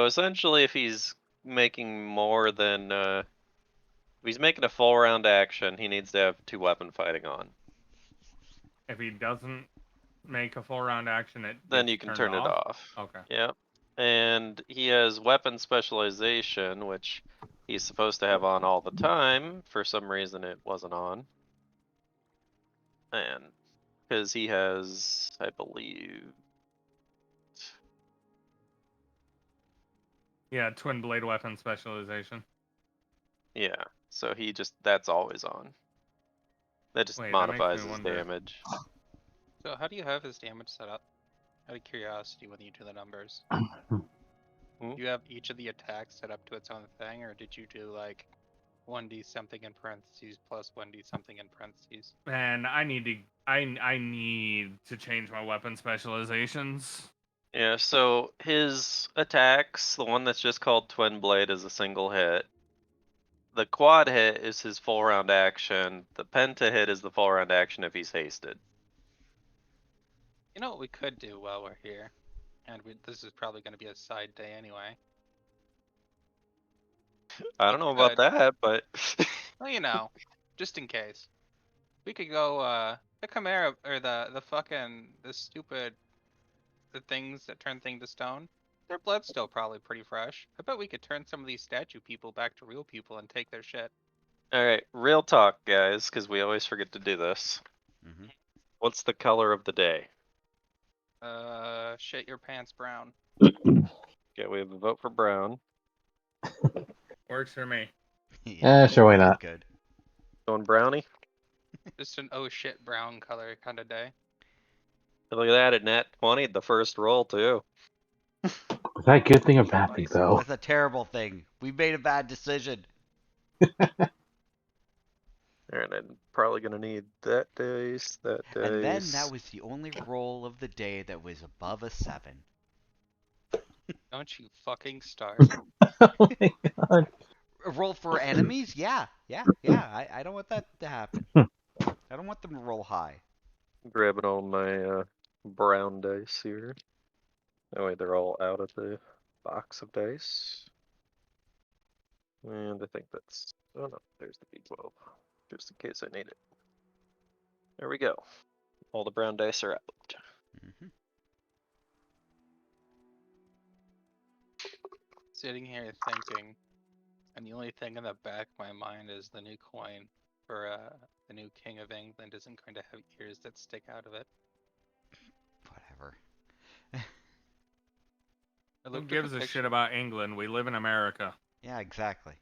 So essentially, if he's making more than if he's making a full round action, he needs to have 2 weapon fighting on. If he doesn't make a full round action, it Then gets you can turned turn it off. Okay. Yep. And he has weapon specialization, which he's supposed to have on all the time. For some reason, it wasn't on. And because he has, I believe, Yeah, twin blade weapon specialization. yeah. So that's always on. That just Wait, that makes modifies me his wonder. damage. So how do you have his damage set up? Out of curiosity, when you do the numbers, Hmm? do you have each of the attacks set up to its own thing, or did you do like 1d something in parentheses plus 1d something in parentheses? And I need to change my weapon specializations. Yeah, so his attacks, the one that's just called Twin Blade, is a single hit. The quad hit is his full round action. The penta hit is the full round action if he's hasted. You know what we could do while we're here, and this is probably going to be a side day anyway. I We don't know about could, that, but well, you know, just in case, we could go the chimera or the stupid the things that turn things to stone. Their blood's still probably pretty fresh. I bet we could turn some of these statue people back to real people and take their shit. all right, real talk, guys, because we always forget to do this. Mm-hmm. What's the color of the day? Shit your pants brown. Okay, we have a vote for brown. Works for me. Yeah, Sure, why good, not? Good. Going brownie. Just an oh shit brown color kind of day. Look at that, at nat 20, the first roll too. Is that a good thing or bad thing, though? That's a terrible thing. We made a bad decision. Alright, I'm probably gonna need that dice, that dice. And then that was the only roll of the day that was above a 7. Don't you fucking start. Oh my god. A roll for enemies? Yeah. I don't want that to happen. I don't want them to roll high. Grabbing all my brown dice here. Oh wait, they're all out of the box of dice. And I think that's... Oh no, there's the B12. Just in case I need it. There we go. All the brown dice are out. Mm-hmm. Sitting here thinking, and the only thing in the back of my mind is the new coin for the new King of England isn't going to have ears that stick out of it. Whatever. Who gives a shit about England? We live in America. Yeah, exactly.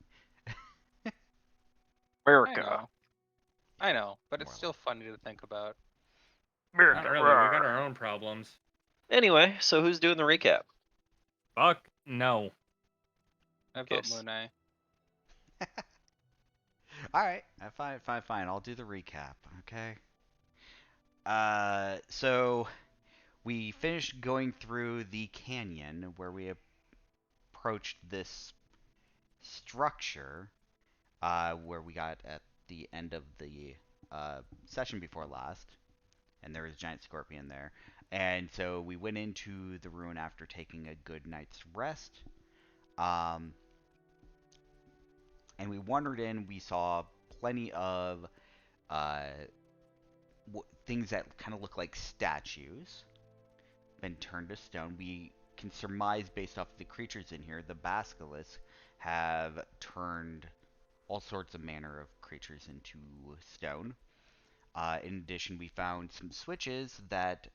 America. I know, but it's More still funny to think about. America. Not really. We got our own problems. Anyway, so who's doing the recap? Fuck no. I vote Yes. Mune. Alright, fine. I'll do the recap, okay? So we finished going through the canyon where we approached this structure, where we got at the end of the session before last, and there was a giant scorpion there. And so we went into the ruin after taking a good night's rest. And we wandered in. We saw plenty of things that kind of look like statues, been turned to stone. We can surmise based off the creatures in here, the basilisks have turned all sorts of manner of creatures into stone. In addition, we found some switches that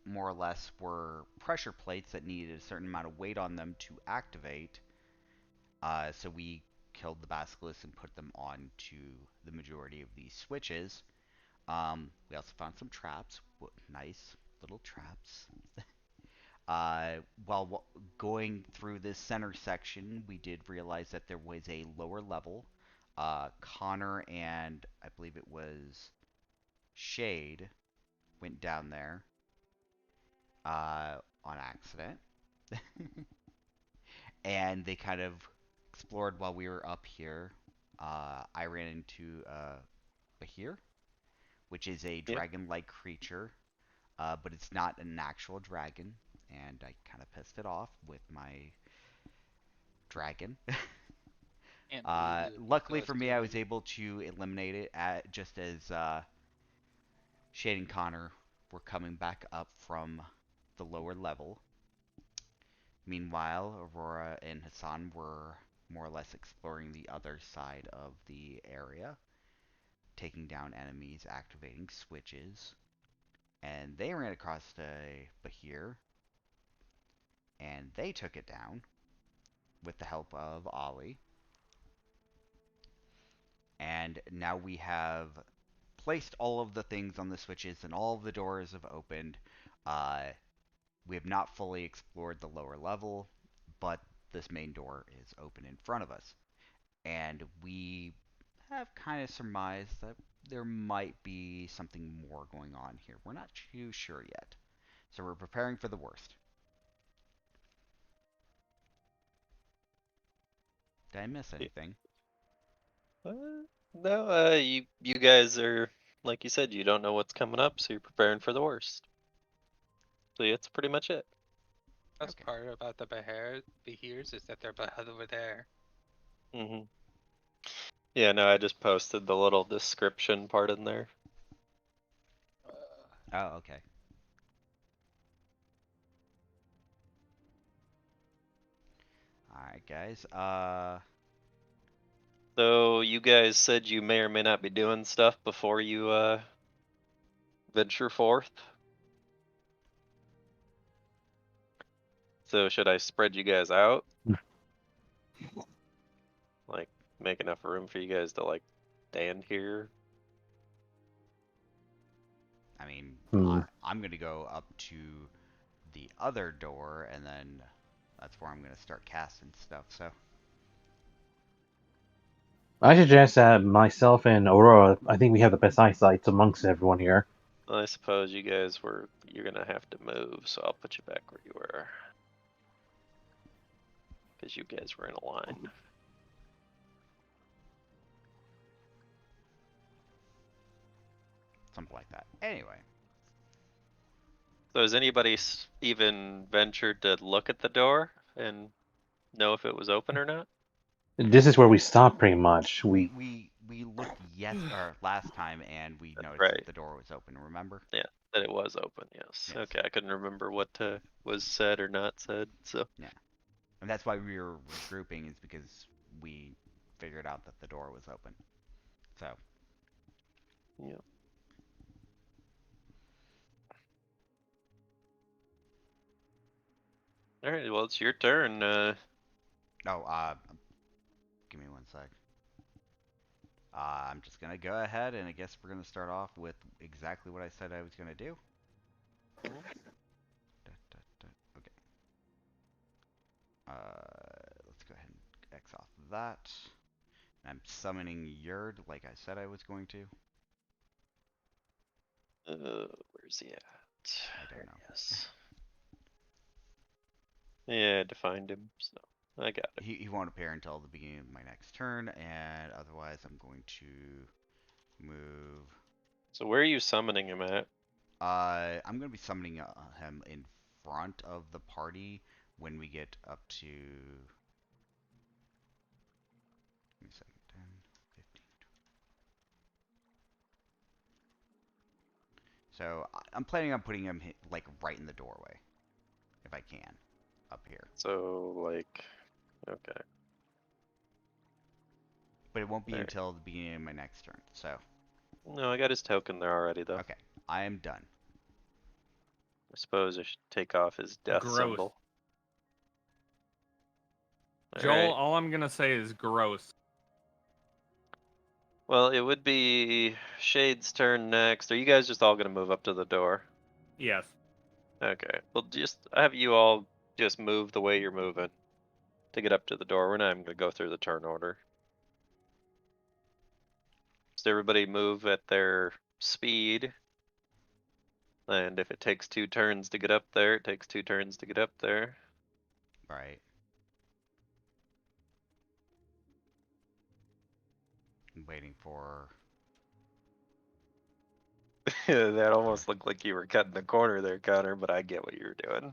more or less were pressure plates that needed a certain amount of weight on them to activate. So we killed the basilisks and put them onto the majority of these switches. We also found some traps. Nice little traps. While going through this center section, we did realize that there was a lower level. Connor and I believe it was Shade went down there on accident. And they kind of explored while we were up here. I ran into Bahir, which is a dragon-like creature, but it's not an actual dragon, and I kind of pissed it off with my dragon. And Luckily for me, I was able to eliminate it just as Shade and Connor were coming back up from the lower level. Meanwhile, Aurora and Hassan were more or less exploring the other side of the area, taking down enemies, activating switches, and they ran across a Bahir, and they took it down with the help of Ollie. And now we have placed all of the things on the switches, and all of the doors have opened. We have not fully explored the lower level, but this main door is open in front of us. And we have kind of surmised that there might be something more going on here. We're not too sure yet. So we're preparing for the worst. Did I miss anything? No, you guys are, like you said, you don't know what's coming up, so you're preparing for the worst. So yeah, that's pretty much it. That's Okay. part about the Behirs is that they're over there. Hmm. Yeah, no, I just posted the little description part in there. Oh, okay. Alright, guys. So you guys said you may or may not be doing stuff before you venture forth. So should I spread you guys out? Like make enough room for you guys to like stand here? I mean, Hmm. I'm going to go up to the other door, and then that's where I'm going to start casting stuff, so. I suggest that myself and Aurora, I think we have the best eyesight amongst everyone here. I suppose you're gonna have to move, so I'll put you back where you were. Because you guys were in a line. Something like that. Anyway. So has anybody even ventured to look at the door and know if it was open or not? This is where we stop, pretty much. We looked last time, and we noticed Right. that the door was open, remember? Yeah, that it was open, yes. Yes. Okay, I couldn't remember what was said or not said, so. Yeah. And that's why we were regrouping, is because we figured out that the door was open. So. Yeah. Alright, well it's your turn. Oh, give me one sec. I'm just gonna go ahead, and I guess we're gonna start off with exactly what I said I was gonna do. Okay. Let's go ahead and X off that. I'm summoning Yurd like I said I was going to. Where's he at? I don't know. Yes. Yeah, I defined him, so I got it. He won't appear until the beginning of my next turn, and otherwise I'm going to move. So where are you summoning him at? I'm going to be summoning him in front of the party when we get up to. Give me a second. 10, 15. So I'm planning on putting him like right in the doorway, if I can, up here. So like, okay. But it won't be There. until the beginning of my next turn. So. No, I got his token there already though. Okay, I am done. I suppose I should take off his death Gross. symbol. Joel, Alright. all I'm gonna say is gross. Well, it would be Shade's turn next. Are you guys just all gonna move up to the door? Yes. Okay. Well, I have you all just move the way you're moving to get up to the door. We're not even gonna go through the turn order. Just everybody move at their speed. And if it takes 2 turns to get up there, it takes 2 turns to get up there. Right. I'm waiting for. That almost looked like you were cutting the corner there, Connor, but I get what you're doing.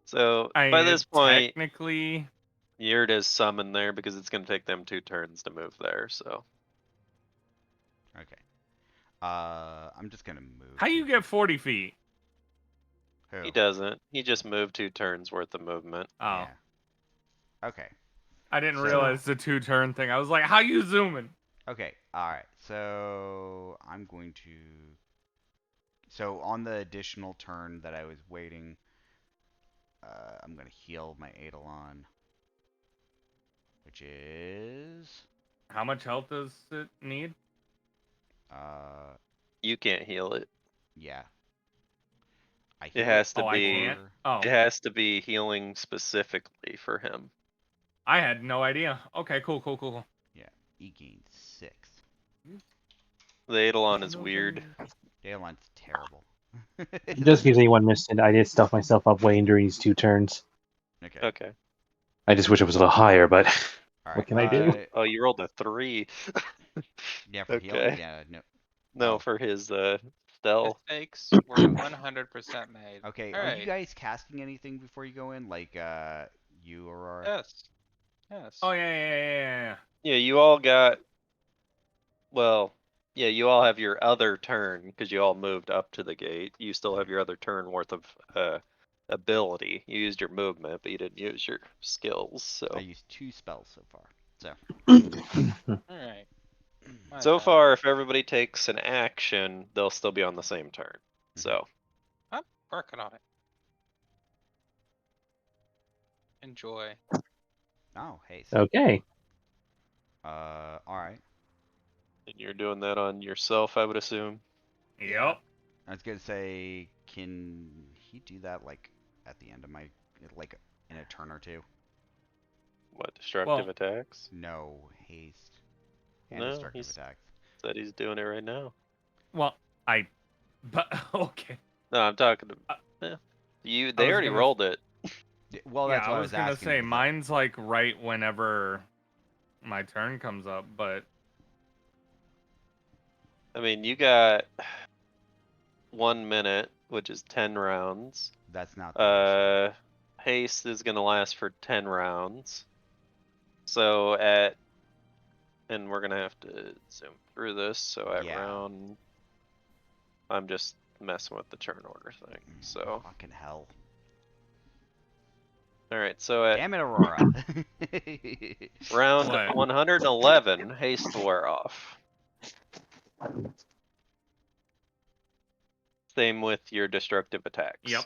So I by this point, technically Yurt is summoned there because it's gonna take them 2 turns to move there, so. Okay. I'm just gonna move. How you get 40 feet? Who? He doesn't. He just moved 2 turns worth of movement. Oh, Yeah. Okay. I didn't So- realize the 2-turn thing. I was like, how you zooming? Okay. All right. So I'm going to. So on the additional turn that I was waiting, I'm gonna heal my Eidolon, which is How much health does it need? You can't heal it. yeah. I It heal has to Oh, I be. can't? Oh, It has to be healing specifically for him. I had no idea. Okay, cool. Yeah. He gains 6. The Eidolon is weird. Eidolon's terrible. Just in case anyone missed it, I did stuff myself up way during these 2 turns. Okay. Okay. I just wish it was a little higher, but All right. what can I do? Oh, you rolled a 3. Yeah, for healing. Okay. Yeah. No. No, Oh. for his stealth. Mistakes were 100% made. Okay. All Are right. you guys casting anything before you go in? Like you or Yes. Yes. Oh, yeah. Yeah, you all got. Well, yeah, you all have your other turn because you all moved up to the gate. You still have your other turn worth of ability. You used your movement, but you didn't use your skills. So I used 2 spells so far. So. All right. My so bad. far, if everybody takes an action, they'll still be on the same turn. So I'm working on it. Enjoy. Oh, hey. Okay. All right. and you're doing that on yourself, I would assume. Yep. I was gonna say, can he do that like at the end of my like in a turn or 2? What destructive Well- attacks? No haste and No, destructive he's attacks. said he's doing it right now. Well, but okay. No, I'm talking to. Uh, They was already gonna- rolled it. Well, Yeah, that's what I I was was gonna asking. say because mine's like right whenever my turn comes up, but I mean, you got 1 minute, which is 10 rounds. that's not the Haste is gonna last for 10 rounds. So and we're gonna have to zoom through this. So at Yeah. round, I'm just messing with the turn order thing. So fucking hell. all right. So at Damn it, Aurora. round What? 111, haste wore off. Same with your destructive attacks. yep.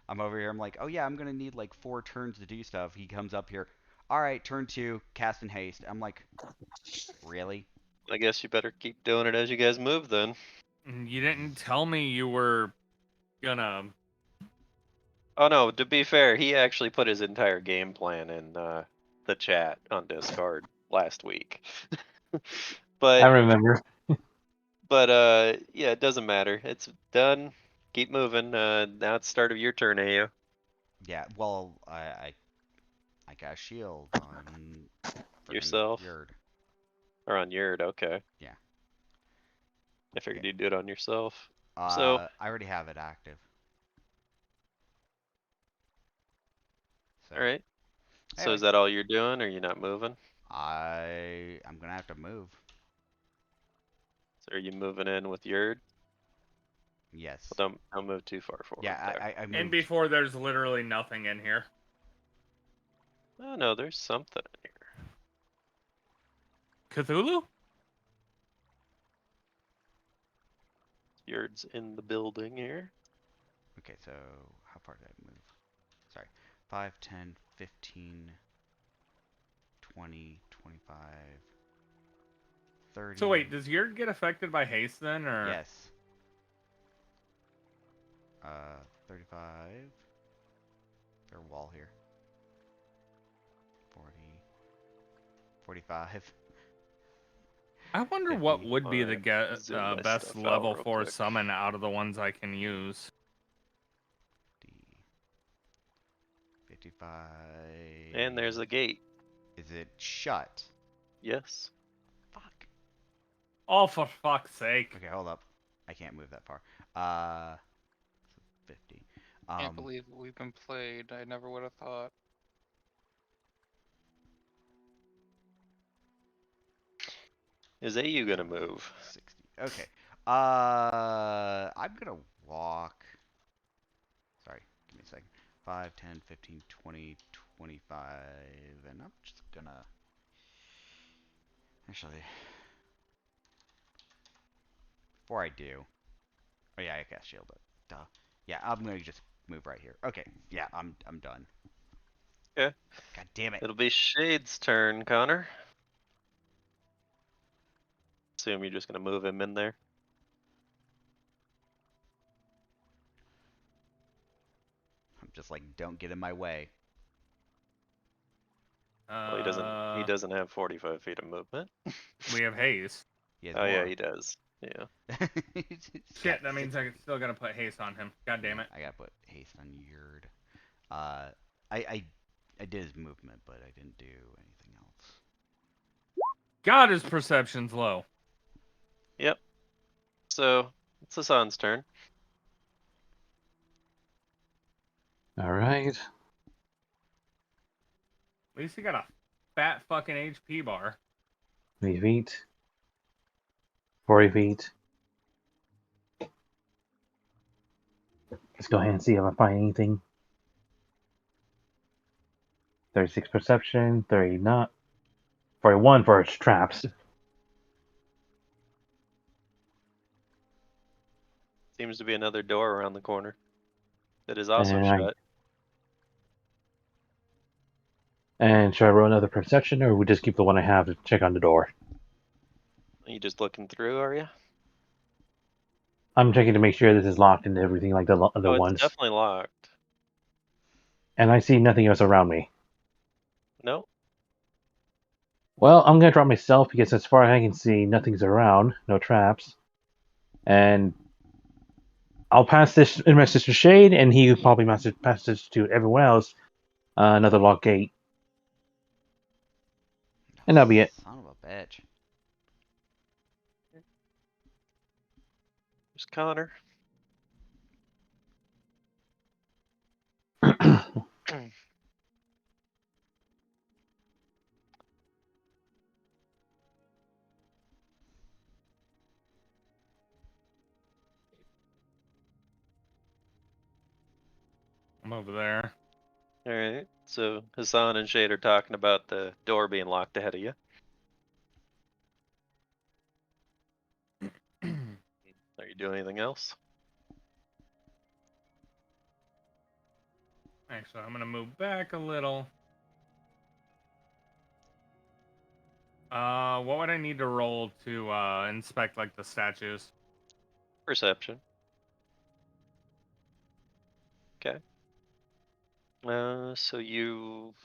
I'm over here. I'm like, oh yeah, I'm gonna need like 4 turns to do stuff. He comes up here. All right, turn 2, cast and haste. I'm like, really? I guess you better keep doing it as you guys move then. You didn't tell me you were gonna. Oh no, to be fair, he actually put his entire game plan in the chat on Discord last week. I but remember. yeah, it doesn't matter. It's done. Keep moving. Now it's start of your turn, Ayo. Yeah. Well, I cast shield on frickin' Yourself? Yurd. Or on Yurd, okay. Yeah. I figured you'd do it on yourself. I already have it active. So Alright. So Anyway. is that all you're doing, or you not moving? I'm gonna have to move. So are you moving in with Yurd? Yes. Well, don't move too far forward. Yeah, there. I moved. And before there's literally nothing in here. Oh no, there's something in here. Cthulhu? Yurd's in the building here. Okay, so how far did I move? Sorry. 5, 10, 15, 20, 25, 30. So wait, does Yurt get affected by haste then, or? Yes. 35. There's a wall here. 40. 45. I wonder what would be the Zoom my best stuff out level real 4 quick. summon out of the ones I can use. 55. And there's a gate. Is it shut? Yes. Fuck. Oh, for fuck's sake. Okay, hold up. I can't move that far. 50. Can't believe we've been played. I never would have thought. Is AU gonna move? 60. Okay. I'm gonna walk. Sorry, give me a second. 5, 10, 15, 20, 25, and I'm just gonna. Actually, before I do. Oh yeah, I cast shield. Duh. Yeah, I'm gonna just move right here. Okay. Yeah, I'm done. Okay. God damn it. It'll be Shade's turn, Connor. Assume you're just gonna move him in there. I'm just like, don't get in my way. Well, he doesn't have 45 feet of movement. We have haste. He has Oh yeah, more. he does. Yeah. Shit, that means I still gotta put haste on him. God damn it. I gotta put haste on Yurd. I did his movement, but I didn't do anything else. God, his perception's low. Yep. So it's Hassan's turn. All right. At least he got a fat fucking HP bar. 20 feet. 40 feet. Let's go ahead and see if I find anything. 36 perception, 30 not. 41 for its traps. Seems to be another door around the corner that is also And shut. should I roll another perception, or we just keep the one I have to check on the door? Are you just looking through, are you? I'm checking to make sure this is locked and everything like the other Oh, it's ones. definitely locked. And I see nothing else around me. No. Well, I'm gonna drop myself because as far as I can see, nothing's around, no traps. And I'll pass this message to Shade, and he will probably pass this to everyone else. Another lock gate. And that'll be it. Son of a bitch. There's Connor. I'm over there. Alright. So Hassan and Shade are talking about the door being locked ahead of you. Are you doing anything else? Actually, I'm gonna move back a little. What would I need to roll to inspect like the statues? Perception. Okay. So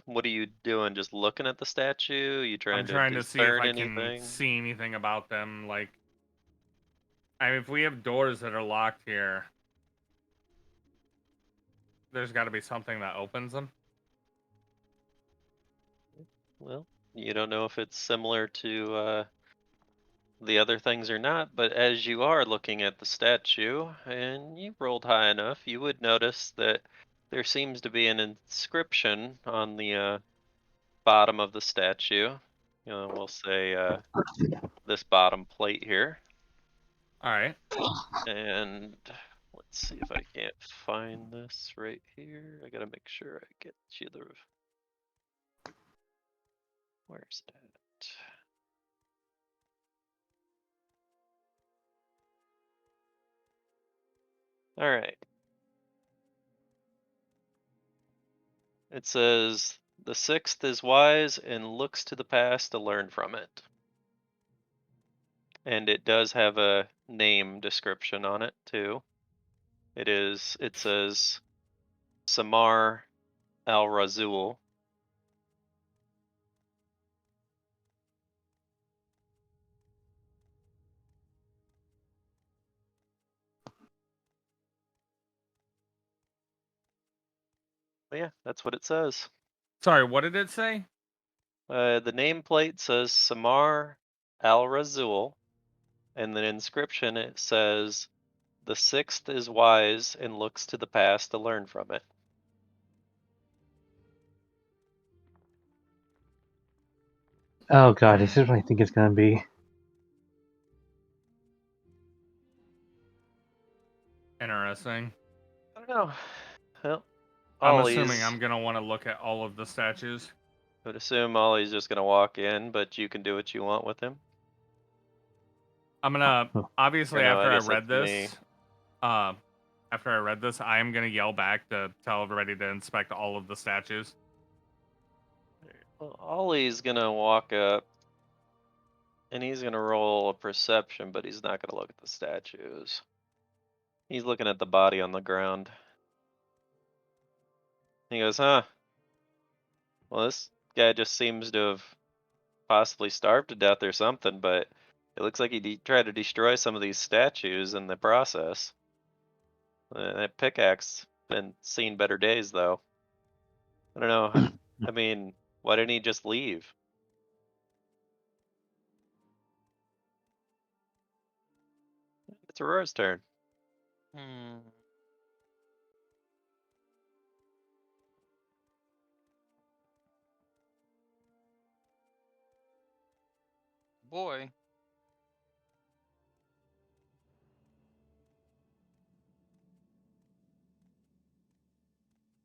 what are you doing? Just looking at the statue? You trying I'm to trying to see if discern I can anything? see anything about them. Like, I mean, if we have doors that are locked here, there's got to be something that opens them. Well, you don't know if it's similar to the other things or not, but as you are looking at the statue and you rolled high enough, you would notice that there seems to be an inscription on the bottom of the statue. You know, we'll say this bottom plate here. All right. And let's see if I can't find this right here. I gotta make sure I get you the. Where's that? All right. It says the sixth is wise and looks to the past to learn from it. And it does have a name description on it too. It says Samar Al Razul. But yeah, that's what it says. Sorry, what did it say? The nameplate says Samar Al Razul, and the inscription it says the sixth is wise and looks to the past to learn from it. Oh god, this is what I think it's gonna be. Interesting. I don't know. Well, I'm assuming Ollie's. I'm gonna want to look at all of the statues. I would assume Ollie's just gonna walk in, but you can do what you want with him. I'm gonna obviously Or no, after I I guess read that's me. this, I am gonna yell back to tell everybody to inspect all of the statues. Well, Ollie's gonna walk up, and he's gonna roll a perception, but he's not gonna look at the statues. He's looking at the body on the ground. He goes, huh? Well, this guy just seems to have possibly starved to death or something, but it looks like he tried to destroy some of these statues in the process. That pickaxe been seen better days, though. I don't know. I mean, why didn't he just leave? It's Aurora's turn. Hmm. Boy.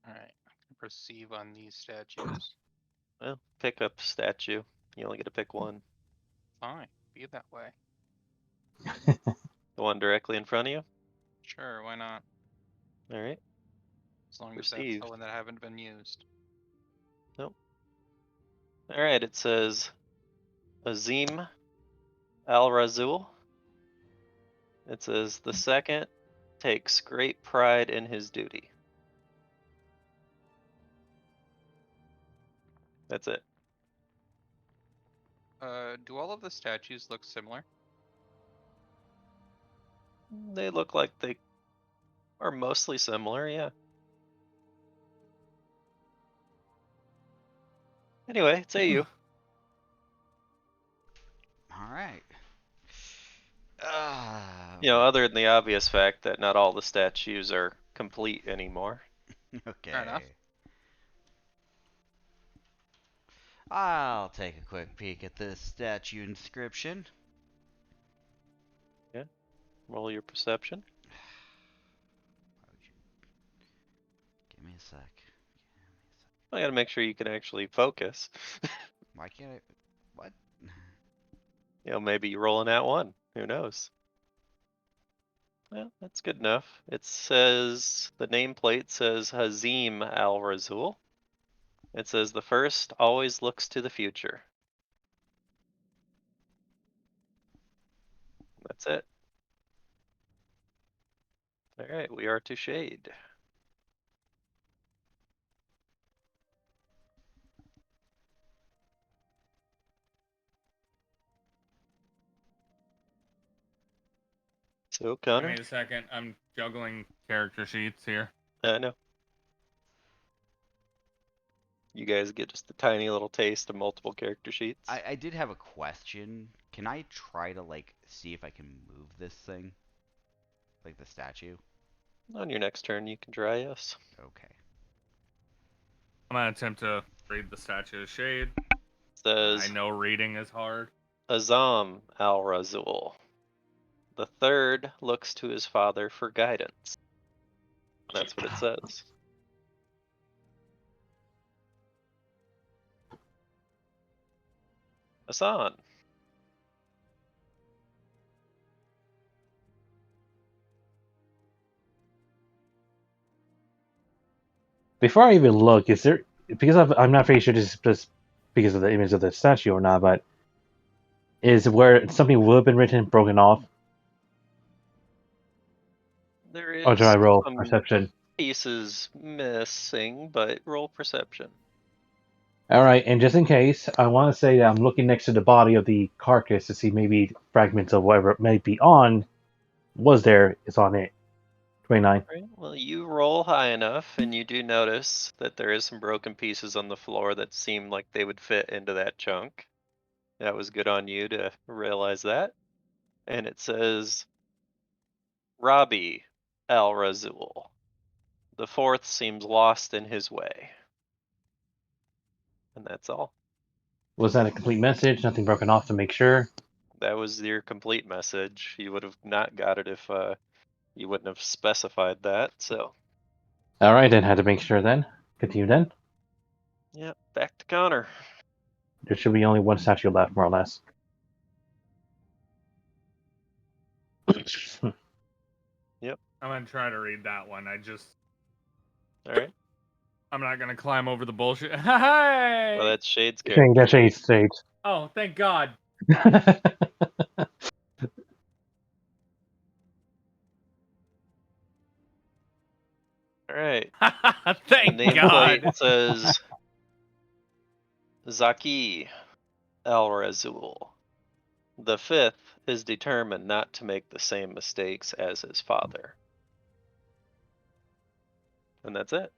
All right. I can perceive on these statues. Well, pick up statue. You only get to pick one. Fine. Be that way. The one directly in front of you. Sure. Why not? All right. As long as that's Perceived. the one that haven't been used. Nope. All right. It says Azim Al-Razul. It says the second takes great pride in his duty. That's it. Do all of the statues look similar? They look like they are mostly similar, yeah. Anyway, it's AU. All right. You know, other than the obvious fact that not all the statues are complete anymore. Okay. Fair enough. I'll take a quick peek at this statue inscription. Roll your perception. Give me a sec. I gotta make sure you can actually focus. Why can't I? What? You know, maybe you roll in that one. Who knows? Well, that's good enough. It says, the nameplate says Hazim Al-Razul. It says the first always looks to the future. That's it. Alright, we are to shade. So, Give Connor, me a second. I'm juggling character sheets here. I know. You guys get just a tiny little taste of multiple character sheets. I did have a question. Can I try to like see if I can move this thing? Like the statue? On your next turn, you can try yes. Okay. I'm gonna attempt to read the statue of shade. It says I know reading is hard. Azam Al-Razul. The third looks to his father for guidance. That's what it says. Hassan. Before I even look, is there, because I'm not pretty sure this is just because of the image of the statue or not, but is where something would have been written broken off? There Or do is I roll some perception? pieces missing, but roll perception. All right, and just in case, I want to say that I'm looking next to the body of the carcass to see maybe fragments of whatever it may be on was there is on it. 29. Right. Well, you roll high enough, and you do notice that there is some broken pieces on the floor that seem like they would fit into that chunk. That was good on you to realize that. And it says Robbie Al Razul. The fourth seems lost in his way. And that's all. Was that a complete message? Nothing broken off to make sure? That was your complete message. You would have not got it if you you wouldn't have specified that, so. All right, then. Had to make sure then. Continue then. Yep, back to Connor. There should be only one statue left, more or less. I'm gonna try to read that one. Alright. I'm not gonna climb over the bullshit. Hey! Well, that's Shade's Shade, character. that's Shade. Oh, thank God. Alright. The Thank nameplate God. says Zaki Al-Razul. The fifth is determined not to make the same mistakes as his father. And that's it.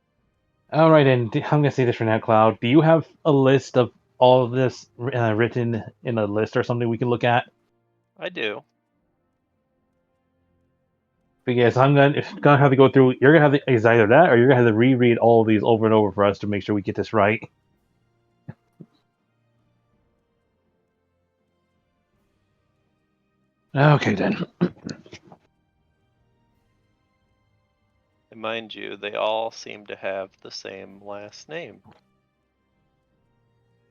All right, and I'm gonna say this right now, Cloud. Do you have a list of all of this written in a list or something we can look at? I do. Because gonna have to go through. You're gonna have to, it's either that, or you're gonna have to reread all of these over and over for us to make sure we get this right. Okay then. And mind you, they all seem to have the same last name.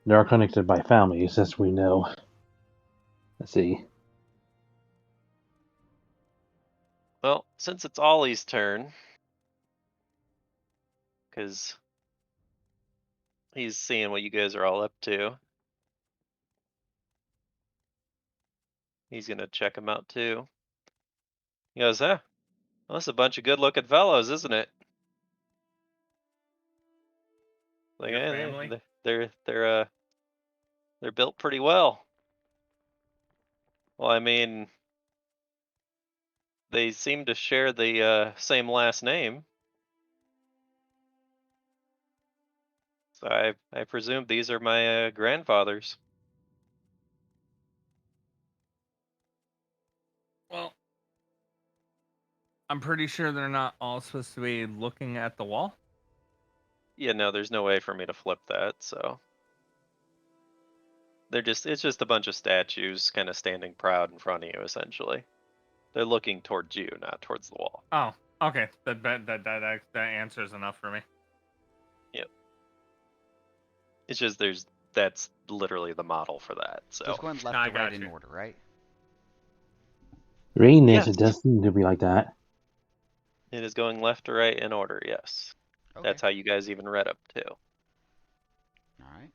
They are connected by families, as we know. Let's see. Well, since it's Ollie's turn, because he's seeing what you guys are all up to, he's gonna check them out too. He goes, well, that's a bunch of good-looking fellows, isn't it? Like, Your yeah, family? they're built pretty well. Well, I mean, they seem to share the same last name. So I presume these are my grandfathers. Well, I'm pretty sure they're not all supposed to be looking at the wall. Yeah, no, there's no way for me to flip that, so. It's just a bunch of statues kind of standing proud in front of you, essentially. They're looking towards you, not towards the wall. Oh, okay. That answers enough for me. Yep. It's just that's literally the model for that, so. Just going left I to right got in you. order, right? Reading this, Yes. it does seem to be like that. It is going left to right in order, yes. Okay. That's how you guys even read up too. All right.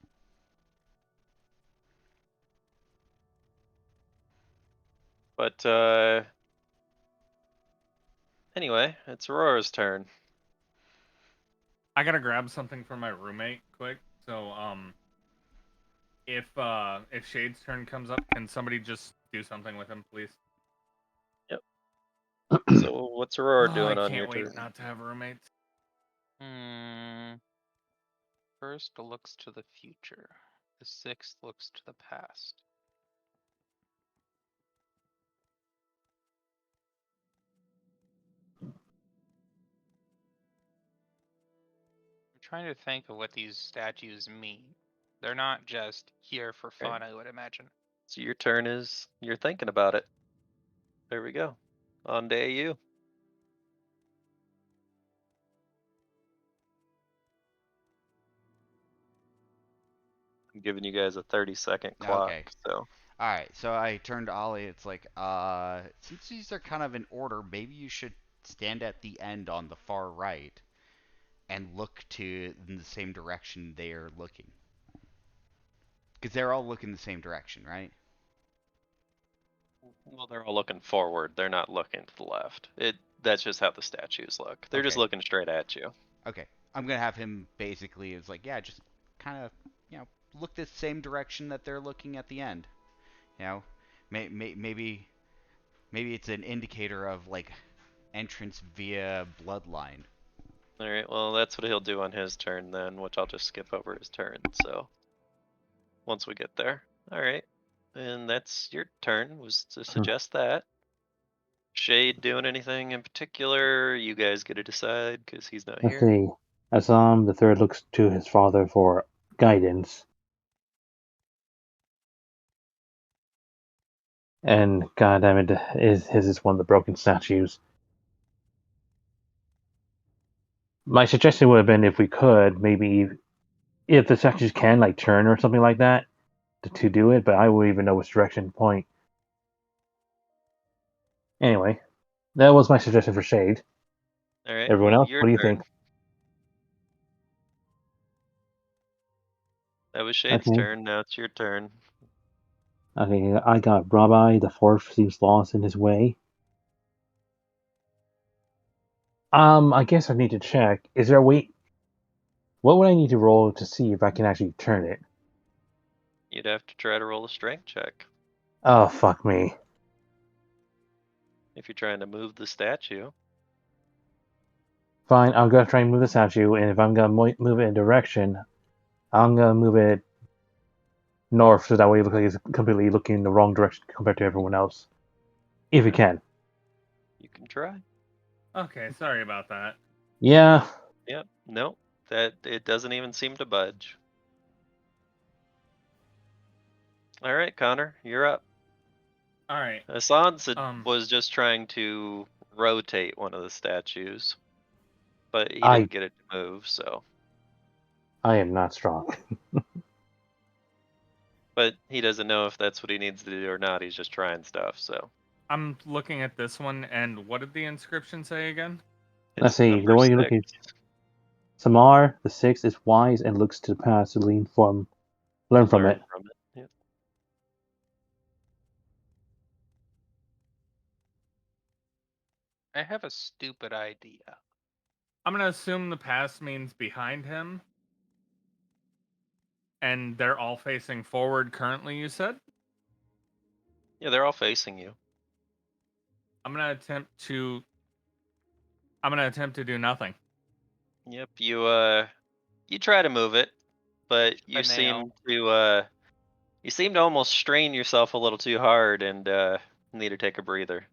But anyway, it's Aurora's turn. I gotta grab something from my roommate quick. So if Shade's turn comes up, can somebody just do something with him, please? So what's Aurora doing I on can't your wait turn? not to have roommates. First looks to the future. The sixth looks to the past. I'm trying to think of what these statues mean. They're not just here for fun, I would imagine. So your turn is you're thinking about it. There we go. On to AU. I'm giving you guys a 30-second clock. Okay. So All right. So I turned to Ollie. It's like, since these are kind of in order, maybe you should stand at the end on the far right and look in the same direction they are looking. Because they're all looking the same direction, right? well, they're all looking forward. They're not looking to the left. That's just how the statues look. They're just Okay. looking straight at you. Okay. I'm gonna have him basically is like, yeah, just kind of, look the same direction that they're looking at the end. You know, maybe it's an indicator of like entrance via bloodline. All right. Well, that's what he'll do on his turn then, which I'll just skip over his turn. So once we get there. All right. And that's your turn, was to suggest that. Shade doing anything in particular? You guys get to decide because he's not Let's here. see. Assam, the third, looks to his father for guidance. And god damn it, his is one of the broken statues. My suggestion would have been if we could, maybe if the statues can like turn or something like that to do it, but I wouldn't even know which direction to point. Anyway, that was my suggestion for shade. All right. Everyone else, your what do you turn. think? That was Shade's Okay. turn. Now it's your turn. Okay, I got Rabbi. The fourth seems lost in his way. I guess I need to check. Is there a way? What would I need to roll to see if I can actually turn it? You'd have to try to roll a strength check Oh, fuck me. if you're trying to move the statue. Fine, I'm gonna try and move the statue, and if I'm gonna move it in direction, I'm gonna move it north, so that way it looks like it's completely looking in the wrong direction compared to everyone else. If you can. You can try. Okay, sorry about that. Yeah. Yep. Nope. That it doesn't even seem to budge. All right, Connor, you're up. All right. Hassan Um, was just trying to rotate one of the statues, but he I didn't get it to move. So, am not strong. but he doesn't know if that's what he needs to do or not. He's just trying stuff. So I'm looking at this one, and what did the inscription say again? Let's it's see, number the way you're looking. 6. Samar, the sixth, is wise and looks to the past to learn from it. Learn from it. Yep. I have a stupid idea. I'm gonna assume the past means behind him, and they're all facing forward currently. You said. Yeah, they're all facing you. I'm gonna attempt to do nothing. Yep. You try to move it, but you nail. seem to almost strain yourself a little too hard and need to take a breather.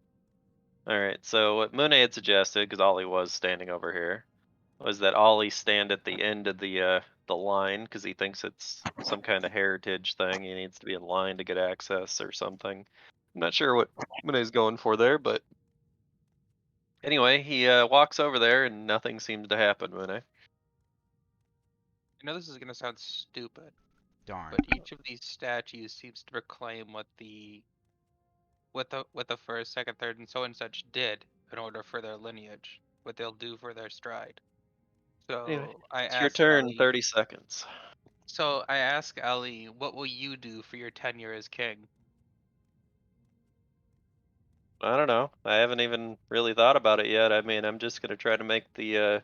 All right. So what Mune had suggested, because Ollie was standing over here, was that Ollie stand at the end of the line because he thinks it's some kind of heritage thing. He needs to be in line to get access or something. I'm not sure what Mune's going for there, but anyway, he walks over there and nothing seems to happen, Mune. I know this is gonna sound stupid, Darn. but each of these statues seems to proclaim what the first, second, third, and so and such did in order for their lineage, what they'll do for their stride. So Anyway, I it's your ask turn. Ellie. 30 seconds. So I ask Ellie, what will you do for your tenure as king? I don't know. I haven't even really thought about it yet. I mean, I'm just gonna try to make the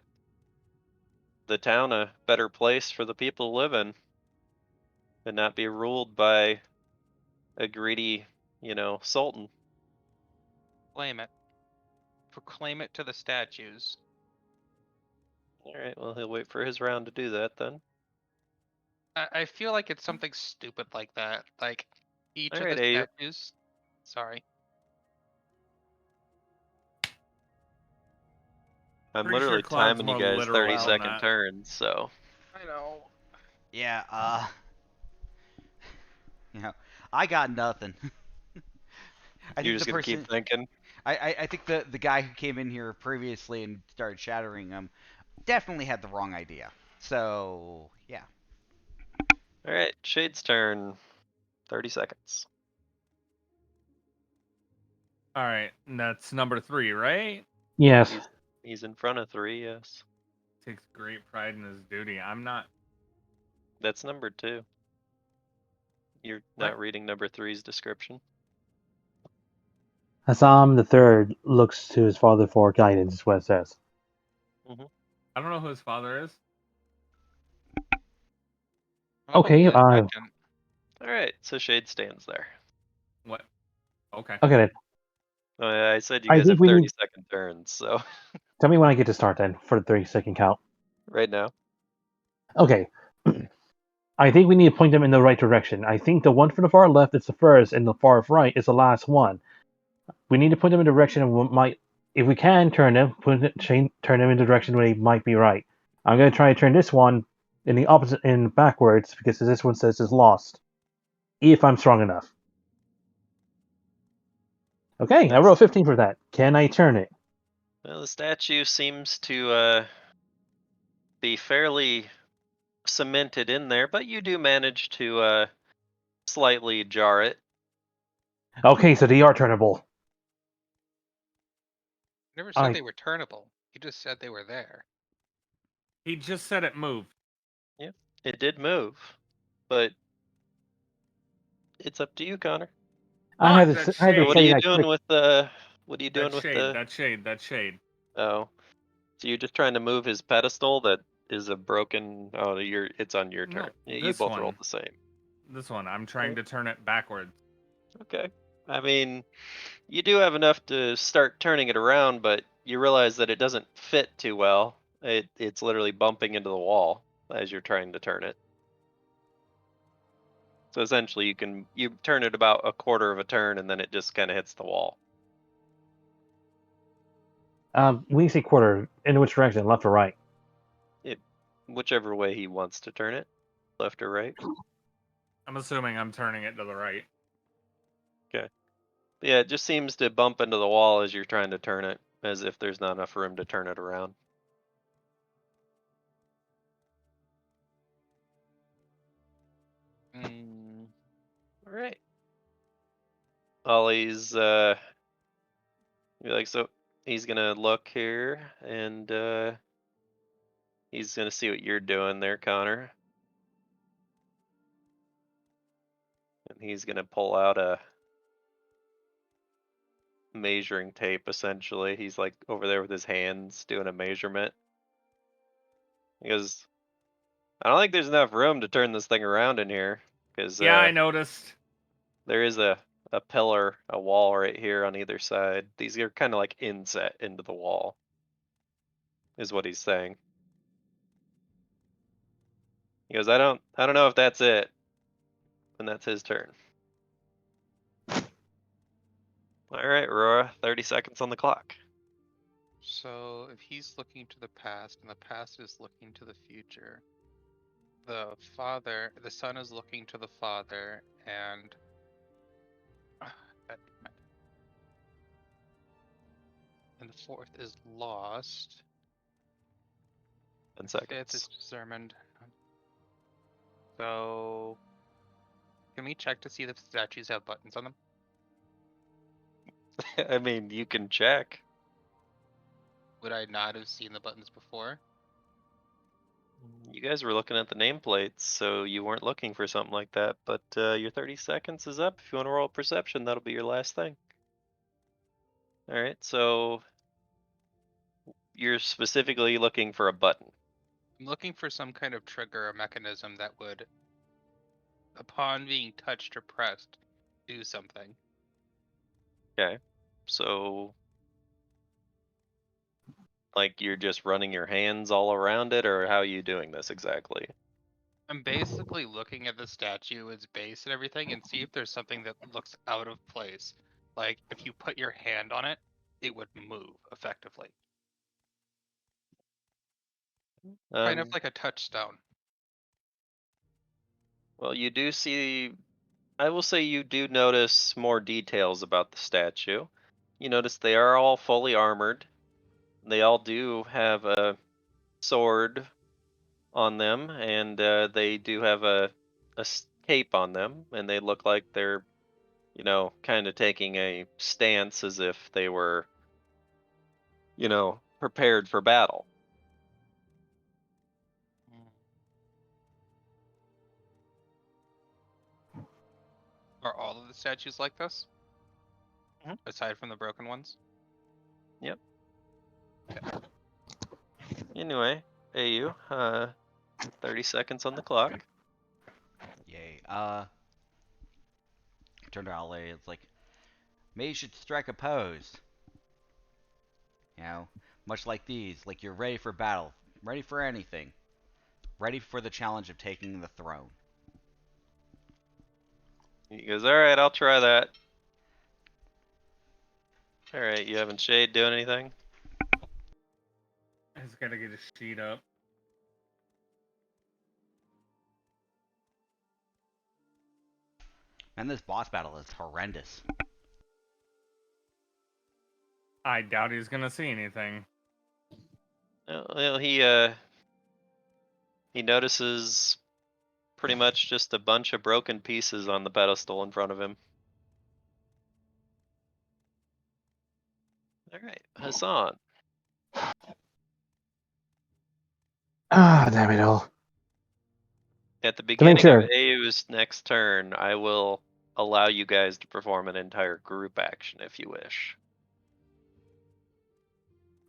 town a better place for the people to live in, and not be ruled by a greedy, sultan. Claim it. Proclaim it to the statues. All right. Well, he'll wait for his round to do that then. I feel like it's something stupid like that. Like each of Alright, the Ayu. statues. Sorry. I'm Pretty sure literally Claude's timing you more guys literal 30 on second that. turns, so. I know. Yeah, I got nothing. I You're think just the gonna person, keep thinking. I think the guy who came in here previously and started shattering him definitely had the wrong idea. So yeah. Alright, Shade's turn. 30 seconds. All right, and that's number 3, right? Yes. He's in front of 3, yes. Takes great pride in his duty. I'm not. That's number 2. You're What? not reading number 3's description. Hassan the third looks to his father for guidance, is what it says. I don't know who his father is. How about Okay, the second? Alright, so Shade stands there. What? Okay. okay then. I said you I guys think have we 30 need. second turns, so. Tell me when I get to start then for the 30-second count. Right now. Okay. I think we need to point them in the right direction. I think the one from the far left is the first, and the far right is the last one. We need to put them in the direction of what might, if we can turn them, turn them in the direction where they might be right. I'm going to try to turn this one in the opposite, in backwards, because this one says it's lost. If I'm strong enough. Okay, I rolled 15 for that. Can I turn it? Well, the statue seems to be fairly cemented in there, but you do manage to slightly jar it. Okay, so they are turnable. Never said I- they were turnable. You just said they were there. He just said it moved. It did move, but it's up to you, Connor. I had that to So what are say you that doing quick. with the? What are you doing That with shade, the? that shade. Oh, so you're just trying to move his pedestal that is a broken. Oh, it's on your No, turn. Yeah, you this both one. rolled the same. This one, I'm trying to turn it backwards. Okay. I mean, you do have enough to start turning it around, but you realize that it doesn't fit too well. It's literally bumping into the wall as you're trying to turn it. So essentially, you turn it about a quarter of a turn, and then it just kind of hits the wall. When you say quarter, in which direction, left or right? Whichever way he wants to turn it, left or right. I'm assuming I'm turning it to the right. Yeah, it just seems to bump into the wall as you're trying to turn it, as if there's not enough room to turn it around. All right. Ollie's so he's gonna look here and he's gonna see what you're doing there, Connor. And he's gonna pull out a measuring tape essentially. He's like over there with his hands doing a measurement. He goes, I don't think there's enough room to turn this thing around in here. Because Yeah, I noticed. there is a pillar, a wall right here on either side. These are kind of like inset into the wall, is what he's saying. He goes, I don't know if that's it. And that's his turn. All right, Aurora, 30 seconds on the clock. So if he's looking to the past and the past is looking to the future, the son is looking to the father, and and the fourth is lost. 10 Fifth is seconds. determined. So can we check to see if the statues have buttons on them? I mean, you can check. Would I not have seen the buttons before? You guys were looking at the nameplates, so you weren't looking for something like that. But your 30 seconds is up. If you want to roll perception, that'll be your last thing. All right, so you're specifically looking for a button. I'm looking for some kind of trigger or mechanism that would, upon being touched or pressed, do something. Okay, so like you're just running your hands all around it, or how are you doing this exactly? I'm basically looking at the statue, its base and everything, and see if there's something that looks out of place. Like, if you put your hand on it, it would move effectively. Kind of like a touchstone. Well, you do see, I will say you do notice more details about the statue. You notice they are all fully armored. They all do have a sword on them, and they do have a cape on them, and they look like they're, kind of taking a stance as if they were, prepared for battle. Are all of the statues like this? Mhm. Aside from the broken ones? Yep. Anyway, AU, 30 seconds on the clock. Yay. Turned to Ollie, it's like, Mage should strike a pose. You know, much like these, like you're ready for battle, ready for anything, ready for the challenge of taking the throne. He goes, all right, I'll try that. All right, you having Shade doing anything? I just gotta get a sheet up. And this boss battle is horrendous. I doubt he's gonna see anything. Well, he He notices pretty much just a bunch of broken pieces on the pedestal in front of him. Alright, Hassan. Ah, damn it all. At the make beginning of sure. Ayu's next turn, I will allow you guys to perform an entire group action if you wish.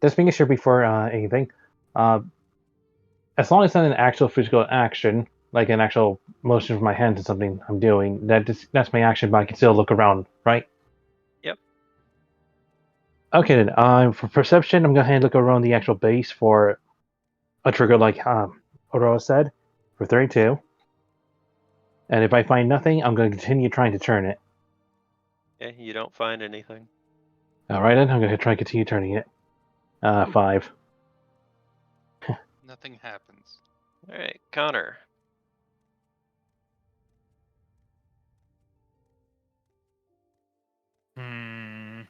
Just making sure before anything. As long as it's not an actual physical action, like an actual motion of my hands or something I'm doing, that's my action, but I can still look around, right? Yep. Okay then. For perception, I'm gonna look around the actual base for a trigger, like Aurora said, for 32. And if I find nothing, I'm gonna continue trying to turn it. Okay, you don't find anything. All right then. I'm gonna try and continue turning it. 5. Nothing happens. Alright, Connor. Hmm.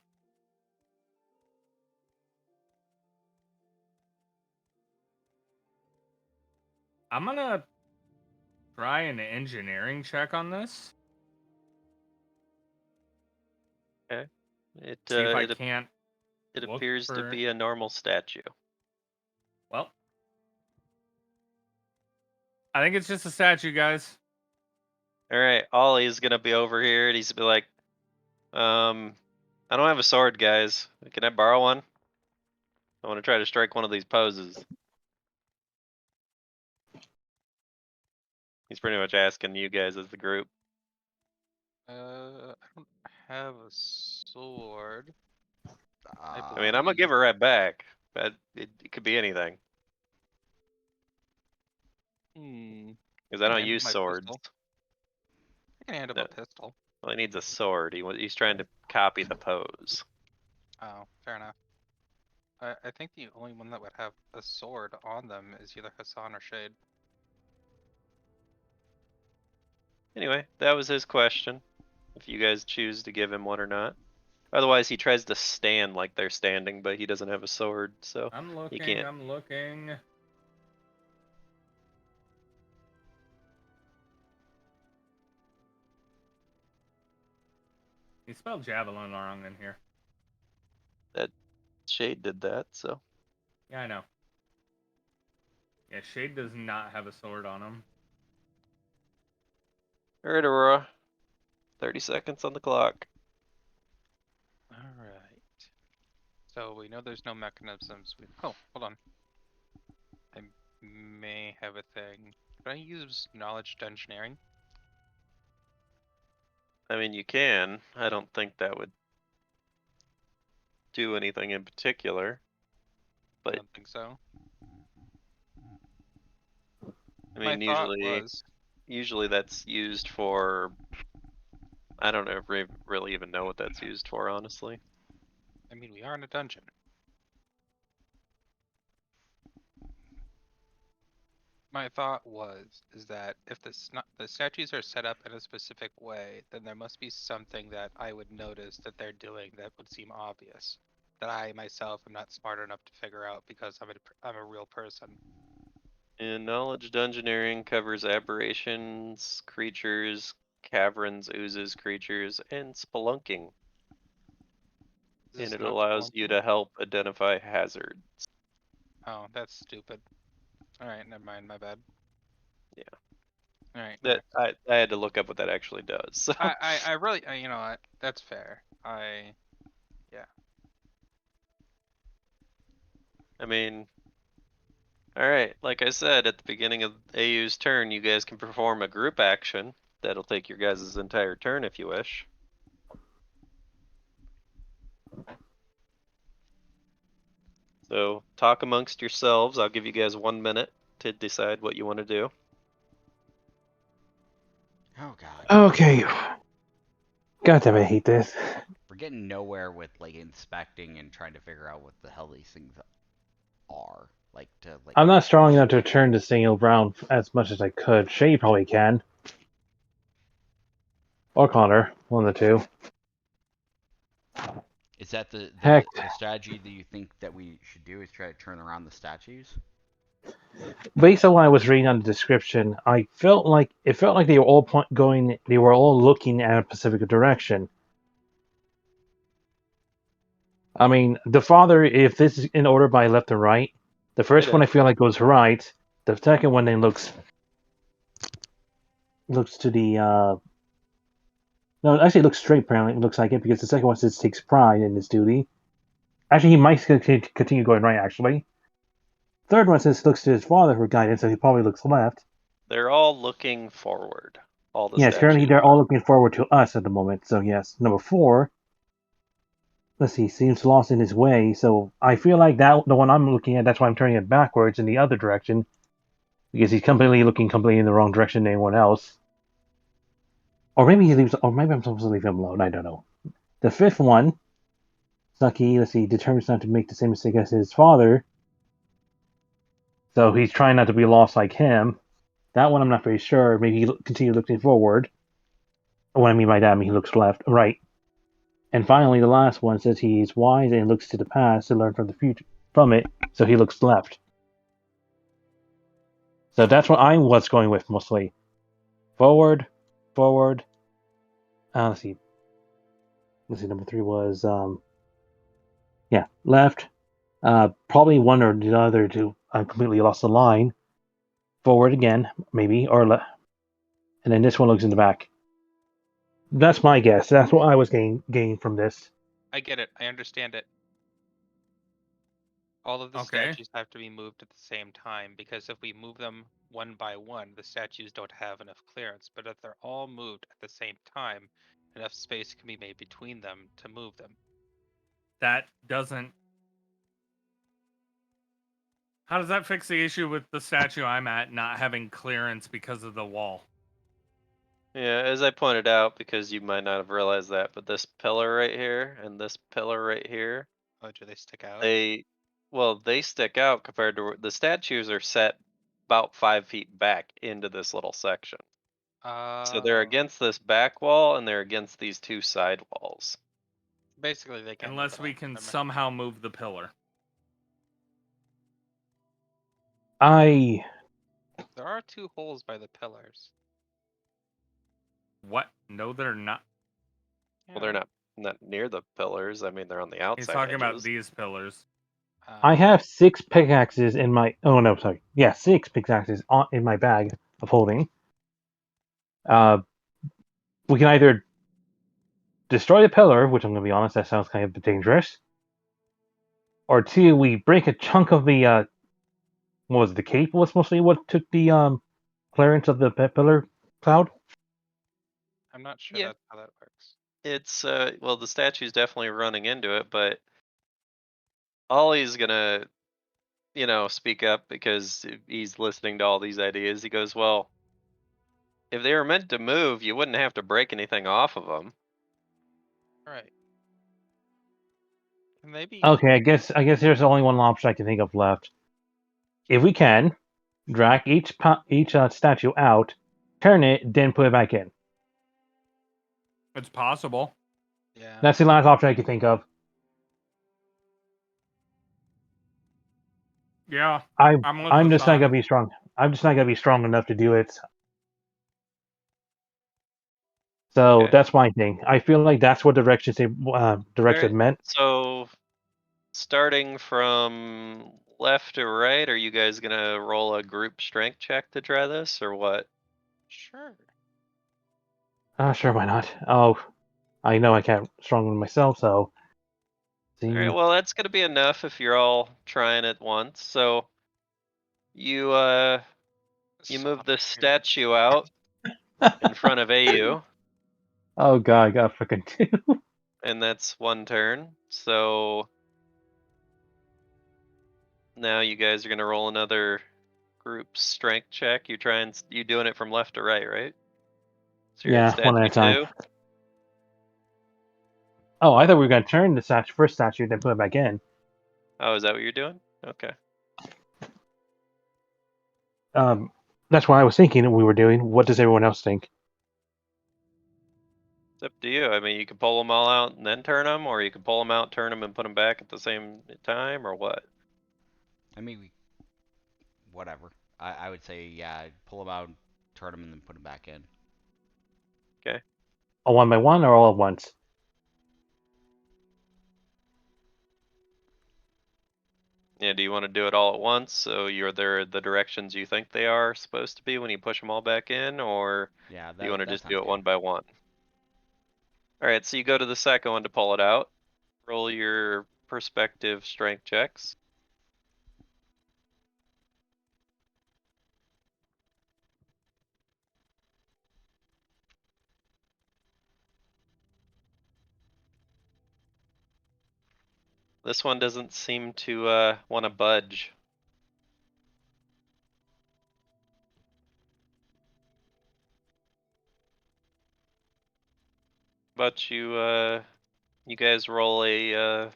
I'm gonna try an engineering check on this. It See if I it, can't. it look appears to for- be a normal statue. Well, I think it's just a statue, guys. Alright, Ollie's gonna be over here and he's gonna be like, I don't have a sword, guys. Can I borrow one? I want to try to strike one of these poses. He's pretty much asking you guys as the group. I don't have a sword. I mean, I'm gonna give her right back, but it could be anything. Because I don't use swords. I can handle No. a pistol. Well, he needs a sword. He's trying to copy the pose. Oh, fair enough. I think the only one that would have a sword on them is either Hassan or Shade. Anyway, that was his question. If you guys choose to give him one or not. Otherwise, he tries to stand like they're standing, but he doesn't have a sword, so I'm he looking. can't. I'm looking. You spelled javelin wrong in here. Shade did that, so. Yeah, I know. Yeah, Shade does not have a sword on him. Alright, Aurora. 30 seconds on the clock. Alright. So we know there's no mechanisms. Oh, hold on. I may have a thing. Can I use knowledge engineering? I mean, you can. I don't think that would do anything in particular. I But don't think so. I My mean, thought was usually that's used for. I don't really even know what that's used for, honestly. I mean, we are in a dungeon. My thought is that if the statues are set up in a specific way, then there must be something that I would notice that they're doing that would seem obvious, that I myself am not smart enough to figure out because I'm a real person. And knowledge engineering covers aberrations, creatures, caverns, oozes, creatures, and spelunking. Is And this it not allows you spelunking? to help identify hazards. Oh, that's stupid. All right, never mind. My bad. Yeah. All right, That next. I had to look up what that actually does. So. I really, you know what? That's fair. I mean, alright, like I said, at the beginning of AU's turn, you guys can perform a group action. That'll take your guys' entire turn if you wish. So, talk amongst yourselves. I'll give you guys 1 minute to decide what you want to do. Oh god. Okay. God damn, I hate this. We're getting nowhere with like inspecting and trying to figure out what the hell these things are. I'm not strong enough to turn this thing around as much as I could. Shay probably can. Or Connor. One of the two. Is that the Heck. strategy that you think that we should do is try to turn around the statues? Based on what I was reading on the description, I felt like they were all they were all looking at a specific direction. I mean, the father, if this is in order by left to right, the first It one I is. feel like goes right. The second one then looks to the no, actually it looks straight. Apparently, it looks like it because the second one says takes pride in his duty. Actually, he might continue going right. Actually, third one says looks to his father for guidance, so he probably looks left. They're all looking forward. All the Yes, currently statues they're are. all looking forward to us at the moment. So yes, number 4. Let's see, seems lost in his way. So I feel like that the one I'm looking at. That's why I'm turning it backwards in the other direction because he's looking completely in the wrong direction than anyone else. Or maybe he leaves. Or maybe I'm supposed to leave him alone. I don't know. The fifth one, Sucky. Let's see, determines not to make the same mistake as his father. So he's trying not to be lost like him. That one I'm not very sure. Maybe he continue looking forward. What I mean by that, I mean he looks left, right. And finally, the last one says he's wise and looks to the past to learn from the future from it. So he looks left. So that's what I was going with mostly. Forward, forward. Let's see. Number 3 was left. Probably one or the other to I completely lost the line. Forward again, maybe, or left. And then this one looks in the back. That's my guess. That's what I was getting from this. I get it. I understand it. All of the Okay. statues have to be moved at the same time because if we move them one by one, the statues don't have enough clearance. But if they're all moved at the same time, enough space can be made between them to move them. That doesn't. How does that fix the issue with the statue I'm at not having clearance because of the wall? Yeah, as I pointed out, because you might not have realized that, but this pillar right here and this pillar right here, Oh, do they stick out? they stick out compared to the statues are set about 5 feet back into this little section. So they're Oh, against this back wall and they're against these 2 side walls. basically they can't. Unless we can somehow move the pillar. I There are 2 holes by the pillars. What? No, they're not. Well, they're not near the pillars. I mean, they're on the outside He's talking about edges. these pillars. I have 6 pickaxes in my. Oh no, sorry. Yeah, 6 pickaxes in my bag of holding. We can either destroy the pillar, which I'm going to be honest, that sounds kind of dangerous. Or 2, we break a chunk of the. What was it, the cape? Was mostly what took the clearance of the pillar cloud. I'm not sure Yeah. that's how that works. It's well, the statue's definitely running into it, but Ollie's gonna, speak up because he's listening to all these ideas. He goes, "Well, if they were meant to move, you wouldn't have to break anything off of them." Right. Maybe. Okay, I guess there's only one option I can think of left. If we can, drag each statue out, turn it, then put it back in. It's possible. Yeah. That's the last option I can think of. Yeah. I'm just not gonna be strong. I'm just not gonna be strong enough to do it. So Okay. that's my thing. I feel like that's what direction Alright, meant. so starting from left to right, are you guys gonna roll a group strength check to try this, or what? Sure. Sure, why not? Oh, I know I can't strong myself, so. Alright, well that's gonna be enough if you're all trying at once. So you move this statue out in front of AU, Oh god, I got freaking 2. and that's 1 turn. So now you guys are gonna roll another group strength check. You doing it from left to right, right? So you're at Yeah, one at a statue time. 2. Oh, I thought we were gonna turn the first statue, then put it back in. Oh, is that what you're doing? Okay. That's what I was thinking we were doing. What does everyone else think? It's up to you. I mean, you can pull them all out and then turn them, or you can pull them out, turn them, and put them back at the same time, or what? I mean, whatever. I would say, yeah, pull them out, turn them, and then put them back in. A one by one or all at once? Yeah, do you want to do it all at once so you're there the directions you think they are supposed to be when you push them all back in, or Yeah, do you want to that just sounds do it good. one by one? Alright, so you go to the second one to pull it out. Roll your perspective strength checks. This one doesn't seem to want to budge. But you guys roll a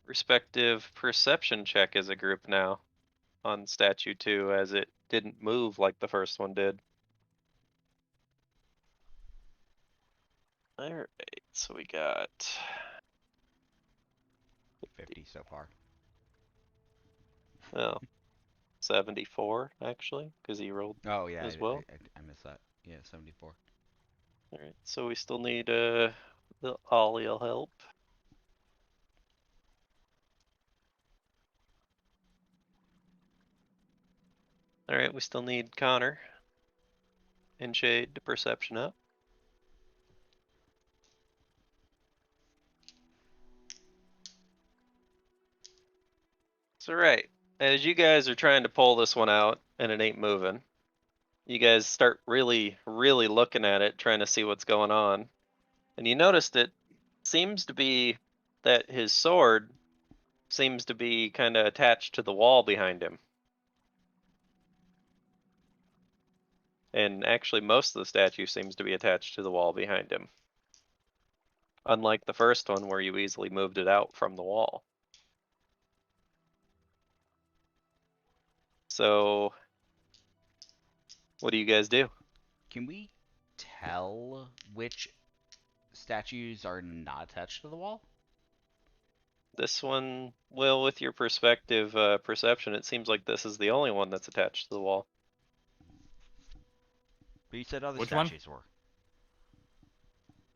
respective perception check as a group now on statue 2, as it didn't move like the first one did. Alright, so we got 50 so far. oh, 74 actually, because he rolled Oh, yeah, as well. I missed that. Yeah, 74. Alright, so we still need the Ollie'll help. Alright, we still need Connor and Shade to perception up. So right, as you guys are trying to pull this one out and it ain't moving, you guys start really looking at it, trying to see what's going on. And you noticed it seems to be that his sword seems to be kind of attached to the wall behind him. And actually most of the statue seems to be attached to the wall behind him. Unlike the first one where you easily moved it out from the wall. So, what do you guys do? Can we tell which statues are not attached to the wall? This one, well, with your perspective perception, it seems like this is the only one that's attached to the wall. But you said other Which one? statues were.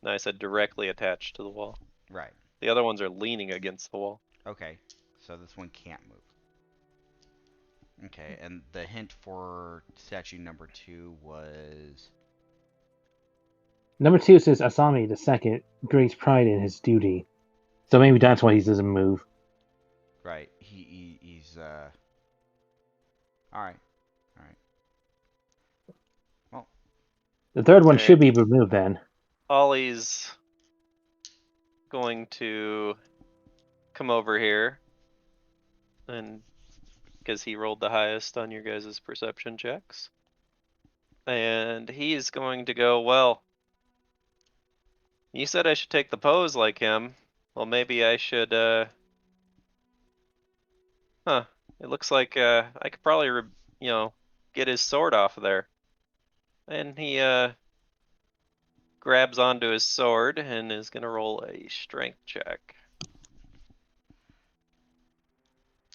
No, I said directly attached to the wall. Right. The other ones are leaning against the wall. Okay. So this one can't move. Okay, and the hint for statue number 2 was... Number 2 says Asami the second takes pride in his duty. So maybe that's why he doesn't move. Right. He's Alright. Alright. Well, The third one Alright. should be removed then. Ollie's going to come over here, and because he rolled the highest on your guys' perception checks. And he's going to go, well, you said I should take the pose like him. Well, maybe I should, huh. It looks like I could probably, get his sword off of there. And he grabs onto his sword and is gonna roll a strength check.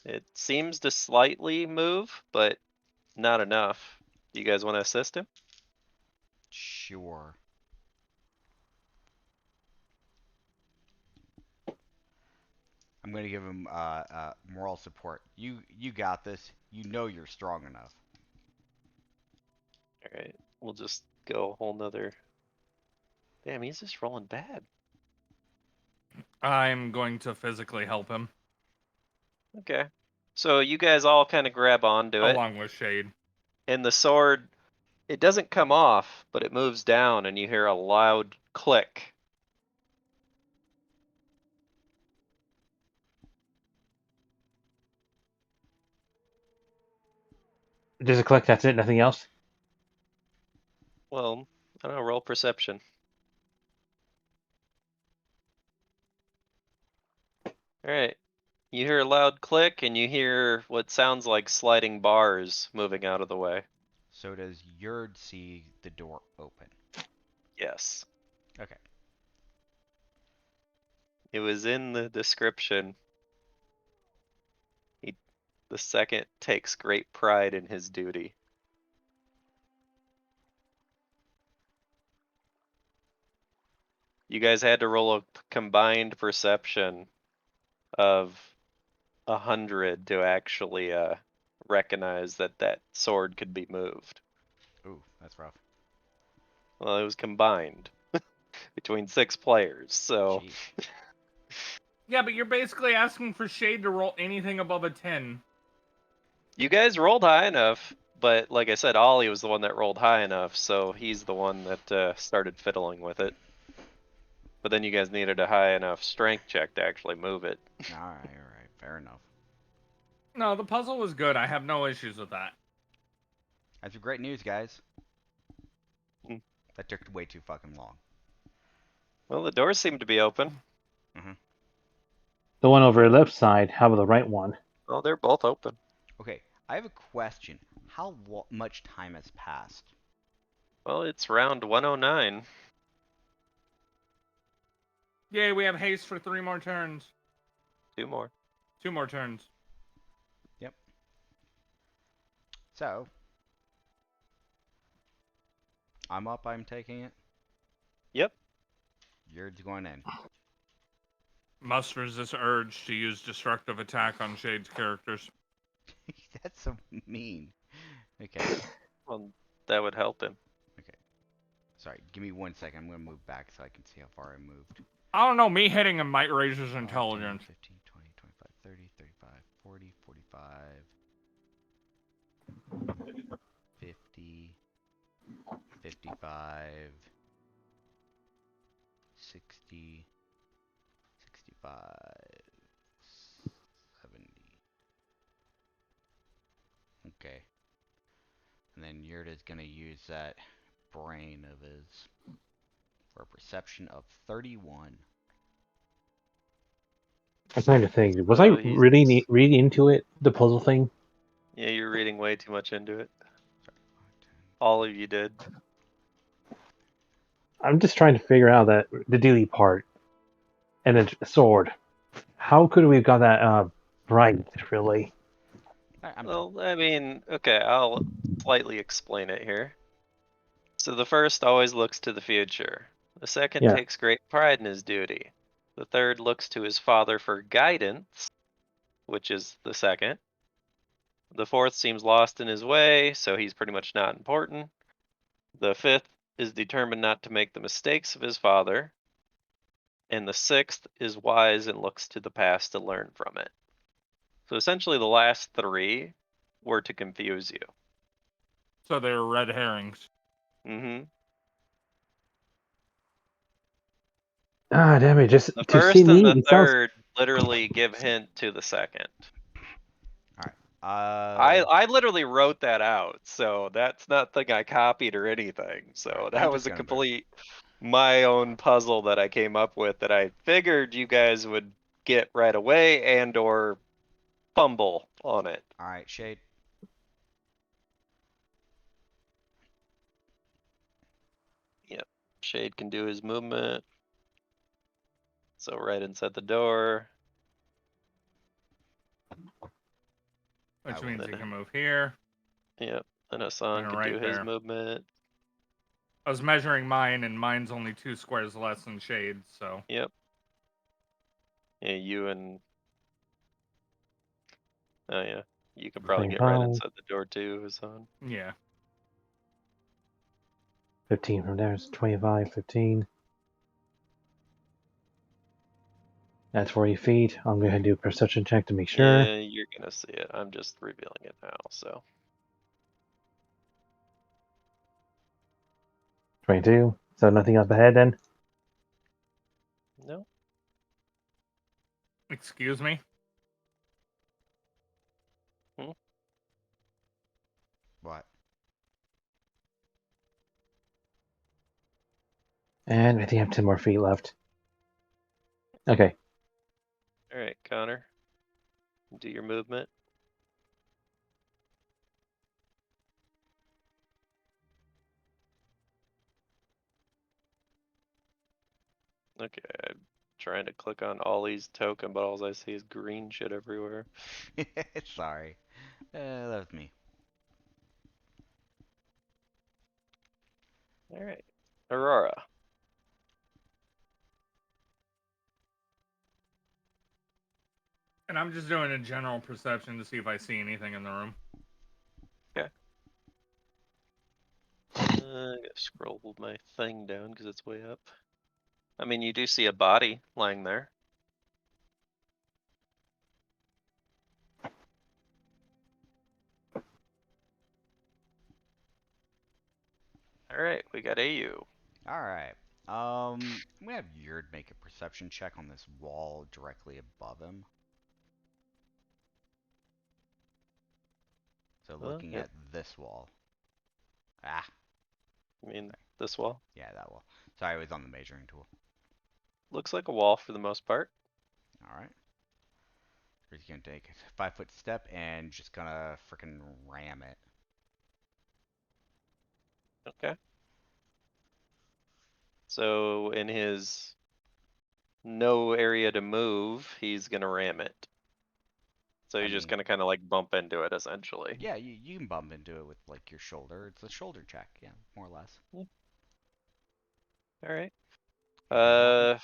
It seems to slightly move, but not enough. Do you guys want to assist him? sure. I'm gonna give him moral support. You got this. You know you're strong enough. Alright, we'll just go a whole nother. Damn, he's just rolling bad. I'm going to physically help him Okay. So you guys all kind of grab onto it, along with Shade. and the sword, it doesn't come off, but it moves down, and you hear a loud click. Just a click, that's it, nothing else? Well, I don't know, roll perception. Alright. You hear a loud click, and you hear what sounds like sliding bars moving out of the way. So does Yurd see the door open? Yes. Okay. It was in the description. The second takes great pride in his duty. You guys had to roll a combined perception of 100 to actually recognize that that sword could be moved. Ooh, that's rough. Well, it was combined between 6 players, so Jeez. Yeah, but you're basically asking for Shade to roll anything above a 10. you guys rolled high enough. But like I said, Ollie was the one that rolled high enough, so he's the one that started fiddling with it. But then you guys needed a high enough strength check to actually move it. Alright, fair enough. No, the puzzle was good. I have no issues with that. That's great news, guys. Mm. That took way too fucking long. Well, the doors seem to be open. The one over the left side, how about the right one? Well, they're both open. Okay, I have a question. How much time has passed? Well, it's round 109. Yay, we have haste for 3 more turns. 2 more. 2 more turns. Yep. So, I'm up, I'm taking it. Yep. You're going in. Must resist urge to use destructive attack on Shade's characters. That's so mean. Okay. Well, that would help him. Sorry, give me 1 second. I'm going to move back so I can see how far I moved. I don't know, me hitting him might raise his 10, intelligence. 15, 20, 25, 30, 35, 40, 45, 50, 55, 60, 65, 70. Okay. And then Yurda's gonna use that brain of his for a perception of 31. I'm trying to think. Was I really reading into it, the puzzle thing? Yeah, you're reading way too much into it. Sorry, 5, 10. All of you did. I'm just trying to figure out that the daily part and the sword. How could we have got that right? Really? Alright, I'm done. Well, I mean, okay, I'll slightly explain it here. So the first always looks to the future. The second Yeah. takes great pride in his duty. The third looks to his father for guidance, which is the second. The fourth seems lost in his way, so he's pretty much not important. The fifth is determined not to make the mistakes of his father. And the sixth is wise and looks to the past to learn from it. So essentially the last 3 were to confuse you. So they're red herrings. Mm-hmm. Ah, damn it! Just The to see first and me, the it sounds. third literally give hint to the second. Alright. I literally wrote that out, so that's nothing I copied or anything. So Alright, that I'm was just a gonna move. complete my own puzzle that I came up with that I figured you guys would get right away and or fumble on it. Alright, Shade. Yep. Shade can do his movement. So right inside the door. Which I means will. he can move here. Yep. And Hassan And can right do his there. movement. I was measuring mine, and mine's only 2 squares less than Shade's, so. Yep. Yeah, you and oh yeah. You could probably get right 25. inside the door too, Hassan. Yeah. 15 from there is 25, 15. That's 40 feet. I'm going to do a perception check to make sure. Yeah, you're gonna see it. I'm just revealing it now, so 22. So nothing up ahead then? no. Excuse me? What? And I think I have 10 more feet left. Okay. Alright, Connor. Do your movement. Okay, trying to click on Ollie's token, but all I see is green shit everywhere. Sorry. That was me. Alright. Aurora. And I'm just doing a general perception to see if I see anything in the room. I gotta scroll my thing down because it's way up. I mean, you do see a body lying there. Alright, we got AU. Alright. I'm gonna have Yurd make a perception check on this wall directly above him. So looking Yep. at this wall. Ah, I mean, this wall. yeah, that wall. Sorry, it was on the measuring tool. Looks like a wall for the most part. Alright. He's gonna take a 5-foot step and just gonna frickin' ram it. Okay. So in his no area to move, he's gonna ram it. So I he's just mean- gonna kind of like bump into it essentially. Yeah, you can bump into it with like your shoulder. It's a shoulder check, yeah, more or less. Alright. You got nothing?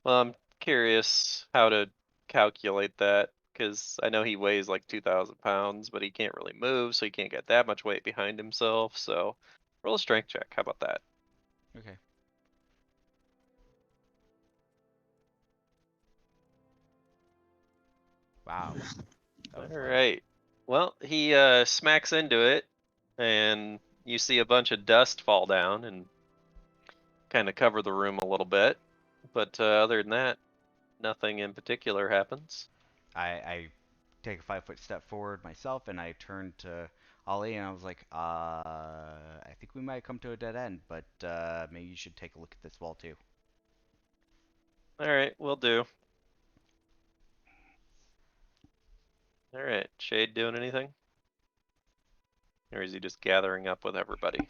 Well, I'm curious how to calculate that, because I know he weighs like 2,000 pounds, but he can't really move, so he can't get that much weight behind himself, so roll a strength check. How about that? Okay. Wow. That was low. Alright. Well, he smacks into it, and you see a bunch of dust fall down and kind of cover the room a little bit. But other than that, nothing in particular happens. I take a 5-foot step forward myself and I turn to Ollie and I was like, I think we might come to a dead end, but maybe you should take a look at this wall too. Alright, will do. Alright, Shade doing anything? Or is he just gathering up with everybody?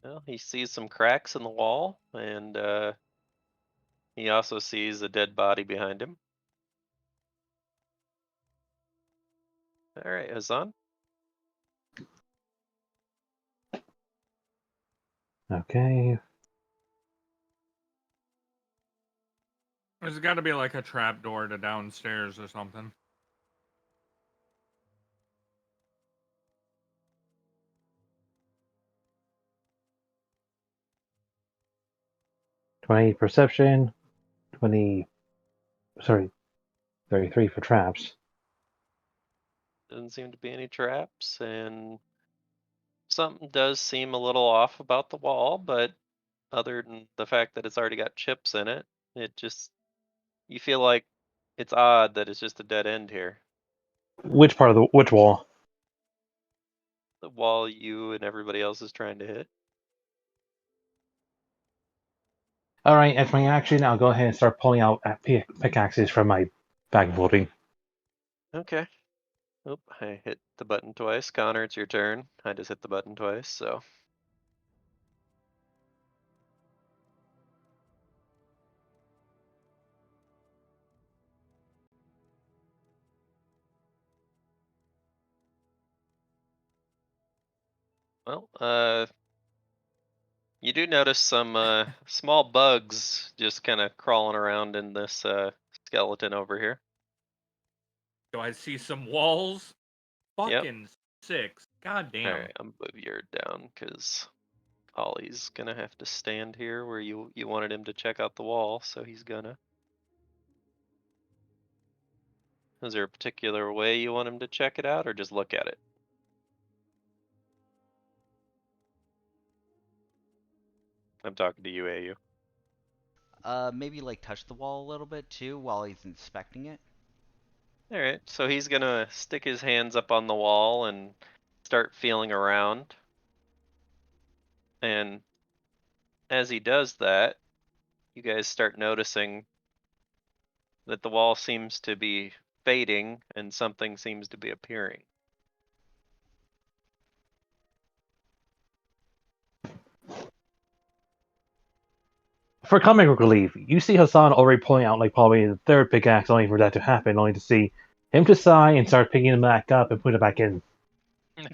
Well, he sees some cracks in the wall, and he also sees a dead body behind him. Alright, Hazan. Okay. There's got to be like a trap door to downstairs or something. '20 perception, 20. Sorry, 33 for traps. Doesn't seem to be any traps, and something does seem a little off about the wall, but other than the fact that it's already got chips in it, it just, you feel like it's odd that it's just a dead end here. Which part of which wall? The wall you and everybody else is trying to hit. All right, as my action, I'll go ahead and start pulling out pickaxes from my bag of holding. Okay. Oop, I hit the button twice. Connor, it's your turn. I just hit the button twice, so. Well, you do notice some small bugs just kind of crawling around in this skeleton over here. Do I see some walls? Yep. Fucking 6. God damn. Alright, I'm gonna move your down because Ollie's gonna have to stand here where you wanted him to check out the wall, so he's gonna. Is there a particular way you want him to check it out, or just look at it? I'm talking to you, AU. Maybe like touch the wall a little bit too while he's inspecting it. Alright, so he's gonna stick his hands up on the wall and start feeling around. And as he does that, you guys start noticing that the wall seems to be fading and something seems to be appearing. For comic relief, you see Hassan already pulling out like probably the third pickaxe, only for that to happen, only to see him to sigh and start picking it back up and put it back in. So,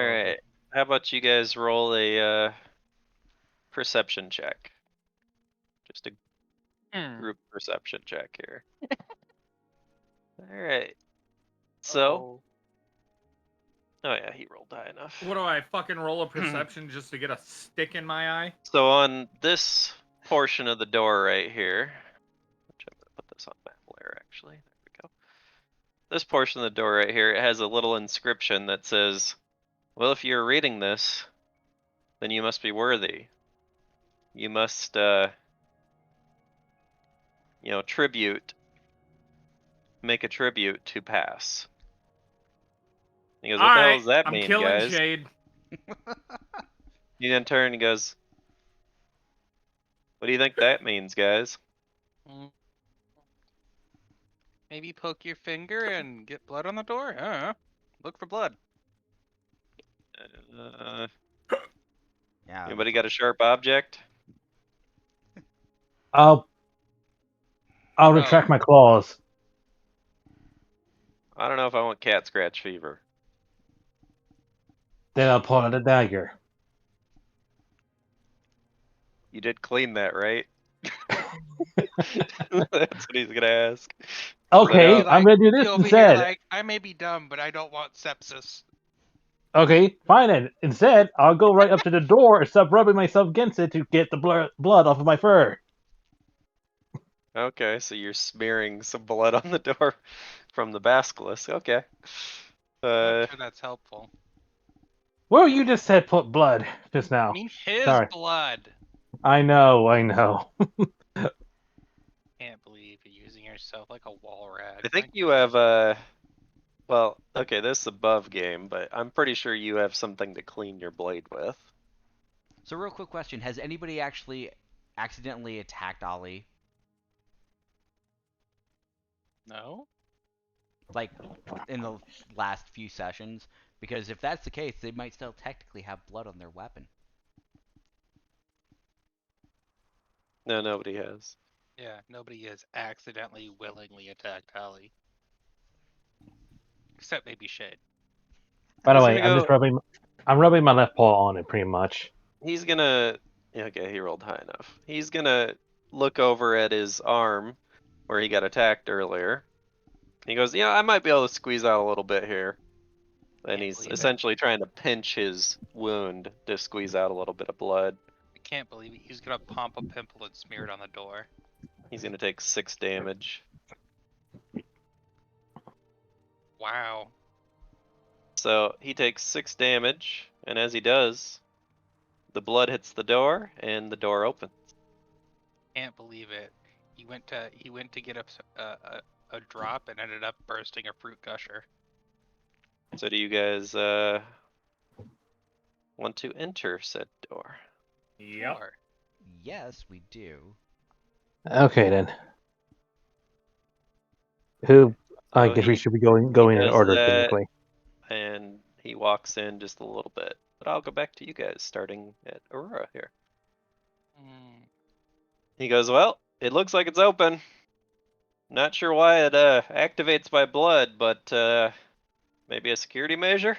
Alright, how about you guys roll a perception check? Just a Hmm. group perception check here. Alright. So, oh yeah, he rolled high enough. What do I fucking roll a perception just to get a stick in my eye? So on this portion of the door right here, which I'm gonna put this on map layer actually. There we go. This portion of the door right here, it has a little inscription that says, well, if you're reading this, then you must be worthy. You must, you know, make a tribute to pass. He goes, what the hell Alright, does that I'm mean, killing guys? Shade. He then turns and goes, what do you think that means, guys? Mm. Maybe poke your finger and get blood on the door? I don't know. Look for blood. yeah. Anybody got a sharp object? I'll Oh. retract my claws. I don't know if I want cat scratch fever. Then I'll pull out a dagger. You did clean that, right? That's what he's gonna ask. Okay, But, I'm gonna do this You over here instead. like, I may be dumb, but I don't want sepsis. Okay, fine then. Instead, I'll go right up to the door and start rubbing myself against it to get the blood off of my fur. okay, so you're smearing some blood on the door from the basilisk. Okay. Not sure that's helpful. Well, you just said put blood just I now. mean, his Sorry. blood. I know, I know. Can't believe you're using yourself like a wall rag. I think My you have well, okay, this is above game, but I'm pretty sure you have something to clean your blade with. So, real quick question: has anybody actually accidentally attacked Ollie? No? Like in the last few sessions? Because if that's the case, they might still technically have blood on their weapon. No, nobody has. Yeah, nobody has accidentally, willingly attacked Holly. Except maybe Shade. By the He's way, gonna I'm just go- rubbing my left paw on it pretty much. He's gonna, yeah, okay, he rolled high enough. He's gonna look over at his arm where he got attacked earlier. He goes, yeah, I might be able to squeeze out a little bit here. And Can't he's believe it. essentially trying to pinch his wound to squeeze out a little bit of blood. I can't believe it. He's gonna pump a pimple and smear it on the door. He's gonna take 6 damage. Wow. So he takes 6 damage, and as he does, the blood hits the door, and the door opens. Can't believe it. He went to get a drop and ended up bursting a fruit gusher. So do you guys want to enter said door? Yep. Sure. Yes, we do. Okay then. Who? I So guess we he- should be going in does order that. technically. And he walks in just a little bit. But I'll go back to you guys, starting at Aurora here. Hmm. He goes, well, it looks like it's open. Not sure why it activates by blood, but maybe a security measure?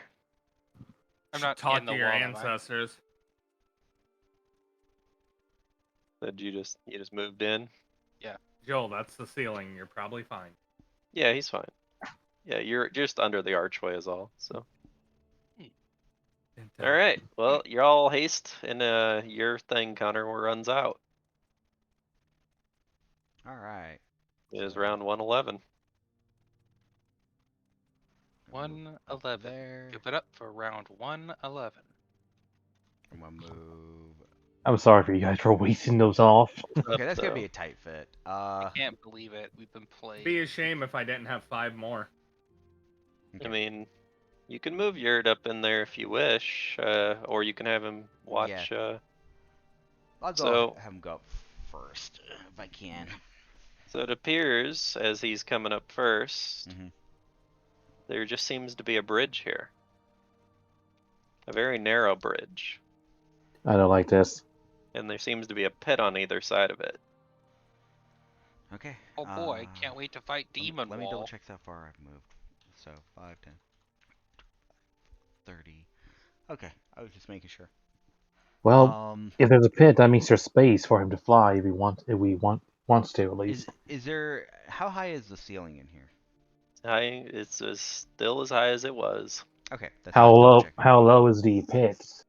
I'm not Talk in the to your wall, am I? ancestors. Did you just moved in? Joel, that's the ceiling. You're probably fine. Yeah, he's fine. Yeah, you're just under the archway is all. So all right. Well, you're all haste, and your thing, Connor, runs out. All right. It is So, round 111. 111. There. Give it up for round 111. I'm gonna move. I'm sorry for you guys for wasting those off. Okay, that's gonna be a tight fit. I can't believe it. We've been played. Be a shame if I didn't have 5 more. I Okay. mean, you can move Yurt up in there if you wish, or you can have him watch. I'll go So- have him go up first if I can. So it appears, as he's coming up first, Mhm. there just seems to be a bridge here. A very narrow bridge. I don't like this. And there seems to be a pit on either side of it. Okay. Oh boy, can't wait to fight Demon Let me double Wall. check how far I've moved. So 5, 10, 30. Okay, I was just making sure. Well, if there's a pit, that means there's space for him to fly if he wants to at least. Is there? How high is the ceiling in here? It's still as high as it was. Okay, that's How what I was double low? checking. How low is the pit?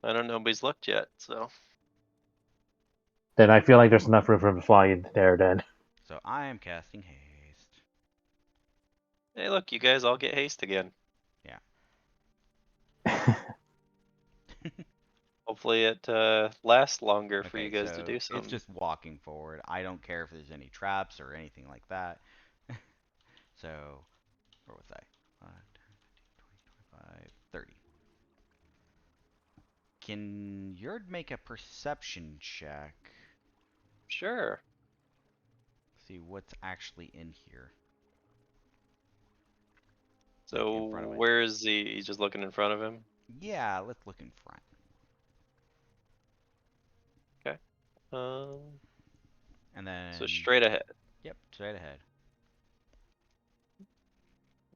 I don't know, nobody's looked yet, so. Then I feel like there's enough room for him to fly in there. Then. So I am casting haste. Hey, look, you guys all get haste again. Hopefully it lasts longer for you guys to do something. It's just walking forward. I don't care if there's any traps or anything like that. So, where was I? 5, 10, 15, 25, 30. Can Yurd make a perception check? Sure. See what's actually in here. So in front of it. where is he? He's just looking in front of him? Yeah, let's look in front. And then. So straight ahead. Yep, straight ahead.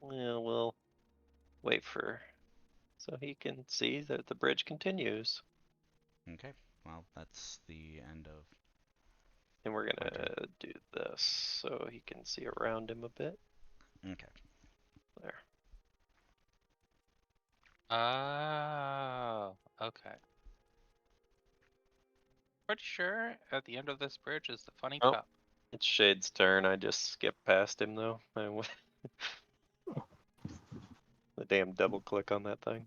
Well, we'll wait for so he can see that the bridge continues. Okay, well, that's the end of. And we're gonna turn. do this so he can see around him a bit. Okay. There. Oh, okay. Pretty sure at the end of this bridge is the funny Oh. cup. It's Shade's turn. I just skipped past him though. The damn double click on that thing.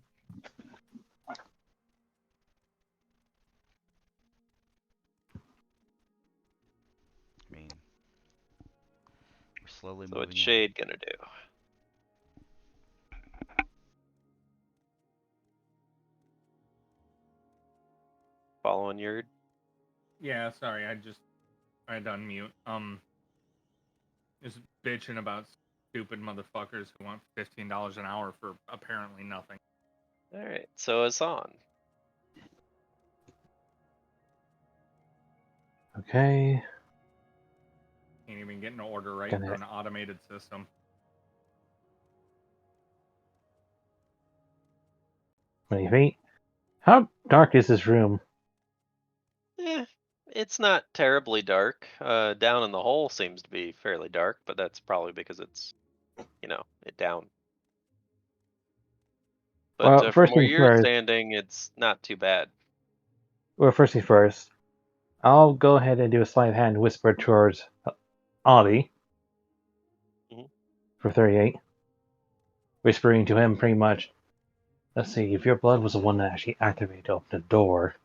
I mean, we're slowly So moving. what's Shade gonna do? Following Yurd? Yeah, sorry, I had to unmute. Just bitching about stupid motherfuckers who want $15 an hour for apparently nothing. Alright, so it's on. Okay. Can't even get an order right Gonna- for an automated system. Many feet. How dark is this room? It's not terribly dark. Down in the hole seems to be fairly dark, but that's probably because it's, it down. But Well, from first where things you're first. standing, it's not too bad. Well, first things first. I'll go ahead and do a sleight of hand whisper towards Ollie Mhm. for 38. Whispering to him pretty much, let's see, if your blood was the one that actually activated to open the door,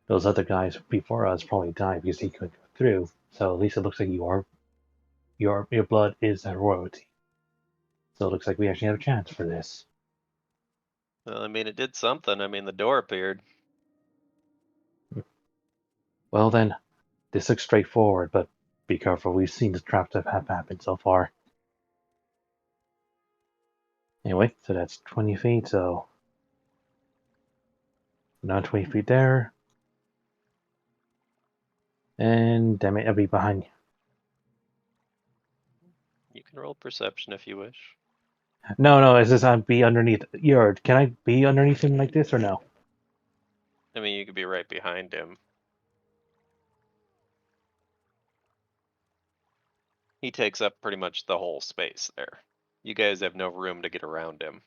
those other guys before us probably died because he couldn't go through. So at least it looks like your blood is a royalty. So it looks like we actually have a chance for this. Well, I mean, it did something. I mean, the door appeared. Well then, this looks straightforward, but be careful, we've seen the traps that have happened so far. Anyway, so that's 20 feet, so now 20 feet there. And damn it, I'll be behind you. You can roll perception if you wish. No, it's just I'd be underneath Yard. Can I be underneath him like this or no? I mean, you could be right behind him. He takes up pretty much the whole space there. You guys have no room to get around him.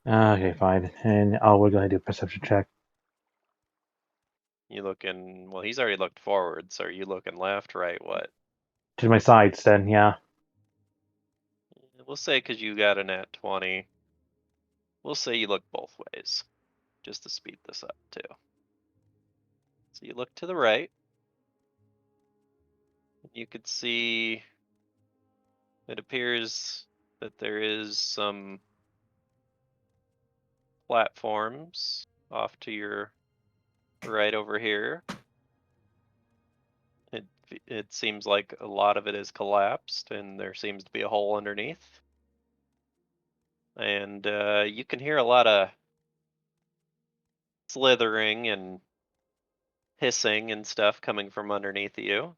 Okay, fine. And we're going to do a perception check. You looking, well, he's already looked forward, so are you looking left, right, what? To my sides then, yeah. We'll say because you got a nat 20. We'll say you look both ways, just to speed this up too. So you look to the right. You could see it appears that there is some platforms off to your right over here. It seems like a lot of it is collapsed, and there seems to be a hole underneath. And you can hear a lot of slithering and hissing and stuff coming from underneath you.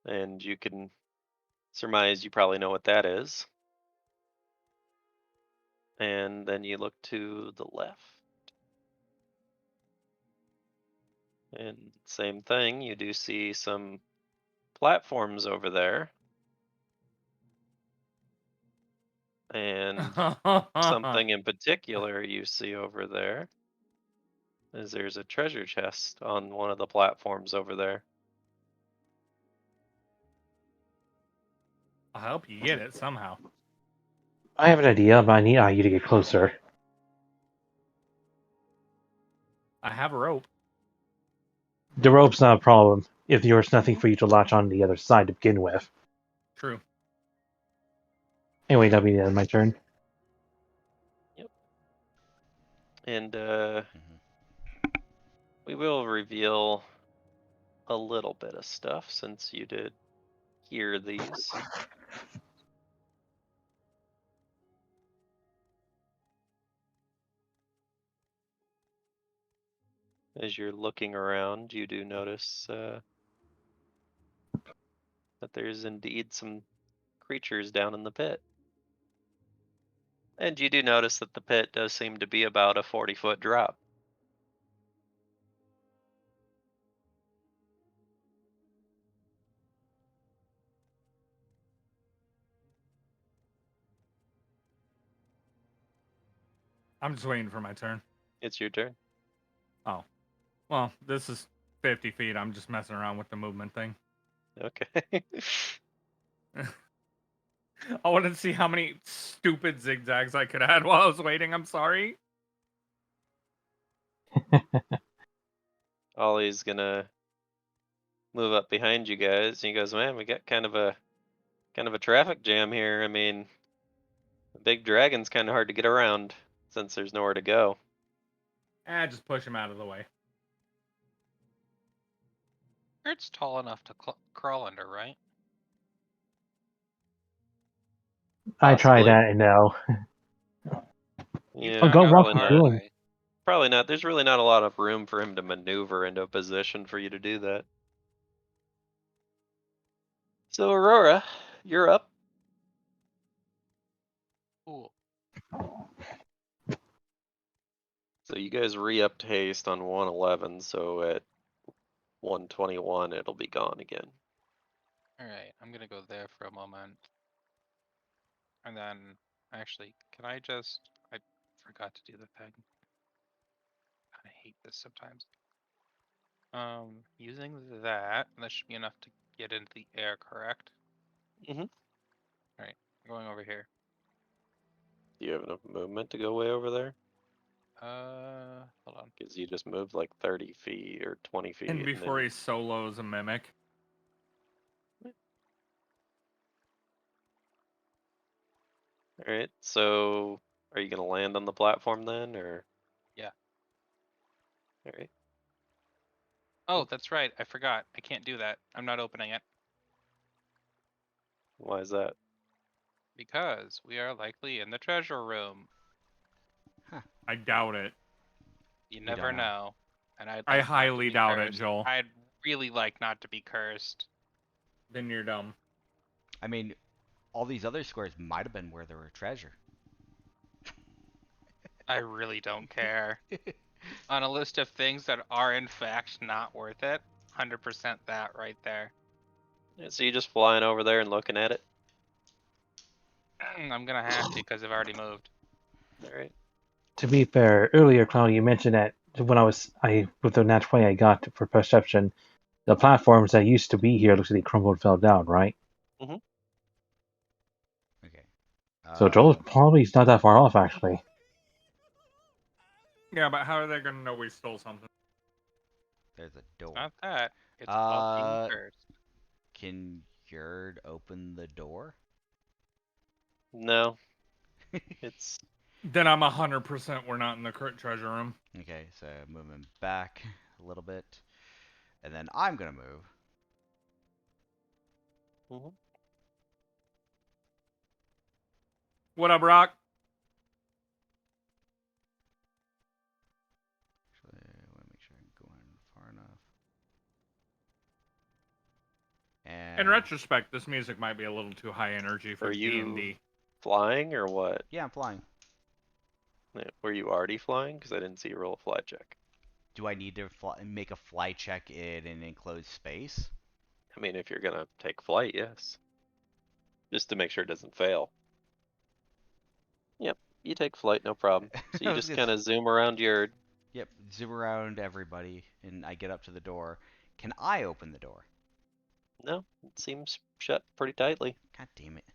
And you can surmise you probably know what that is. And then you look to the left. And same thing, you do see some platforms over there. And something in particular you see over there is there's a treasure chest on one of the platforms over there. I'll help you get it somehow. I have an idea, but I need you to get closer. I have a rope. The rope's not a problem if there's nothing for you to latch on the other side to begin with. True. Anyway, that'll be the end of my turn. And Mhm. we will reveal a little bit of stuff since you did hear these. As you're looking around, you do notice that there's indeed some creatures down in the pit. And you do notice that the pit does seem to be about a 40-foot drop. I'm just waiting for my turn. It's your turn. Oh. Well, this is 50 feet. I'm just messing around with the movement thing. Okay. I wanted to see how many stupid zigzags I could add while I was waiting. I'm sorry. Ollie's gonna move up behind you guys, and he goes, "Man, we got kind of a traffic jam here. I mean, the big dragon's kind of hard to get around since there's nowhere to go." Just push him out of the way. It's tall enough to crawl under, right? I tried Possibly. that and no. You Yeah, Oh, go found out walk probably the the hard not. room. way. Probably not. There's really not a lot of room for him to maneuver into a position for you to do that. So Aurora, you're up. Cool. So you guys re-upped haste on 111, so at 121 it'll be gone again. Alright, I'm gonna go there for a moment. And then, actually, can I just... I forgot to do the thing. I hate this sometimes. Using that should be enough to get into the air, correct? Mhm. Alright, going over here. Do you have enough movement to go way over there? Hold on. Because you just moved like 30 feet or 20 feet. And And before then... he solos a mimic. Alright, so are you going to land on the platform then, or? Yeah. Alright. Oh, that's right. I forgot. I can't do that. I'm not opening it. Why is that? Because we are likely in the treasure room. I doubt it. You don't never know. know. And I'd I like not to highly be doubt it, cursed. Joel. I'd really like not to be cursed. Then you're dumb. I mean, all these other squares might have been where there were treasure. I really don't care. On a list of things that are in fact not worth it, 100% that right there. Yeah, so you just flying over there and looking at it? I'm gonna have to because I've already moved. Alright. To be fair, earlier, Clown, you mentioned that when with the nat 20 I got for perception, the platforms that used to be here looks like they crumbled and fell down, right? Okay. So Joel's probably not that far off, actually. Yeah, but how are they gonna know we stole something? There's a door. Not that. It's called being Uh, cursed. Can Yurd open the door? No. It's Then I'm 100% we're not in the treasure room. Okay, so moving back a little bit. And then I'm gonna move. Mhm. What up, Rock? Actually, I want to make sure I'm going far enough. And In retrospect, this music might be a little too high energy for Are you D&D. flying or what? yeah, I'm flying. Were you already flying? Because I didn't see you roll a fly check. Do I need to make a fly check in an enclosed space? I mean, if you're gonna take flight, yes. Just to make sure it doesn't fail. Yep, you take flight, no problem. So I you was just gonna kind of zoom around your. Yep, zoom around everybody, and I get up to the door. Can I open the door? No, it seems shut pretty tightly. God damn it.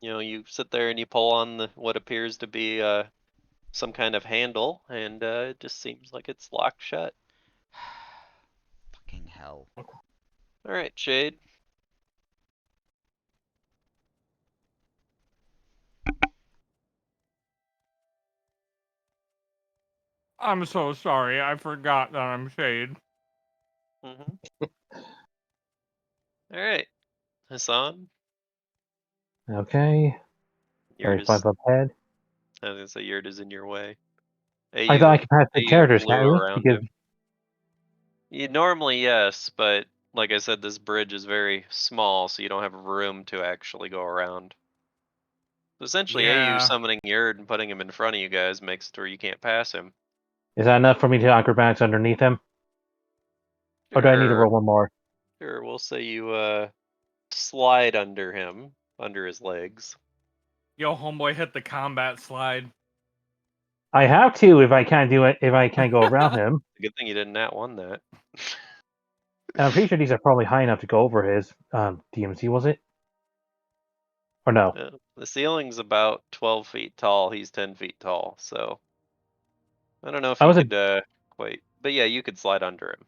You know, you sit there and you pull on what appears to be some kind of handle, and it just seems like it's locked shut. Fucking hell. All right, Shade. I'm so sorry. I forgot that I'm Shade. Mm-hmm. All right, Hassan. Okay. Yurt Sorry, is. 5 up ahead. I was gonna say Yurt is in your way. I thought I could pass the AU characters, flew can't you? around Because him. Normally, yes, but like I said, this bridge is very small, so you don't have room to actually go around. So essentially, AU Yeah. summoning Yurt and putting him in front of you guys makes it where you can't pass him. is that enough for me to acrobatics underneath him? Or do I need to Sure, roll one more? sure. We'll say you slide under him, under his legs. Yo, homeboy hit the combat slide. I have to if I can't do it, if I can't go around him. Good thing you didn't nat one that. And I'm pretty sure these are probably high enough to go over his DMC, was it? Or no? The ceiling's about 12 feet tall. He's 10 feet tall, so I don't know if I you was could quite. But yeah, you could slide under him.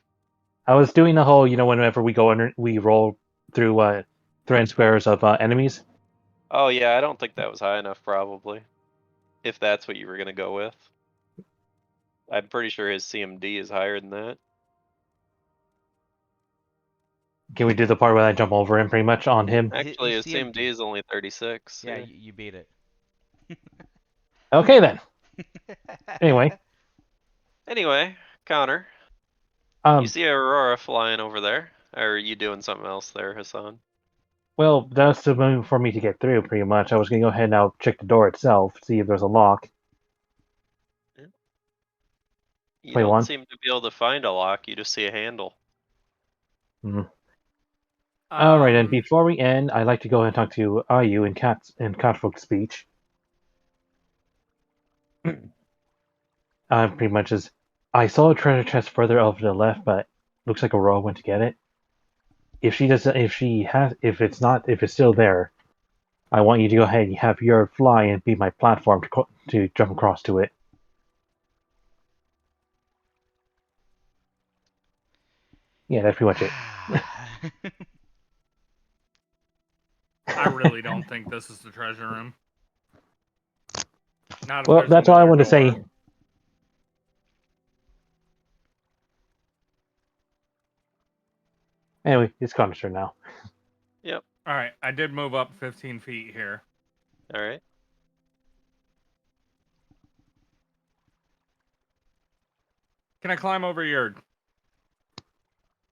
I was doing the whole, whenever we go under, we roll through thread squares of enemies. Oh yeah, I don't think that was high enough, probably. If that's what you were gonna go with. I'm pretty sure his CMD is higher than that. Can we do the part where I jump over him pretty much on him? Actually, his CMD. CMD is only 36. Yeah, Yeah. you beat it. Okay then. Anyway, Anyway, counter. You um, see Aurora flying over there? Or are you doing something else there, Hassan? well, that's the moment for me to get through. Pretty much, I was gonna go ahead and now check the door itself, see if there's a lock. You Wait, don't one. seem to be able to find a lock. You just see a handle. All right, and before we end, I'd like to go ahead and talk to Ayu in Catfolk speech. Pretty much is. I saw a treasure chest further over to the left, but looks like Aurora went to get it. If she doesn't, if it's still there, I want you to go ahead and have your fly and be my platform to jump across to it. Yeah, that's pretty much it. I really don't think this is the treasure room. Not if Well, there's that's all I another wanted to door. say. Anyway, it's Connor's turn now. Yep. Alright, I did move up 15 feet here. Alright. Can I climb over your...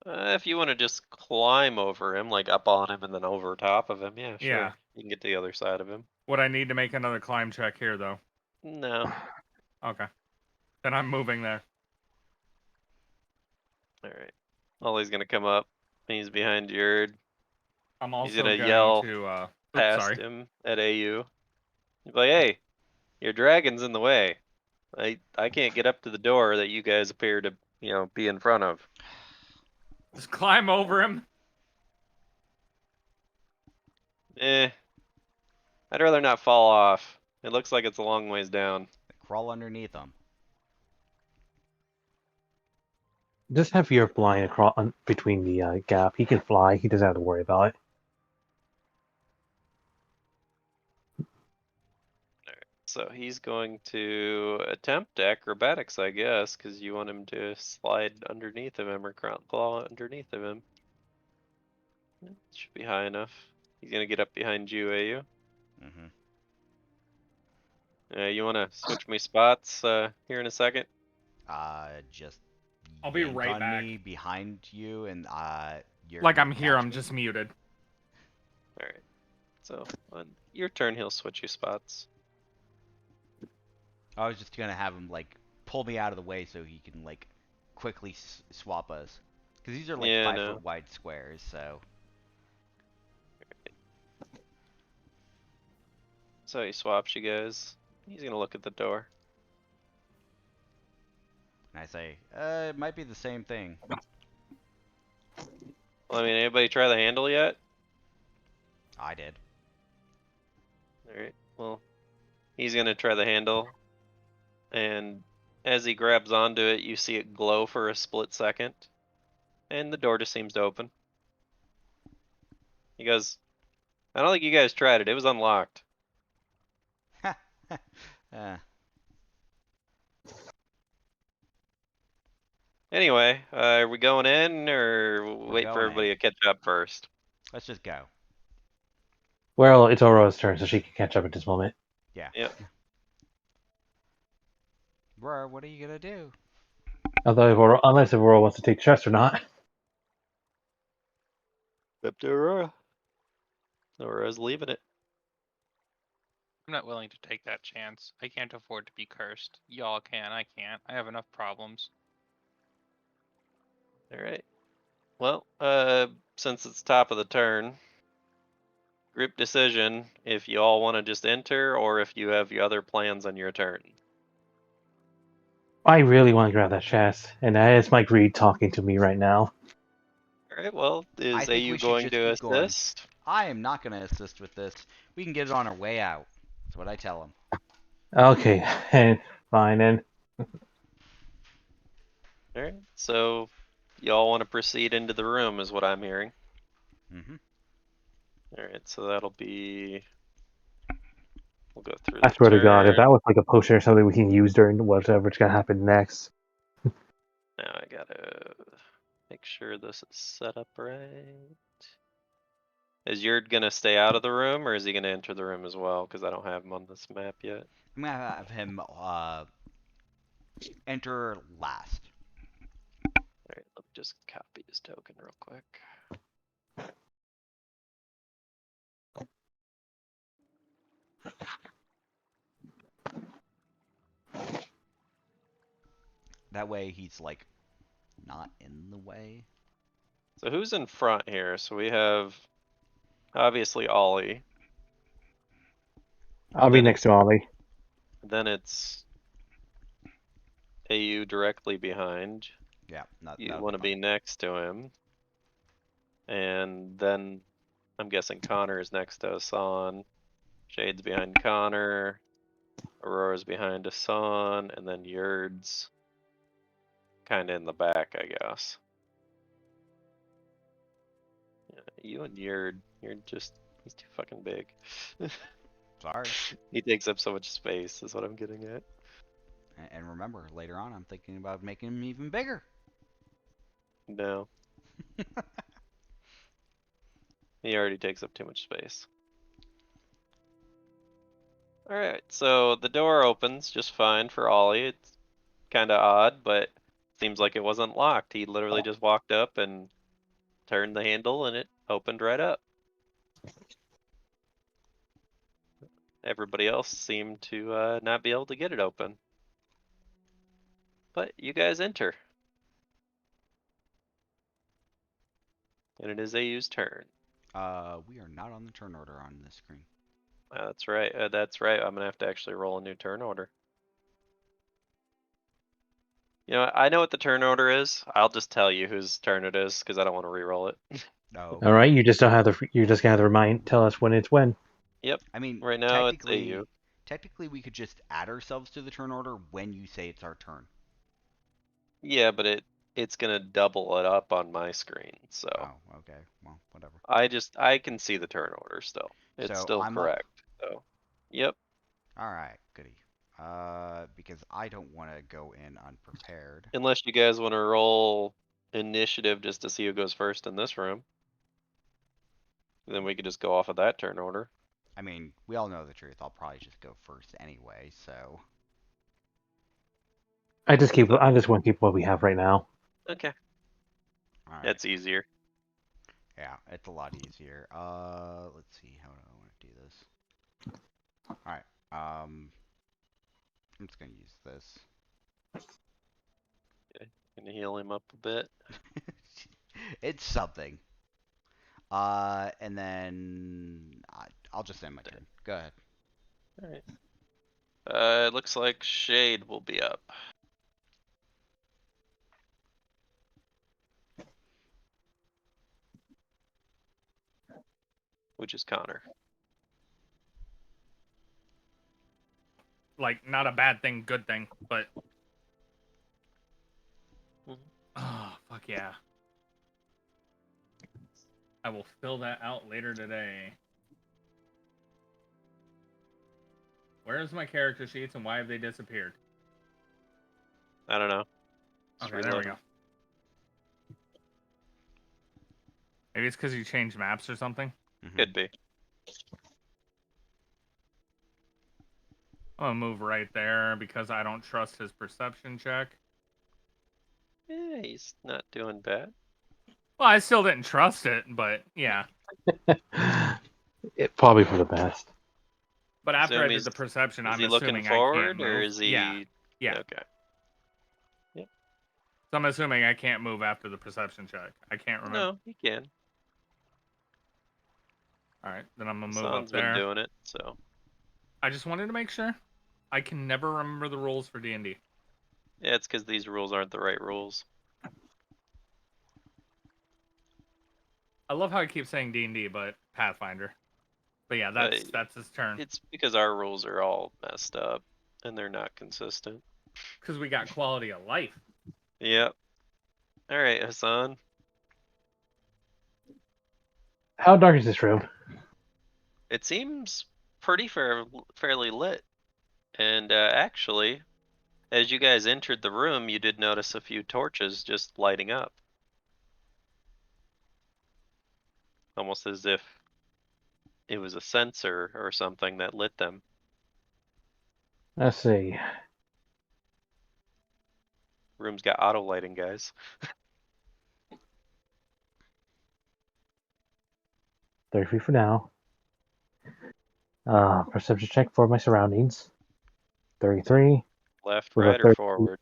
If you want to just climb over him, like up on him and then over top of him, yeah, sure. Yeah. You can get to the other side of him. Would I need to make another climb check here, though? No. Okay. Then I'm moving there. Alright. Ollie's gonna come up. He's behind Yurt. I'm He's also gonna going yell to... Oops, past sorry. him at AU. He's like, hey, your dragon's in the way. I can't get up to the door that you guys appear to, be in front of. Just climb over him. Eh. I'd rather not fall off. It looks like it's a long ways down. Crawl underneath them. Just have your flying across between the gap. He can fly. He doesn't have to worry about it. So he's going to attempt acrobatics, I guess, because you want him to slide underneath of him or claw underneath of him. Should be high enough. He's gonna get up behind you, AU. Mm-hmm. You wanna switch me spots here in a second? Just I'll be yank right on back. me behind you, and you're Like gonna I'm here, catch I'm me? just muted. All right. So on your turn, he'll switch you spots. I was just gonna have him like pull me out of the way so he can like quickly swap us, because these are like Yeah, 5 no. foot wide squares. So So he swaps you guys. He's gonna look at the door. and I say, it might be the same thing. Well, I mean, anybody try the handle yet? I did. All right. Well, he's gonna try the handle, and as he grabs onto it, you see it glow for a split second, and the door just seems to open. He goes, "I don't think you guys tried it. It was unlocked." uh, Anyway, are we going in or we're wait for going everybody in. to catch up first? Let's just go. Well, it's Aurora's turn, so she can catch up at this moment. Yeah. Yep. Bro, what are you gonna do? Unless Aurora wants to take chest or not. Up to Aurora. Aurora's leaving it. I'm not willing to take that chance. I can't afford to be cursed. Y'all can, I can't. I have enough problems. All right. Well, since it's top of the turn, group decision if you all want to just enter or if you have your other plans on your turn. I really want to grab that chest, and that is my greed talking to me right now. All right. Well, I is think AU we should going just to keep going. assist? I am not gonna assist with this. We can get it on our way out. That's what I tell him. Okay, and fine, and All right. So, y'all want to proceed into the room, is what I'm hearing. Mm-hmm. All right. So that'll be. We'll go through I the swear to God, if turn. that was like a potion or something we can use during whatever's gonna happen next. Now I gotta make sure this is set up right. Is Yurt gonna stay out of the room or is he gonna enter the room as well? Because I don't have him on this map yet. I'm gonna have him enter last. Alright, let me just copy his token real quick. That way he's like not in the way. So who's in front here? So we have obviously Ollie. I'll be Then next it's to Ollie. then it's AU directly behind. Yeah, You that want to would be fine. next to him. And then I'm guessing Connor is next to Hassan. Shade's behind Connor. Aurora's behind Hassan. And then Yurd's kind of in the back, I guess. Yeah, you and Yurd, he's too fucking big. Sorry. He takes up so much space, is what I'm getting at. And remember, later on, I'm thinking about making him even bigger. No, he already takes up too much space. Alright, so the door opens just fine for Ollie. It's kind of odd, but seems like it wasn't locked. He literally just walked up and turned the handle and it opened right up. Everybody else seemed to not be able to get it open. But you guys enter. And it is AU's turn. We are not on the turn order on this screen. That's right. That's right. I'm gonna have to actually roll a new turn order. You know, I know what the turn order is. I'll just tell you whose turn it is because I don't want to re-roll it. No. All right, you just don't have the. You're just gonna have to tell us when it's when. Yep. I mean, Right now it's AU. technically, we could just add ourselves to the turn order when you say it's our turn. Yeah, but it's gonna double it up on my screen. So Oh, okay. Well, whatever. I can see the turn order still. It's So still I'm up. correct. So, yep. All right, goody. Because I don't want to go in unprepared. Unless you guys want to roll initiative just to see who goes first in this room. Then we could just go off of that turn order. I mean, we all know the truth. I'll probably just go first anyway, so. I just want to keep what we have right now. Okay. All right. That's easier. Yeah, it's a lot easier. Let's see. How do I want to do this? All right. I'm just gonna use this. Gonna heal him up a bit. It's something. And then I'll just end my turn. Go ahead. Alright. It looks like Shade will be up. Which is Connor. Like, not a bad thing, good thing, but. Mhm. Oh, fuck yeah. I will fill that out later today. Where's my character sheets and why have they disappeared? I don't know. Just Okay, there we reload go. 'em. Maybe it's because you changed maps or something? Could be. I'm gonna move right there because I don't trust his perception check. Yeah, he's not doing bad. Well, I still didn't trust it, but yeah. It probably for the best. But after I Assume did he's- the perception, Is I'm he looking assuming I can't forward move. or is he? Yeah. Yeah. Okay. So I'm assuming I can't move after the perception check. I can't remember. No, he can. Alright, then I'm gonna move Hassan's up been there. doing it, so I just wanted to make sure. I can never remember the rules for D&D. yeah, it's because these rules aren't the right rules. I love how I keep saying D&D, but Pathfinder. But yeah, that's his turn. It's because our rules are all messed up and they're not consistent. Because we got quality of life. Yep. All right, Hassan. How dark is this room? It seems pretty fairly lit. And actually, as you guys entered the room, you did notice a few torches just lighting up. Almost as if it was a sensor or something that lit them. Let's see. Room's got auto lighting, guys. 30 feet for now. Perception check for my surroundings. 33. Left, With a right, or 30. forward?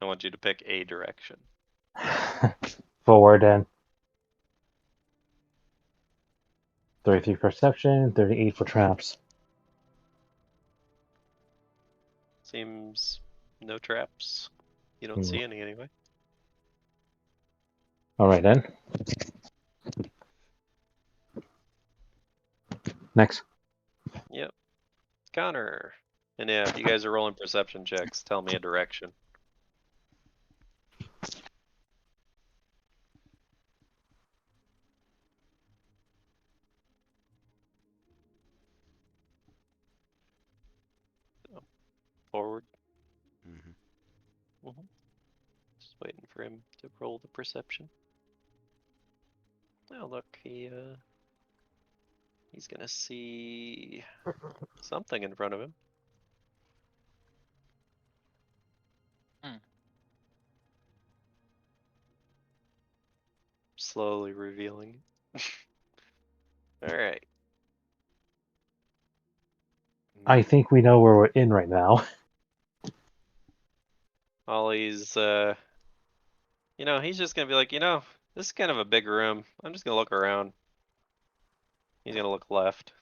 I want you to pick a direction. Forward then. 33 perception, 38 for traps. Seems no traps. You don't see any anyway. Alright then. Next. Yep. Connor. And yeah, if you guys are rolling perception checks, tell me a direction. Forward. Mm-hmm. Just waiting for him to roll the perception. Oh look, he's gonna see something in front of him. Slowly revealing. All right. I think we know where we're in right now. Ollie's, he's just gonna be like, this is kind of a big room. I'm just gonna look around. He's gonna look left.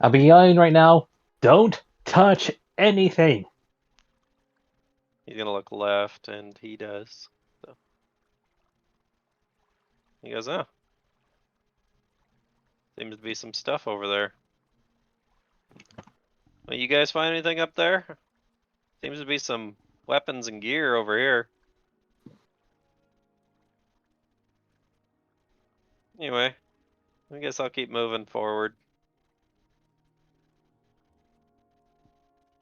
I'll be yelling right now. Don't touch anything. He's gonna look left, and he does. So. He goes, oh. Seems to be some stuff over there. Well, you guys find anything up there? Seems to be some weapons and gear over here. Anyway, I guess I'll keep moving forward.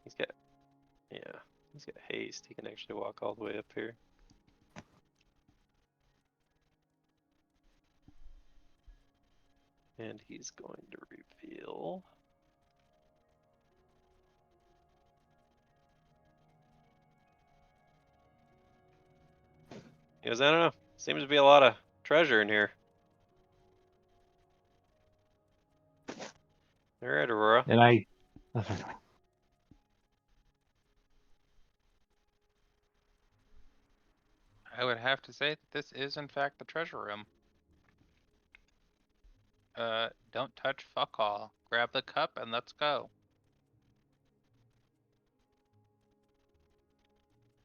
He's got haste. He can actually walk all the way up here. And he's going to reveal. He goes, I don't know. Seems to be a lot of treasure in here. All right, Aurora. And I. I would have to say that this is in fact the treasure room. Don't touch fuck all. Grab the cup and let's go.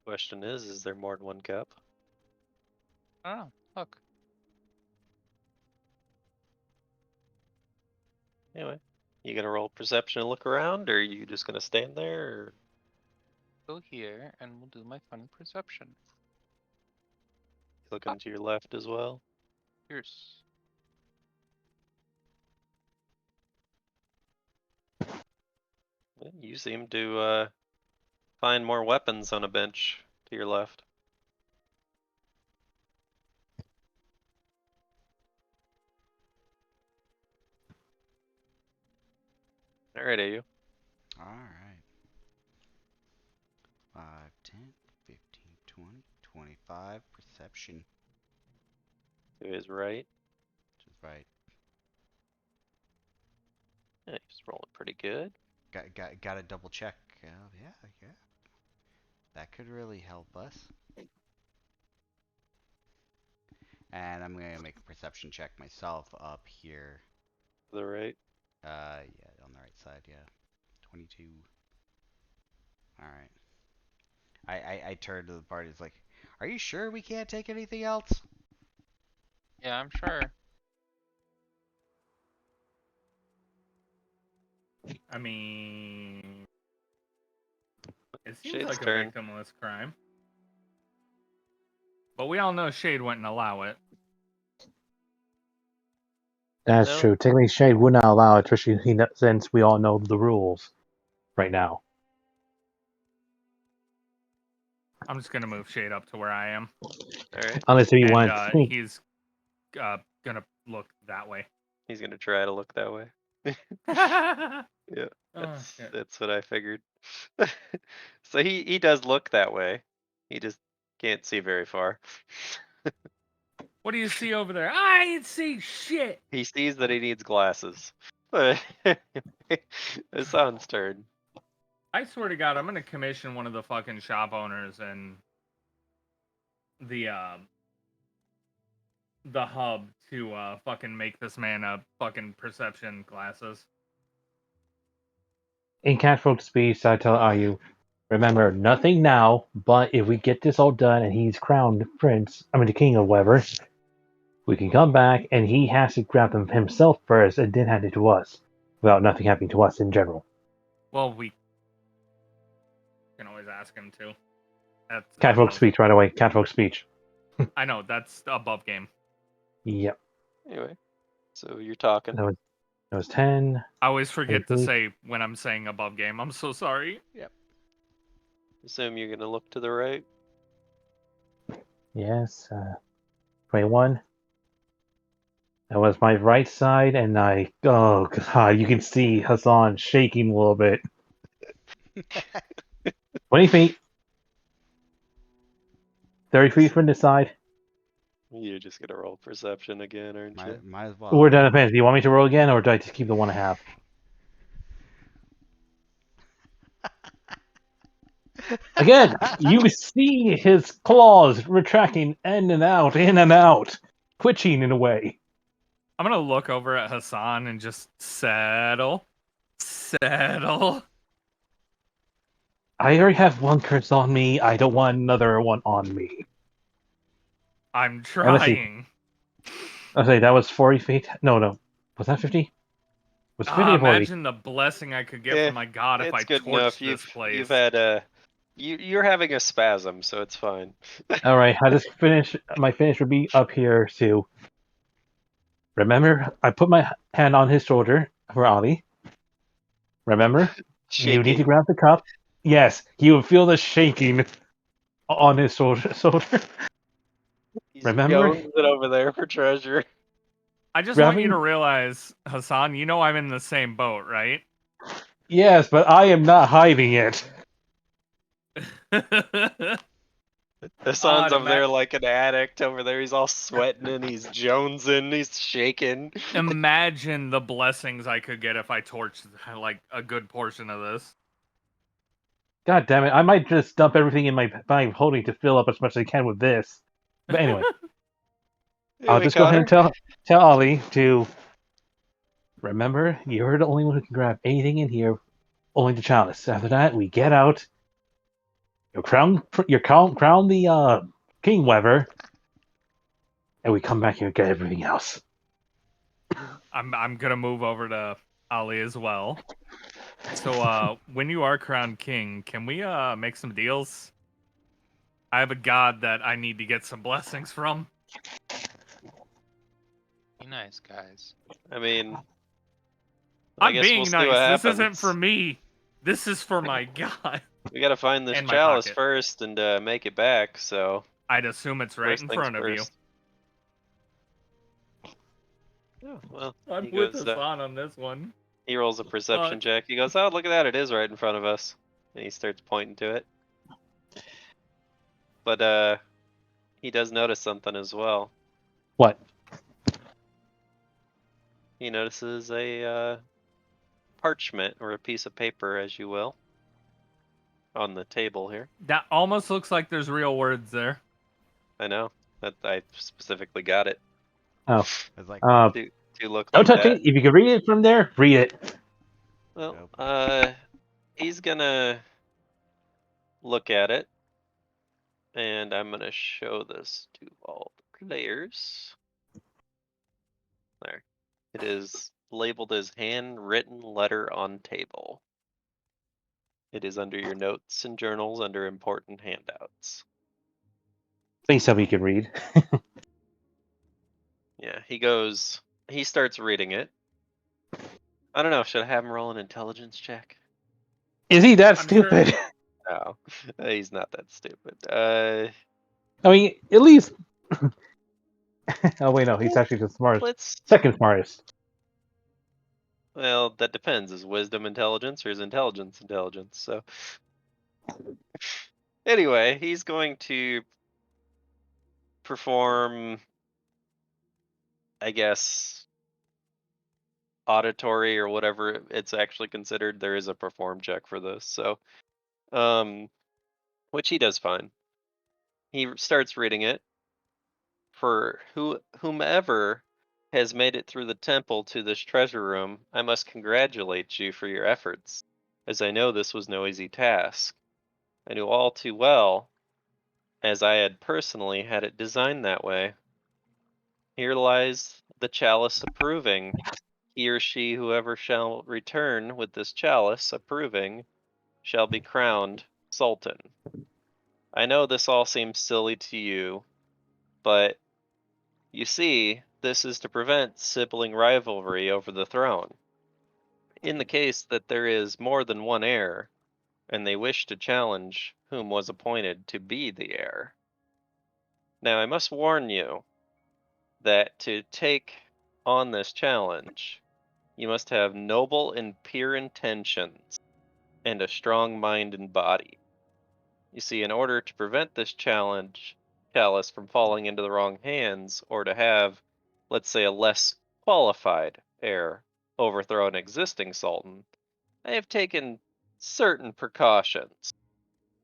Question is there more than one cup? Oh, look. Anyway, you gonna roll perception and look around, or are you just gonna stand there? Or... Go here and we'll do my funny perception. Looking to your left as well. Here's You seem to find more weapons on a bench to your left. Alright, AU. Alright. 5, 10, 15, 20, 25. Perception. To his right. Which is right. Yeah, he's rolling pretty good. Gotta double check. Yeah. That could really help us. And I'm gonna make a perception check myself up here. To the right. Yeah, on the right side, yeah. 22. Alright. I turned to the party, it's like, are you sure we can't take anything else? yeah, I'm sure. I mean, it seems Shade's like turn. a victimless crime. But we all know Shade wouldn't allow it. That's No. true. Technically, Shade would not allow it, especially since we all know the rules right now. I'm just gonna move Shade up to where I am. Alright. Unless if you And want. he's gonna look that way. He's gonna try to look that way. Oh, Yeah. shit. That's what I figured. So he does look that way. He just can't see very far. What do you see over there? I ain't see shit. He sees that he needs glasses. But Hassan's turn. I swear to God, I'm gonna commission one of the fucking shop owners and the hub to fucking make this man a fucking perception glasses. In Catfolk speech, I tell Ayu, remember, nothing now, but if we get this all done and he's crowned the king or whatever, we can come back and he has to grab them himself first and then hand it to us, without nothing happening to us in general. Well, we can always ask him to. That's Catfolk speech right away. Catfolk speech. I know, that's above game. Yep. Anyway, so you're talking. That was 10. I always forget to 23. say when I'm saying above game. I'm so sorry. Assume you're gonna look to the right. Yes. 21. That was my right side, and oh god, you can see Hassan shaking a little bit. 20 feet. 30 feet from this side. You're just gonna roll perception again, aren't you? Might as well. Or that depends. Do you want me to roll again, or do I just keep the 1.5? Again, you see his claws retracting in and out, twitching in a way. I'm gonna look over at Hassan and just settle. I already have one curse on me. I don't want another one on me. I'm let's see. trying. I'll say that was 40 feet. No. Was that 50? Was 50 or 40? Imagine the blessing I could get from my god if I It's good torched enough. this place. You've had You're having a spasm, so it's fine. All right, I just finish. My finish would be up here too. Remember, I put my hand on his shoulder for Ali. Remember, you need to Shaking. grab the cup. Yes, he will feel the shaking on his shoulder. He's Remember, jonesing over there for treasure. I just grab want you me. to realize, Hassan, you know I'm in the same boat, right? Yes, but I am not hiding it. The son's Odd, over there like an addict over there. He's all sweating and he's jonesing. He's shaking. Imagine the blessings I could get if I torched like a good portion of this. God damn it! I might just dump everything in my bag holding to fill up as much as I can with this. But anyway, I'll Anyway, just go ahead Connor, and tell Ollie to remember. You're the only one who can grab anything in here. Only the chalice. After that, we get out. You crown the king weather, and we come back here and get everything else. I'm gonna move over to Ali as well. So when you are crowned king, can we make some deals? I have a god that I need to get some blessings from. Be nice, guys. I mean, I I'm guess being we'll see nice. what This happens. isn't for me. This is for my god. We gotta find this And my chalice pocket. first and make it back. So I'd assume it's right first in things front of you. first. Yeah, well, I'm he with goes. Hassan on this one. He rolls a perception check. He goes, "Oh, look at that! It is right in front of us." And he starts pointing to it. But he does notice something as well. What? He notices a parchment or a piece of paper, as you will, on the table here. That almost looks like there's real words there. I know that I specifically got it Oh, It's like, to look don't like touch that. it. If you can read it from there, read it. Well, Nope. he's gonna look at it, and I'm gonna show this to all the players. There, it is labeled as handwritten letter on table. It is under your notes and journals under important handouts. Please tell me you can read. Yeah, he starts reading it. I don't know, should I have him roll an intelligence check? Is he that I'm stupid? No, he's not that stupid. I mean, at least. Oh wait, no, he's actually the smartest. Let's. Second smartest. Well, that depends. Is wisdom intelligence or is intelligence intelligence? So. Anyway, he's going to perform, I guess, auditory or whatever it's actually considered. There is a perform check for this, so, which he does fine. He starts reading it. For whomever has made it through the temple to this treasure room, I must congratulate you for your efforts, as I know this was no easy task. I knew all too well, as I had personally had it designed that way. Here lies the chalice approving. He or she, whoever shall return with this chalice approving, shall be crowned Sultan. I know this all seems silly to you, but you see, this is to prevent sibling rivalry over the throne. In the case that there is more than one heir, and they wish to challenge whom was appointed to be the heir. Now I must warn you that to take on this challenge, you must have noble and pure intentions and a strong mind and body. You see, in order to prevent this chalice from falling into the wrong hands, or to have, let's say, a less qualified heir overthrow an existing sultan, I have taken certain precautions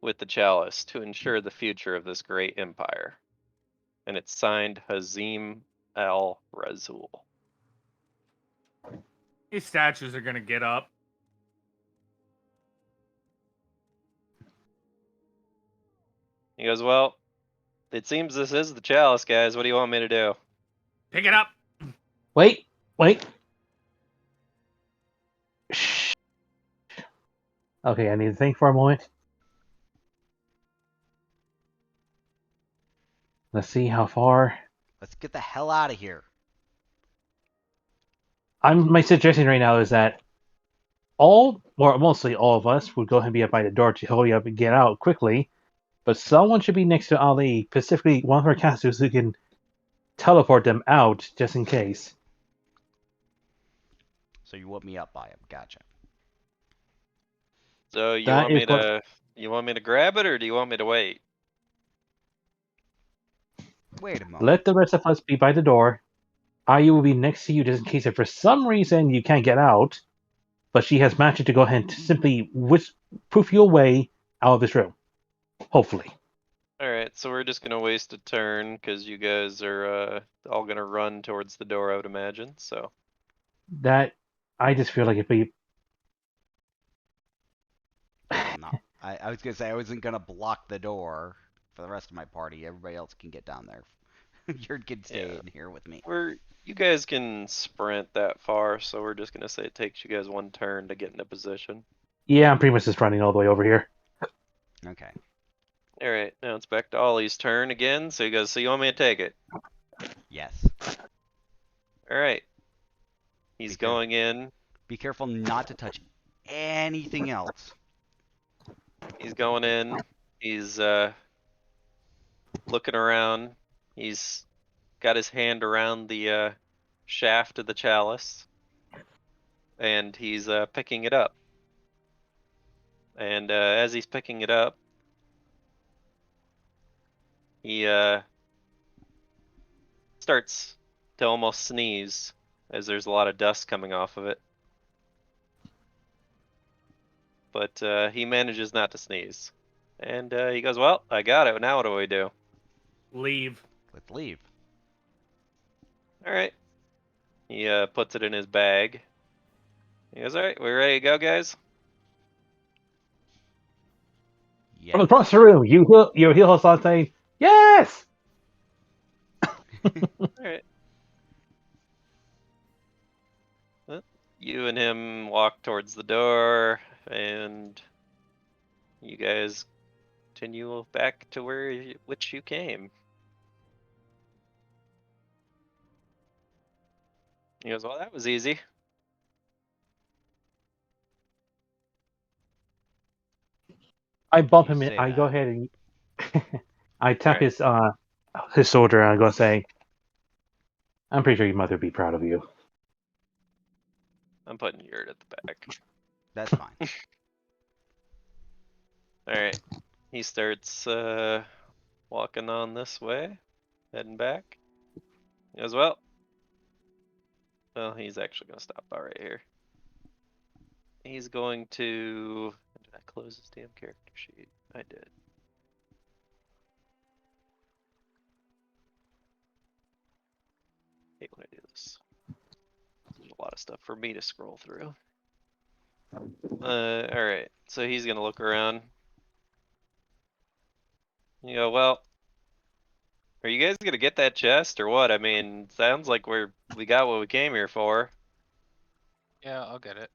with the chalice to ensure the future of this great empire. And it's signed Hazim al-Razul. These statues are gonna get up. He goes, well, it seems this is the chalice, guys. What do you want me to do? Pick it up. Wait. Shh. Okay, I need to think for a moment. Let's see how far. Let's get the hell out of here. My suggestion right now is that mostly all of us would go ahead and be up by the door to hurry up and get out quickly. But someone should be next to Ali, specifically one of our casters who can teleport them out just in case. So you want me up by him? Gotcha. So you That want me is what- to grab it, or do you want me to wait? Wait a moment. Let the rest of us be by the door. Ayu will be next to you just in case if for some reason you can't get out, but she has managed to go ahead and simply poof you away out of this room. Hopefully. All right, so we're just gonna waste a turn because you guys are all gonna run towards the door, I would imagine. So That I just feel like if we No. I was gonna say I wasn't gonna block the door for the rest of my party. Everybody else can get down there. You can stay Yeah. in here with me. you guys can sprint that far, so we're just gonna say it takes you guys one turn to get into position. yeah, I'm pretty much just running all the way over here. Okay. All right, now it's back to Ollie's turn again. So he goes, "So you want me to take it?" Yes. All right. He's Be careful. going in. Be careful not to touch anything else. He's going in. He's looking around. He's got his hand around the shaft of the chalice, and he's picking it up. And as he's picking it up, he starts to almost sneeze as there's a lot of dust coming off of it. But he manages not to sneeze. And he goes, "Well, I got it. Now what do we do?" Leave. Let's leave. All right. He puts it in his bag. He goes, "All right, we ready to go, guys?" Yes. From across the room, you hear Hassan saying, "Yes!" All right. Well, you and him walk towards the door, and you guys continue back to which you came. He goes, "Well, that was easy." I bump You him in. say I go that. ahead and I tap Alright. his shoulder and I go saying, "I'm pretty sure your mother would be proud of you." I'm putting Yurt at the back. That's fine. All right. He starts walking on this way, heading back. He goes, "Well, he's actually gonna stop by right here. He's going to. Did I close his damn character sheet? I did. Hate when I do this. There's a lot of stuff for me to scroll through. All right. So he's gonna look around. You go, "Well, are you guys gonna get that chest or what? I mean, sounds like we got what we came here for." Yeah, I'll get it.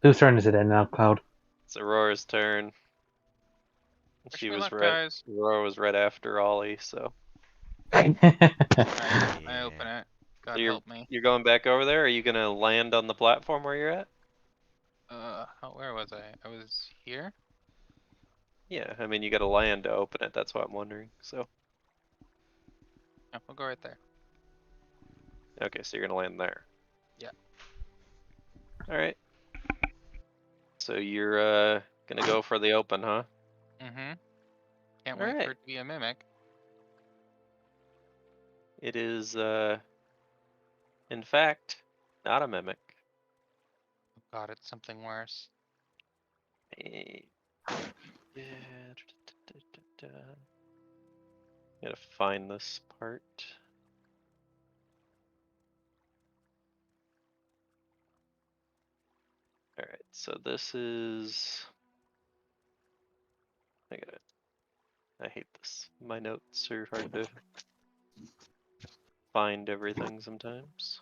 Whose turn is it in now, Cloud? It's Aurora's turn. Wish She me was luck, right. guys. Aurora was right after Ollie, so. Alright, I open Yeah. it. God So you're help me. you're going back over there? Are you gonna land on the platform where you're at? Where was I? I was here? Yeah, I mean you gotta land to open it. That's what I'm wondering. So Yeah, we'll go right there. okay, so you're gonna land there. Yeah. All right. So you're gonna go for the open, huh? Mm-hmm. Can't wait Alright. for it to be a mimic. It is in fact not a mimic. Oh God, it's something worse. Eh, Gotta find this part. Alright, so this is. I hate this. My notes are hard to find everything sometimes.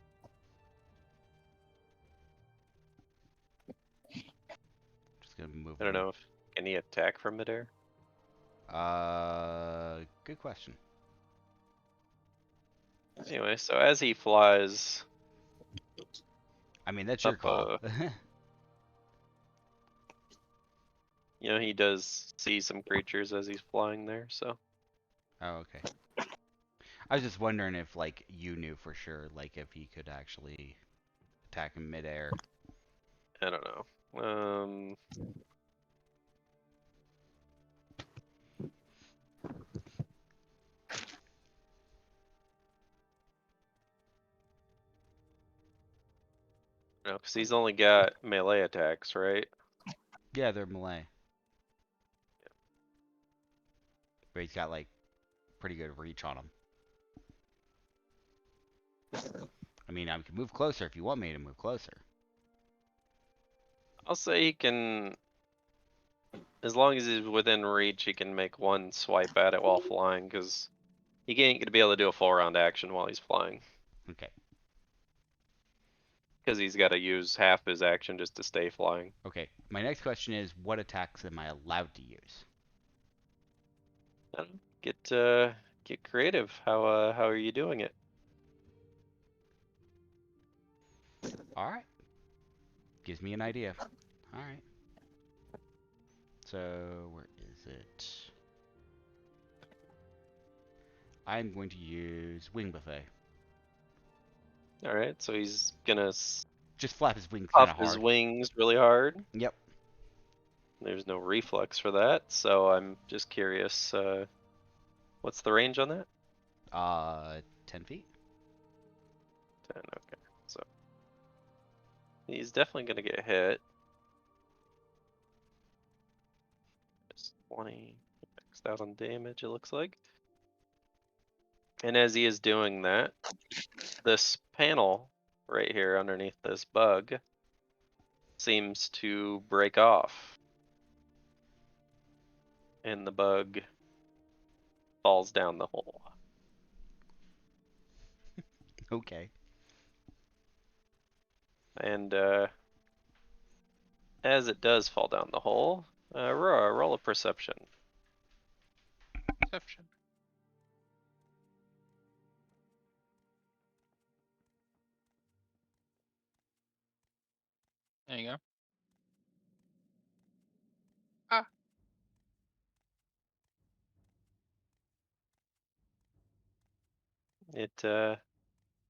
I don't know if can he attack from midair? Good question. Anyway, so as he flies I mean, that's your up, call. he does see some creatures as he's flying there. So Oh, okay. I was just wondering if, like, you knew for sure, like, if he could actually attack in midair. I don't know. No, because he's only got melee attacks, right? Yeah, they're melee. But he's got, like, pretty good reach on him. I mean, I can move closer if you want me to move closer. I'll say he can, as long as he's within reach, he can make one swipe at it while flying, because he ain't gonna be able to do a full round action while he's flying, Okay. because he's got to use half his action just to stay flying. Okay. My next question is, what attacks am I allowed to use? I don't get creative. How are you doing it? Alright. Gives me an idea. Alright. So, where is it? I'm going to use Wing Buffet. All right, so he's gonna Just flap his wings kind puff of his hard. wings really hard. Yep. There's no reflex for that, so I'm just curious. What's the range on that? 10 feet? 10. Okay, so he's definitely gonna get hit. Just 20 maxed out on damage. It looks like. And as he is doing that, this panel right here underneath this bug seems to break off. And the bug falls down the hole. Okay. And as it does fall down the hole, roll a perception. Perception. There you go. Ah. It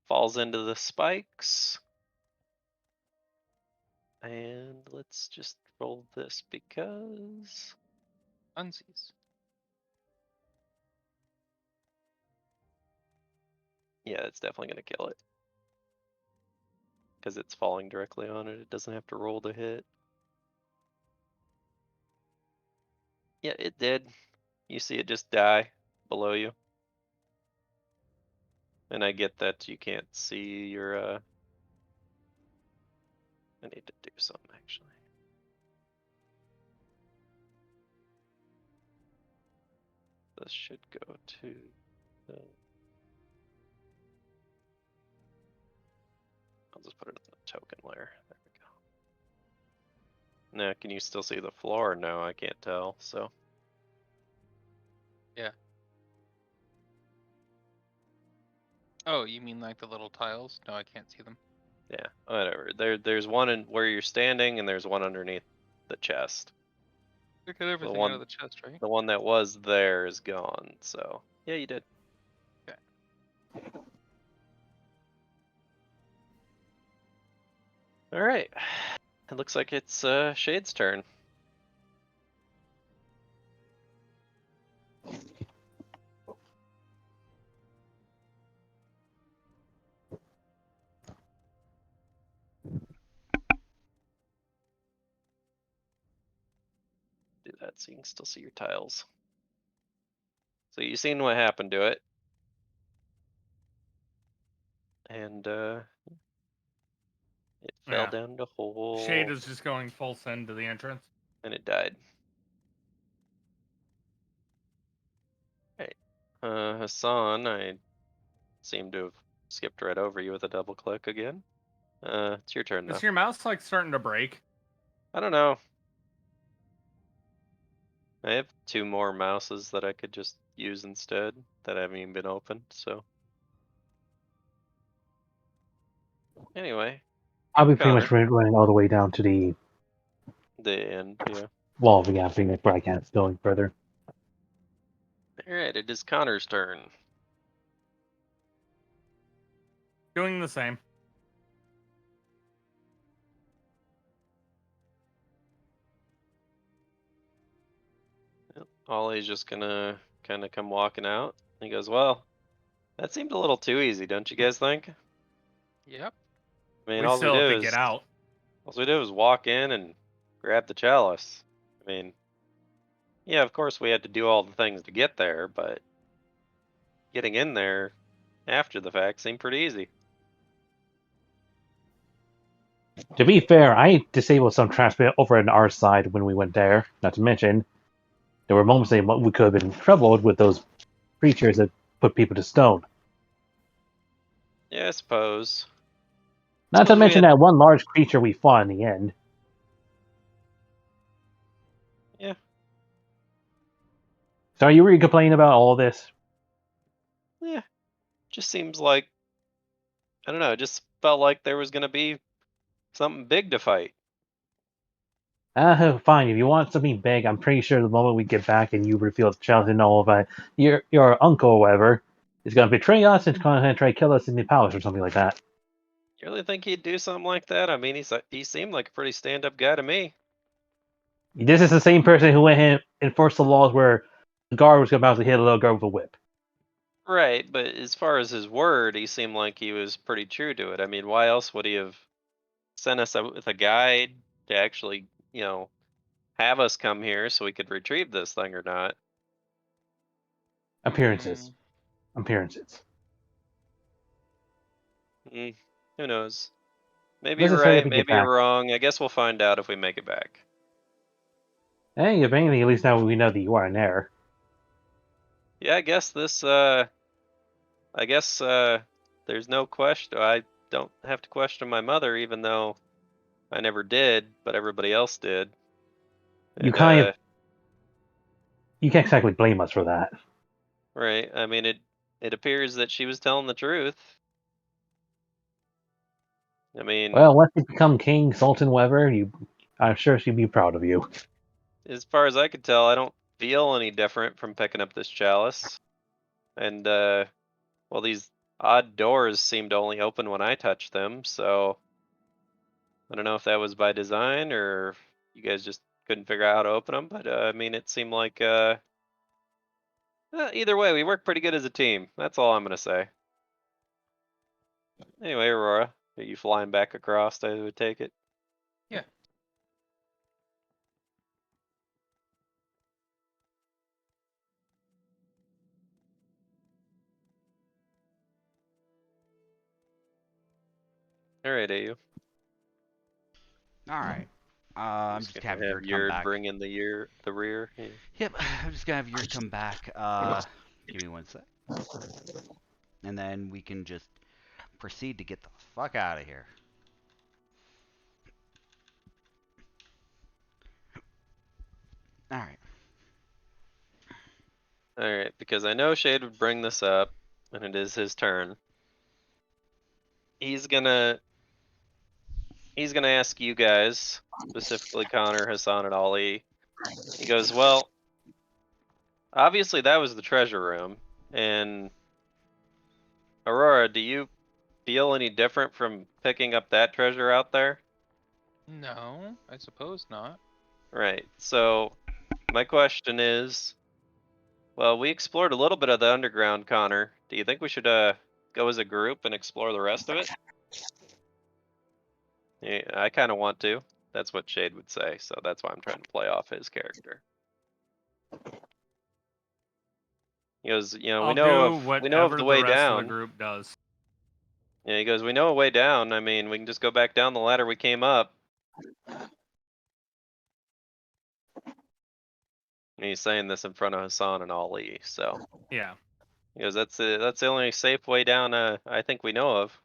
falls into the spikes. And let's just roll this because Unsees. yeah, it's definitely gonna kill it. Because it's falling directly on it. It doesn't have to roll to hit. Yeah, it did. You see it just die below you. And I get that you can't see your I need to do something actually. This should go to the I'll just put it in the token layer. There we go. Now, can you still see the floor? No, I can't tell, so. Yeah. Oh, you mean like the little tiles? No, I can't see them. Yeah, whatever. There's one in where you're standing, and there's one underneath the chest. Look at everything one- out of the chest, right? The one that was there is gone, so. Yeah, you did. Okay. Alright. It looks like it's Shade's turn. Do that so you can still see your tiles. So you've seen what happened to it. And it fell Yeah. down the hole. Shade is just going full send to the entrance. And it died. Right. Hassan, I seem to have skipped right over you with a double click again. It's your turn now. Is your mouse like starting to break? I don't know. I have 2 more mouses that I could just use instead that haven't even been opened, so. Anyway, I'll be pretty Connor. much running all the way down to the The end, yeah. wall of the gap, where I can't go any further. Alright, it is Connor's turn. Doing the same. Ollie's just gonna kind of come walking out. He goes, well, that seemed a little too easy, don't you guys think? Yep. I mean, We all we still have do to is get out. all we did was walk in and grab the chalice. I mean, yeah, of course we had to do all the things to get there, but getting in there after the fact seemed pretty easy. To be fair, I disabled some traps over on our side when we went there. Not to mention, there were moments that we could have been troubled with those creatures that put people to stone. Yeah, I suppose. Not to Suppose we mention had, that one large creature we fought in the end. yeah. So are you really complaining about all this? Yeah, just seems like, I don't know, it just felt like there was gonna be something big to fight. Fine. If you want something big, I'm pretty sure the moment we get back and you reveal the challenge and all of that, your uncle or whatever is going to betray us and going to try to kill us in the palace or something like that. You really think he'd do something like that? I mean, he seemed like a pretty stand-up guy to me. This is the same person who went in and enforced the laws where the guard was about to hit a little girl with a whip. Right, but as far as his word, he seemed like he was pretty true to it. I mean, why else would he have sent us out with a guide to actually, have us come here so we could retrieve this thing or not? Appearances. Appearances. Who knows? Maybe Let's you're just say if right, we get maybe you're back. wrong. I guess we'll find out if we make it back. Hey, if anything, at least now we know that you are in there. Yeah, I guess there's no question. I don't have to question my mother, even though I never did, but everybody else did. You And, you can't exactly blame us for that. right. I mean, it appears that she was telling the truth. I mean, Well, once you become king, sultan, whatever, I'm sure she'd be proud of you. as far as I could tell, I don't feel any different from picking up this chalice. And well, these odd doors seem to only open when I touch them, so I don't know if that was by design or if you guys just couldn't figure out how to open them. But I mean, it seemed like either way, we work pretty good as a team. That's all I'm gonna say. Anyway, Aurora, are you flying back across? I would take it. Yeah. All right, AU. All right. I'm just gonna have have Yurt come Yurt back. bring in the rear. Yeah. Yep, I'm just gonna have Yurt come back. Give me one sec. And then we can just proceed to get the fuck out of here. All right. All right, because I know Shade would bring this up, and it is his turn. He's gonna ask you guys, specifically Connor, Hassan, and Ollie. He goes, well, obviously that was the treasure room, and Aurora, do you feel any different from picking up that treasure out there? No, I suppose not. Right. So my question is, well, we explored a little bit of the underground, Connor. Do you think we should go as a group and explore the rest of it? Yeah, I kind of want to. That's what Shade would say, so that's why I'm trying to play off his character. He goes, we I'll know do of whatever the the way rest of the down. group does. Yeah, he goes, we know a way down. I mean, we can just go back down the ladder we came up. And he's saying this in front of Hassan and Ali, so Yeah. he goes, that's the only safe way down I think we know of.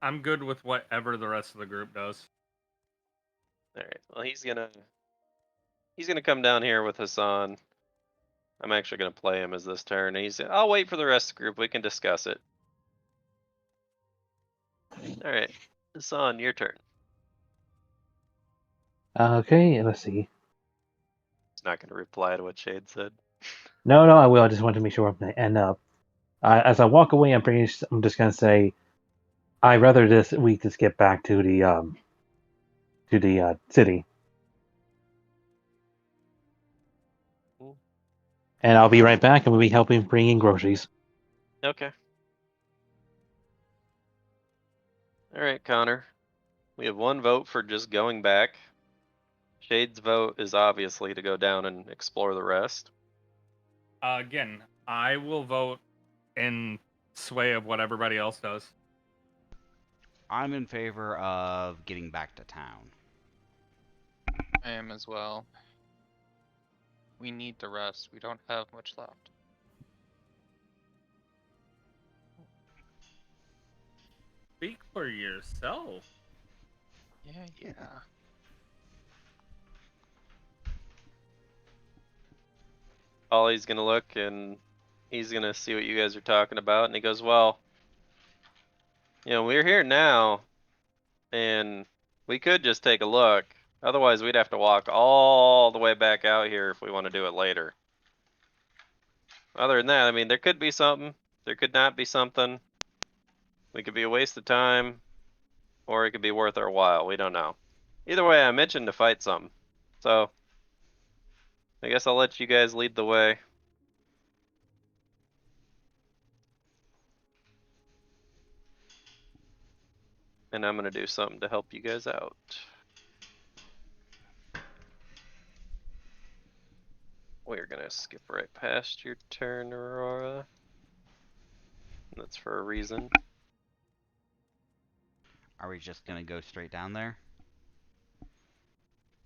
I'm good with whatever the rest of the group does. All right. Well, he's gonna He's gonna come down here with Hassan. I'm actually gonna play him as this turn. I'll wait for the rest of the group. We can discuss it. All right, Hassan, your turn. Okay, let's see. He's not gonna reply to what Shade said. No, I will. I just want to make sure I'm going to end up. As I walk away, I'm just going to say, I'd rather we just get back to the city. And I'll be right back, and we'll be helping bring in groceries. Okay. All right, Connor. We have one vote for just going back. Shade's vote is obviously to go down and explore the rest. Again, I will vote in sway of what everybody else does. I'm in favor of getting back to town. I am as well. We need the rest. We don't have much left. Speak for yourself. Yeah. Ollie's gonna look and he's gonna see what you guys are talking about, and he goes, well, we're here now, and we could just take a look. Otherwise, we'd have to walk all the way back out here if we want to do it later. Other than that, I mean, there could be something. There could not be something. We could be a waste of time, or it could be worth our while. We don't know. Either way, I mentioned to fight something. So, I guess I'll let you guys lead the way. And I'm gonna do something to help you guys out. We're gonna skip right past your turn, Aurora. That's for a reason. Are we just gonna go straight down there? Is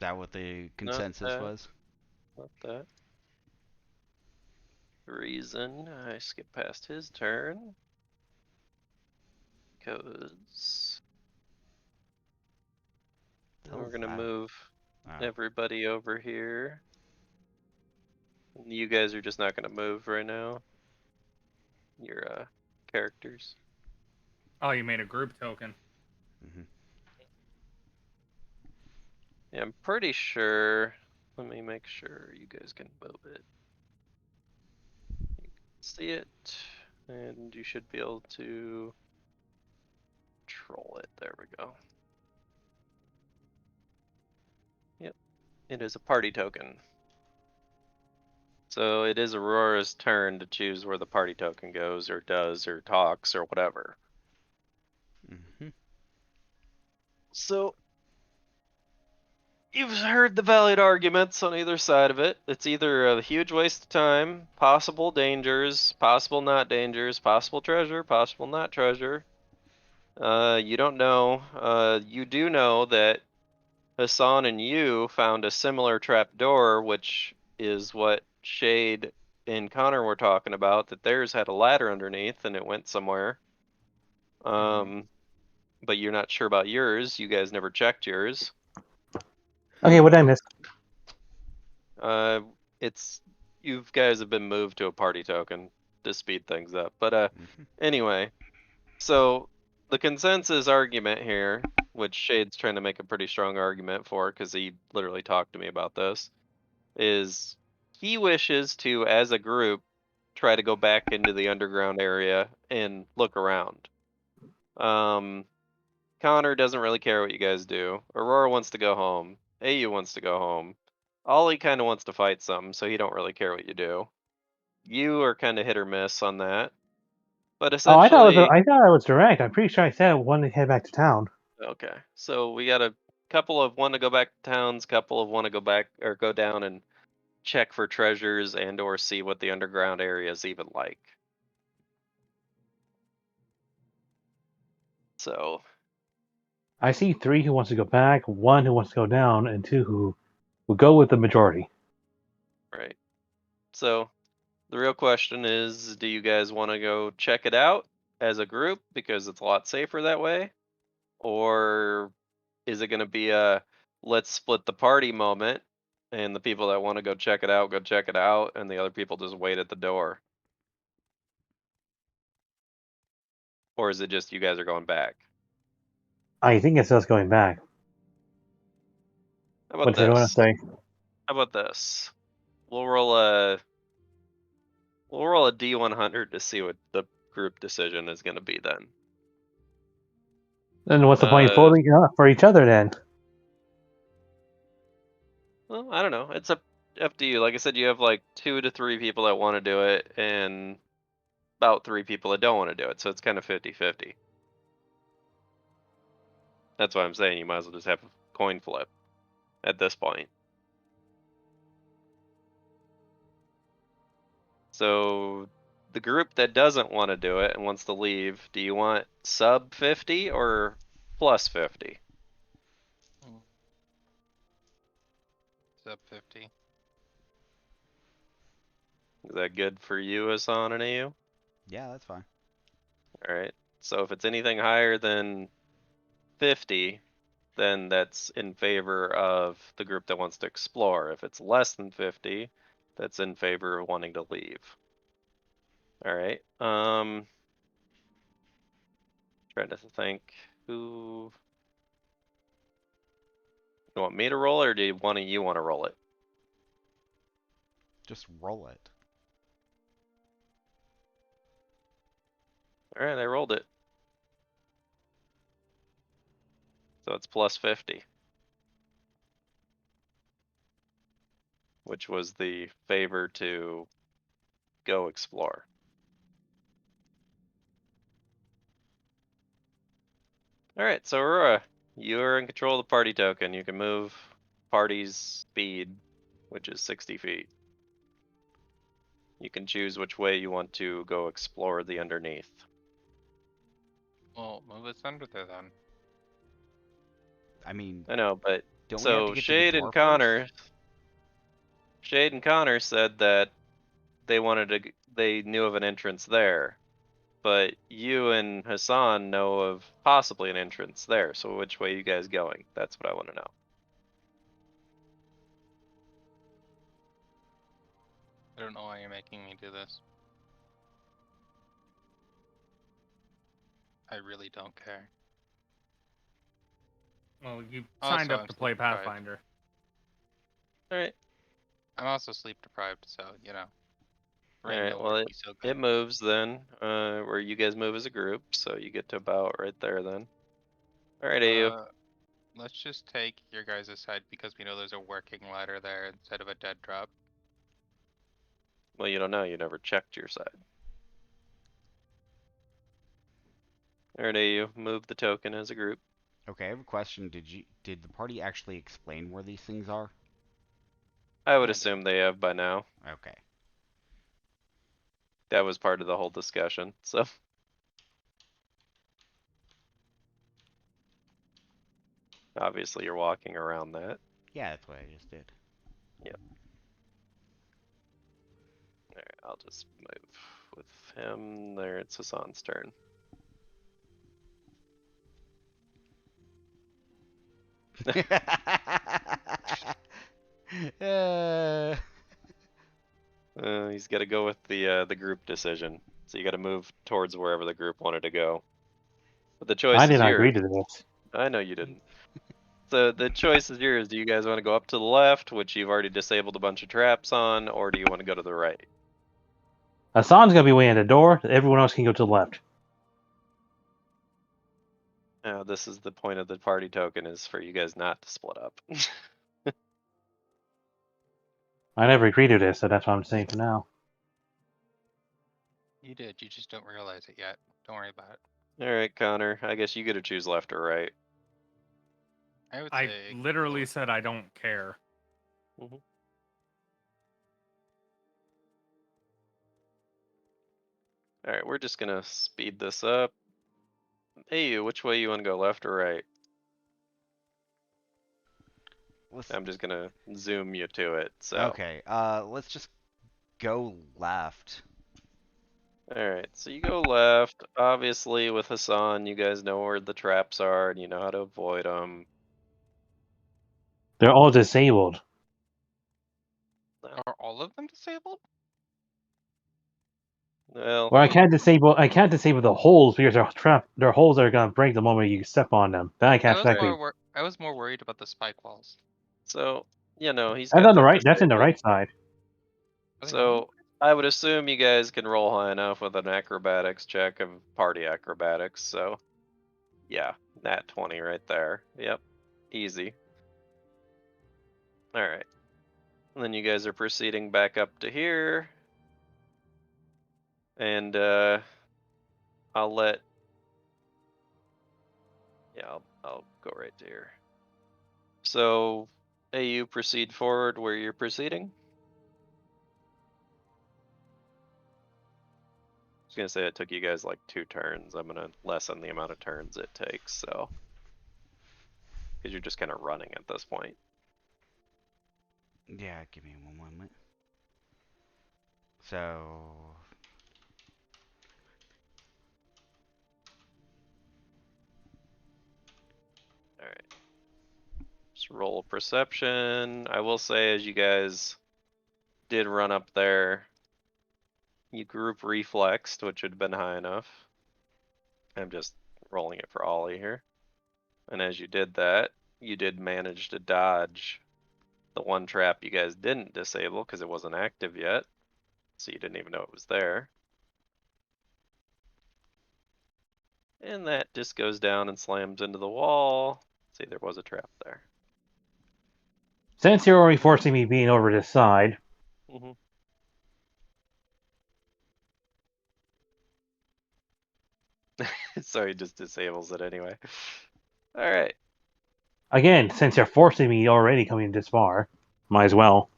that what the consensus that. was? Not that. Reason I skip past his turn. Because we're gonna move everybody over here. You guys are just not gonna move right now. Your characters. Oh, you made a group token. Mm-hmm. Yeah, I'm pretty sure. Let me make sure you guys can move it. You can see it, and you should be able to control it. There we go. Yep, it is a party token. So it is Aurora's turn to choose where the party token goes, or does, or talks, or whatever. Mm-hmm. So you've heard the valid arguments on either side of it. It's either a huge waste of time, possible dangers, possible not dangers, possible treasure, possible not treasure. You don't know. You do know that Hassan and you found a similar trapdoor, which is what Shade and Connor were talking about, that theirs had a ladder underneath and it went somewhere. But you're not sure about yours. You guys never checked yours. Okay, what did I miss? It's you guys have been moved to a party token to speed things up. But Mm-hmm. anyway, so the consensus argument here, which Shade's trying to make a pretty strong argument for, because he literally talked to me about this, is he wishes to, as a group, try to go back into the underground area and look around. Connor doesn't really care what you guys do. Aurora wants to go home. AU wants to go home. Ollie kind of wants to fight something, so he don't really care what you do. You are kind of hit or miss on that. But Oh, essentially, I thought I was direct. I'm pretty sure I said I wanted to head back to town. okay. So we got a couple of want to go back to towns, couple of want to go back or go down and check for treasures and or see what the underground area is even like. So I see 3 who wants to go back, 1 who wants to go down, and 2 who will go with the majority. right. So the real question is, do you guys want to go check it out as a group because it's a lot safer that way? Or is it going to be a let's split the party moment and the people that want to go check it out, and the other people just wait at the door? Or is it just you guys are going back? I think it's us going back. How about What did I want to this? say? How about this? We'll roll a D100 to see what the group decision is going to be then. Then what's the point of voting for each other then? Well, I don't know. It's up to you. Like I said, you have like 2 to 3 people that want to do it, and about 3 people that don't want to do it. So it's kind of 50-50. That's why I'm saying you might as well just have a coin flip at this point. So the group that doesn't want to do it and wants to leave, do you want sub 50 or plus 50? Sub 50. Is that good for you, Hassan and AU? Yeah, that's fine. All right. So if it's anything higher than 50, then that's in favor of the group that wants to explore. If it's less than 50, that's in favor of wanting to leave. All right. Trying to think who. You want me to roll it, or do one of you want to roll it? Just roll it. All right, I rolled it. So it's plus 50. Which was the favor to go explore. Alright, so Aurora, you're in control of the party token. You can move party's speed, which is 60 feet. You can choose which way you want to go explore the underneath. Well, move us under there then. I mean, I know, but don't we have to so get to the Shade door and Connor, first? Shade and Connor said that they wanted to, they knew of an entrance there. But you and Hassan know of possibly an entrance there. So which way are you guys going? That's what I want to know. I don't know why you're making me do this. I really don't care. Well, you Also, signed up I'm to play sleep deprived. Pathfinder. Alright. I'm also sleep deprived, so you know. Rain Alright, nowhere well would be so good. it moves then, where you guys move as a group, so you get to about right there then. Alright, AU. Let's just take your guys' side because we know there's a working ladder there instead of a dead drop. Well, you don't know, you never checked your side. Alright, AU, move the token as a group. Okay, I have a question. Did the party actually explain where these things are? I would Yeah, assume they have by now. Okay. That was part of the whole discussion, so. Obviously you're walking around that. Yeah, that's what I just did. Yep. Alright, I'll just move with him. There, it's Hassan's turn. uh, He's got to go with the group decision. So you got to move towards wherever the group wanted to go. But the choice I did is not yours. agree to this. I know you didn't. So the choice is yours. Do you guys want to go up to the left, which you've already disabled a bunch of traps on, or do you want to go to the right? Hassan's gonna be waiting at the door. Everyone else can go to the left. This is the point of the party token, is for you guys not to split up. I never agreed to this, so that's what I'm saying for now. You did, you just don't realize it yet. Don't worry about it. Alright, Connor, I guess you get to choose left or right. I would I say literally go said I don't care. Alright, we're just gonna speed this up. Hey, which way you want to go, left or right? I'm just gonna zoom you to it, so. Okay, let's just go left. Alright, so you go left. Obviously, with Hassan, you guys know where the traps are and you know how to avoid them. They're all disabled. now. Are all of them disabled? Well, Well, I can't disable the holes because their holes are gonna break the moment you step on them. Then I I can't was technically. I was more worried about the spike walls. so he's That's got on the them right. That's in the disabled. right side. Are they on? So I would assume you guys can roll high enough with an acrobatics check of party acrobatics. So yeah, nat 20 right there. Yep, easy. All right, and then you guys are proceeding back up to here, and I'll let. Yeah, I'll go right to here. So, AU proceed forward where you're proceeding. I was gonna say it took you guys like 2 turns. I'm gonna lessen the amount of turns it takes, so. Because you're just kind of running at this point. Yeah, give me one moment. So, Alright. Just roll perception. I will say, as you guys did run up there, you group reflexed, which would have been high enough. I'm just rolling it for Ollie here. And as you did that, you did manage to dodge the one trap you guys didn't disable because it wasn't active yet. So you didn't even know it was there. And that just goes down and slams into the wall. See, there was a trap there. Since you're already forcing me being over this side, Mm-hmm. So he just disables it anyway. Alright. again, since you're forcing me already coming this far, might as well.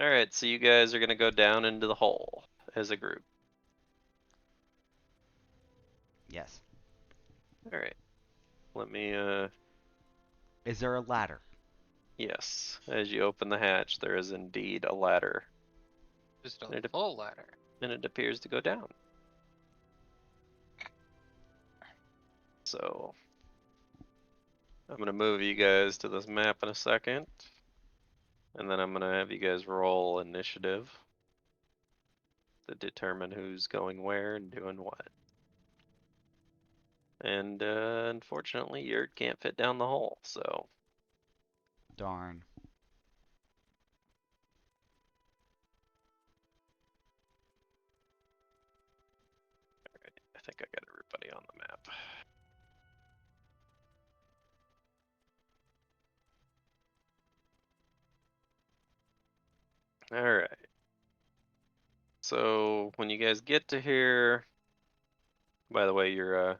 Alright, so you guys are gonna go down into the hole as a group. yes. Alright. Let me Is there a ladder? yes. As you open the hatch, there is indeed a ladder. Just And a full ladder. and it appears to go down. So I'm gonna move you guys to this map in a second. And then I'm gonna have you guys roll initiative to determine who's going where and doing what. And unfortunately, Yurt can't fit down the hole, so Darn. I think I got everybody on the map. Alright. So when you guys get to here, by the way, your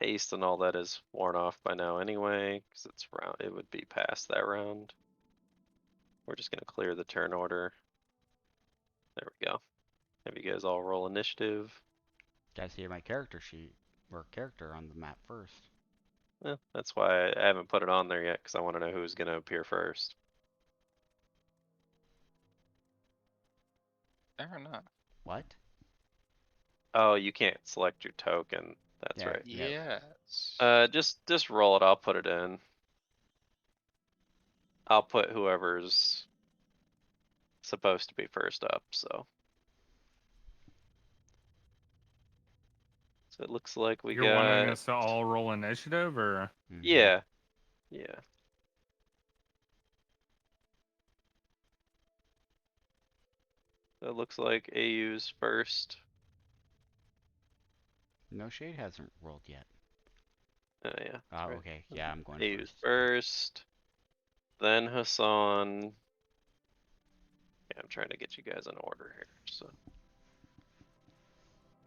haste and all that is worn off by now anyway, because it would be past that round. We're just gonna clear the turn order. There we go. Have you guys all roll initiative? Gotta see my character sheet or character on the map first. That's why I haven't put it on there yet, because I want to know who's gonna appear first. Fair enough. What? Oh, you can't select your token. That's Yeah, right. yeah. Yes. Just roll it. I'll put it in. I'll put whoever's supposed to be first up. So it looks like we You're wanting got us to all roll initiative, or Mhm. yeah. So it looks like AU's first. No Shade hasn't rolled yet. Oh yeah. That's Oh, right. okay. Yeah, I'm going AU's first. first. Then Hassan. Yeah, I'm trying to get you guys in order here. So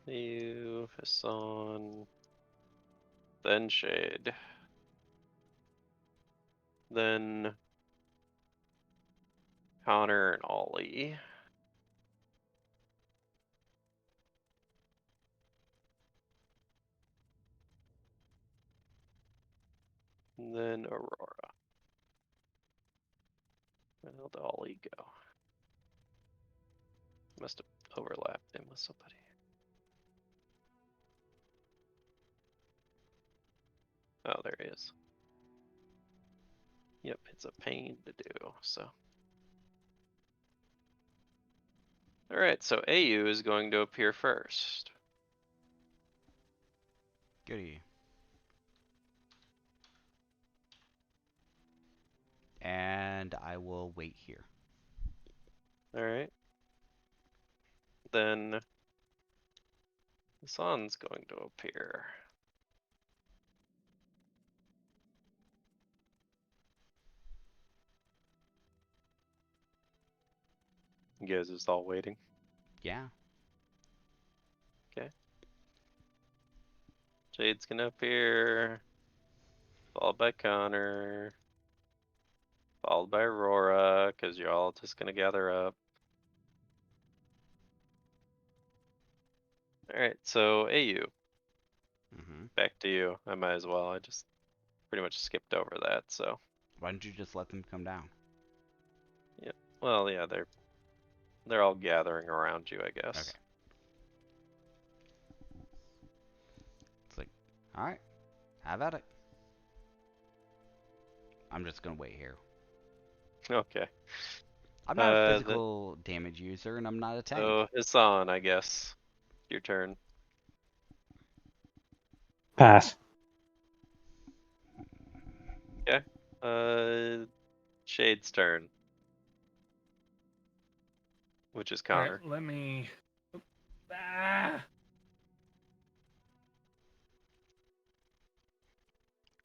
AU, Hassan, then Shade, then Connor and Ollie. And then Aurora. Where the hell did Ollie go? Must have overlapped him with somebody. Oh, there he is. Yep, it's a pain to do, so. Alright, so AU is going to appear first. Goody. And I will wait here. Alright. Then Hassan's going to appear. You guys just all waiting. Yeah. Jade's gonna appear, followed by Connor, followed by Aurora, because you're all just gonna gather up. Alright, so AU, Mm-hmm. back to you. I might as well. I just pretty much skipped over that, so. Why don't you just let them come down? Well, yeah, they're all gathering around you, I guess. Okay. It's like, alright, have at it. I'm just gonna wait here. Okay. I'm not a The- physical damage user, and I'm not a tank. So Hassan, I guess. Your turn. Pass. Shade's turn. Which is All right, Connor. let me. Ah!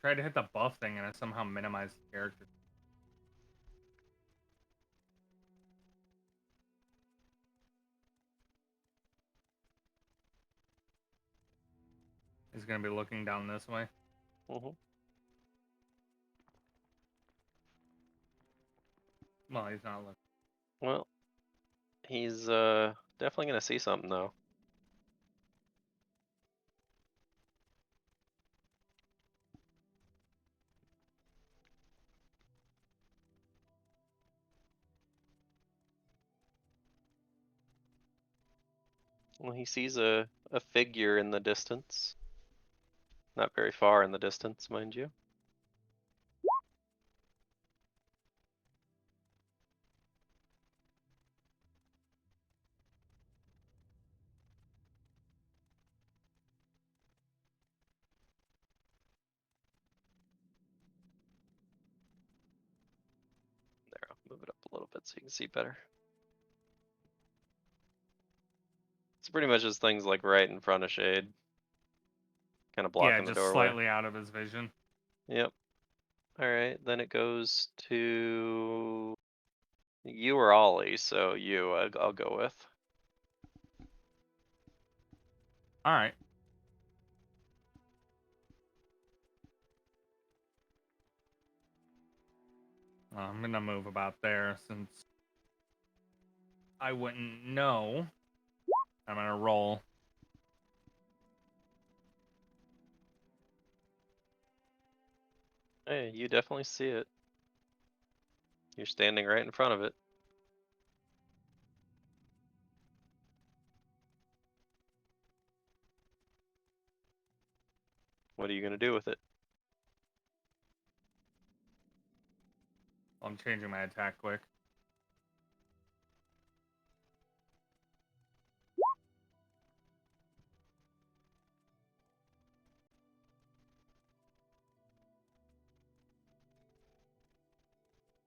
Tried to hit the buff thing and I somehow minimized the character. He's gonna be looking down this way. Mm-hmm. Well, he's not looking. Well, he's definitely gonna see something though. Well, he sees a figure in the distance. Not very far in the distance, mind you. There, I'll move it up a little bit so you can see better. It's pretty much just things like right in front of Shade. Kind of blocking Yeah, the just doorway. slightly out of his vision. Yep. Alright, then it goes to you or Ollie, so you, I'll go with. All right. I'm gonna move about there since I wouldn't know. I'm gonna roll. Hey, you definitely see it. You're standing right in front of it. What are you gonna do with it? I'm changing my attack quick.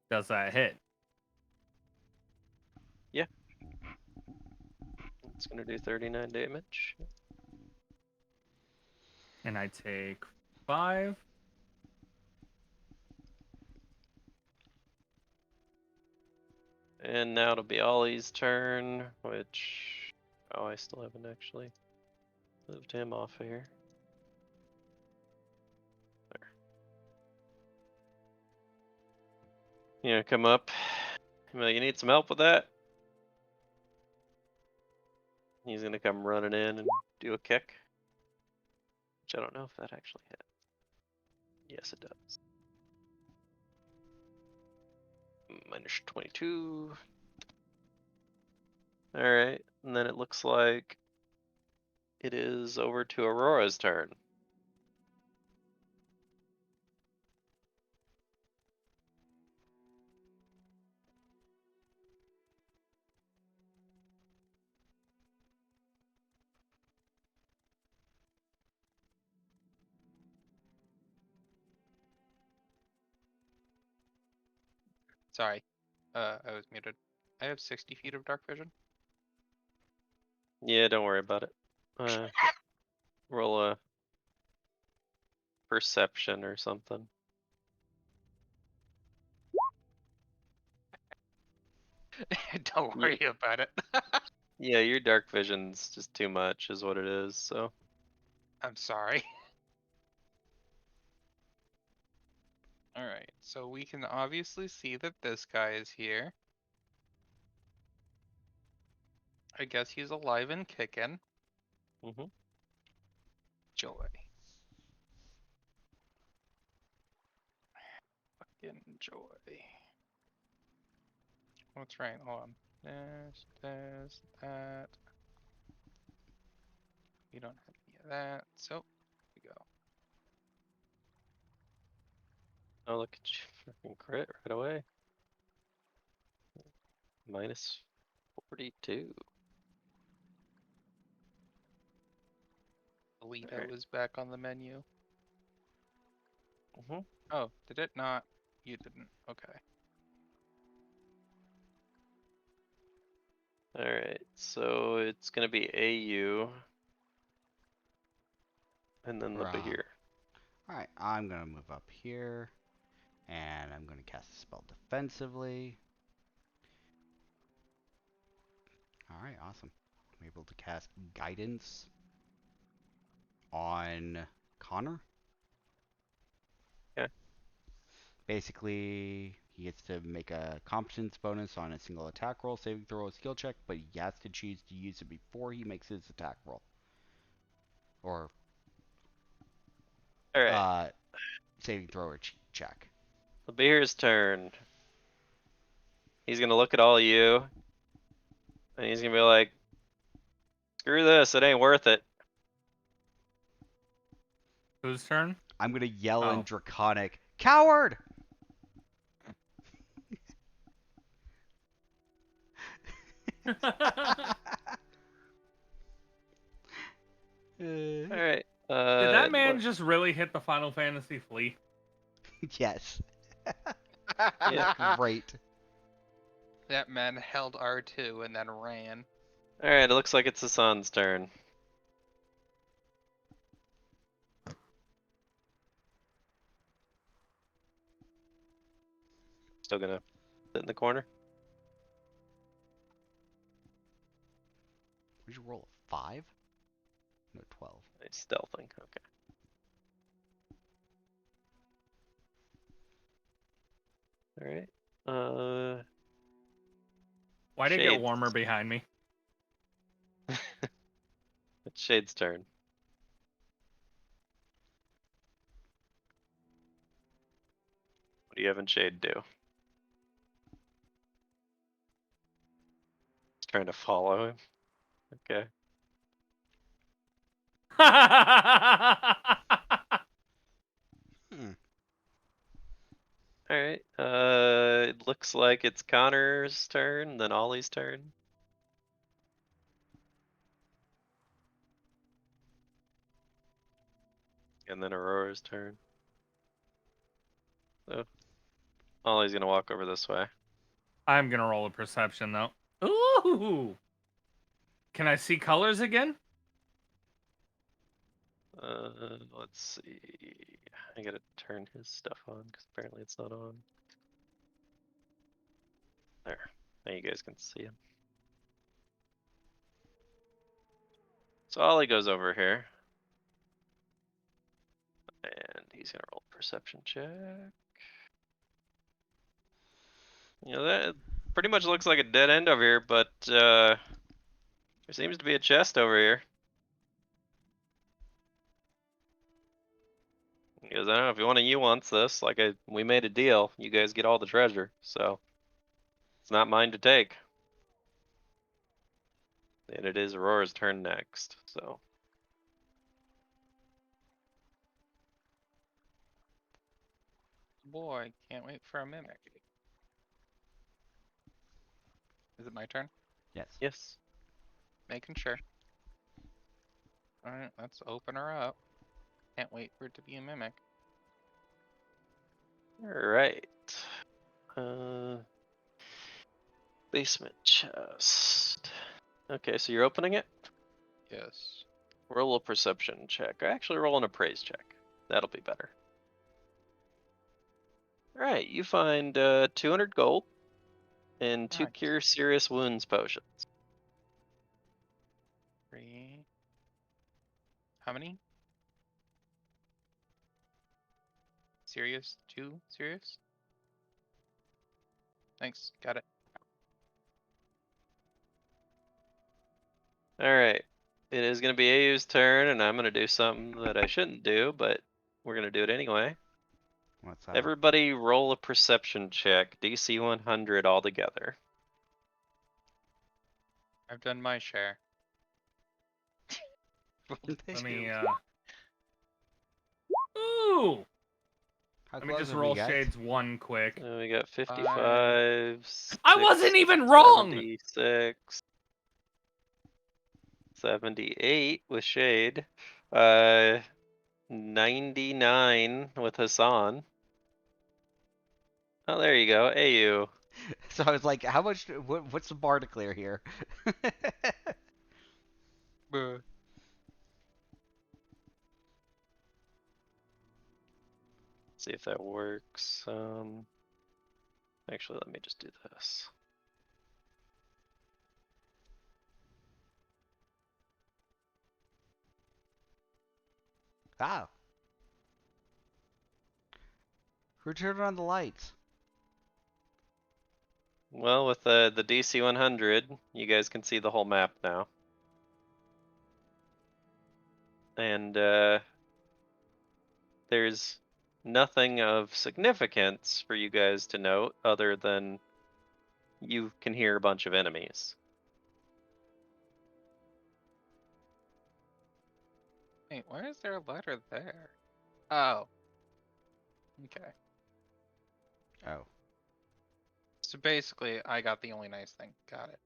Does that hit? It's gonna do 39 damage. And I take 5. And now it'll be Ollie's turn, which... Oh, I still haven't actually moved him off of here. There. You know, come up. You need some help with that? He's gonna come running in and do a kick. Which I don't know if that actually hit. Yes, it does. Minus 22. Alright, and then it looks like it is over to Aurora's turn. Sorry. I was muted. I have 60 feet of dark vision. Yeah, don't worry about it. Roll a perception or something. Don't Yeah. worry about it. Yeah, your dark vision's just too much, is what it is. So I'm sorry. Alright, so we can obviously see that this guy is here. I guess he's alive and kicking. Mhm. Joy. Fucking joy. What's right? Hold on. This, that. We don't have any of that, so here we go. oh, look at you, freaking crit right away. Minus 42. Alito Alright. is back on the menu. Mhm. Oh, did it not? You didn't. Okay. Alright, so it's gonna be AU. And then the Right. Bahir. Alright, I'm gonna move up here. And I'm gonna cast a spell defensively. Alright, awesome. I'm able to cast Guidance on Connor. Okay. Basically, he gets to make a competence bonus on a single attack roll, saving throw, or skill check, but he has to choose to use it before he makes his attack roll. Or Alright, saving throw or check. the Bahir's turn. He's gonna look at all of you. And he's gonna be like, screw this, it ain't worth it. Whose turn? I'm gonna yell in Oh. Draconic, Coward! Alright. Did that man just really hit the Final Fantasy flea? Yes. Yeah. Great. That man held R2 and then ran. Alright, it looks like it's Hassan's turn. Still gonna sit in the corner? Would you roll a 5? No, 12. He's stealthing, okay. Alright. Why did it get Shades. warmer behind me? It's Shade's turn. What are you having Shade do? He's trying to follow him. Okay. Hmm. Alright. It looks like it's Connor's turn, then Ollie's turn. And then Aurora's turn. So, Ollie's gonna walk over this way. I'm gonna roll a perception though. Ooh! Can I see colors again? Let's see. I gotta turn his stuff on because apparently it's not on. There. Now you guys can see him. So Ollie goes over here. And he's gonna roll a perception check. You know, that pretty much looks like a dead end over here, but there seems to be a chest over here. He goes, I don't know if one of you wants this. Like, we made a deal. You guys get all the treasure, so it's not mine to take. And it is Aurora's turn next, so. Boy, can't wait for a mimic. Is it my turn? Yes. Yes. Making sure. Alright, let's open her up. Can't wait for it to be a mimic. Alright. Basement chest. Okay, so you're opening it? Yes. Roll a perception check. Actually, roll an appraise check. That'll be better. Alright, you find 200 gold and 2 Nice. cure serious wounds potions. 3. How many? Serious? 2? Serious? Thanks. Got it. Alright. It is going to be AU's turn, and I'm going to do something that I shouldn't do, but we're going to do it anyway. What's that? Everybody roll a perception check, DC 100 altogether. I've done my share. Let me, Two. Ooh! How Let me close just are we, roll guys? shades 1 quick. We got 55, I wasn't even wrong! 76, 78 with Shade, 99 with Hassan. Oh, there you go, AU. So I was like, how much? What's the bar to clear here? Bruh. See if that works. Actually, let me just do this. Ah. Who turned on the lights? Well, with the DC 100, you guys can see the whole map now. And there's nothing of significance for you guys to note other than you can hear a bunch of enemies. Wait, why is there a letter there? Oh. Okay. Oh. So basically, I got the only nice thing. Got it.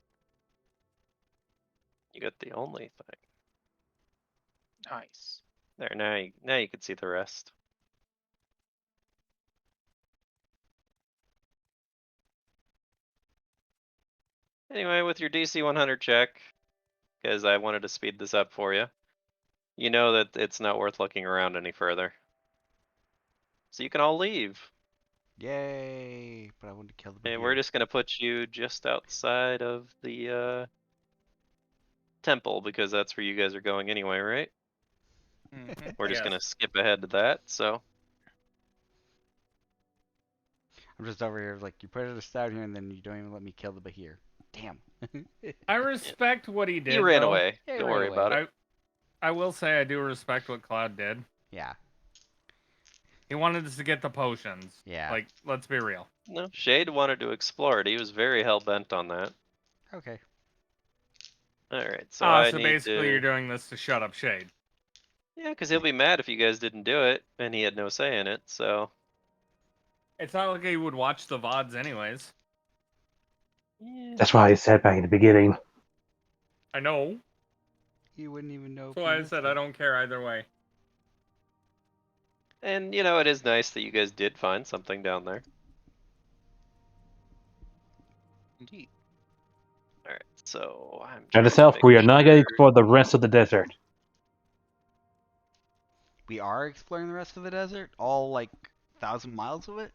You got the only thing. Nice. There, now you can see the rest. Anyway, with your DC 100 check, because I wanted to speed this up for you, you know that it's not worth looking around any further. So you can all leave. Yay! But I want to kill the And we're Bahir. just gonna put you just outside of the temple because that's where you guys are going anyway, right? Mm-hmm. We're just Yes. gonna skip ahead to that, so. I'm just over here like, you put us down here and then you don't even let me kill the Bahir. Damn. I respect what he did, He ran though. away. Yeah, he Don't ran worry away. about it. I will say I do respect what Cloud did. Yeah. He wanted us to get the potions. Yeah. Like, let's be real. No, Shade wanted to explore it. He was very hell-bent on that. Okay. Alright, so I So need basically to... you're doing this to shut up Shade. Yeah, because he'll be mad if you guys didn't do it, and he had no say in it, so... It's not like he would watch the VODs anyways. Yeah. That's why I said back in the beginning. I know. He wouldn't even know. That's why I said I don't care either way. And, you know, it is nice that you guys did find something down there. Indeed. Alright, so... I'm Note to trying to self, make we are not going to sure- explore the rest of the desert. We are exploring the rest of the desert? All like 1,000 miles of it?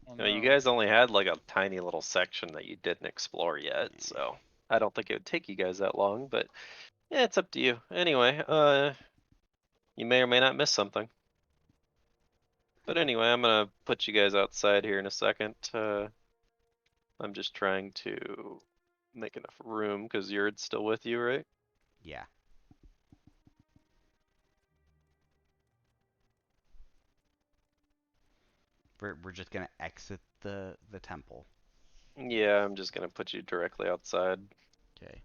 Oh, No, you no. guys only had like a tiny little section that you didn't explore yet, so I don't think it would take you guys that long, but yeah, it's up to you. Anyway, you may or may not miss something. But anyway, I'm gonna put you guys outside here in a second. I'm just trying to make enough room because Yurd's still with you, right? Yeah. We're just gonna exit the temple. Yeah, I'm just gonna put you directly outside. Okay.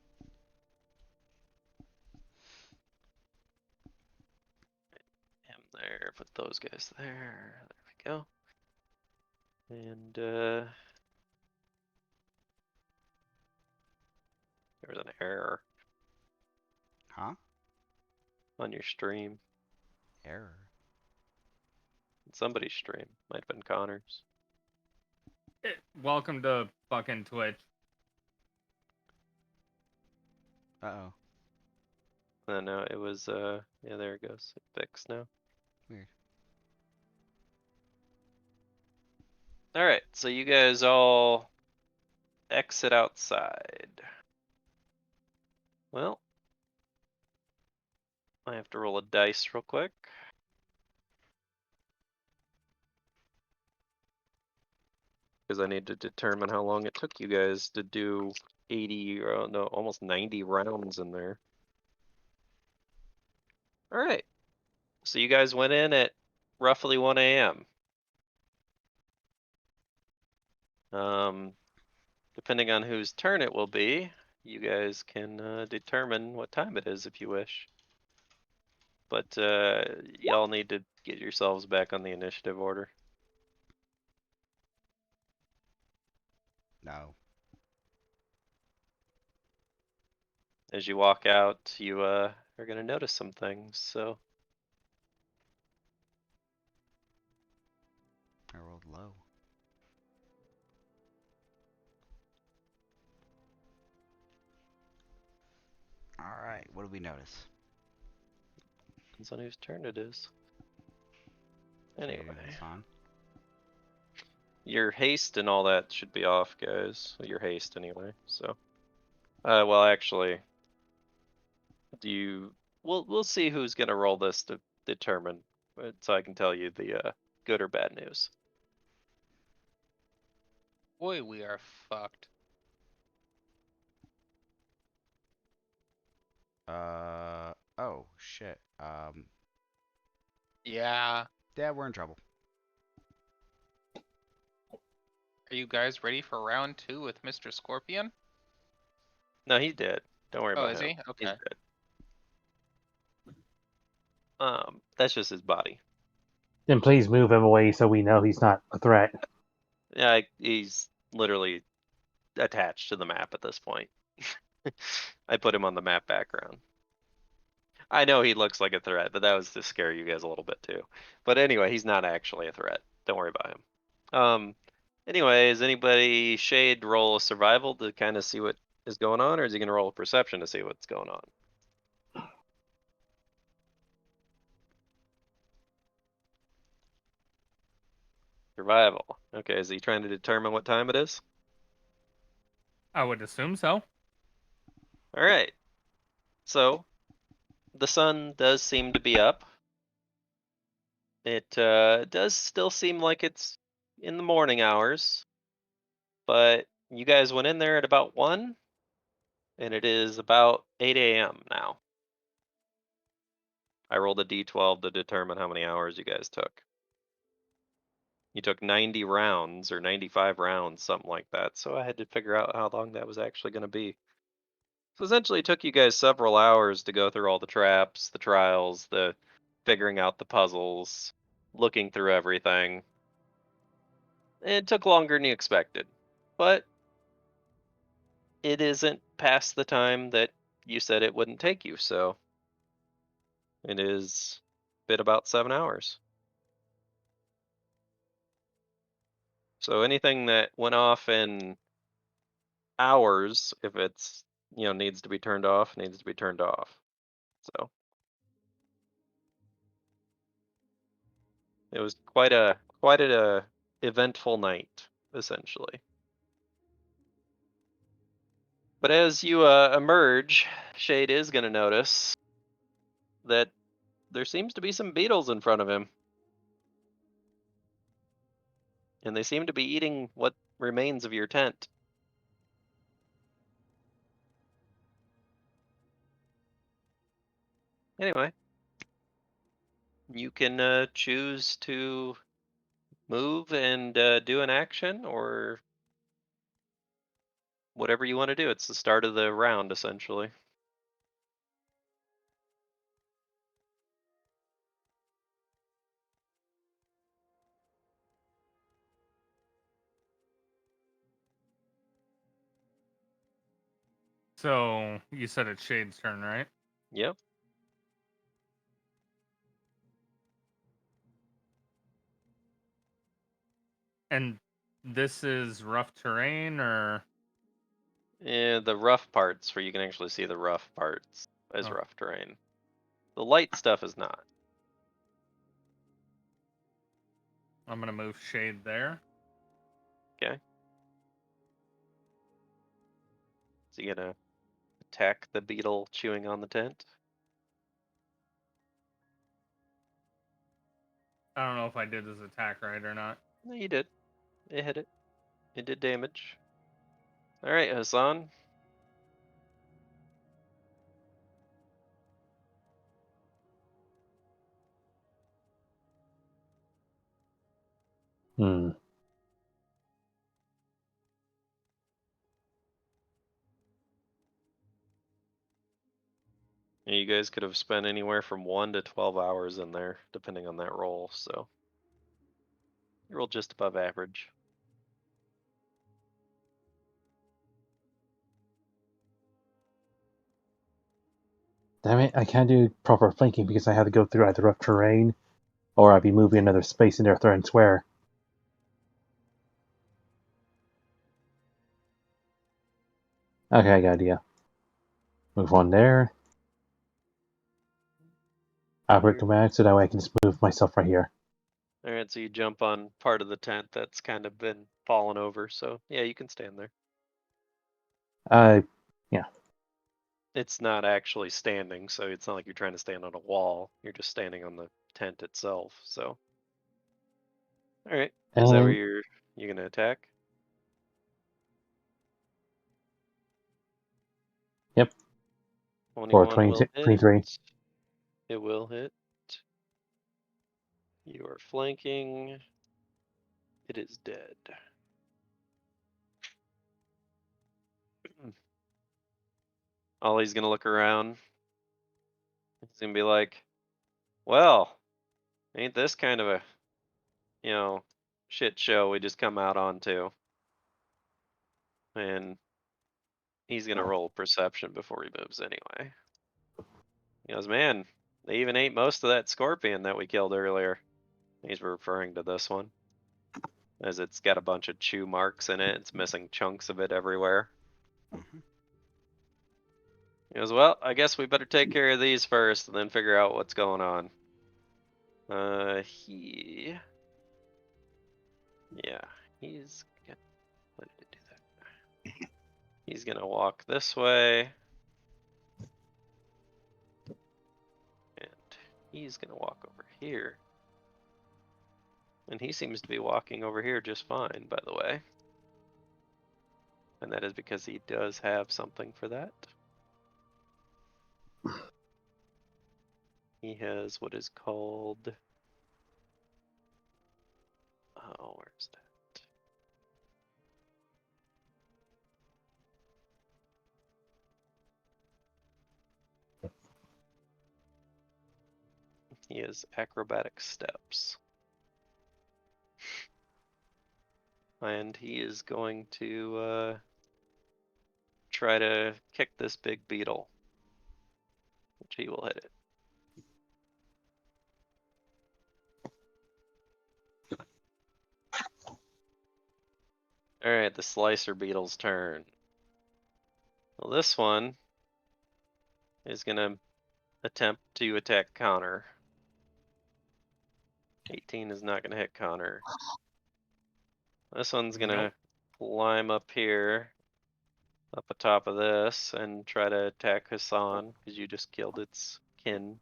Him there, put those guys there. There we go. And there was an error Huh? on your stream. Error. Somebody's stream. Might have been Connor's. Welcome to fucking Twitch. Uh-oh. No, it was yeah, there it goes. It fixed now. Weird. Alright, so you guys all exit outside. Well, I have to roll a dice real quick. Because I need to determine how long it took you guys to do 80 or no, almost 90 rounds in there. Alright. So you guys went in at roughly 1 a.m. Depending on whose turn it will be, you guys can determine what time it is if you wish. But y'all need to get yourselves back on the initiative order. No. As you walk out, you are gonna notice some things, so I rolled low. Alright, what do we notice? depends on whose turn it is. Shade Anyway, is on. your haste and all that should be off, guys. Your haste anyway, so. Well actually, we'll see who's gonna roll this to determine, so I can tell you the good or bad news. Boy, we are fucked. Oh, shit. Yeah. Yeah, we're in trouble. Are you guys ready for round 2 with Mr. Scorpion? No, he's dead. Don't worry Oh, about is him. he? He's Okay. dead. That's just his body. Then please move him away so we know he's not a threat. Yeah, he's literally attached to the map at this point. I put him on the map background. I know he looks like a threat, but that was to scare you guys a little bit too. But anyway, he's not actually a threat. Don't worry about him. Anyway, is anybody Shade roll a survival to kind of see what is going on, or is he gonna roll a perception to see what's going on? Survival. Okay, is he trying to determine what time it is? I would assume so. All right. So the sun does seem to be up. It does still seem like it's in the morning hours, but you guys went in there at about 1, and it is about 8 a.m. now. I rolled a d12 to determine how many hours you guys took. You took 90 rounds or 95 rounds, something like that, so I had to figure out how long that was actually going to be. So essentially it took you guys several hours to go through all the traps, the trials, the figuring out the puzzles, looking through everything. It took longer than you expected, but it isn't past the time that you said it wouldn't take you, so it is been about 7 hours. So anything that went off in hours, if it's, needs to be turned off, needs to be turned off. So it was quite a eventful night, essentially. But as you emerge, Shade is going to notice that there seems to be some beetles in front of him. And they seem to be eating what remains of your tent. Anyway, you can choose to move and do an action, or whatever you want to do. It's the start of the round, essentially. So you said it's Shade's turn, right? Yep. And this is rough terrain, or Yeah, the rough parts where you can actually see the rough parts is Oh. rough terrain. The light stuff is not. I'm gonna move shade there. Okay. So you gonna attack the beetle chewing on the tent? I don't know if I did this attack right or not. No, you did. It hit it. It did damage. Alright, Hassan. Hmm. You guys could have spent anywhere from 1 to 12 hours in there, depending on that roll, so. You rolled just above average. Damn it, I can't do proper flanking because I have to go through either rough terrain or I'd be moving another space in their threatened square. Okay, I got an idea. Move one there. Outbreak command, so that way I can just move myself right here. Alright, so you jump on part of the tent that's kind of been fallen over, so yeah, you can stand there. Yeah. It's not actually standing, so it's not like you're trying to stand on a wall. You're just standing on the tent itself, so. Alright, is that where And you're gonna attack? yep, 21 for will 23. hit. It will hit. You are flanking. It is dead. Ollie's gonna look around. He's gonna be like, well, ain't this kind of a, shit show we just come out onto? And he's gonna roll perception before he moves anyway. He goes, man, they even ate most of that scorpion that we killed earlier. He's referring to this one. As it's got a bunch of chew marks in it. It's missing chunks of it everywhere. Mhm. He goes, well, I guess we better take care of these first and then figure out what's going on. Yeah, he's gonna, what did it do that? He's gonna walk this way. And he's gonna walk over here. And he seems to be walking over here just fine, by the way. And that is because he does have something for that. He has what is called, oh, where's that? He has acrobatic steps. And he is going to try to kick this big beetle. Which he will hit it. Alright, the slicer beetle's turn. Well, this one is gonna attempt to attack Connor. 18 is not gonna hit Connor. This one's gonna climb up here, up atop of this, and try to attack Hassan, because you just killed its kin.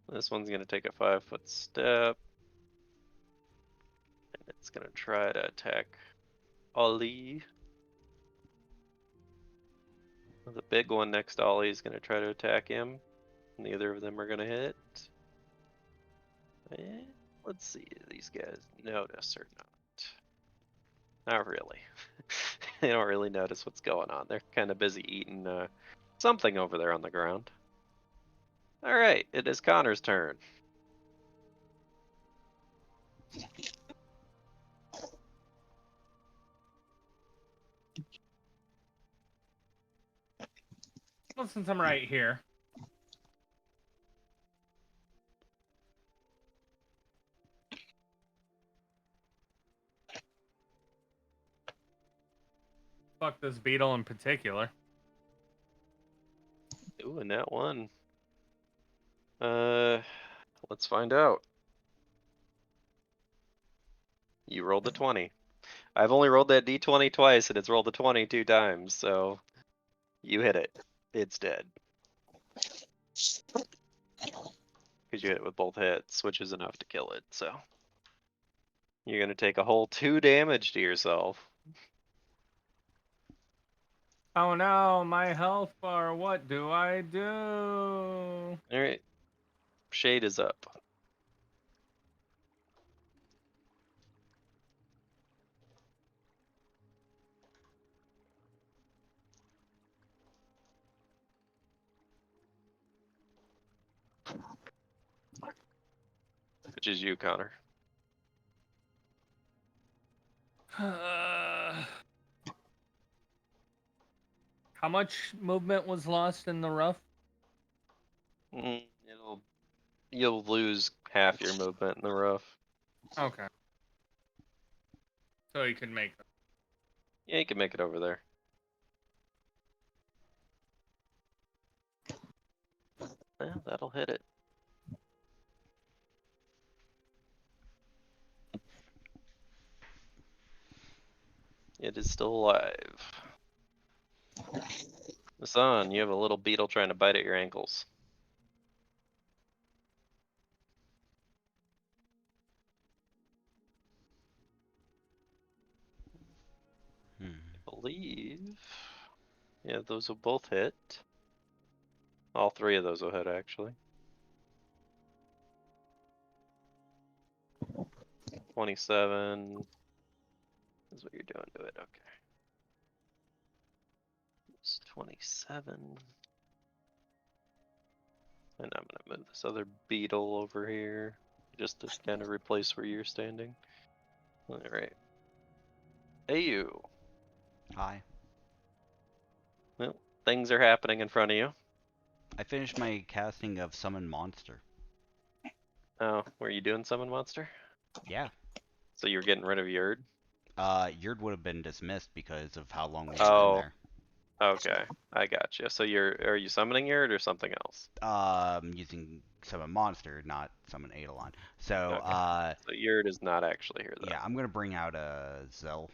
This one's gonna take a 5-foot step. And it's gonna try to attack Ollie. The big one next to Ollie is gonna try to attack him. Neither of them are gonna hit. Let's see, do these guys notice or not? Not really. They don't really notice what's going on. They're kind of busy eating something over there on the ground. Alright, it is Connor's turn. Well, since I'm right here, fuck this beetle in particular. Ooh, and that one. Let's find out. You rolled the 20. I've only rolled that d20 twice, and it's rolled the 20 2 times, so you hit it. It's dead. Because you hit it with both hits, which is enough to kill it, so. You're gonna take a whole 2 damage to yourself. Oh no, my health bar. What do I do? Alright. Shade is up. Which is you, Connor. How much movement was lost in the rough? You'll lose half your movement in the rough. Okay. So you can make them. Yeah, you can make it over there. Yeah, that'll hit it. It is still alive. Son, you have a little beetle trying to bite at your ankles. I believe. Yeah, those will both hit. All 3 of those will hit, actually. 27 is what you're doing to it, okay. It's 27. And I'm gonna move this other beetle over here, just to kind of replace where you're standing. Alright. Hey you. Hi. Well, things are happening in front of you. I finished my casting of Summon Monster. Oh, were you doing Summon Monster? Yeah. So you were getting rid of Yurd? Yurd would have been dismissed because of how long we were in Oh, there. okay. I gotcha. So are you summoning Yurd or something else? Using Summon Monster, not Summon Eidolon. So, Okay. So Yurd is not actually here, though. yeah, I'm gonna bring out a Zell.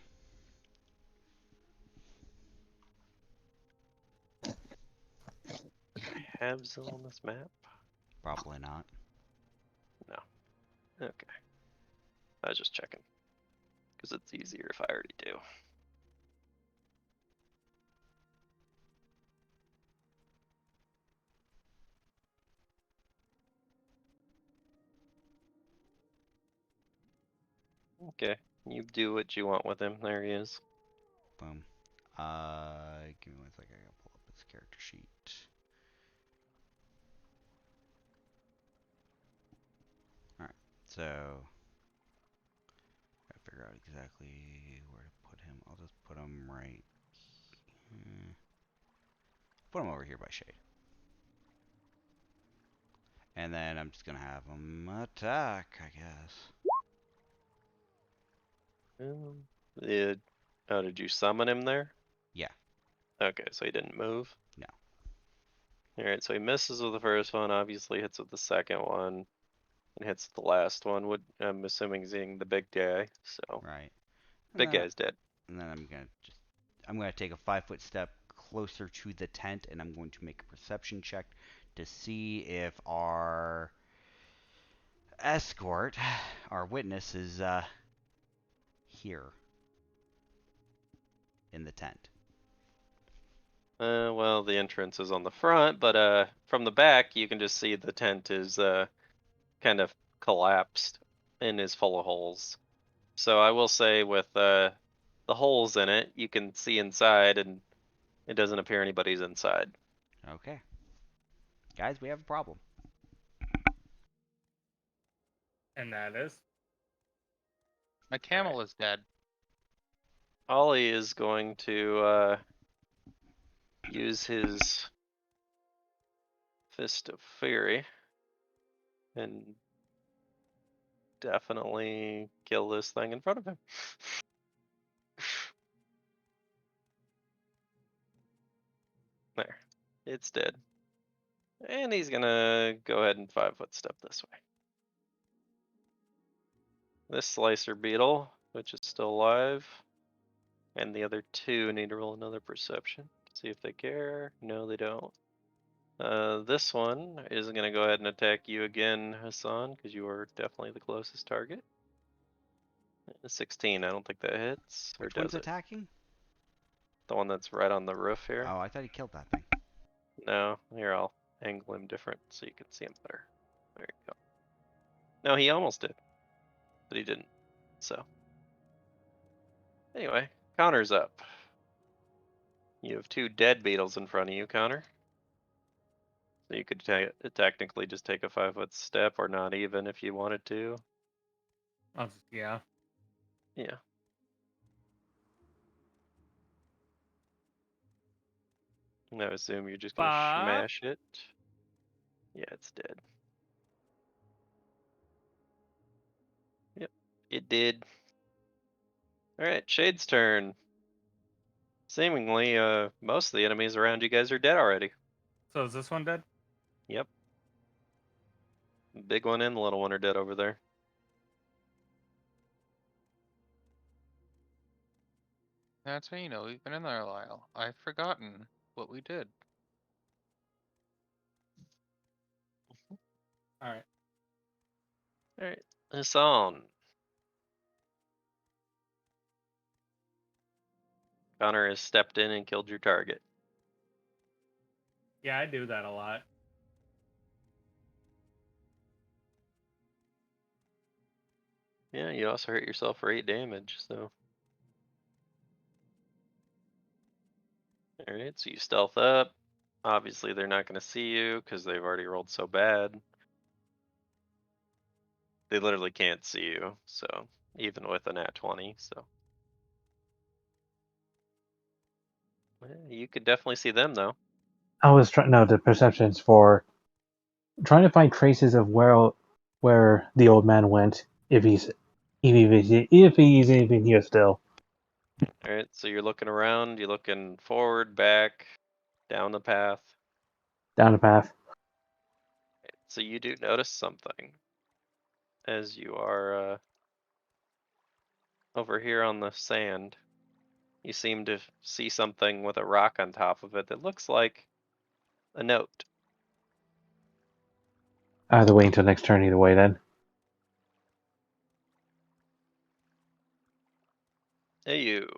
Have Zill on this map? Probably not. No. Okay. I was just checking. Because it's easier if I already do. Okay. You do what you want with him. There he is. Boom. Give me one second. I gotta pull up his character sheet. Alright, so gotta figure out exactly where to put him. I'll just put him right here. Put him over here by Shade. And then I'm just gonna have him attack, I guess. Oh, did you summon him there? Yeah. Okay, so he didn't move? No. Alright, so he misses with the first one, obviously hits with the second one, and hits the last one. I'm assuming he's eating the big guy, so Right. big guy's dead. And then I'm gonna take a 5-foot step closer to the tent, and I'm going to make a perception check to see if our escort, our witness, is here in the tent. Well, the entrance is on the front, but from the back you can just see the tent is kind of collapsed and is full of holes. So I will say with the holes in it, you can see inside, and it doesn't appear anybody's inside. Okay. Guys, we have a problem. And that is? My camel is dead. Ollie is going to use his Fist of Fury and definitely kill this thing in front of him. It's dead. And he's gonna go ahead and 5-foot step this way. This slicer beetle, which is still alive, and the other two need to roll another perception. See if they care. No, they don't. This one is gonna go ahead and attack you again, Hassan, because you are definitely the closest target. 16, I don't think that hits. Which or one's does it? attacking? The one that's right on the roof here. Oh, I thought he killed that thing. No, here I'll angle him different so you can see him better. There you go. No, he almost did, but he didn't. So anyway, Connor's up. You have 2 dead beetles in front of you, Connor. So you could technically just take a 5-foot step, or not even if you wanted to. Yeah. Yeah. And I assume you're just gonna smash it. Yeah, it's dead. Yep, it did. Alright, Shade's turn. Seemingly, most of the enemies around you guys are dead already. So is this one dead? Yep. The big one and the little one are dead over there. That's how you know we've been in there a while. I've forgotten what we did. All right. Alright, Hassan. Connor has stepped in and killed your target. Yeah, I do that a lot. Yeah, you also hurt yourself for 8 damage, so. Alright, so you stealth up. Obviously, they're not going to see you because they've already rolled so bad. They literally can't see you, so even with a nat 20, so. You could definitely see them, though. I was trying. No, the perceptions for trying to find traces of where the old man went. If he's even here still. Alright, so you're looking around, you're looking forward, back, down the path. Down the path. So you do notice something as you are over here on the sand. You seem to see something with a rock on top of it that looks like a note. I have to wait until next turn either way then. Hey, you.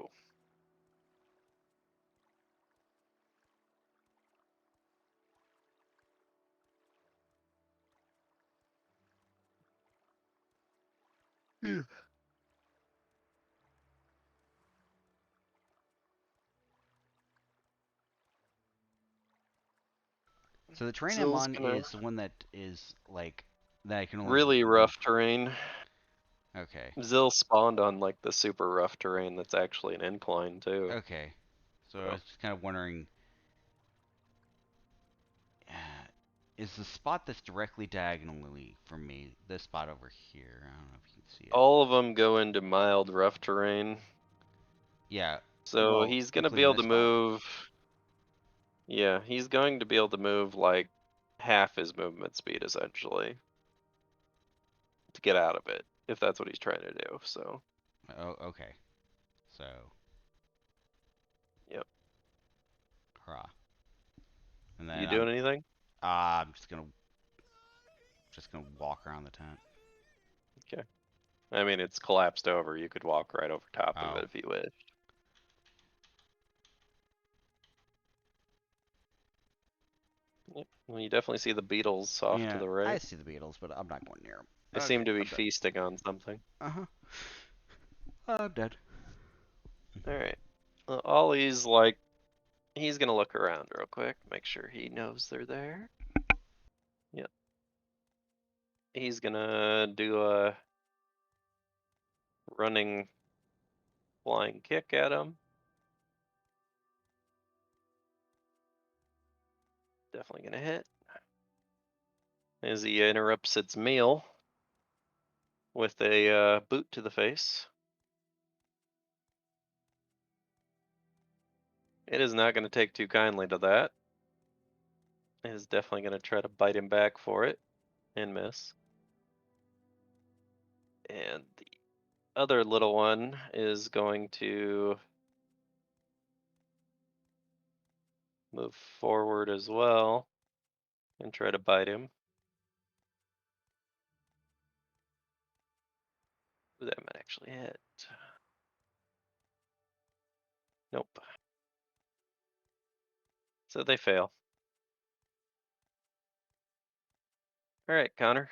So the terrain I'm Zill's on gonna- is the one that is like that I can only Really rough terrain. Okay. Zill spawned on like the super rough terrain that's actually an incline too. Okay. So I was just kind of wondering, is the spot that's directly diagonally from me this spot over here? I don't know if you can see it. All of them go into mild rough terrain. Yeah. So well, he's gonna be including able to this spot. move. Yeah, he's going to be able to move like half his movement speed essentially to get out of it, if that's what he's trying to do. So. Oh, okay. So. Yep. Hurrah. And then You doing anything? I'm just gonna walk around the tent. Okay. I mean, it's collapsed over. You could walk right over top of Oh. it if you wished. Yep. Well, you definitely see the beetles off Yeah, to the I right. see the beetles, but I'm not going near them. They seem to be feasting on something. Uh-huh. I'm dead. Alright. Well, Ollie's like, he's gonna look around real quick, make sure he knows they're there. Yep. He's gonna do a running flying kick at him. Definitely gonna hit. As he interrupts its meal with a boot to the face. It is not going to take too kindly to that. is definitely going to try to bite him back for it and miss. And the other little one is going to move forward as well and try to bite him. Ooh, that might actually hit. Nope. So they fail. All right, Connor.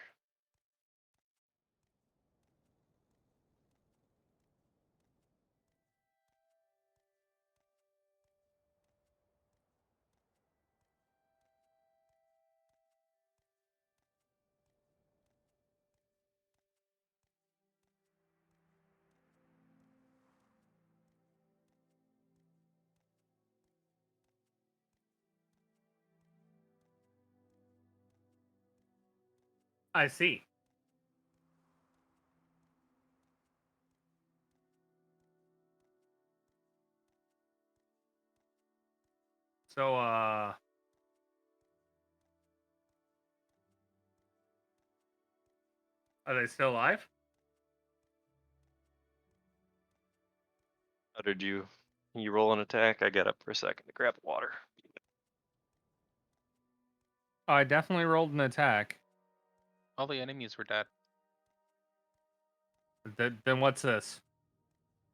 I see. So, are they still alive? How did you roll an attack? I got up for a second to grab water. Oh, I definitely rolled an attack. All the enemies were dead. Then what's this?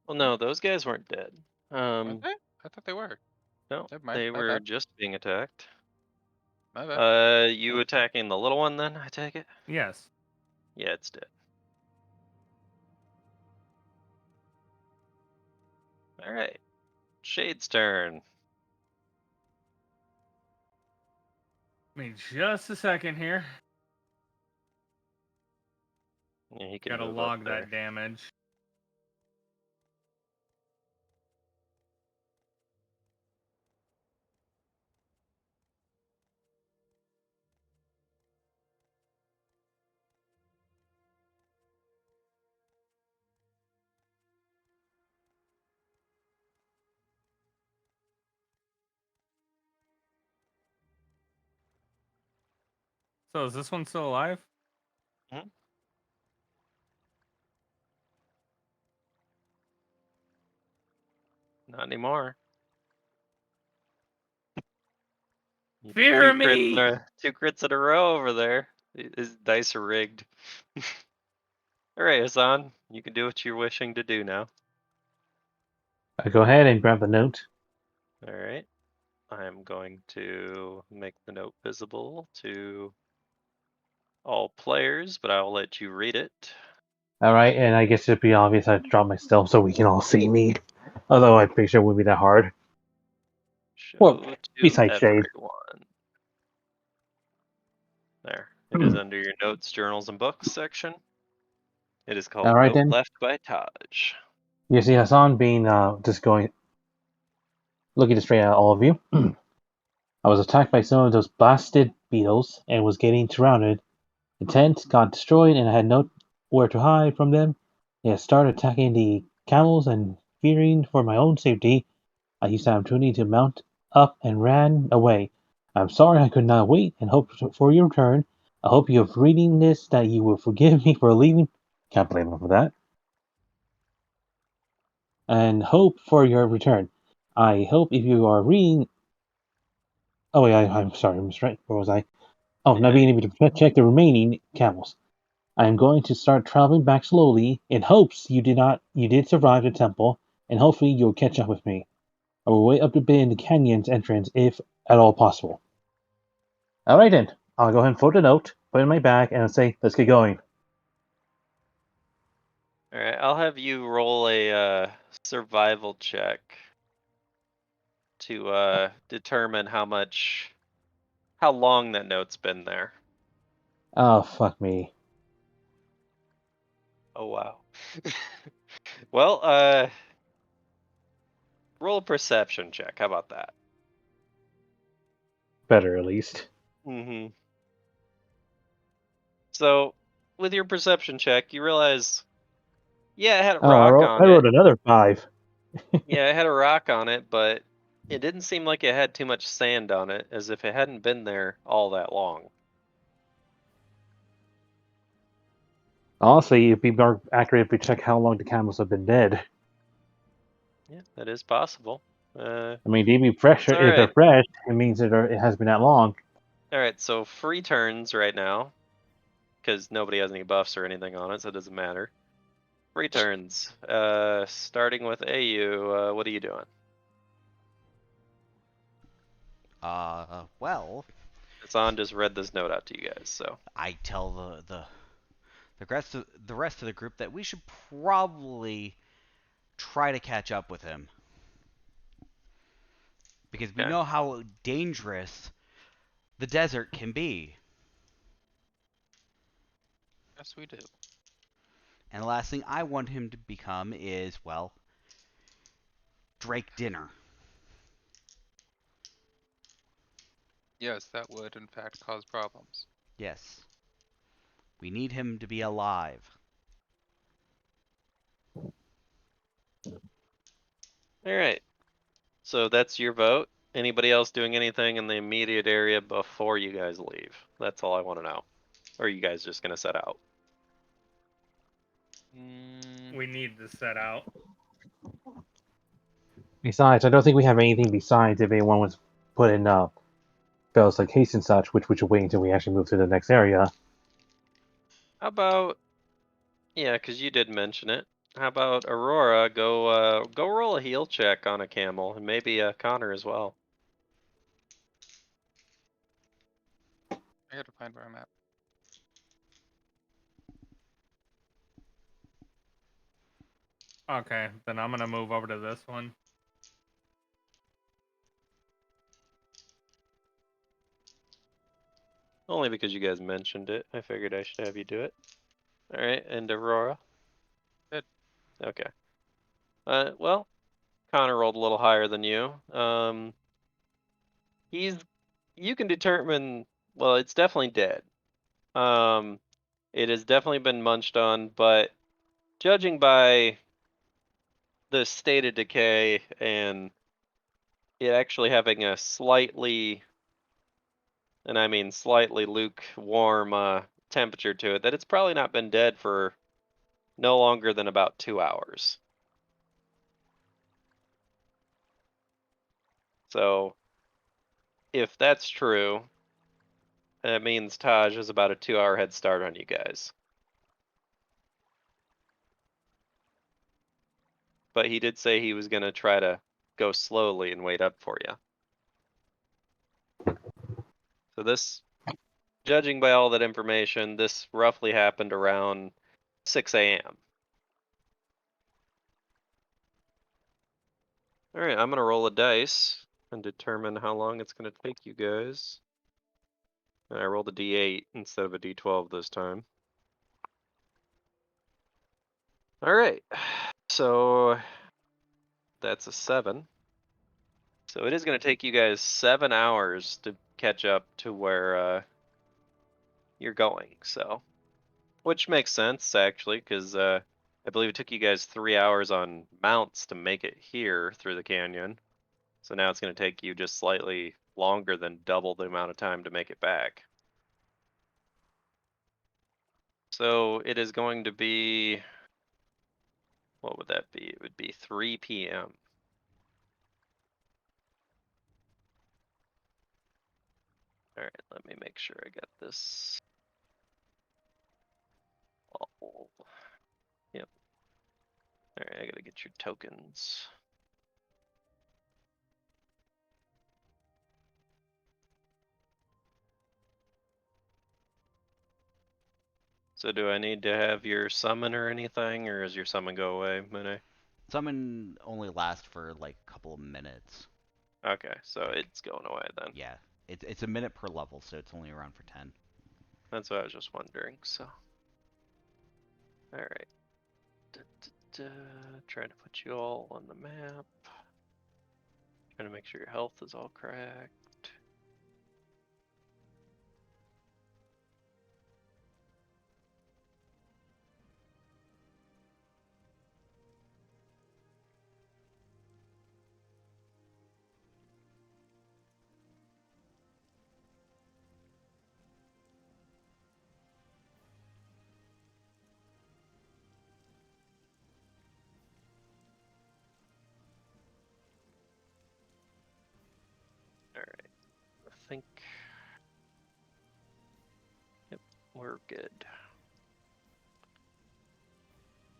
Well, no, those guys weren't dead. Weren't they? I thought they were. No, Never mind, they my were bad. just being attacked. My bad. You attacking the little one then, I take it? Yes. Yeah, it's dead. Alright. Shade's turn. Give me just a second here. Yeah, he can Gotta move log up there. that damage. So is this one still alive? Not anymore. Fear me! Two crits in a row over there. His dice are rigged. Alright, Hassan, you can do what you're wishing to do now. I go ahead and grab the note. Alright. I'm going to make the note visible to all players, but I'll let you read it. Alright, and I guess it'd be obvious I drop my stealth so we can all see me. Although I'm pretty sure it wouldn't be that hard. Show Well, to besides Shade. everyone. There. It is under your notes, journals, and books section. It is called Alright Note then. Left by Taj. You see Hassan being just going looking straight at all of you. I was attacked by some of those blasted beetles and was getting surrounded. The tent got destroyed and I had nowhere to hide from them. They had started attacking the camels and fearing for my own safety, I used the opportunity to mount up and ran away. I'm sorry I could not wait and hope for your return. I hope you have reading this that you will forgive me for leaving. Can't blame him for that. And hope for your return. I hope if you are reading. Oh, yeah, I'm sorry, I'm right. Where was I? Oh, not being able to check the remaining camels. I am going to start traveling back slowly in hopes you did survive the temple, and hopefully you'll catch up with me. I will wait up a bit in the canyon's entrance if at all possible. Alright then, I'll go ahead and fold a note, put it in my bag, and say, let's get going. Alright, I'll have you roll a survival check to determine how long that note's been there. Oh, fuck me. Oh wow. Well, roll a perception check. How about that? Better, at least. Mm-hmm. So, with your perception check, you realize, yeah, it had a Oh, I rock wrote, on I it. wrote another 5. Yeah, it had a rock on it, but It didn't seem like it had too much sand on it, as if it hadn't been there all that long. Honestly, it'd be more accurate if we check how long the camels have been dead. Yeah, that is possible. I mean, they'd be fresh. It's If they're alright. fresh, it means that it has been that long. Alright, so free turns right now, because nobody has any buffs or anything on it, so it doesn't matter. Free turns. Starting with AU, what are you doing? Well, Hassan just read this note out to you guys, so. I tell the rest of the group that we should probably try to catch up with him. Because we Okay. know how dangerous the desert can be. Yes, we do. And the last thing I want him to become is, well, Drake Dinner. Yes, that would in fact cause problems. Yes. We need him to be alive. Alright. So that's your vote. Anybody else doing anything in the immediate area before you guys leave? That's all I want to know. Or are you guys just gonna set out? We need to set out. Besides, I don't think we have anything besides if anyone was put in spells like haste and such, which we should wait until we actually move to the next area. How about, yeah, because you did mention it. How about Aurora? Go roll a heal check on a camel, and maybe Connor as well. I gotta find where I'm at. Okay, then I'm gonna move over to this one. Only because you guys mentioned it. I figured I should have you do it. All right, and Aurora. Good. Okay. Well, Connor rolled a little higher than you. He's. You can determine. Well, it's definitely dead. It has definitely been munched on, but judging by the state of decay and it actually having a slightly, and I mean slightly lukewarm temperature to it, that it's probably not been dead for no longer than about 2 hours. So if that's true, that means Taj is about a 2-hour head start on you guys. But he did say he was going to try to go slowly and wait up for you. So this, judging by all that information, this roughly happened around 6 a.m. Alright, I'm going to roll a dice and determine how long it's going to take you guys. And I rolled a d8 instead of a d12 this time. Alright, so that's a 7. So it is going to take you guys 7 hours to catch up to where you're going. So, which makes sense actually, because I believe it took you guys 3 hours on mounts to make it here through the canyon. So now it's going to take you just slightly longer than double the amount of time to make it back. So it is going to be, what would that be? It would be 3 p.m. All right, let me make sure I got this. Oh, yep. All right, I gotta get your tokens. So do I need to have your summon or anything, or does your summon go away, Mune? Summon only lasts for like a couple of minutes. Okay, so it's going away then. Yeah, it's a minute per level, so it's only around for 10. That's what I was just wondering, so. Alright. Trying to put you all on the map. Trying to make sure your health is all correct. think. Yep, we're good.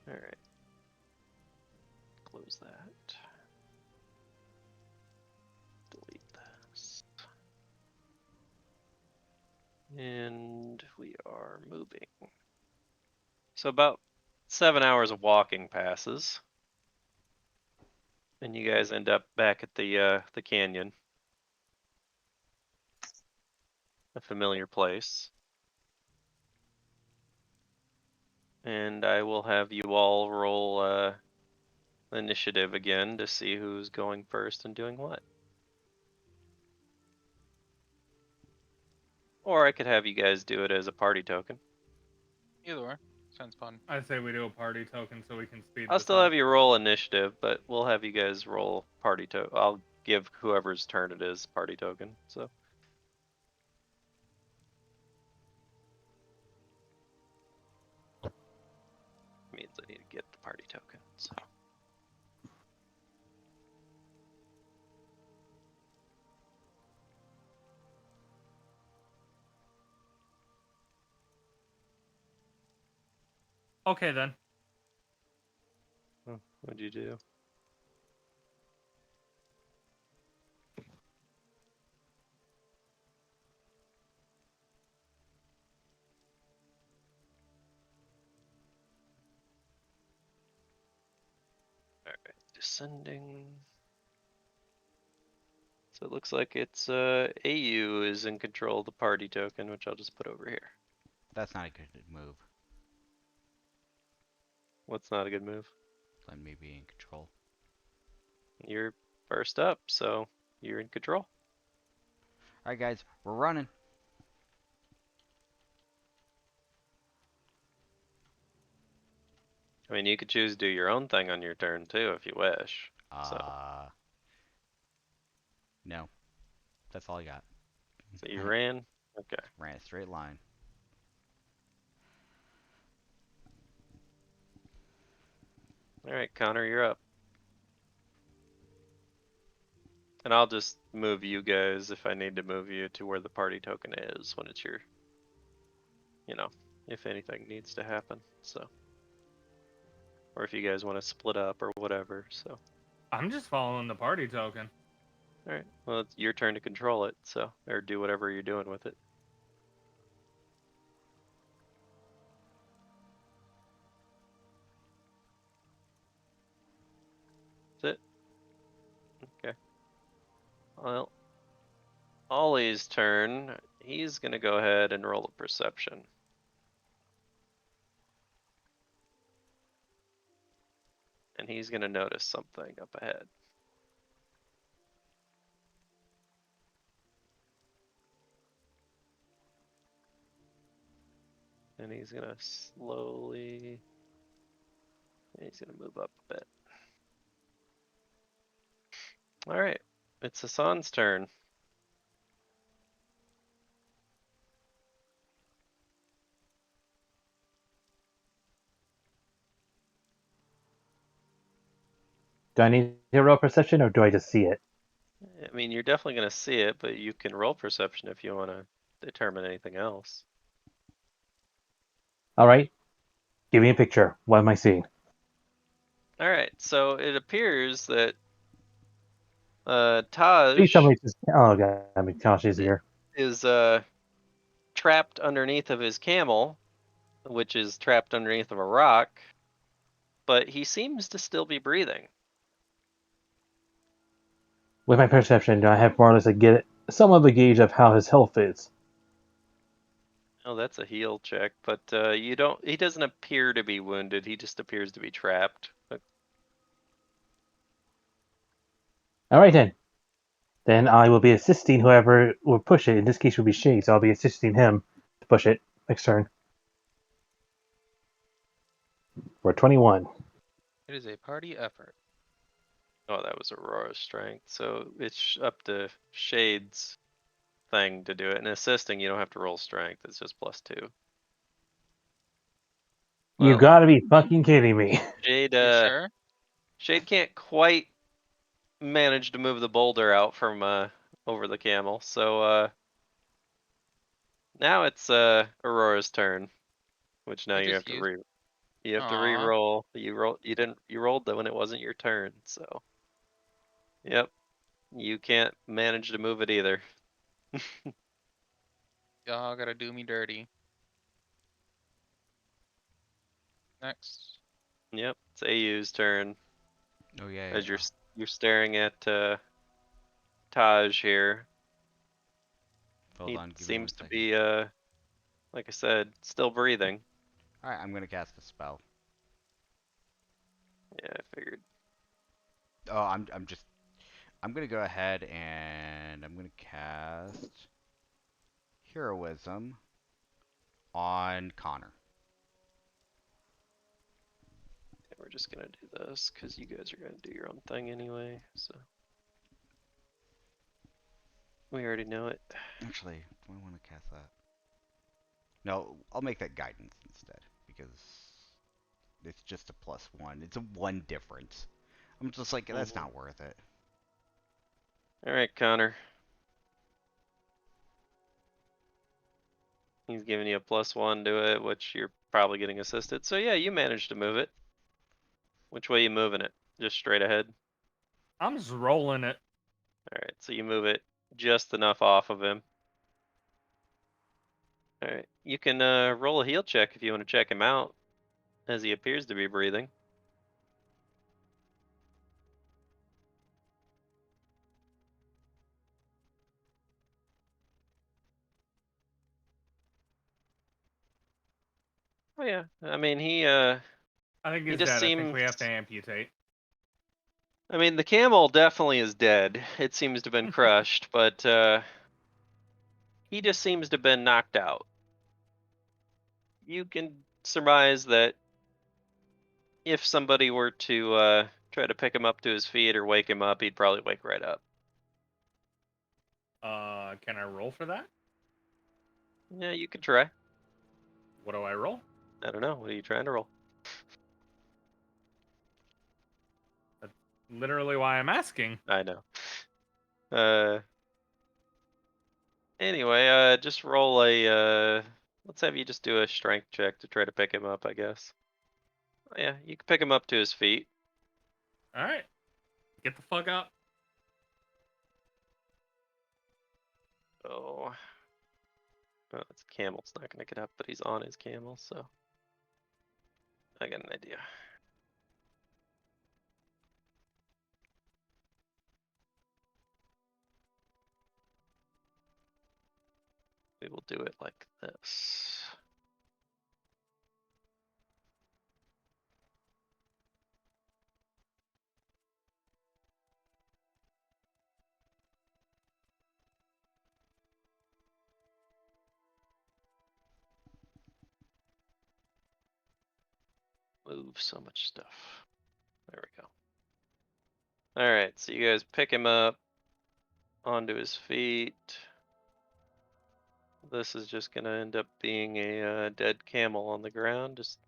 All right. Close that. Delete this. And we are moving. So about 7 hours of walking passes. And you guys end up back at the canyon. A familiar place. And I will have you all roll initiative again to see who's going first and doing what. Or I could have you guys do it as a party token. Either way, sounds fun. I say we do a party token so we can speed I'll this still up. have you roll initiative, but we'll have you guys roll party token. I'll give whoever's turn it is party token. So means I need to get the party token. So Okay then. what'd you do? Alright, descending. So it looks like it's AU is in control of the party token, which I'll just put over here. That's not a good move. What's not a good move? Let me be in control. You're first up, so you're in control. Alright guys, we're running. I mean, you could choose to do your own thing on your turn too, if you wish. No. That's all I got. So you ran? Okay. Ran a straight line. Alright, Connor, you're up. And I'll just move you guys if I need to move you to where the party token is when it's your, if anything needs to happen, so. Or if you guys want to split up or whatever, so. I'm just following the party token. Alright, well, it's your turn to control it, so, or do whatever you're doing with it. That's it? Okay. Well, Ollie's turn. He's gonna go ahead and roll a perception. And he's gonna notice something up ahead. And he's gonna slowly, he's gonna move up a bit. Alright, it's Hassan's turn. Do I need to roll perception or do I just see it? I mean, you're definitely gonna see it, but you can roll perception if you wanna determine anything else. Alright. Give me a picture. What am I seeing? Alright, so it appears that Taj Please tell me it's just... Oh god, I mean, Tosh is here. is trapped underneath of his camel, which is trapped underneath of a rock, but he seems to still be breathing. With my perception, do I have more or less some of a gauge of how his health is? Oh, that's a heal check, but he doesn't appear to be wounded, he just appears to be trapped. But Alright then. Then I will be assisting whoever will push it. In this case, it will be Shade, so I'll be assisting him to push it next turn. For 21. It is a party effort. oh, that was Aurora's strength, so it's up to Shade's thing to do it. And assisting, you don't have to roll strength, it's just +2. You Well, gotta be fucking kidding me. Shade, You sure? Shade can't quite manage to move the boulder out from over the camel. So now it's Aurora's turn, which now I you have just to used. you have to Aw. re-roll. You rolled that when it wasn't your turn, so yep. You can't manage to move it either. Y'all gotta do me dirty. Next. Yep, it's AU's turn Oh yeah, as yeah. you're staring at Taj here. Hold He on, give me 1 seems to second. be like I said, still breathing. All right, I'm gonna cast a spell. Yeah, I figured. Oh, I'm gonna go ahead and I'm gonna cast Heroism on Connor. Yeah, we're just gonna do this because you guys are gonna do your own thing anyway. So we already know it. Actually, do I want to cast that? No, I'll make that Guidance instead because it's just a +1. It's a 1 difference. I'm just like, that's Mhm. not worth it. All right, Connor. He's giving you a +1 to it, which you're probably getting assisted. So yeah, you managed to move it. Which way you moving it? Just straight ahead? I'm just rolling it. Alright, so you move it just enough off of him. Alright, you can roll a heal check if you want to check him out, as he appears to be breathing. Oh yeah, I mean I think he he's just dead. I think seems. we have to amputate. I mean, the camel definitely is dead. It seems to have been crushed, but he just seems to have been knocked out. You can surmise that if somebody were to try to pick him up to his feet or wake him up, he'd probably wake right up. Can I roll for that? Yeah, you could try. What do I roll? I don't know. What are you trying to roll? That's literally why I'm asking. I know. Anyway, just roll a let's have you just do a strength check to try to pick him up, I guess. Oh, yeah, you can pick him up to his feet. All right, get the fuck up. Oh, it's a camel. It's not gonna get up, but he's on his camel, so I got an idea. We will do it like this. Move so much stuff. There we go. All right, so you guys pick him up onto his feet. This is just gonna end up being a dead camel on the ground. Just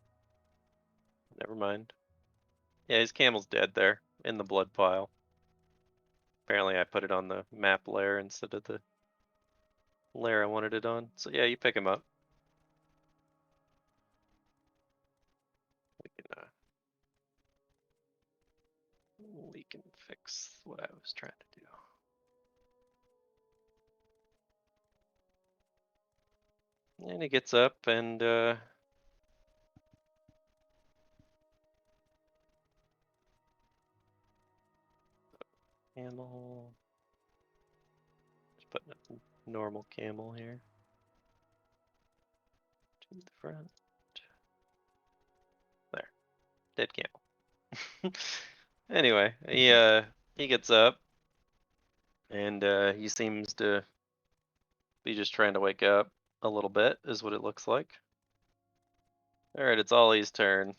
never mind. Yeah, his camel's dead there in the blood pile. Apparently I put it on the map layer instead of the layer I wanted it on. So yeah, you pick him up. We can fix what I was trying to do. And he gets up and camel. Just putting a normal camel here. To the front. There. Dead camel. Anyway, he gets up and he seems to be just trying to wake up a little bit, is what it looks like. Alright, it's Ollie's turn.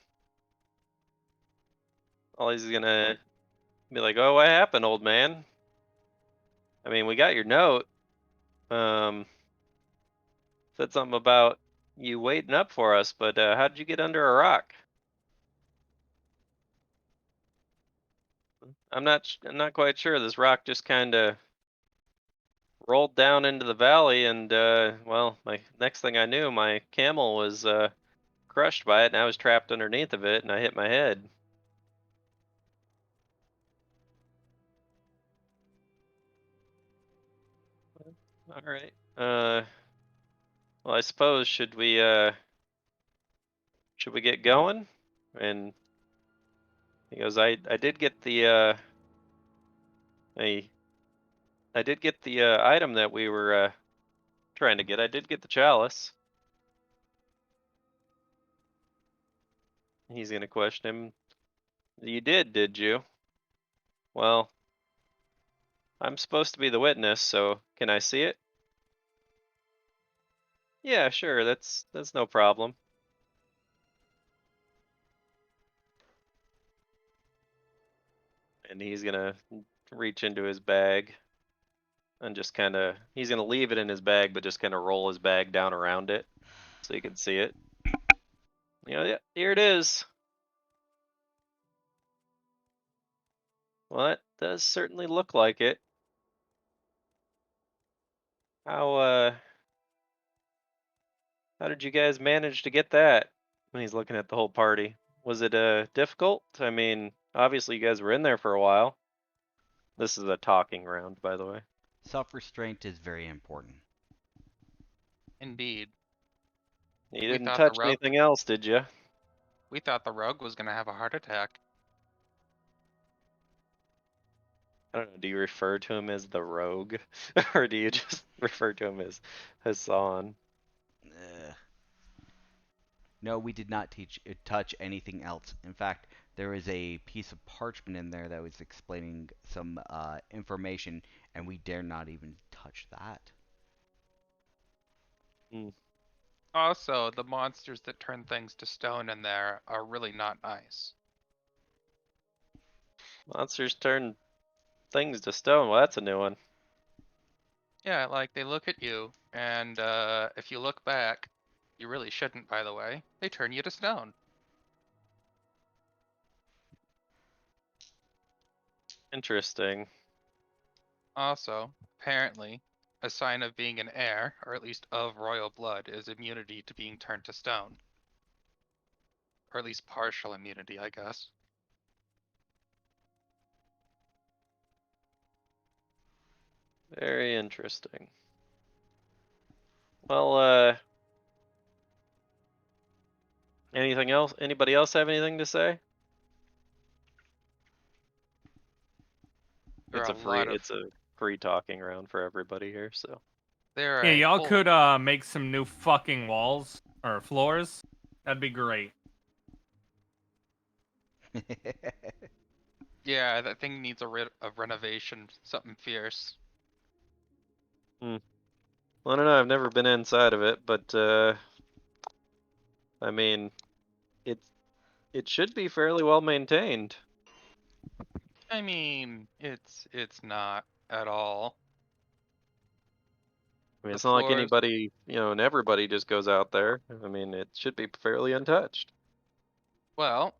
Ollie's gonna be like, oh, what happened, old man? I mean, we got your note. Said something about you waiting up for us, but how did you get under a rock? I'm not quite sure. This rock just kind of rolled down into the valley, and well, my next thing I knew, my camel was crushed by it, and I was trapped underneath of it, and I hit my head. All right. Well, I suppose should we get going? And he goes, I did get the I I did get the item that we were trying to get. I did get the chalice. He's gonna question him. You did you? Well, I'm supposed to be the witness, so can I see it? Yeah, sure. That's no problem. And he's gonna reach into his bag and just kind of he's gonna leave it in his bag, but just kind of roll his bag down around it so you can see it. Yeah, here it is. Well, that does certainly look like it. How how did you guys manage to get that? And he's looking at the whole party. Was it difficult? I mean, obviously you guys were in there for a while. This is a talking round, by the way. Self-restraint is very important. Indeed. You We didn't thought the touch rogue anything else, did you? we thought the rogue was gonna have a heart attack. I don't know. Do you refer to him as the rogue, or do you just refer to him as Hassan? Ugh. No, we did not touch anything else. In fact, there was a piece of parchment in there that was explaining some information, and we dare not even touch that. Also, the monsters that turn things to stone in there are really not nice. Monsters turn things to stone. Well, that's a new one. Yeah, like they look at you, and if you look back, you really shouldn't, by the way, they turn you to stone. Interesting. Also, apparently, a sign of being an heir, or at least of royal blood, is immunity to being turned to stone. Or at least partial immunity, I guess. Very interesting. Well, anything else? Anybody else have anything to say? There It's are a a lot of it's a free talking round for everybody here, so. there are Yeah, a y'all whole could make some new fucking walls or floors. That'd be great. yeah, that thing needs a renovation, something fierce. Well, I don't know. I've never been inside of it, but I mean, it it should be fairly well maintained. I mean, it's not at all. I mean, The it's not like floors, anybody, and everybody just goes out there. I mean, it should be fairly untouched. well,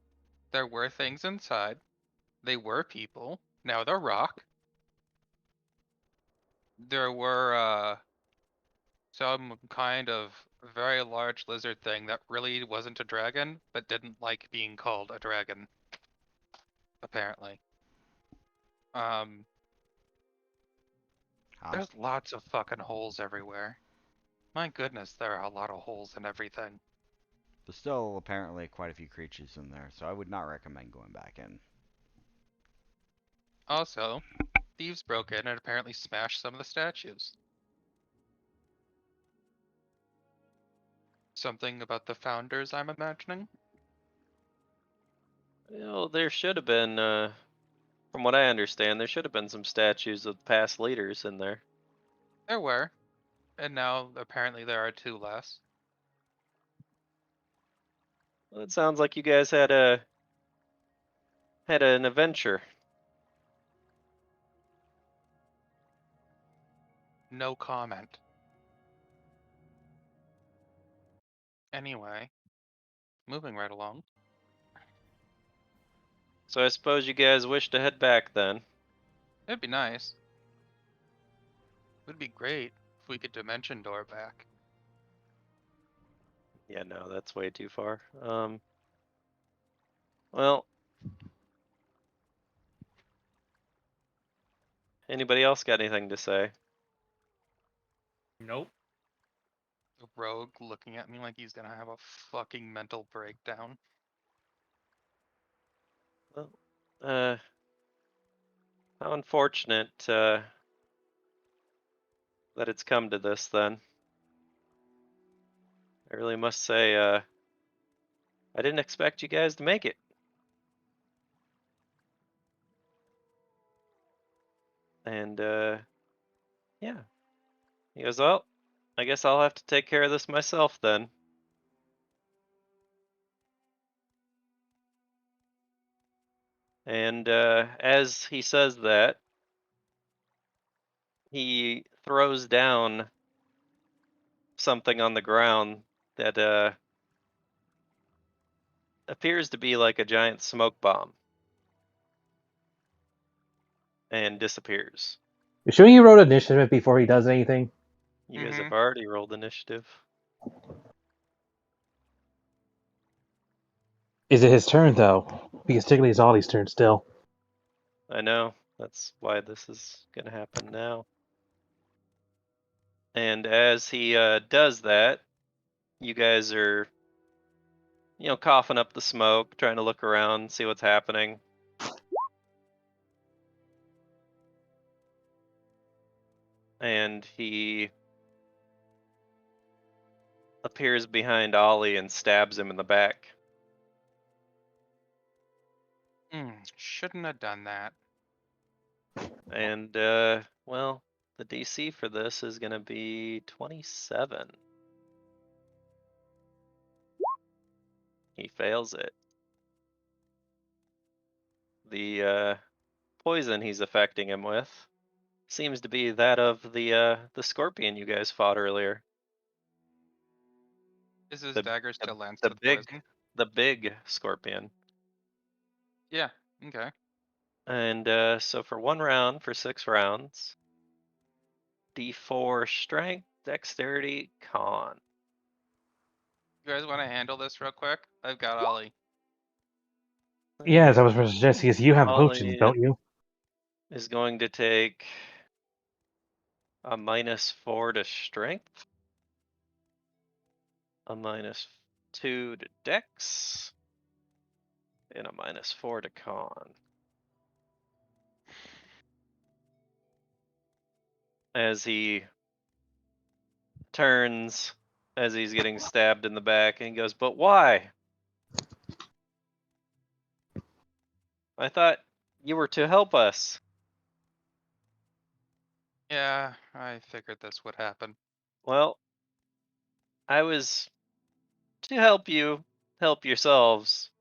there were things inside. They were people. Now they're rock. There were some kind of very large lizard thing that really wasn't a dragon, but didn't like being called a dragon, apparently. Um, Huh? there's lots of fucking holes everywhere. My goodness, there are a lot of holes in everything. There's still apparently quite a few creatures in there, so I would not recommend going back in. Also, thieves broke in and apparently smashed some of the statues. Something about the founders, I'm imagining? There should have been, from what I understand, there should have been some statues of past leaders in there. There were, and now apparently there are two less. Well, it sounds like you guys had an adventure. No comment. Anyway, moving right along. So I suppose you guys wish to head back then. It'd be nice. Would be great if we could dimension door back. Yeah, no, that's way too far. Well, anybody else got anything to say? Nope. The rogue looking at me like he's gonna have a fucking mental breakdown. Well, how unfortunate that it's come to this then. I really must say, I didn't expect you guys to make it. And yeah. He goes, well, I guess I'll have to take care of this myself then. And as he says that, he throws down something on the ground that appears to be like a giant smoke bomb and disappears. You sure he wrote initiative before he does anything? You guys have Mhm. already rolled initiative. Is it his turn though? Because technically it's Ollie's turn still. I know. That's why this is going to happen now. And as he does that, you guys are, coughing up the smoke, trying to look around, see what's happening. And he appears behind Ollie and stabs him in the back. Shouldn't have done that. And, well, the DC for this is going to be 27. He fails it. The poison he's affecting him with seems to be that of the scorpion you guys fought earlier. Is his The- dagger still lanced The with big, poison? the big scorpion. Yeah. Okay. And so for 1 round, for 6 rounds, D4 strength, dexterity, con. You guys want to handle this real quick? I've got Ollie. Yes, I was going to suggest because you have potions, Ollie don't you? is going to take a -4 to strength, a -2 to dex, and a -4 to con. As he turns, as he's getting stabbed in the back, and he goes, but why? I thought you were to help us. Yeah, I figured this would happen. Well, I was to help you help yourselves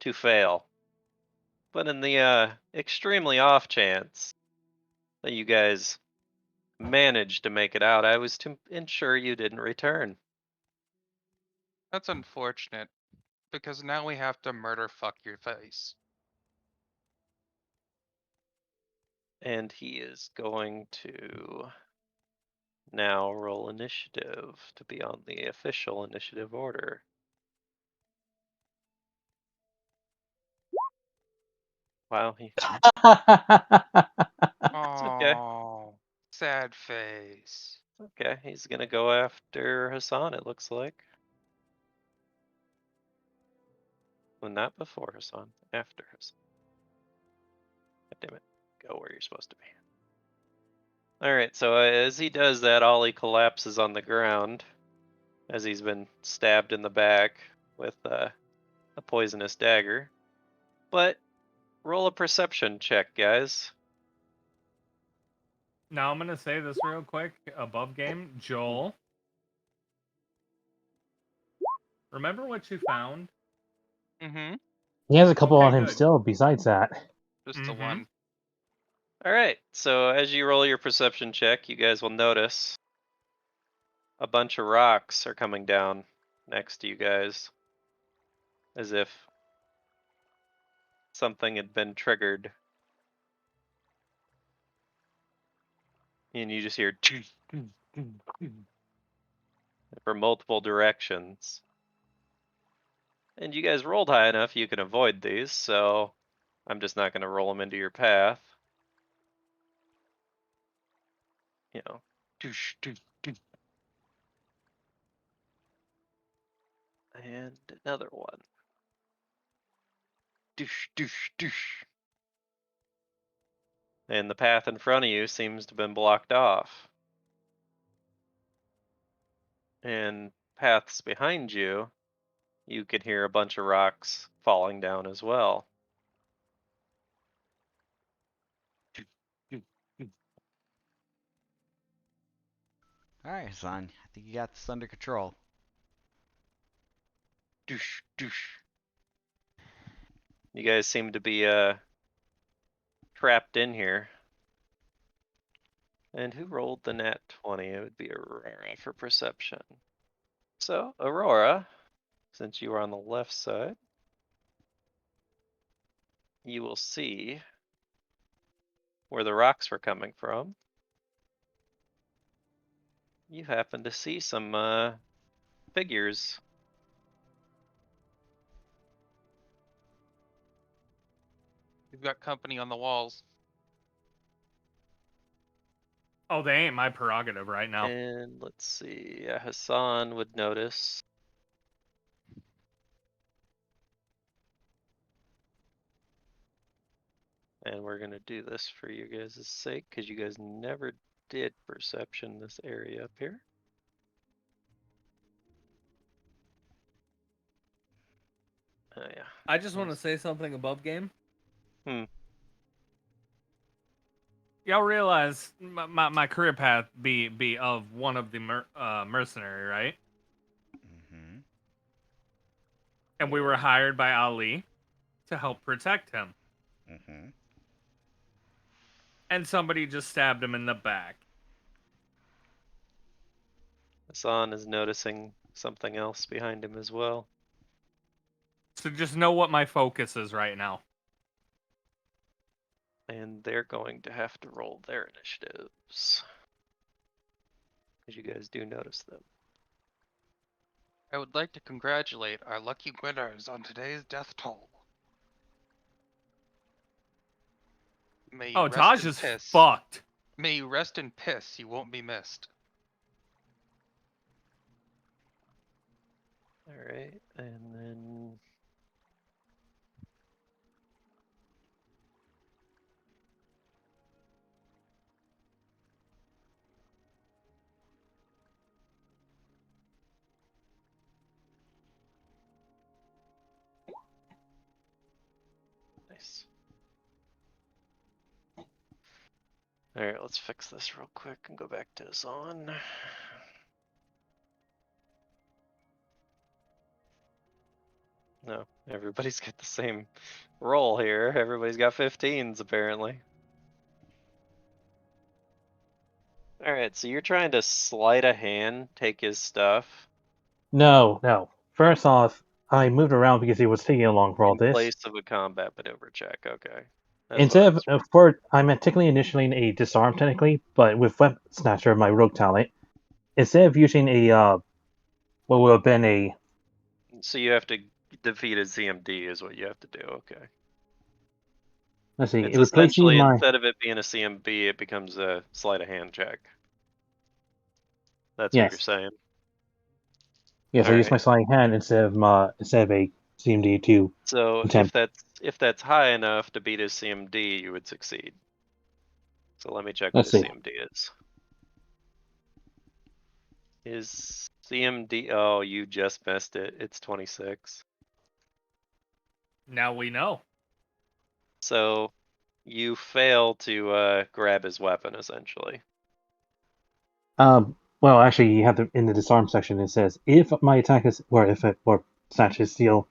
to fail. But in the extremely off chance that you guys managed to make it out, I was to ensure you didn't return. That's unfortunate, because now we have to murder fuck your face. And he is going to now roll initiative to be on the official initiative order. Wow, it's okay. Oh, sad face. Okay, he's gonna go after Hassan, it looks like. Well, not before Hassan, after Hassan. God damn it. Go where you're supposed to be. Alright, so as he does that, Ollie collapses on the ground as he's been stabbed in the back with a poisonous dagger. But roll a perception check, guys. Now I'm gonna say this real quick. Above game, Joel. Remember what you found? Mm-hmm. He has a couple Okay, on him good. still besides that. Just the Mhm. one. Alright, so as you roll your perception check, you guys will notice a bunch of rocks are coming down next to you guys. As if something had been triggered. and you just hear from multiple directions. And you guys rolled high enough you can avoid these, so I'm just not going to roll them into your path. You know, and another one. And the path in front of you seems to have been blocked off. And paths behind you, you can hear a bunch of rocks falling down as well. All right, Hassan. I think you got this under control. You guys seem to be trapped in here. And who rolled the nat 20? It would be Aurora for perception. So, Aurora, since you are on the left side, you will see where the rocks were coming from. You happen to see some figures. We've got company on the walls. Oh, they ain't my prerogative right now. And let's see, Hassan would notice. And we're gonna do this for you guys' sake, because you guys never did perception this area up here. Oh yeah. I just want to say something above game. Y'all realize my career path be of one of the mercenary, right? Mm-hmm. And we were hired by Ali to help protect him. Mm-hmm. And somebody just stabbed him in the back. Hassan is noticing something else behind him as well. So just know what my focus is right now. And they're going to have to roll their initiatives. Because you guys do notice them. I would like to congratulate our lucky winners on today's death toll. May you Oh, rest Taj in is piss. fucked. May you rest in piss. You won't be missed. Alright, and then... Nice. Alright, let's fix this real quick and go back to Hassan. No, everybody's got the same roll here. Everybody's got 15s apparently. Alright, so you're trying to sleight of hand, take his stuff. No. First off, I moved around because he was taking along for all In this. place of a combat maneuver check, okay. That's Instead what of I'm technically initiating a disarm technically, but with Weapon Snatcher, my rogue talent, instead of using a what would have been a So you have to defeat a CMD is what you have to do, okay. let's see, It's it replacing essentially, my instead of it being a CMB, it becomes a sleight of hand check. That's what yes. you're saying. Yes, I use my Alright. sliding hand instead of a CMD to So attempt. if that's high enough to beat his CMD, you would succeed. So let me check what Let's his see. CMD is. His CMD, oh, you just missed it. It's 26. Now we know. So you fail to grab his weapon, essentially. Well, actually, you have in the disarm section. It says if my attack is or snatch is steel.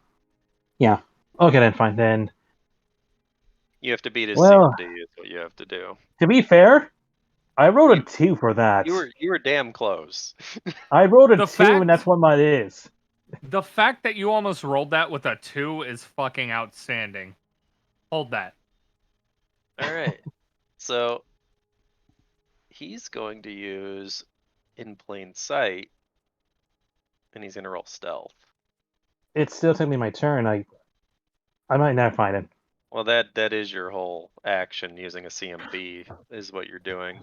Yeah. Okay, then fine. Then You have to beat his well, CMD is what you have to do. to be fair, I rolled You- a 2 for that. You were damn close. I rolled a The 2, and that's fact- what mine is. The fact that you almost rolled that with a 2 is fucking outstanding. Hold that. Alright. So he's going to use in plain sight, and he's gonna roll stealth. It's still technically my turn. I might not find it. Well, that is your whole action using a CMB is what you're doing.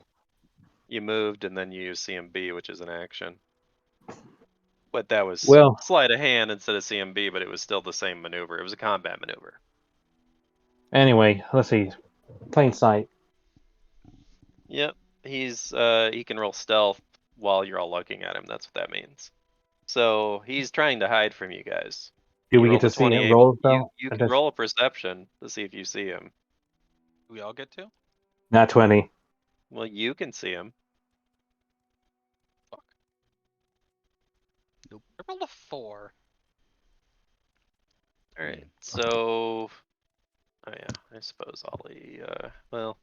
You moved and then you use CMB, which is an action. But that was Well- sleight of hand instead of CMB, but it was still the same maneuver. It was a combat maneuver. Anyway, let's see. Plain sight. Yep. He can roll stealth while you're all looking at him. That's what that means. So he's trying to hide from you guys. Do He we get rolled to a see it 28. roll though? You Or can does- roll a perception to see if you see him. Do we all get to? Not 20. Well, you can see him. Fuck. Nope. I rolled a 4. All right. So, oh yeah, I suppose Ollie. Well,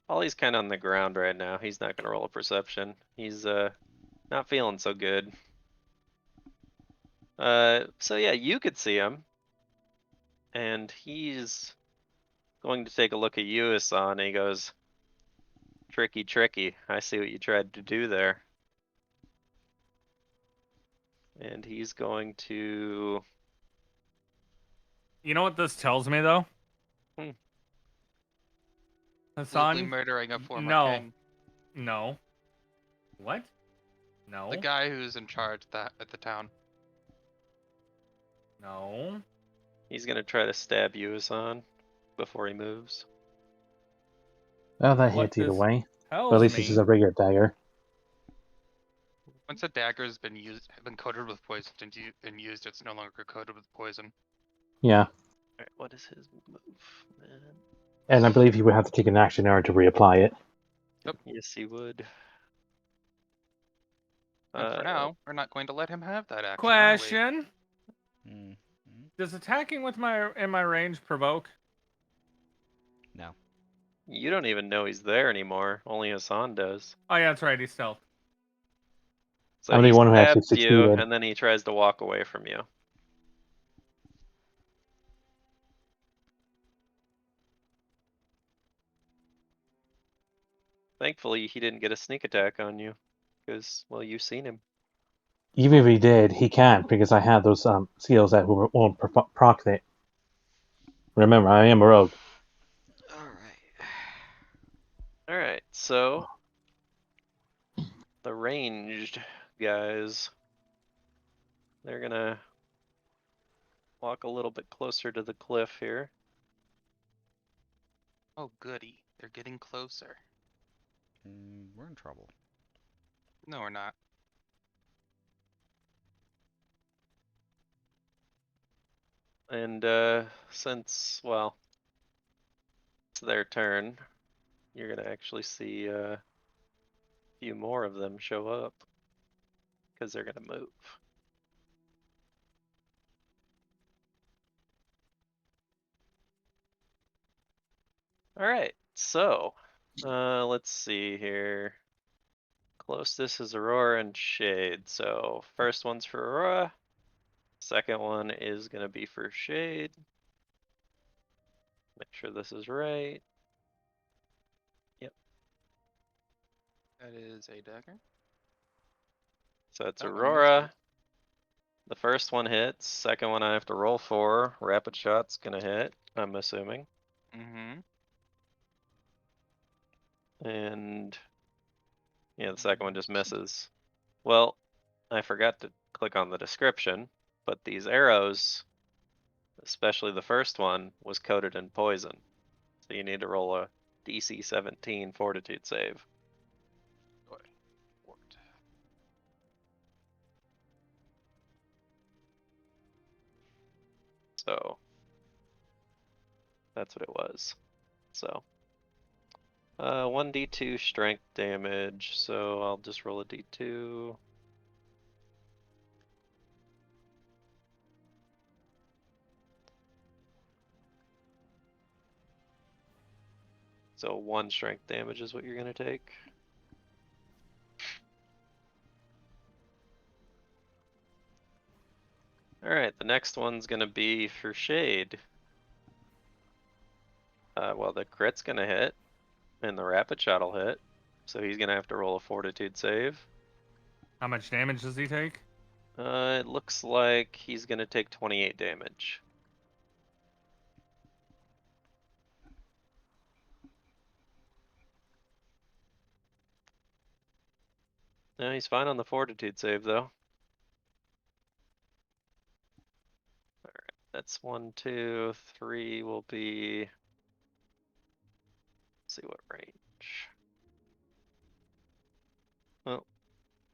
Ollie's kind of on the ground right now. He's not gonna roll a perception. He's not feeling so good. So yeah, you could see him, and he's going to take a look at you, Hassan. And he goes, "Tricky, tricky. I see what you tried to do there." And he's going to. You know what this tells me though? Hmm. Absolutely Hassan? murdering a former No. king. No. What? No. The guy who's in charge at the town. No. He's gonna try to stab you, Hassan, before he moves. Well, that What hits either this way. tells But at least me. this is a regular dagger. Once a dagger has been coated with poison and used, it's no longer coated with poison. Yeah. Alright, what is his move, man? And I believe he would have to take an action in order to reapply it. Yes, he would. And for now, we're not going to let him have that action. are we? Question. Mm. Does attacking with my range provoke? No. You don't even know he's there anymore. Only Hassan does. Oh yeah, that's right. He's stealth. So I'm the he one who actually stabs you, succeeded. and then he tries to walk away from you. Thankfully, he didn't get a sneak attack on you, because, well, you've seen him. Even if he did, he can't because I have those skills that won't proc it. Remember, I am a rogue. Alright. Alright, so the ranged guys, they're gonna walk a little bit closer to the cliff here. Oh goody, they're getting closer. We're in trouble. No, we're not. And since, well, it's their turn, you're gonna actually see a few more of them show up because they're gonna move. All right, so let's see here. Closest is Aurora and Shade. So first one's for Aurora. Second one is gonna be for Shade. Make sure this is right. That is a dagger. So it's That one Aurora. misses. The first one hits. Second one I have to roll for. Rapid shot's gonna hit, I'm assuming. Mm-hmm. And yeah, the second one just misses. Well, I forgot to click on the description, but these arrows, especially the first one, was coated in poison. So you need to roll a DC 17 fortitude save. Boy, worked. So that's what it was. So 1d2 strength damage. So I'll just roll a d2. So 1 strength damage is what you're gonna take. Alright, the next one's gonna be for Shade. Well, the crit's gonna hit, and the rapid shot'll hit. So he's gonna have to roll a fortitude save. How much damage does he take? It looks like he's gonna take 28 damage. No, he's fine on the fortitude save though. Alright, that's 1, 2, 3 will be. Let's see what range. Well,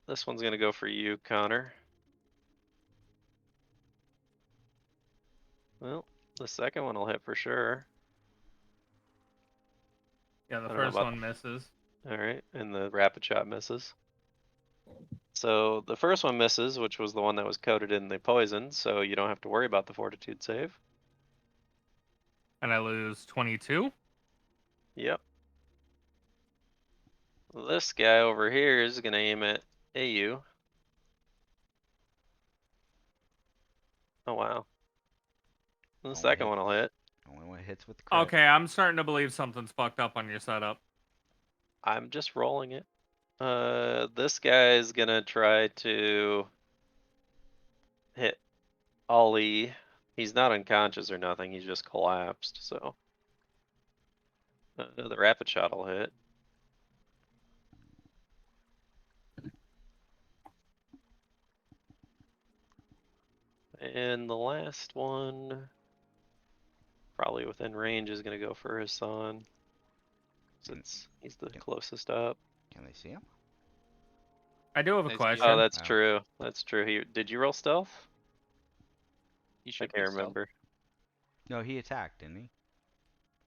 this one's gonna go for you, Connor. Well, the second one will hit for sure. Yeah, the I don't know first about one misses. Alright, and the rapid shot misses. So the first one misses, which was the one that was coated in the poison, so you don't have to worry about the fortitude save. And I lose 22. Yep. This guy over here is gonna aim at AU. Oh wow. The Only second hits- one will hit. Only one hits with crit. Okay, I'm starting to believe something's fucked up on your setup. I'm just rolling it. This guy is gonna try to hit Ollie. He's not unconscious or nothing, he's just collapsed, so. The rapid shot will hit. And the last one, probably within range, is gonna go for Hassan. Since he's the Yep. closest up. Can they see him? I do have a Nice question. Oh, that's Wow. true. That's true. Did you roll stealth? You I should can't be stealth. remember. No, he attacked, didn't he?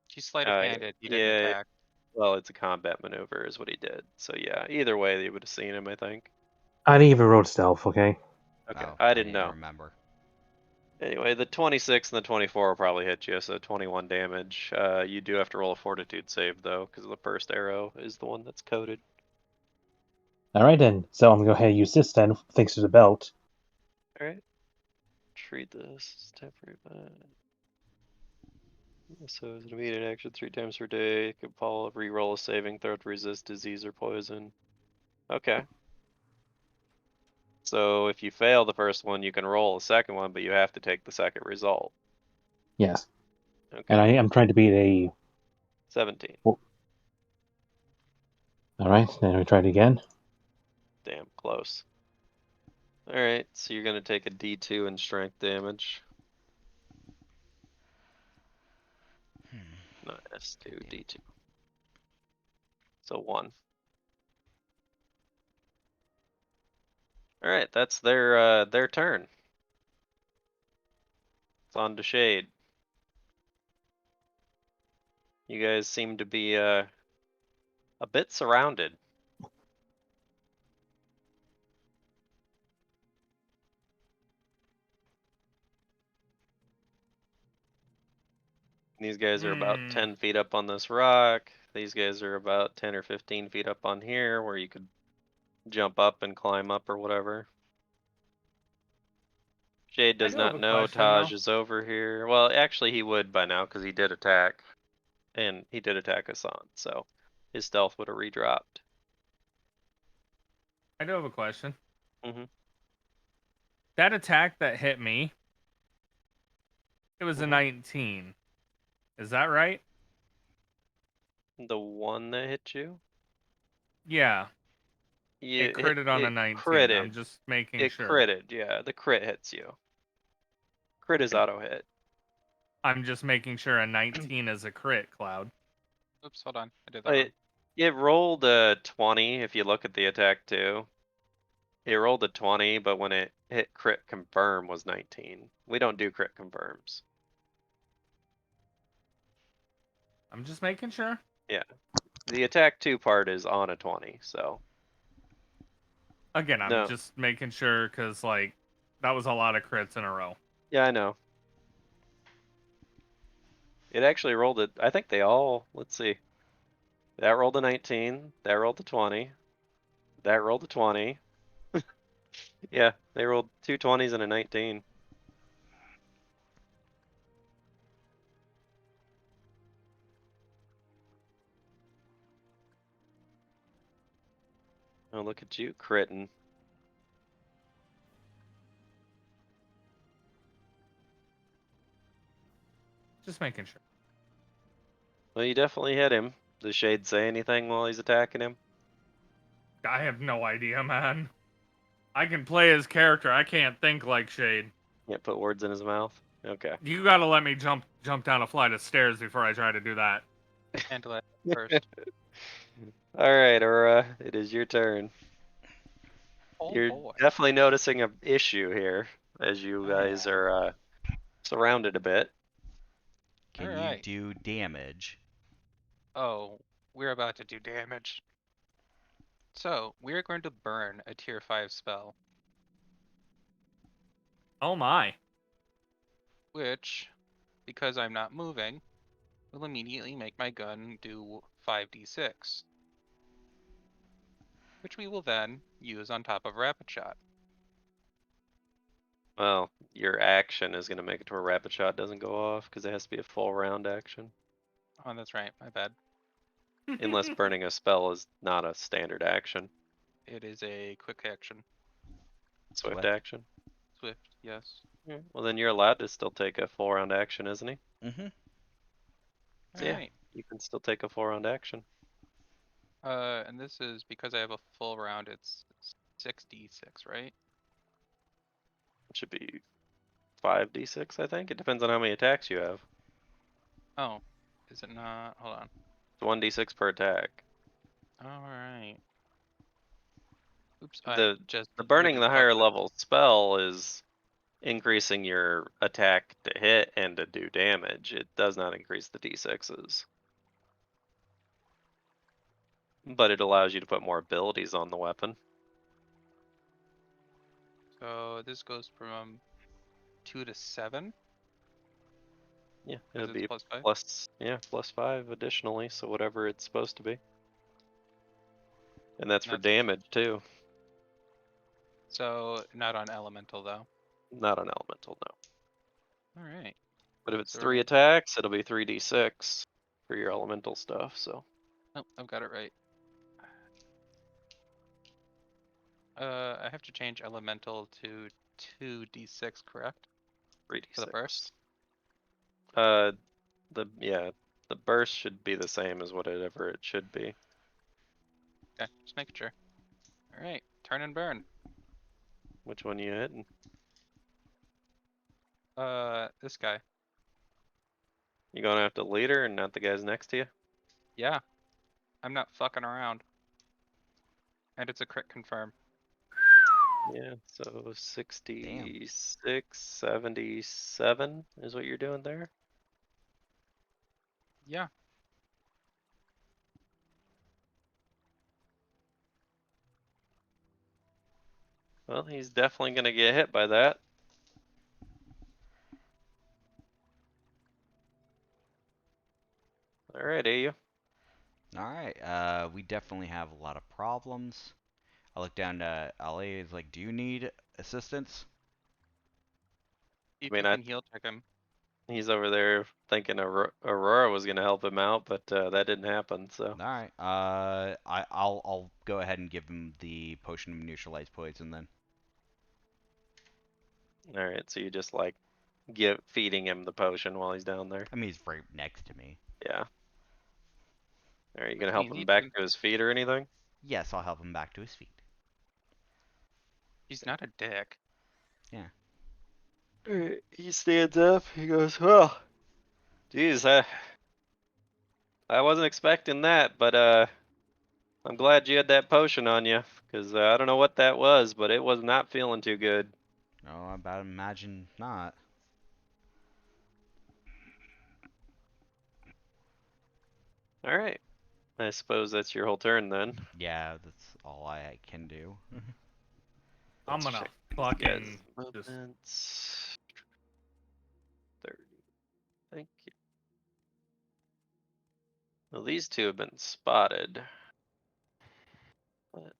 He's sleight of Yeah. handed. He didn't Yeah, attack. well, it's a combat maneuver, is what he did. So yeah, either way, they would have seen him, I think. I didn't even roll stealth, okay? Okay, Oh, I didn't didn't know. remember. Anyway, the 26 and the 24 will probably hit you, so 21 damage. You do have to roll a fortitude save though, because the first arrow is the one that's coated. Alright then. So I'm gonna go ahead and use this then, thanks to the belt. All right. Treat this as temporary. So it's an immediate action 3 times per day. Could Paul re-roll a saving throw to resist disease or poison. Okay. So if you fail the first one, you can roll a second one, but you have to take the second result. Yes. Okay. And I am trying to beat a... 17. Alright, then we try it again. Damn, close. Alright, so you're gonna take a D2 in strength damage. Not S2, D2. So 1. Alright, that's their turn. It's on to Shade. You guys seem to be a bit surrounded. These guys are about 10 feet up on this rock. These guys are about 10 or 15 feet up on here where you could jump up and climb up or whatever. Shade does do have not a know question, Taj though. is over here. Well, actually he would by now because he did attack. And he did attack Hassan, so his stealth would have redropped. I do have a question. Mm-hmm. That attack that hit me, it was a Mhm. 19. Is that right? The one that hit you? Yeah. Yeah, It critted on a 19. critted. I'm just making It sure. critted, yeah. The crit hits you. Crit is auto hit. I'm just making sure a 19 is a crit, Cloud. Oops, hold on. I did that wrong. It rolled a 20 if you look at the attack too. It rolled a 20, but when it hit crit confirm was 19. We don't do crit confirms. I'm just making sure. Yeah. The attack 2 part is on a 20, so. Again, I'm No. just making sure because, like, that was a lot of crits in a row. Yeah, I know. It actually rolled it. I think they all, let's see. That rolled a 19. That rolled a 20. That rolled a 20. Yeah, they rolled 2 20s and a 19. Oh, look at you, critting. Just making sure. Well, you definitely hit him. Does Shade say anything while he's attacking him? I have no idea, man. I can play his character. I can't think like Shade. Can't put words in his mouth? Okay. You gotta let me jump down a flight of stairs before I try to do that. Handle it first. Alright, Aurora, it is your turn. Oh You're boy. definitely noticing an issue here as you Oh, guys yeah. are surrounded a bit. Can you Alright. do damage? Oh, we're about to do damage. So, we're going to burn a tier 5 spell, Oh my. which, because I'm not moving, will immediately make my gun do 5d6. Which we will then use on top of Rapid Shot. Well, your action is going to make it to where Rapid Shot doesn't go off because it has to be a full round action. Oh, that's right, my bad. Unless burning a spell is not a standard action. It is a quick action. Swift Swift. action. Swift, yes. Yeah. Well, then you're allowed to still take a full round action, isn't he? Mm-hmm. So yeah, Alright. you can still take a full round action. And this is because I have a full round, it's 6d6, right? It should be 5d6, I think. It depends on how many attacks you have. Oh, is it not? Hold on. It's 1d6 per attack. Alright. Oops, The I just the burning really the higher fucked up. level spell is increasing your attack to hit and to do damage. It does not increase the d6s. But it allows you to put more abilities on the weapon. So this goes from 2 to 7, Yeah, because it'll it's be plus 5. +5 additionally, so whatever it's supposed to be. And that's for That's damage too, so not on elemental though. not on elemental, no. Alright. But if it's So 3 attacks, it'll be 3d6 for your elemental stuff, so oh, I've got it right. I have to change elemental to 2d6, correct? 3d6. For the burst? Uh, the burst should be the same as whatever it should be. Okay, just making sure. Alright, turn and burn. Which one you hitting? This guy. You going after the leader and not the guys next to you? Yeah, I'm not fucking around. And it's a crit confirm. Yeah, so 66, 77 is what you're doing there. Yeah. Well, he's definitely gonna get hit by that. Alright, you. Alright, we definitely have a lot of problems. I look down to Ali, is like, do you need assistance? See if mean, you can heal check him. He's over there thinking Aurora was gonna help him out, but that didn't happen, so. Alright, I'll go ahead and give him the potion of neutralize poison then. Alright, so you just like feeding him the potion while he's down there. I mean, he's right next to me. Yeah. Are you gonna That's help easy him back to- to his feet or anything? Yes, I'll help him back to his feet. He's not a dick. Yeah. Alright, he stands up, he goes, well, geez, I wasn't expecting that, but I'm glad you had that potion on you, because I don't know what that was, but it was not feeling too good. Oh, I about imagine not. Alright, I suppose that's your whole turn then. Yeah, that's all I can do. I'm Let's gonna check these fucking guys' just movements. 30. Thank you. Well, these two have been spotted. But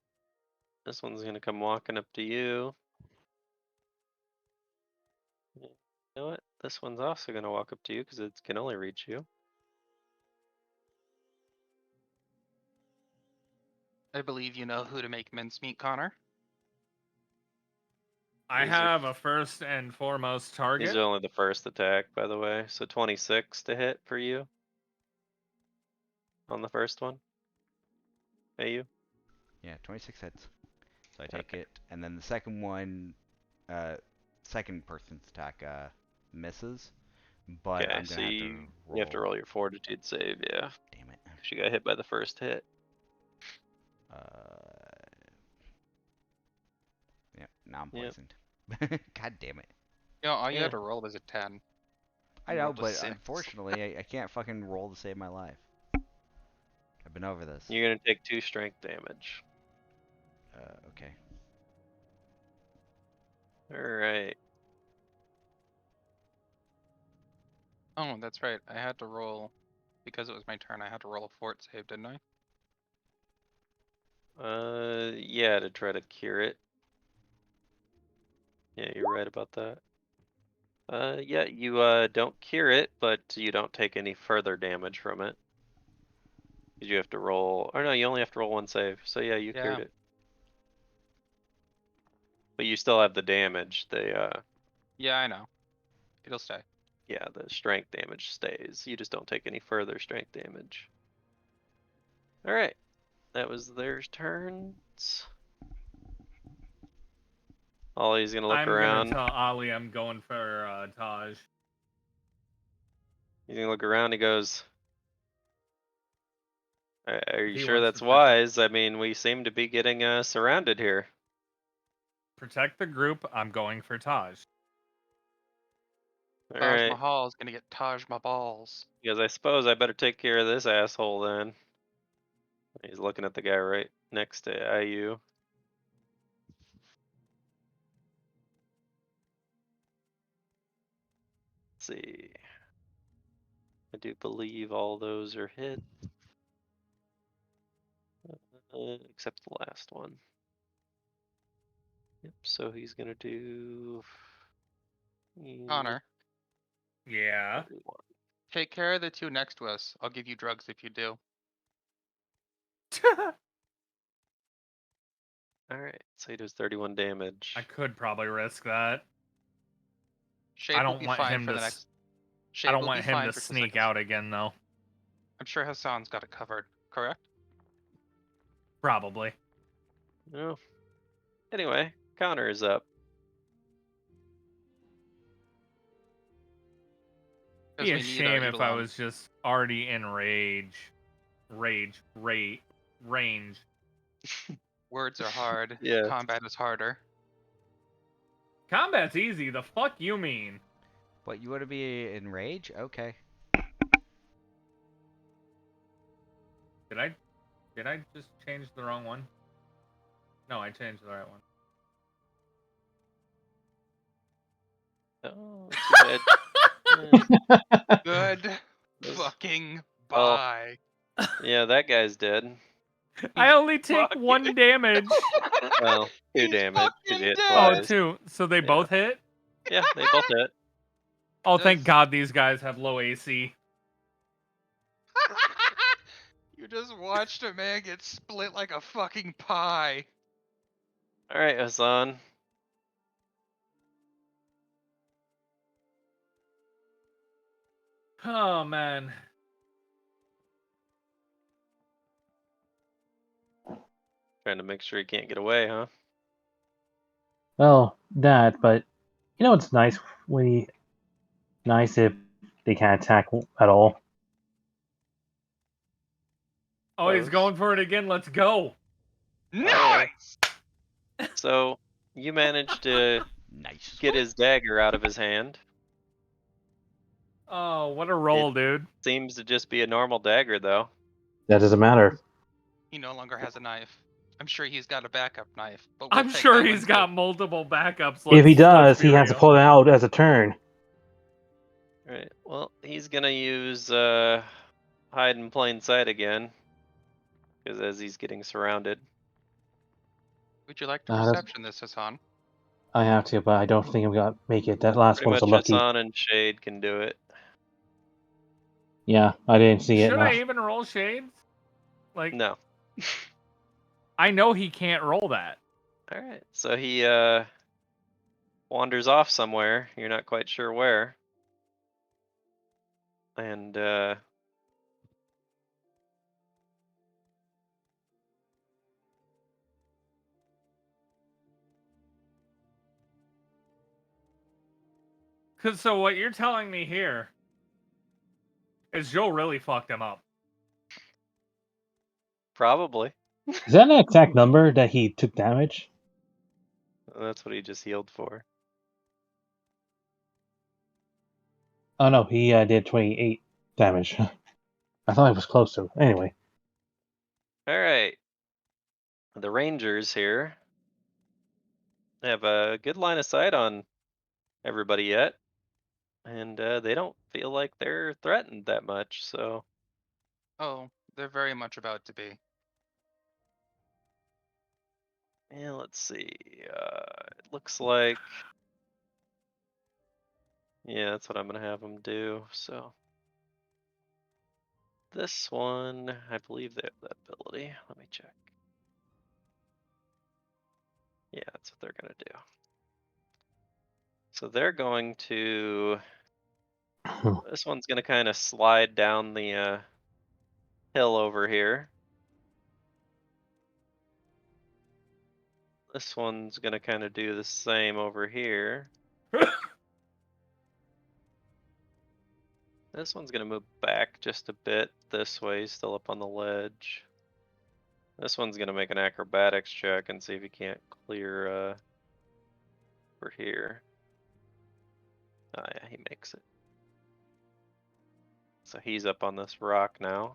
this one's gonna come walking up to you. You know what? This one's also gonna walk up to you because it can only reach you. I believe you know who to make mincemeat, Connor. I These are- have a first and foremost These target. are only the first attack, by the way. So 26 to hit for you. On the first one. Hey, you. Yeah, 26 hits. So I take Okay. it, and then the second one, second person's attack, misses. But Okay, I'm so gonna have to you roll. have to roll your fortitude save, yeah. Damn it. 'Cause you got hit by the first hit. Yeah, now I'm Yep. poisoned. God damn it. You know, all you Yeah. had to roll was a 10. I You know, rolled a but 6. unfortunately, I can't fucking roll to save my life. I've been over this. You're gonna take 2 strength damage. Okay. Alright. Oh, that's right. I had to roll, because it was my turn, I had to roll a fort save, didn't I? Yeah, to try to cure it. Yeah, you're right about that. Yeah, you don't cure it, but you don't take any further damage from it. 'Cause you have to roll, or no, you only have to roll 1 save. So yeah, you cured Yeah. it. But you still have the damage. Yeah, I know. It'll stay. Yeah, the strength damage stays. You just don't take any further strength damage. Alright. That was their turns. Ollie's gonna look I'm around. gonna tell Ollie I'm going for Taj. He's gonna look around, he goes, Are you He sure wants to that's wise? I mean, we seem to be getting surrounded here. protect the group. I'm going for Taj. Taj Alright. Mahal's gonna get Taj my balls. Because I suppose I better take care of this asshole then. He's looking at the guy right next to IU. Let's see. I do believe all those are hit. Except the last one. Yep, so he's gonna do... Connor, Yeah. 31. take care of the 2 next to us. I'll give you drugs if you do. Alright, so he does 31 damage. I could probably risk that. Shade I will don't be want fine him for to. the next. I Shade don't will want be him fine to for 2 sneak seconds. out again, though. I'm sure Hassan's got it covered, correct? Probably. Oh. Anyway, Connor is up. Because Be a we need shame if I Eidolon. was just already in range. Words are hard. Yeah. Combat is harder. Combat's easy. The fuck you mean? What, you want to be in rage? Okay. Did I just change the wrong one? No, I changed the right one. Oh, too bad. Good Those- fucking well, bye. Yeah, that guy's dead. I only take fucking- 1 damage. Well, 2 He's damage. 'Cause you fucking hit dead. Oh, twice. 2. So they Yeah. both hit? Yeah, they both hit. Oh, thank Just- God these guys have low AC. You just watched a man get split like a fucking pie. Alright, Hassan. Oh, man. Trying to make sure he can't get away, huh? Well, that, but you know it's nice nice if they can't attack at all. Oh, he's Close. going for it again. Let's go. Nice! So, you managed to Nice. get his dagger out of his hand. Oh, what a roll, dude. Seems to just be a normal dagger, though. That doesn't matter. He no longer has a knife. I'm sure he's got a backup knife. But I'm we'll take sure that he's one got too. multiple backups. If he let's does, be he has to real. pull it out as a turn. Alright, well, he's gonna use hide in plain sight again. Because as he's getting surrounded. Would you like to That's- perception this, Hassan? I have to, but I don't think I'm gonna make it. That last Pretty one was much a lucky. Hassan and Shade can do it. Yeah, I didn't see it. Should No. I even roll shades? Like, No. I know he can't roll that. All right, so he wanders off somewhere. You're not quite sure where. And Cause so what you're telling me here is Joe really fucked him up. probably Is that an exact number that he took damage? that's what he just healed for. Oh no, he did 28 damage. I thought it was closer. Anyway, All right, the Rangers here have a good line of sight on everybody yet, and they don't feel like they're threatened that much. So Oh, they're very much about to be. yeah, let's see. It looks like yeah, that's what I'm gonna have them do. So this one, I believe they have that ability. Let me check. Yeah, that's what they're gonna do. So they're going to. This one's gonna kind of slide down the hill over here. This one's gonna kind of do the same over here. This one's gonna move back just a bit this way, still up on the ledge. This one's gonna make an acrobatics check and see if he can't clear over here. Oh yeah, he makes it. So he's up on this rock now.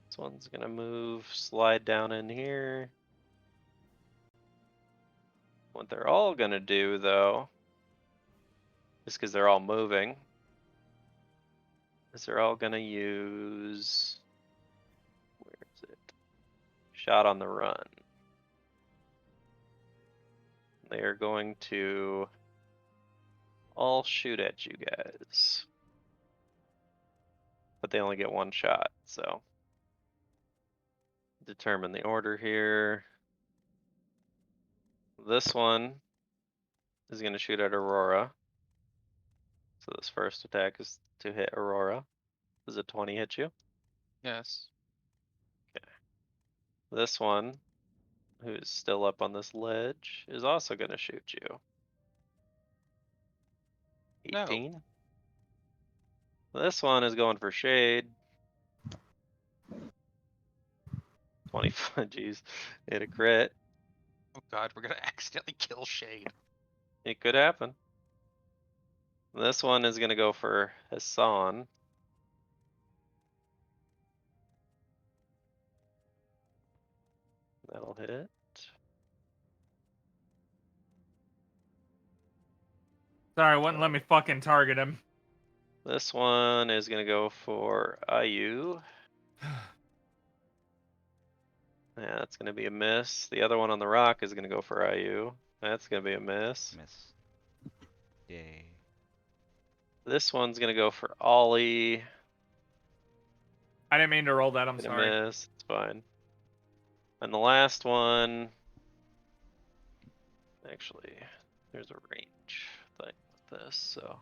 This one's gonna move, slide down in here. What they're all gonna do though, just because they're all moving, is they're all gonna use, where is it? Shot on the run. They are going to all shoot at you guys. But they only get one shot, so. Determine the order here. This one is gonna shoot at Aurora. So this first attack is to hit Aurora. Does a 20 hit you? Yes. This one, who is still up on this ledge, is also gonna shoot you. No. 18. This one is going for shade. 25, jeez, hit a crit. Oh god, we're gonna accidentally kill Shade. It could happen. This one is gonna go for Hassan. That'll hit. Sorry, wouldn't let me fucking target him. This one is gonna go for IU. Yeah, that's gonna be a miss. The other one on the rock is gonna go for IU. That's gonna be a miss. Miss. Yay. This one's gonna go for Ollie. I didn't mean to roll that, I'm Gonna sorry. miss. It's fine. And the last one, actually, there's a range thing with this, so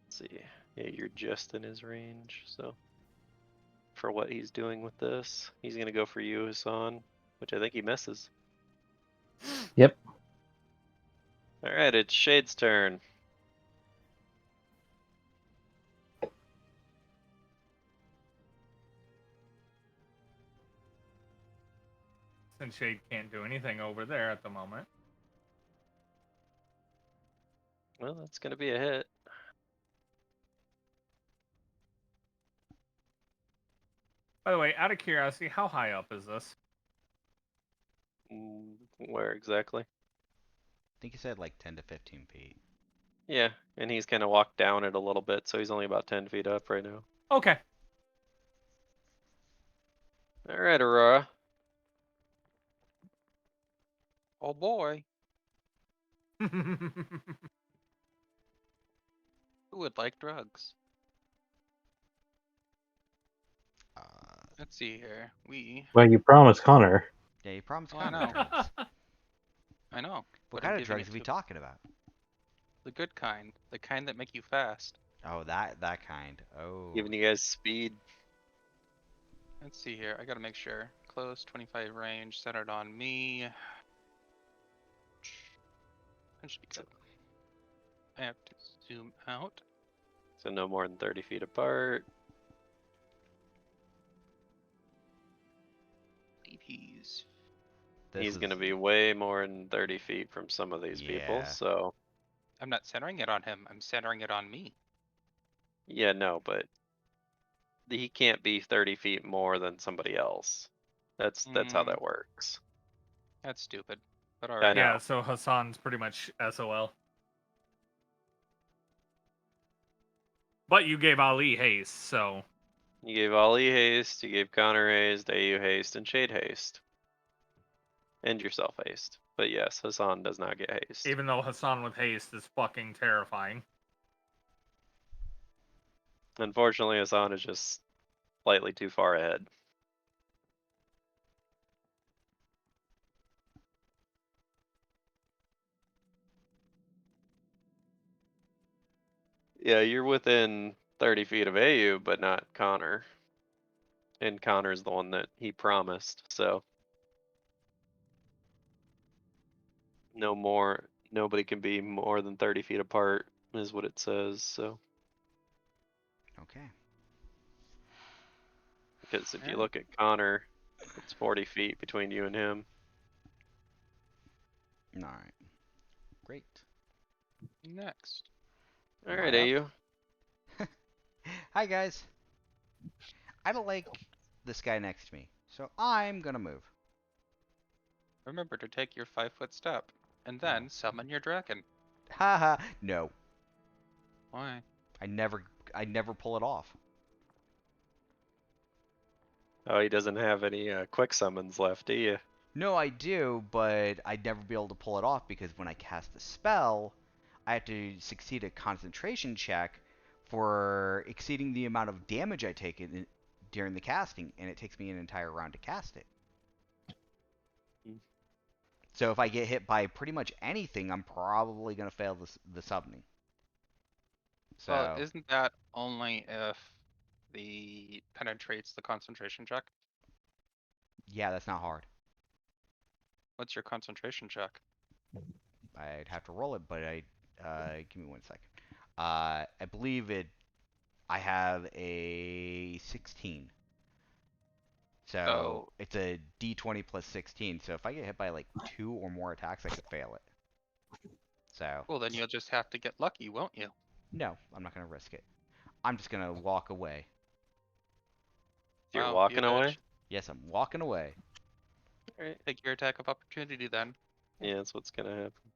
let's see. Yeah, you're just in his range, so for what he's doing with this, he's gonna go for you, Hassan, which I think he misses. Yep. Alright, it's Shade's turn. Since Shade can't do anything over there at the moment. Well, that's gonna be a hit. By the way, out of curiosity, how high up is this? Where exactly? I think he said like 10 to 15 feet. Yeah, and he's kind of walked down it a little bit, so he's only about 10 feet up right now. Okay. Alright, Aurora. Oh boy. Who would like drugs? Let's see here. Well, you promised Connor. Yeah, you promised Oh, I Connor know. drugs. I know. What but I'm kind of giving drugs it are we to talking about? the good kind, the kind that make you fast. Oh, that kind. Oh. Giving you guys speed. Let's see here. I gotta make sure. Close, 25 range, centered on me. That should be good. I have to zoom out. So no more than 30 feet apart. Ladies. He's going to be way more than 30 feet from some of these people. Yeah. So, I'm not centering it on him. I'm centering it on me. yeah, no, but he can't be 30 feet more than somebody else. That's how Mm. that works. That's stupid. But I alright. know. Yeah, so Hassan's pretty much SOL. But you gave Ali haste, so You gave Ali haste, you gave Connor haste, AU haste, and Shade haste. And yourself haste. But yes, Hassan does not get haste. even though Hassan with haste is fucking terrifying. Unfortunately, Hassan is just slightly too far ahead. Yeah, you're within 30 feet of AU, but not Connor. And Connor's the one that he promised, so. Nobody can be more than 30 feet apart, is what it says, so. Okay. Because if you Alright. look at Connor, it's 40 feet between you and him. Alright. Great. Next. Alright, Yep. AU. Hi, guys. I don't like this guy next to me, so I'm gonna move. Remember to take your 5-foot step. And then summon your dragon. Haha. No. Why? I never pull it off. Oh, he doesn't have any quick summons left, do you? No, I do, but I'd never be able to pull it off because when I cast the spell, I have to succeed a concentration check for exceeding the amount of damage I take during the casting, and it takes me an entire round to cast it. Hmm. So if I get hit by pretty much anything, I'm probably gonna fail the summoning. So Well, isn't that only if the penetrates the concentration check? yeah, that's not hard. What's your concentration check? I'd have to roll it, but give me 1 second. I believe I have a 16. So So- it's a d20 plus 16. So if I get hit by like 2 or more attacks, I could fail it. So Well, then you'll just have to get lucky, won't you? no, I'm not gonna risk it. I'm just gonna walk away. You're Wow, walking you away? bitch. Yes, I'm walking away. Alright. Take your attack of opportunity then. Yeah, that's what's gonna happen.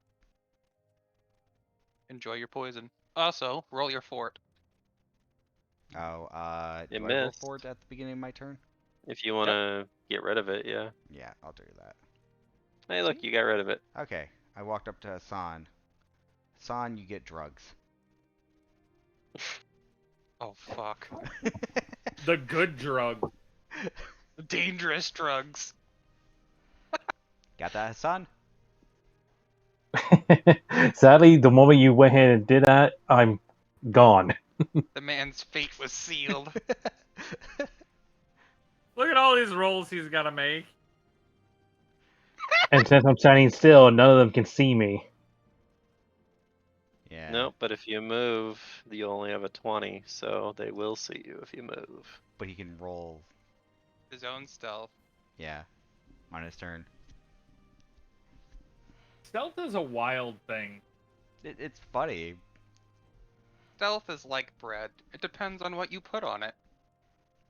Enjoy your poison. Also, roll your fort. Oh, You do I roll missed. forward at the beginning of my turn? If you wanna get rid of it, yeah. Yeah, I'll do that. Hey, look, you got rid of it. Okay, I walked up to Hassan. Hassan, you get drugs. Oh, fuck. The good drug. Dangerous drugs. Got that, Hassan? Sadly, the moment you went ahead and did that, I'm gone. The man's fate was sealed. Look at all these rolls he's got to make. And since I'm standing still, none of them can see me. Yeah. Nope, but if you move, you only have a 20, so they will see you if you move. But he can roll, His own stealth. yeah, on his turn. Stealth is a wild thing. It's funny. Stealth is like bread. It depends on what you put on it.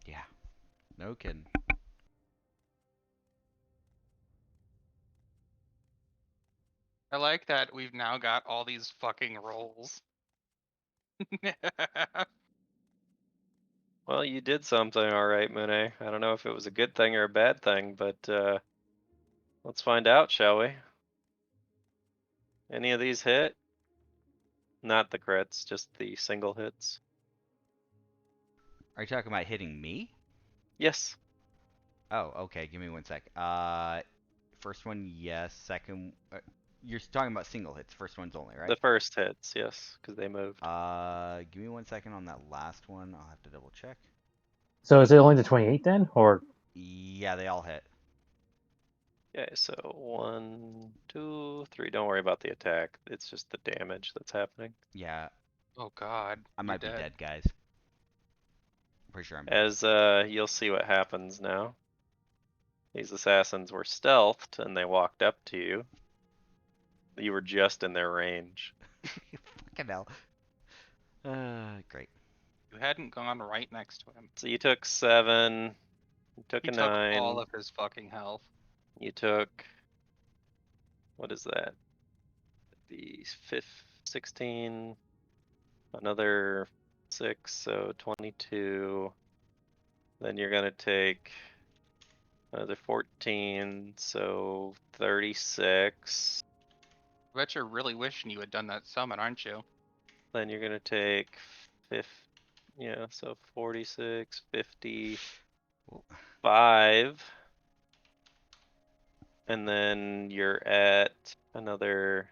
Yeah. No kidding. I like that we've now got all these fucking rolls. Well, you did something alright, Mune. I don't know if it was a good thing or a bad thing, but let's find out, shall we? Any of these hit? Not the crits, just the single hits. Are you talking about hitting me? Yes. Oh, okay. Give me 1 sec. First one, yes. Second, you're talking about single hits. First one's only, right? The first hits, yes, because they moved. Give me 1 second on that last one. I'll have to double check. So is it only the 28 then, or Yeah, they all hit. Okay, so 1, 2, 3. Don't worry about the attack. It's just the damage that's happening. Yeah, Oh God. I you're might be dead. dead, guys. I'm pretty sure I'm dead. As you'll see what happens now. These assassins were stealthed and they walked up to you. You were just in their range. Fucking hell. Great. You hadn't gone right next to him. So you took 7. You took He a took 9. all of his fucking health. You took, what is that? The 16, another 6, so 22. Then you're gonna take another 14, so 36. I bet you're really wishing you had done that summon, aren't you? Then you're gonna take 50, yeah, so 46, 55. And then you're at another,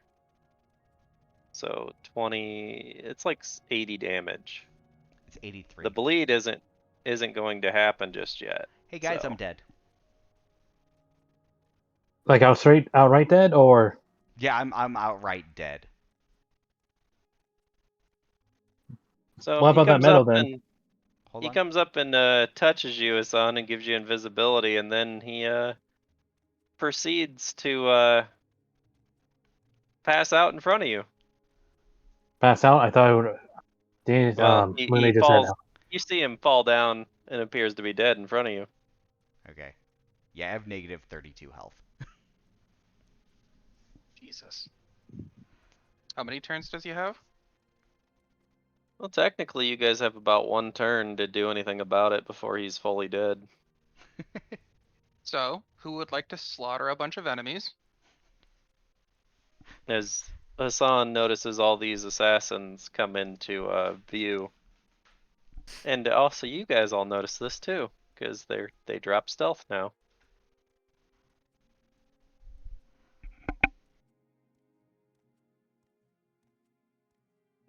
so 20, it's like 80 damage. It's 83. The bleed isn't going to happen just yet. Hey guys, so. I'm dead. like outright dead, or Yeah, I'm outright dead. So what he about that comes metal up then? and Hold he on. comes up and touches you, Hassan, and gives you invisibility, and then he proceeds to pass out in front of you. Pass out? I thought it would. Well, Mune he just said falls. You see him fall down and appears to be dead in front of you. Okay. Yeah, I have negative 32 health. Jesus. How many turns does he have? Well, technically, you guys have about 1 turn to do anything about it before he's fully dead. So, who would like to slaughter a bunch of enemies? As Hassan notices all these assassins come into view, and also you guys all notice this too, because they drop stealth now.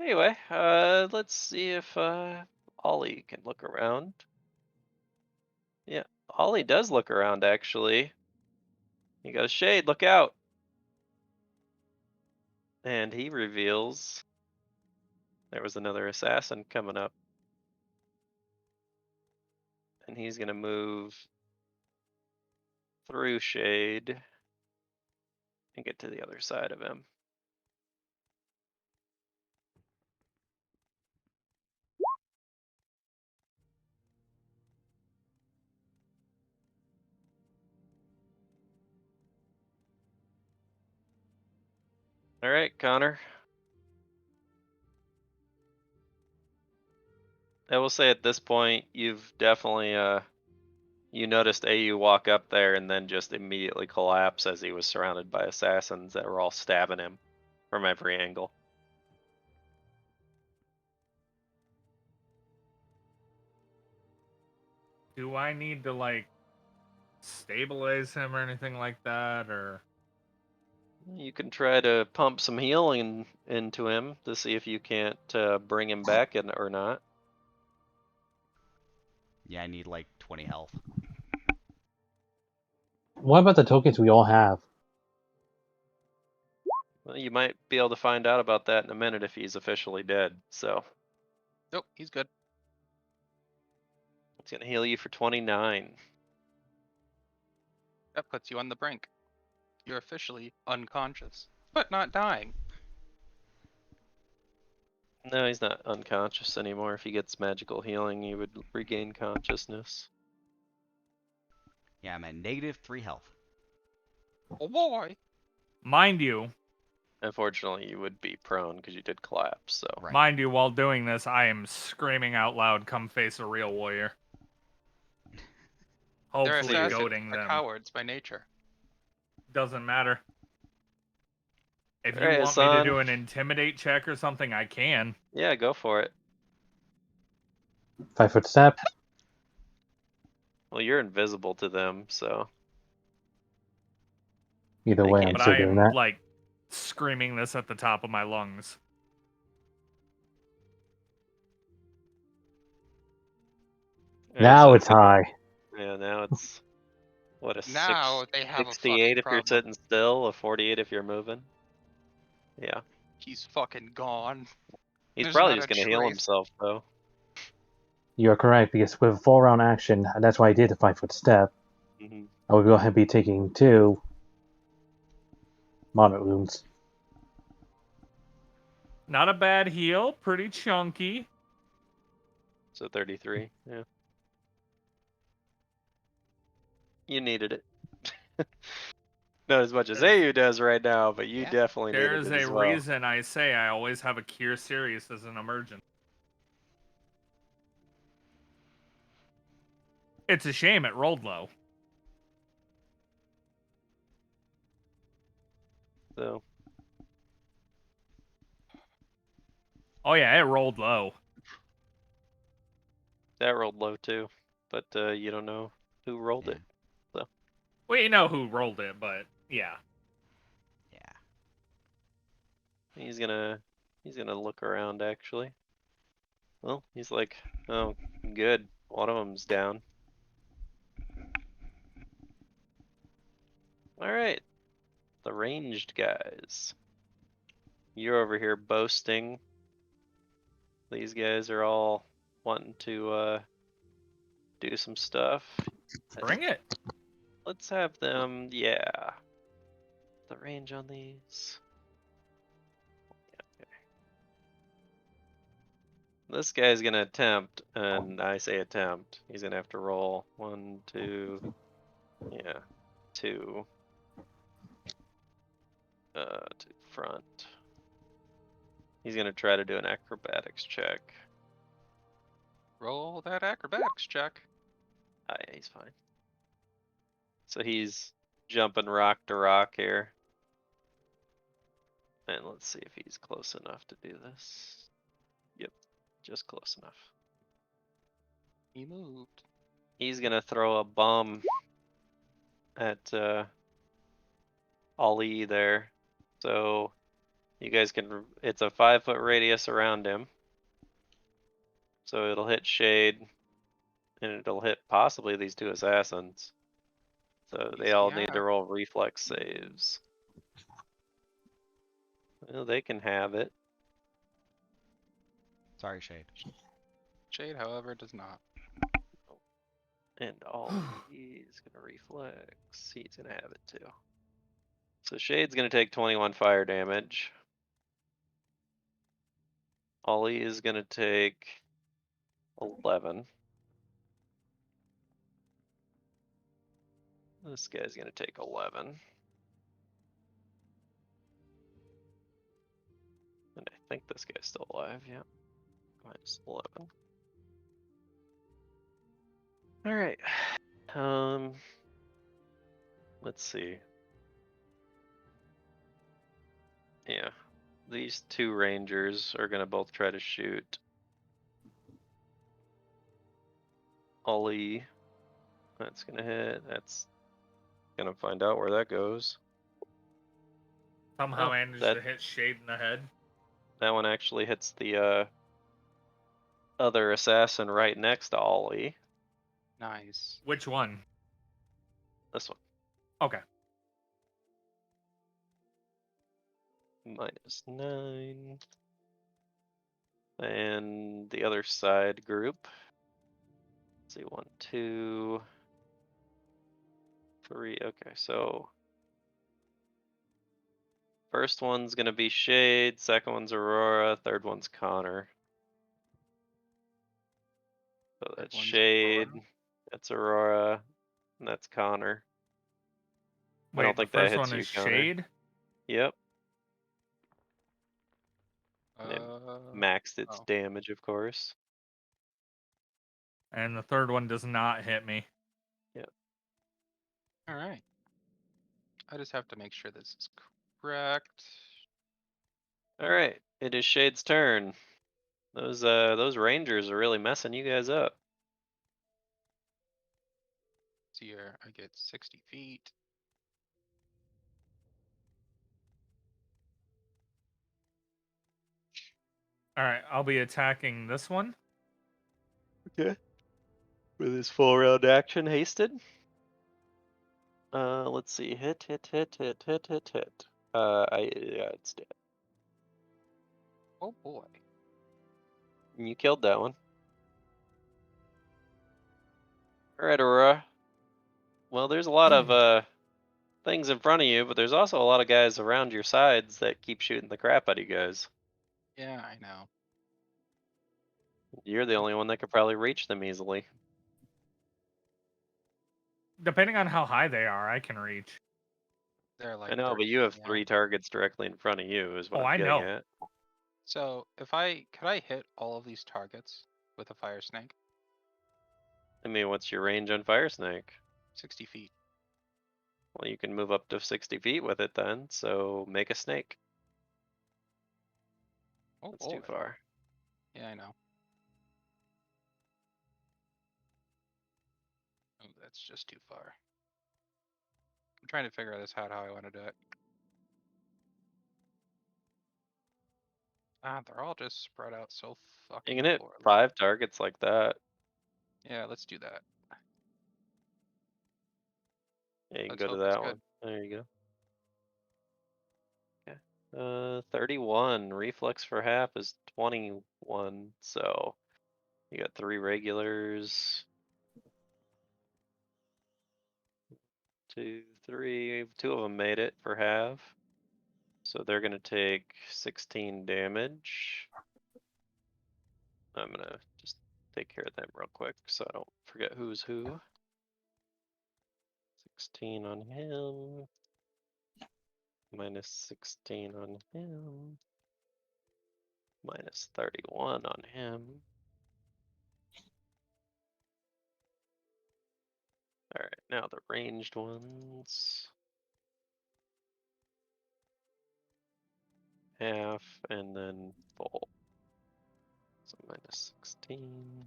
Anyway, let's see if Ollie can look around. Yeah, Ollie does look around actually. You got a shade, look out. And he reveals there was another assassin coming up. And he's gonna move through shade and get to the other side of him. All right, Connor. I will say at this point, you've definitely you noticed AU walk up there and then just immediately collapse as he was surrounded by assassins that were all stabbing him from every angle. Do I need to like stabilize him or anything like that, or? You can try to pump some healing into him to see if you can't bring him back in or not. Yeah, I need like 20 health. What about the tokens we all have? Well, you might be able to find out about that in a minute if he's officially dead. So Nope, he's good. it's gonna heal you for 29. That puts you on the brink. You're officially unconscious, but not dying. No, he's not unconscious anymore. If he gets magical healing, he would regain consciousness. Yeah, I'm at negative 3 health. Oh boy! Mind you, Unfortunately, you would be prone because you did collapse. So Right. mind you, while doing this, I am screaming out loud, "Come face a real warrior!" They're Hopefully, assassins. goading They're them. cowards by nature. Doesn't matter. If you Alright, want me to Hassan. do an intimidate check or something, I can. yeah, go for it. 5 foot step. Well, you're invisible to them, so Either They way, can't- I'm But still I doing am that. like screaming this at the top of my lungs. Now so it's high. Yeah, now it's what a Now they have a 68 fucking if you're problem. sitting still, a 48 if you're moving. Yeah, He's fucking gone. he's There's probably not just a gonna heal trace. himself though. You're correct, because with a full round action, and that's why I did the 5-foot step, Hmm. I would go ahead and be taking 2 moderate wounds. Not a bad heal, pretty chunky. So 33. Yeah, you needed it. Not as much as There's- AU does right now, but you Yeah. definitely needed There's it a as well. reason I say I always have a cure serious as an emergent. It's a shame it rolled low. So Oh yeah, it rolled low. that rolled low too, but you don't know who rolled Yeah. it. Well, you know who rolled it, but yeah. Yeah. He's gonna look around actually. Well, he's like, oh, good. One of them's down. All right, the ranged guys. You're over here boasting. These guys are all wanting to do some stuff. Bring it. Let's have them, yeah. The range on these. Yeah, okay. This guy's gonna attempt, and I say attempt. He's gonna have to roll 1, 2, yeah, 2. To front. He's gonna try to do an acrobatics check. Roll that acrobatics check. Ah, yeah, he's fine. So he's jumping rock to rock here. And let's see if he's close enough to do this. Yep, just close enough. He moved. He's gonna throw a bomb at Ali there. So you guys can, it's a 5-foot radius around him. So it'll hit Shade, and it'll hit possibly these 2 assassins. So they all need to roll reflex saves. Well, they can have it. Sorry, Shade. Shade, however, does not. And all he's gonna reflex. He's gonna have it too. So Shade's gonna take 21 fire damage. Ollie is gonna take 11. This guy's gonna take 11. And I think this guy's still alive, yeah. Minus 11. Alright. Let's see. Yeah. These 2 rangers are gonna both try to shoot Ollie. That's gonna hit. That's gonna find out where that goes. Somehow Oh, managed that- to hit Shade in the head. That one actually hits the other assassin right next to Ollie. Nice. Which one? This one. Okay. Minus 9. And the other side group. Let's see, 1, 2, 3. Okay, so first one's gonna be Shade, second one's Aurora, third one's Connor. So that's one's Shade, Aurora? that's Aurora, and that's Connor. I Wait, don't think the that first hits one you, is Connor. Shade? Yep, Uh, maxed its oh. damage, of course. And the third one does not hit me. All right. I just have to make sure this is correct. Alright, it is Shade's turn. Those rangers are really messing you guys up. see here. I get 60 feet. All right, I'll be attacking this one. Okay. With his full round action hasted. Let's see. Hit. Yeah, it's dead. Oh boy. You killed that one. Alright, Aurora. Well, there's a lot of things in front of you, but there's also a lot of guys around your sides that keep shooting the crap out of you guys. Yeah, I know. You're the only one that could probably reach them easily. Depending on how high they are, I can reach. They're like I know, 30 but you have feet, 3 targets directly in front of you, is what Oh, I'm I getting know. at. So if could I hit all of these targets with a fire snake? I mean, what's your range on Fire Snake? 60 feet. Well, you can move up to 60 feet with it then, so make a snake. Oh That's boy. too far. Yeah, I know. Oh, that's just too far. I'm trying to figure this out how I want to do it. Ah, they're all just spread out so You fucking can hit poorly. 5 targets like that. Yeah, let's do that. Yeah, you can Let's go to hope it's that good. one. There you go. Okay. 31. Reflex for half is 21, so you got 3 regulars. 2, 3. 2 of them made it for half. So they're gonna take 16 damage. I'm gonna just take care of them real quick so I don't forget who's who. 16 on him. Minus 16 on him. Minus 31 on him. Alright, now the ranged ones. Half and then full. So minus 16.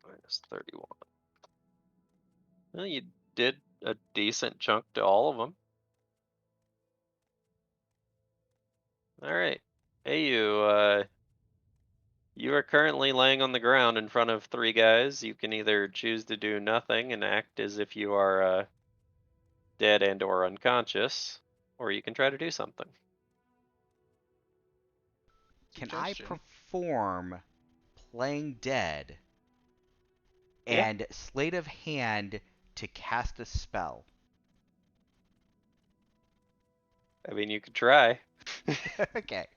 Minus 31. Well, you did a decent chunk to all of them. Alright. Hey, you are currently laying on the ground in front of 3 guys. You can either choose to do nothing and act as if you are dead and or unconscious, or you can try to do something. Can I Suggestion. perform playing dead Yeah. and sleight of hand to cast a spell? I mean, you could try. Okay.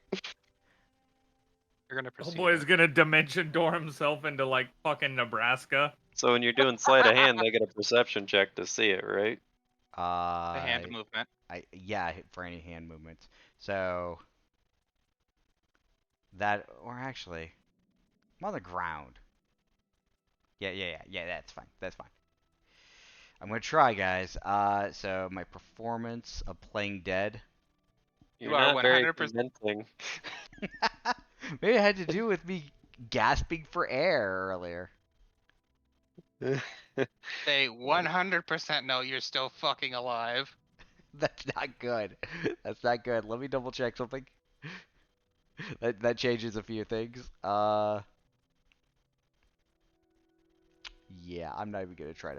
You're gonna Oh proceed. boy is gonna dimension door himself into like fucking Nebraska. So when you're doing sleight of hand, they get a perception check to see it, right? The hand movement. Yeah, for any hand movements. So that, or actually, I'm on the ground. Yeah. That's fine. That's fine. I'm gonna try, guys. So my performance of playing dead. You're You are not very 100%. convincing. Maybe it had to do with me gasping for air earlier. Say 100% no, you're still fucking alive. That's not good. That's not good. Let me double check something. That changes a few things. Yeah, I'm not even gonna try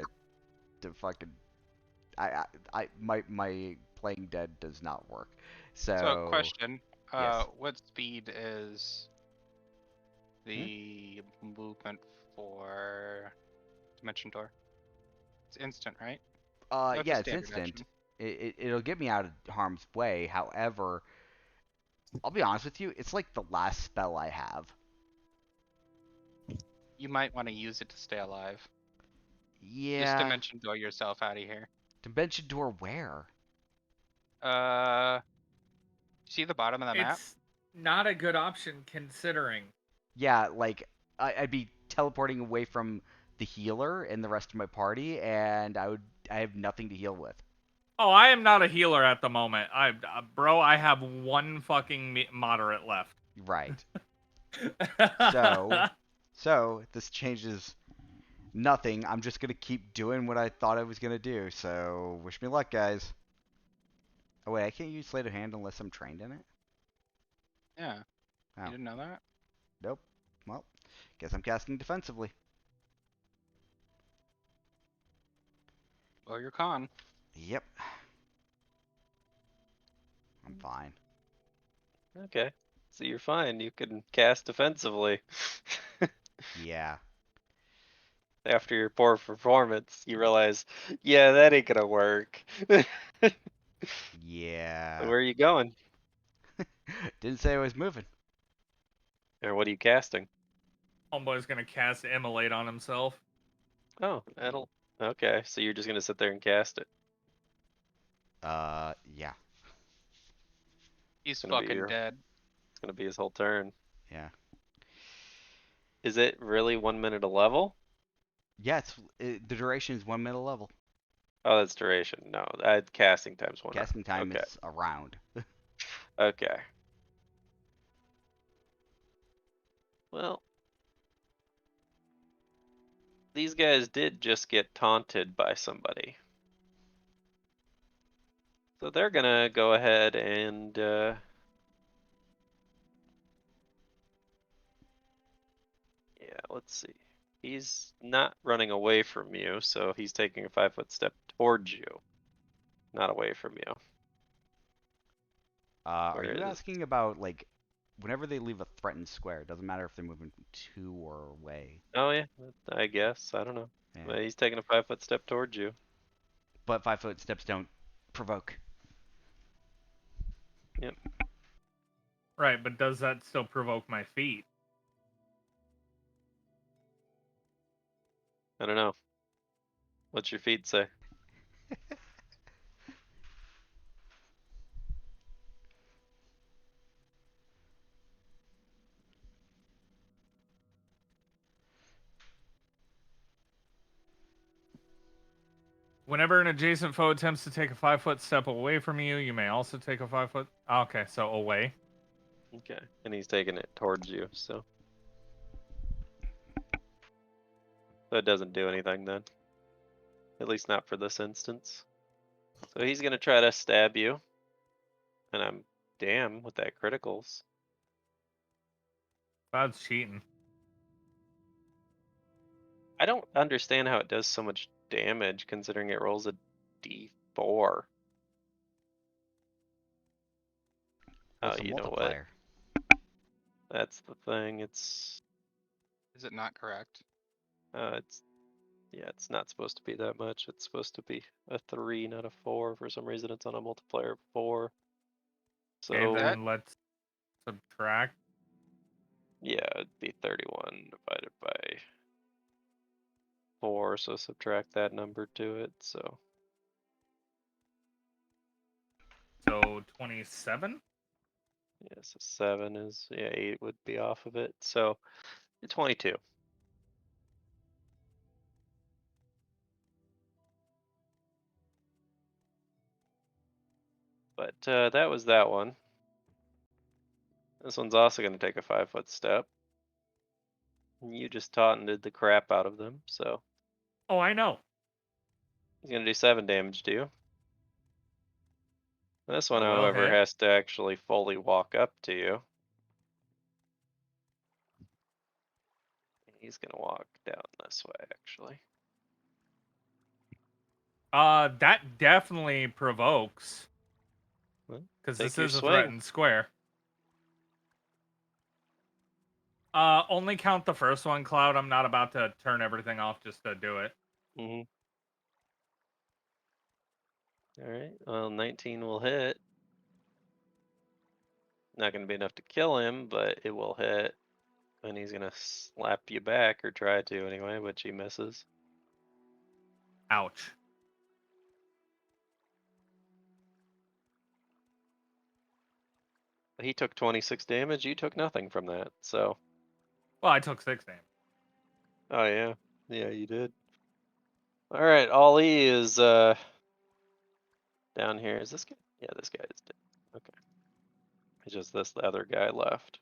to fucking. My playing dead does not work. So, So question. yes. What speed is the movement for Dimension Door? It's instant, right? Oh, Yeah, a it's standard instant. action. It'll get me out of harm's way. However, I'll be honest with you, it's like the last spell I have. You might want to use it to stay alive. Just Yeah. Dimension Door yourself out of here. Dimension door where? See the bottom of the map? It's not a good option considering. Yeah, like I'd be teleporting away from the healer and the rest of my party, and I have nothing to heal with. Oh, I am not a healer at the moment. Bro, I have one fucking moderate left. Right. So this changes nothing. I'm just gonna keep doing what I thought I was gonna do. So wish me luck, guys. Oh wait, I can't use sleight of hand unless I'm trained in it. Yeah. Oh. You didn't know that? Nope. Well, guess I'm casting defensively. Well, you're con. Yep. I'm fine. Okay. So you're fine. You can cast defensively. Yeah. After your poor performance, you realize, yeah, that ain't gonna work. So Yeah. where are you going? Didn't say I was moving. Or what are you casting? Homeboy's gonna cast Immolate on himself. Oh, that'll. Okay, so you're just gonna sit there and cast it. Yeah. He's It's gonna be fucking dead. It's gonna be his whole turn. Yeah. Is it really 1 minute a level? Yeah, the duration is 1 minute level. Oh, that's duration. No, casting time's 1 round. Casting time Okay. is a round. Okay. Well, these guys did just get taunted by somebody. So they're gonna go ahead and yeah, let's see. He's not running away from you, so he's taking a 5-foot step towards you, not away from you. Are you Whereas, asking about, like, whenever they leave a threatened square, it doesn't matter if they're moving to or away. oh yeah, I guess, I don't know. Yeah. But he's taking a 5-foot step towards you. But 5-foot steps don't provoke. Yep. Right, but does that still provoke my feet? I don't know. What's your feet say? Whenever an adjacent foe attempts to take a 5-foot step away from you, you may also take a 5-foot. Okay, so away. Okay. And he's taking it towards you, so. That doesn't do anything then. At least not for this instance. So he's gonna try to stab you. And I'm damn with that criticals. That's cheating. I don't understand how it does so much damage considering it rolls a d4. Well, Oh, it's a you know what? multiplier. That's the thing. It's Is it not correct? it's yeah, it's not supposed to be that much. It's supposed to be a 3, not a 4. For some reason it's on a multiplier of 4. So Okay, then let's subtract. yeah, it'd be 31 divided by 4, so subtract that number to it, so So 27? yeah, so 7 is, yeah, 8 would be off of it, so 22. But that was that one. This one's also going to take a 5-foot step. You just taunted the crap out of them, so Oh, I know. he's going to do 7 damage to you. This one, That will however, hit. has to actually fully walk up to you. He's going to walk down this way, actually. That definitely provokes. Well, Because take this your is a swing. threatened square. Only count the first one, Cloud. I'm not about to turn everything off just to do it. Mm-hmm. Alright, well, 19 will hit. Not going to be enough to kill him, but it will hit. And he's going to slap you back, or try to anyway, which he misses. Ouch. He took 26 damage, you took nothing from that, so. Well, I took 6 damage. Oh yeah. Yeah, you did. Alright, Ollie is down here. Is this guy? Yeah, this guy is dead. Okay. It's just this other guy left.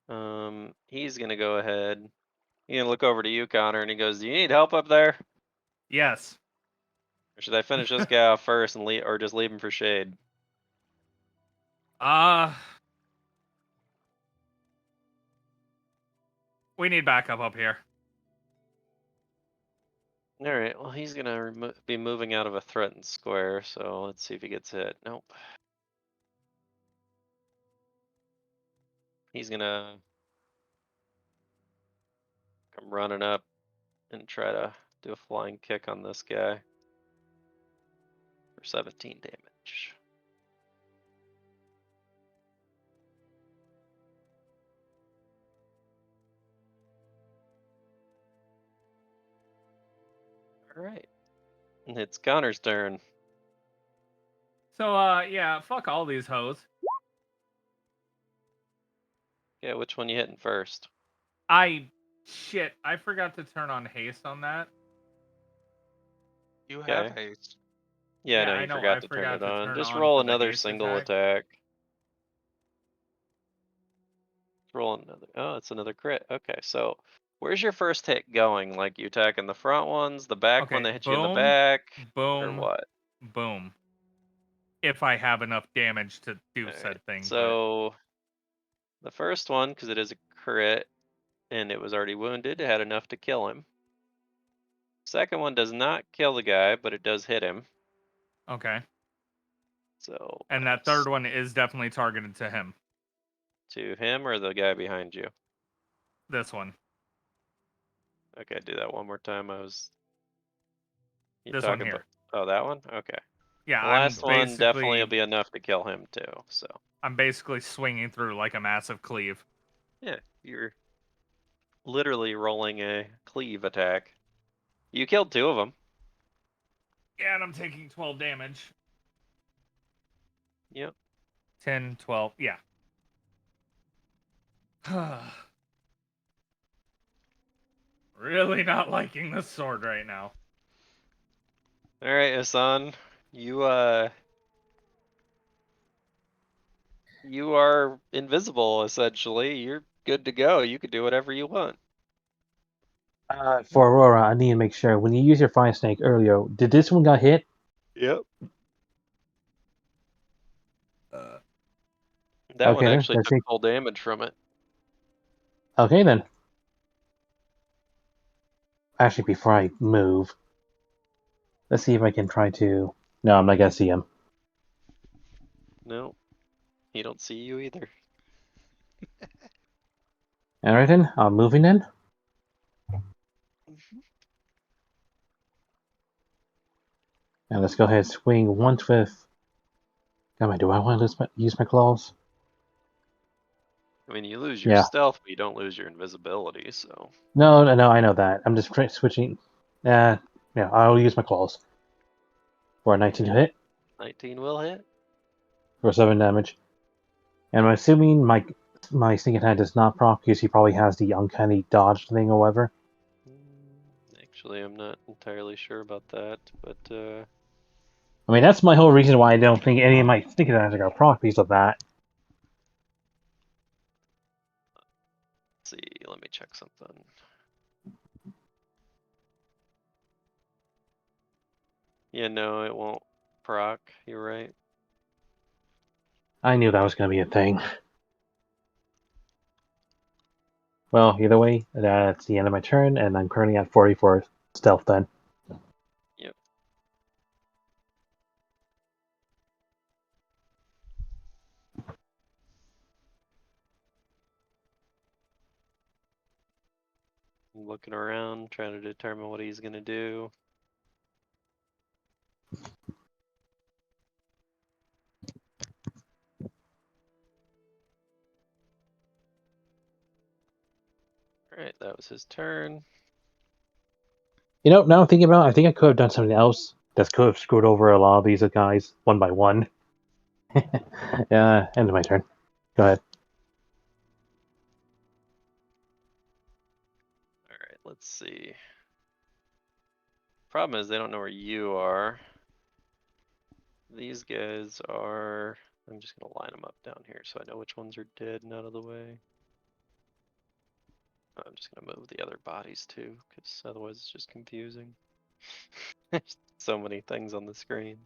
He's gonna go ahead. He's gonna look over to you, Connor, and he goes, "Do you need help up there? Yes. Or should I finish this guy off first and leave, or just leave him for shade?" We need backup up here. All right. Well, he's gonna be moving out of a threatened square, so let's see if he gets hit. Nope. He's gonna come running up and try to do a flying kick on this guy for 17 damage. All right. And it's Connor's turn. So, yeah, fuck all these hoes. Yeah, which one you hitting first? Shit, I forgot to turn on haste on that. You have Okay. haste. Yeah, Yeah, no, I he know, forgot I to turn forgot it to on. turn Just on roll for the another haste single attack. Roll another. Oh, it's another crit. Okay, so where's your first hit going? Like you attacking the front ones, the back one Okay, that hit you in the boom, back, or boom, what? boom. If I have enough damage to do Alright, said thing, so the first one, because it is a crit and it was already wounded, it had enough to kill him. Second one does not kill the guy, but it does hit him. but okay. So And that third one is definitely targeted to him. to him or the guy behind you. This one. Okay, do that one more time. You This one talking here. about? Oh, that one. Okay. Yeah, The I'm last one definitely will basically be enough to kill him too. So I'm basically swinging through like a massive cleave. yeah, you're literally rolling a cleave attack. You killed two of them. Yeah, and I'm taking 12 damage. Yep. 10, 12, yeah. Really not liking this sword right now. All right, Hassan, you you are invisible essentially. You're good to go. You could do whatever you want. For Aurora, I need to make sure when you use your fire snake earlier, did this one got hit? Yep. That Okay, one then, actually let's took see. full damage from it. Okay then. Actually, before I move, let's see if I can try to. No, I'm not gonna see him. No, he don't see you either. All right then, I'm moving in. And let's go ahead and swing once with. Come on, do I want to use my claws? I mean, you lose your Yeah. stealth, but you don't lose your invisibility. So No, I know that. I'm just switching. Yeah, I'll use my claws. For a 19 to hit, 19 will hit. for 7 damage. And I'm assuming my sneak attack does not proc because he probably has the uncanny dodge thing or whatever. Actually, I'm not entirely sure about that, but I mean, that's my whole reason why I don't think any of my sneak attacks are going to proc because of that. let's see. Let me check something. Yeah, no, it won't proc. You're right. I knew that was going to be a thing. Well, either way, that's the end of my turn, and I'm currently at 44 stealth then. Yep. Looking around, trying to determine what he's gonna do. Alright, that was his turn. You know, now I'm thinking about it, I think I could have done something else that could have screwed over a lot of these guys one by one. End of my turn. Go ahead. Alright, let's see. Problem is they don't know where you are. These guys are... I'm just gonna line them up down here so I know which ones are dead and out of the way. I'm just gonna move the other bodies too, because otherwise it's just confusing. There's so many things on the screen.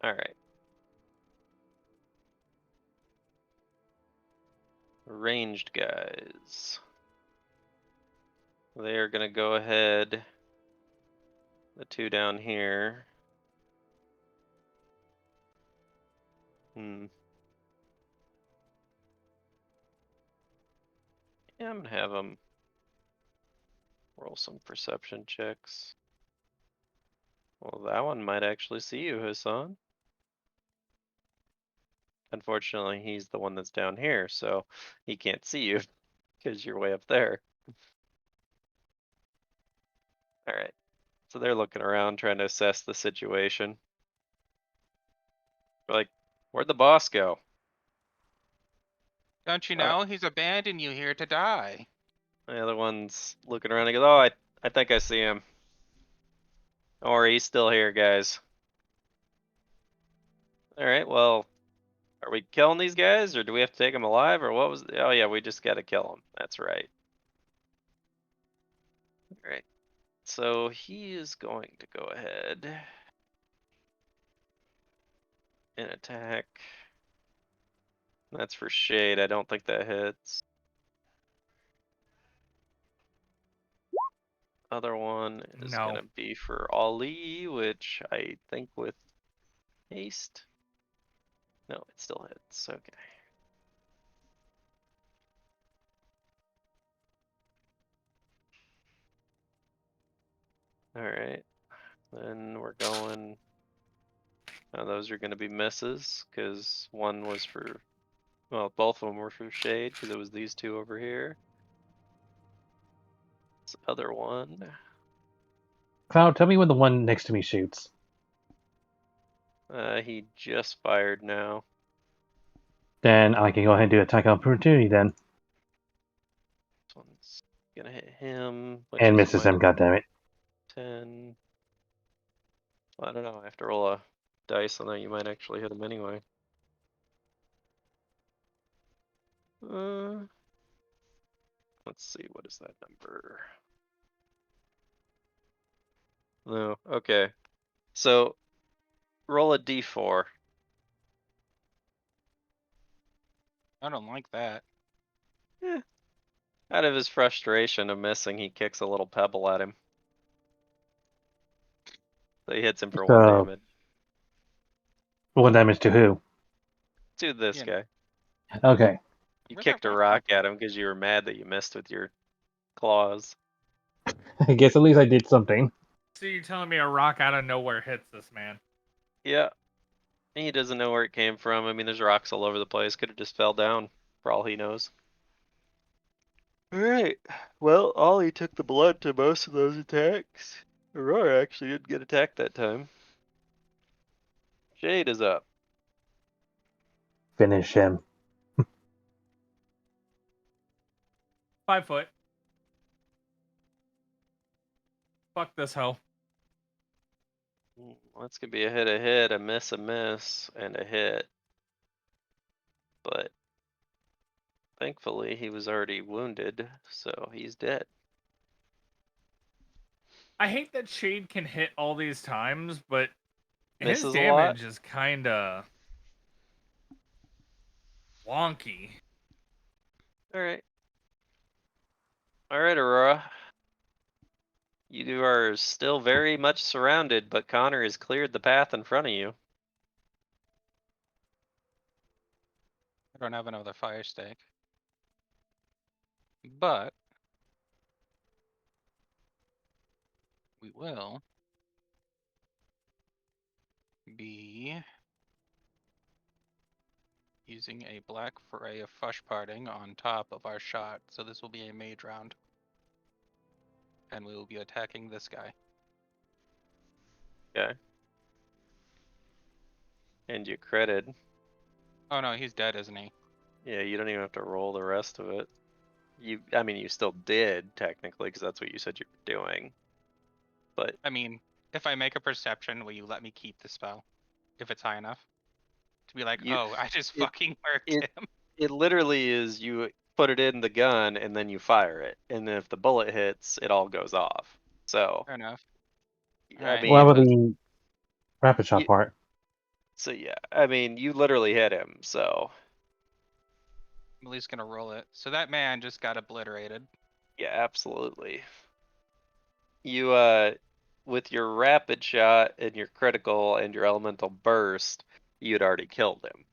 All right. Ranged guys. They are gonna go ahead. The two down here. Yeah, I'm gonna have them roll some perception checks. Well, that one might actually see you, Hassan. Unfortunately, he's the one that's down here, so he can't see you because you're way up there. All right. So they're looking around trying to assess the situation. They're like, where'd the boss go? Don't you know he's abandoned you here to die? The other one's looking around and goes, oh, I think I see him. Or he's still here, guys. All right, well, are we killing these guys or do we have to take them alive or what was, oh yeah, we just gotta kill them. That's right. All right, so he is going to go ahead and attack. That's for shade, I don't think that hits. Other one is No. gonna be for Ali, which I think with haste. No, it still hits, okay. Alright, then we're going, those are gonna be misses, cause one was for, well, both of them were for shade, cause it was these two over here. This other one, Cloud, tell me when the one next to me shoots. he just fired now. Then I can go ahead and do attack opportunity then. This one's gonna hit him, which And is misses him, goddammit. 10. Well, I don't know, I have to roll a dice on that, you might actually hit him anyway. Let's see, what is that number? No, okay. So, roll a d4. I don't like that. Out of his frustration of missing, he kicks a little pebble at him. So he hits him for 1 So- damage. 1 damage to who? To this Yeah. guy. Okay. You Where'd kicked that a rock rock come at him because you were mad that you missed with your claws. I guess at least I did something. So you're telling me a rock out of nowhere hits this man? Yeah. He doesn't know where it came from. I mean, there's rocks all over the place. Could have just fell down, for all he knows. Alright. Well, Ollie took the blood to most of those attacks. Aurora actually didn't get attacked that time. Shade is up. Finish him. 5 foot. Fuck this hoe. That's gonna be a hit, a miss, and a hit. But thankfully he was already wounded, so he's dead. I hate that Shade can hit all these times, but his Misses a lot. damage is kinda wonky. Alright. Alright, Aurora. You are still very much surrounded, but Connor has cleared the path in front of you. I don't have another fire stake. But we will be using a black foray of fush parting on top of our shot. So this will be a mage round. And we will be attacking this guy. Okay. And you critted. Oh no, he's dead, isn't he? Yeah, you don't even have to roll the rest of it. I mean, you still did, technically, because that's what you said you were doing. But I mean, if I make a perception, will you let me keep the spell? If it's high enough? To be like, You- oh, I just it- fucking murked it- him. It literally is you put it in the gun and then you fire it, and then if the bullet hits, it all goes off. So Fair enough. I Alright, mean, What about because the rapid shot you, part? so yeah, I mean, you literally hit him. So I'm at least gonna roll it. So that man just got obliterated. yeah, absolutely. You with your rapid shot and your critical and your elemental burst, you'd already killed him.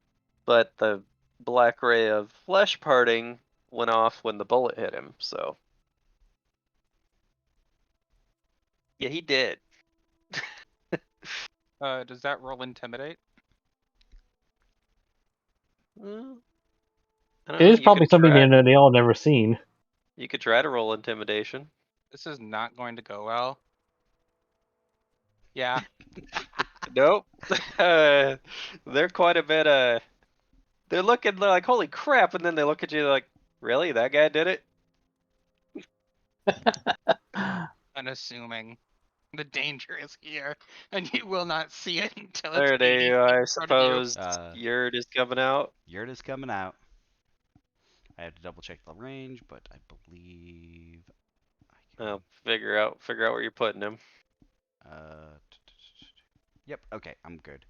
But the black ray of flesh parting went off when the bullet hit him. So yeah, he did. Does that roll intimidate? Mm, I don't It know. is probably something they all never seen. You could try to roll intimidation. This is not going to go well. Yeah. Nope. They're quite a bit. They're looking. They're like, holy crap, and then they look at you like, really? That guy did it? Unassuming. The danger is here, and you will not see it until it's There 80 they feet are. I in front of you. suppose Yurt is coming out. Yurt is coming out. I have to double check the range, but I believe I can. Figure out where you're putting him. Yep. Okay, I'm good.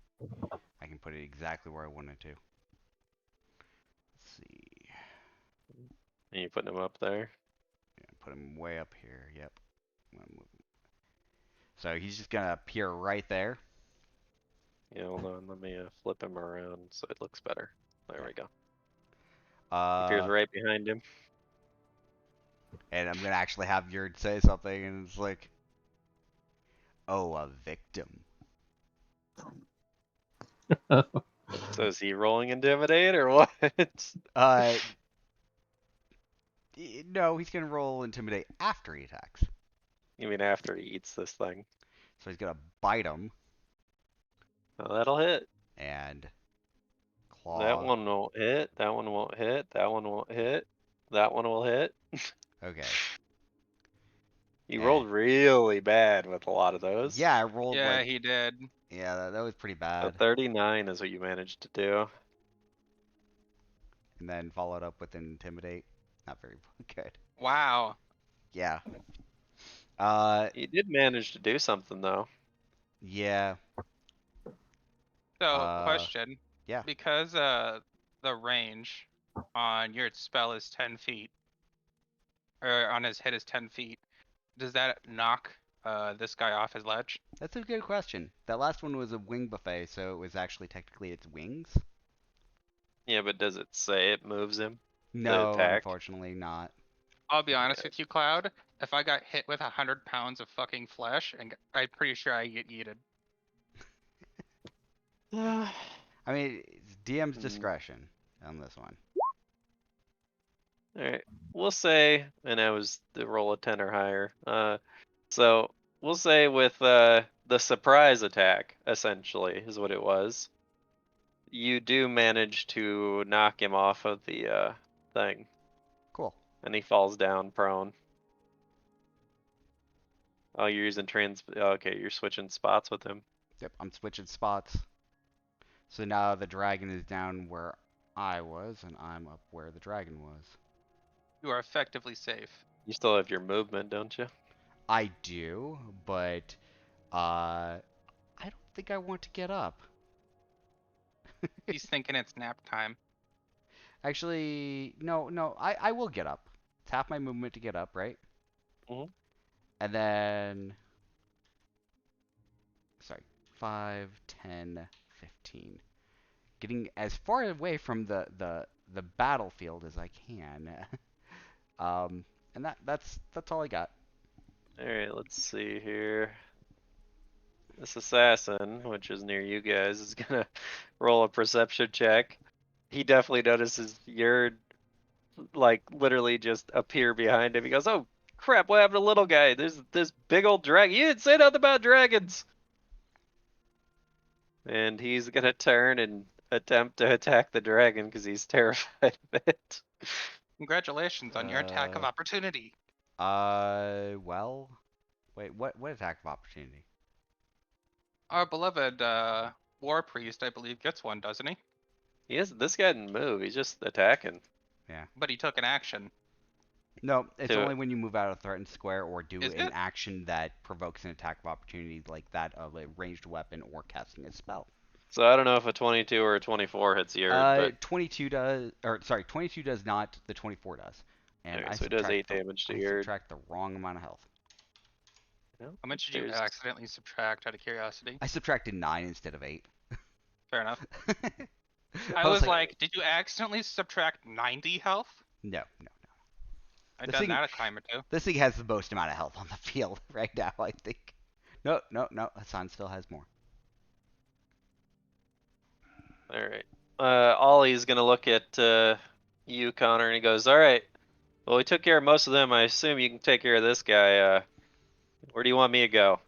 I can put it exactly where I wanted to. Let's see. And you're putting him up there. Yeah, put him way up here. Yep. I'm gonna move him. So he's just gonna appear right there. Yeah, hold on. Let me flip him around so it looks better. There we go. Appears Uh, right behind him. and I'm gonna actually have Yurt say something, and it's like, "Oh, a victim." So is he rolling intimidate or what? Uh, no, he's gonna roll intimidate after he attacks. You mean after he eats this thing? So he's gonna bite him Oh, that'll hit. and That claw. one won't hit. That one won't hit. That one won't hit. That one will hit. Okay. You Eh. rolled really bad with a lot of those. Yeah, I rolled Yeah, like he did. yeah, that was pretty So bad. 39 is what you managed to do. And then followed up with intimidate. Not very good. Wow. Yeah. You did manage to do something though. Yeah. So, question. Yeah. Because the range on your spell is 10 feet, or on his hit is 10 feet, does that knock this guy off his ledge? That's a good question. That last one was a wing buffet, so it was actually technically its wings. Yeah, but does it say it moves him to No, attack? unfortunately not. I'll be honest Yeah. with you, Cloud. If I got hit with 100 pounds of fucking flesh, and I'm pretty sure I get yeeted. I mean, it's DM's Hmm. discretion on this one. Alright. We'll say, and I was the roll a 10 or higher. So we'll say with the surprise attack, essentially, is what it was. You do manage to knock him off of the thing, Cool. and he falls down prone. Oh, you're using okay, you're switching spots with him. Yep, I'm switching spots. So now the dragon is down where I was, and I'm up where the dragon was. You are effectively safe. You still have your movement, don't you? I do, but I don't think I want to get up. He's thinking it's nap time. Actually, no, I will get up. It's half my movement to get up, right? Mhm. And then, sorry, 5, 10, 15. Getting as far away from the battlefield as I can. And that's all I got. Alright, let's see here. This assassin, which is near you guys, is gonna roll a perception check. He definitely notices you're like literally just appear behind him. He goes, "Oh crap! What happened to little guy? There's this big old dragon. You didn't say nothing about dragons." And he's gonna turn and attempt to attack the dragon because he's terrified of it. Congratulations on your attack of opportunity. Well, wait, what attack of opportunity? Our beloved Warpriest, I believe, gets one, doesn't he? This guy didn't move. He's just attacking. But he took an action. No, it's Do only it. when you move out of threatened square or do Is an it? action that provokes an attack of opportunity like that of a ranged weapon or casting a spell. So I don't know if a 22 or a 24 hits Yerd, but 22 does, or sorry, 22 does not. The 24 does, and okay, so he does 8 damage to I Yerd. subtract the wrong amount of health. You know, How much did you there's- accidentally subtract out of curiosity? I subtracted 9 instead of 8. Fair enough. I I was like, did you accidentally subtract 90 health? no, no. I've This done thing- that a time or two. This thing has the most amount of health on the field right now, I think. No, Hassan still has more. All right. Ollie's gonna look at you, Connor, and he goes, "All right. Well, we took care of most of them. I assume you can take care of this guy. Where do you want me to go?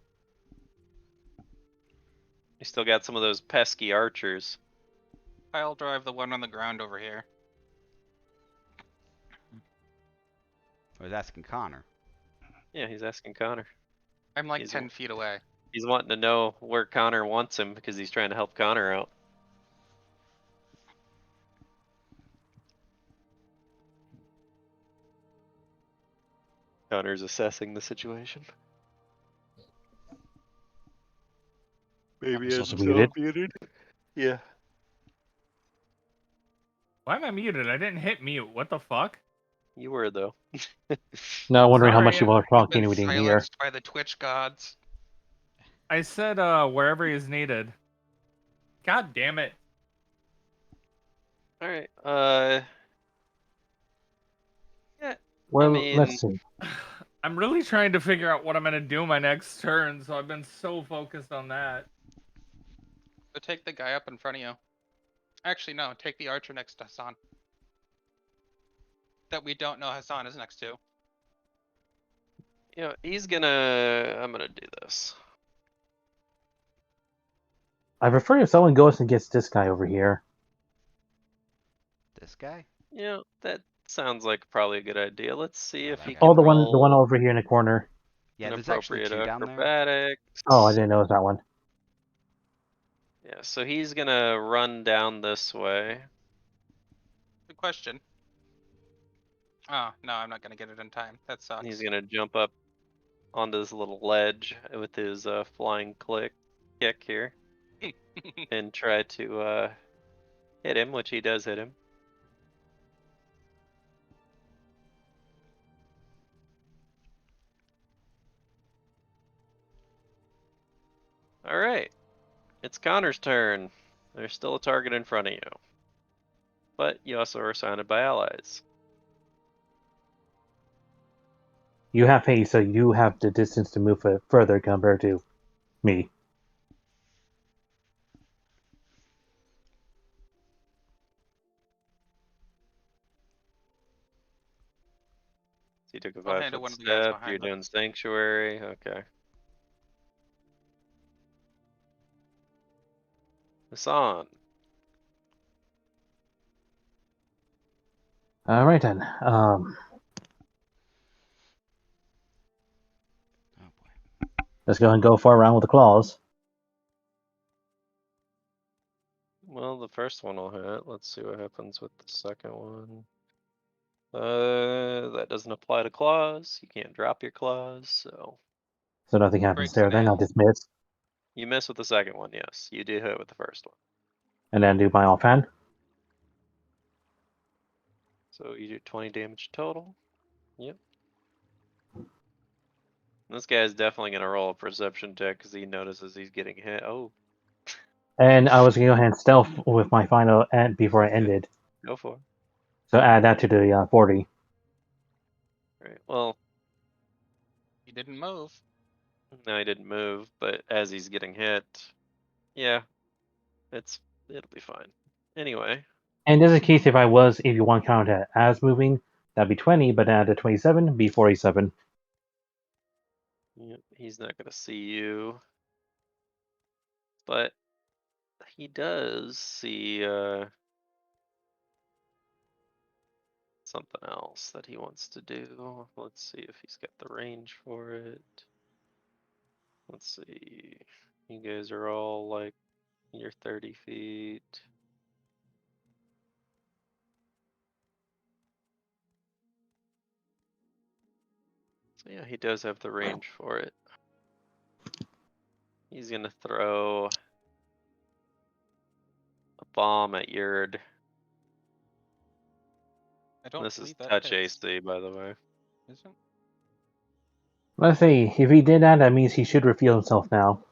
You still got some of those pesky archers." I'll drive the one on the ground over here. I was asking Connor. Yeah, he's asking Connor. I'm like He's- 10 feet away. He's wanting to know where Connor wants him because he's trying to help Connor out. Connor's assessing the situation. Maybe He's has also himself muted. Yeah. Why am I muted? I didn't hit mute. What the fuck? You were though. No, wondering how much Sorry, you were talking Been and we didn't hear. silenced by the Twitch gods. I said wherever is needed. God damn it. All right. Yeah. Well, mean- let's see. I'm really trying to figure out what I'm gonna do my next turn, so I've been so focused on that. So take the guy up in front of you. Actually, no. Take the archer next to Hassan. That we don't know Hassan is next to. You know, I'm gonna do this. I prefer if someone goes and gets this guy over here. This guy? You know, that sounds like probably a good idea. Let's see Oh, if that he guy. can Oh, the one roll over here in the corner. Yeah, an there's actually appropriate 2 down there. acrobatics. Oh, I didn't notice that one. Yeah, so he's gonna run down this way. Good question. Oh, no, I'm not gonna get it in time. That sucks. He's gonna jump up onto this little ledge with his flying kick here and try to hit him, which he does hit him. All right, it's Connor's turn. There's still a target in front of you, but you also are surrounded by allies. You have haste, so you have the distance to move further compared to me. So you took a I'll 5 handle foot one of the guys step. behind You're them. doing sanctuary. Okay. Hassan. All right then. Oh boy. Let's go and go for a round with the claws. Well, the first one will hit. Let's see what happens with the second one. That doesn't apply to claws. You can't drop your claws, so So nothing happens Breaks there. an Then I'll egg. just miss. you miss with the second one. Yes, you do hit with the first one. And then do my offhand. So you do 20 damage total. Yep. This guy's definitely gonna roll a perception check because he notices he's getting hit. Oh, And I was going to go ahead and stealth with my final end before I ended. go for it. So add that to the 40. Right. Well, He didn't move. no, he didn't move, but as he's getting hit, yeah, it'll be fine. Anyway, And there's a case if you want to count it as moving, that'd be 20, but add to 27, be 47. yep, he's not gonna see you, but he does see something else that he wants to do. Let's see if he's got the range for it. Let's see. You guys are all like, you're 30 feet. So yeah, he does have the range for it. He's gonna throw a bomb at Yurd. I don't This is believe that touch hits. AC, by the way. Isn't? Let's see. If he did that, that means he should reveal himself now.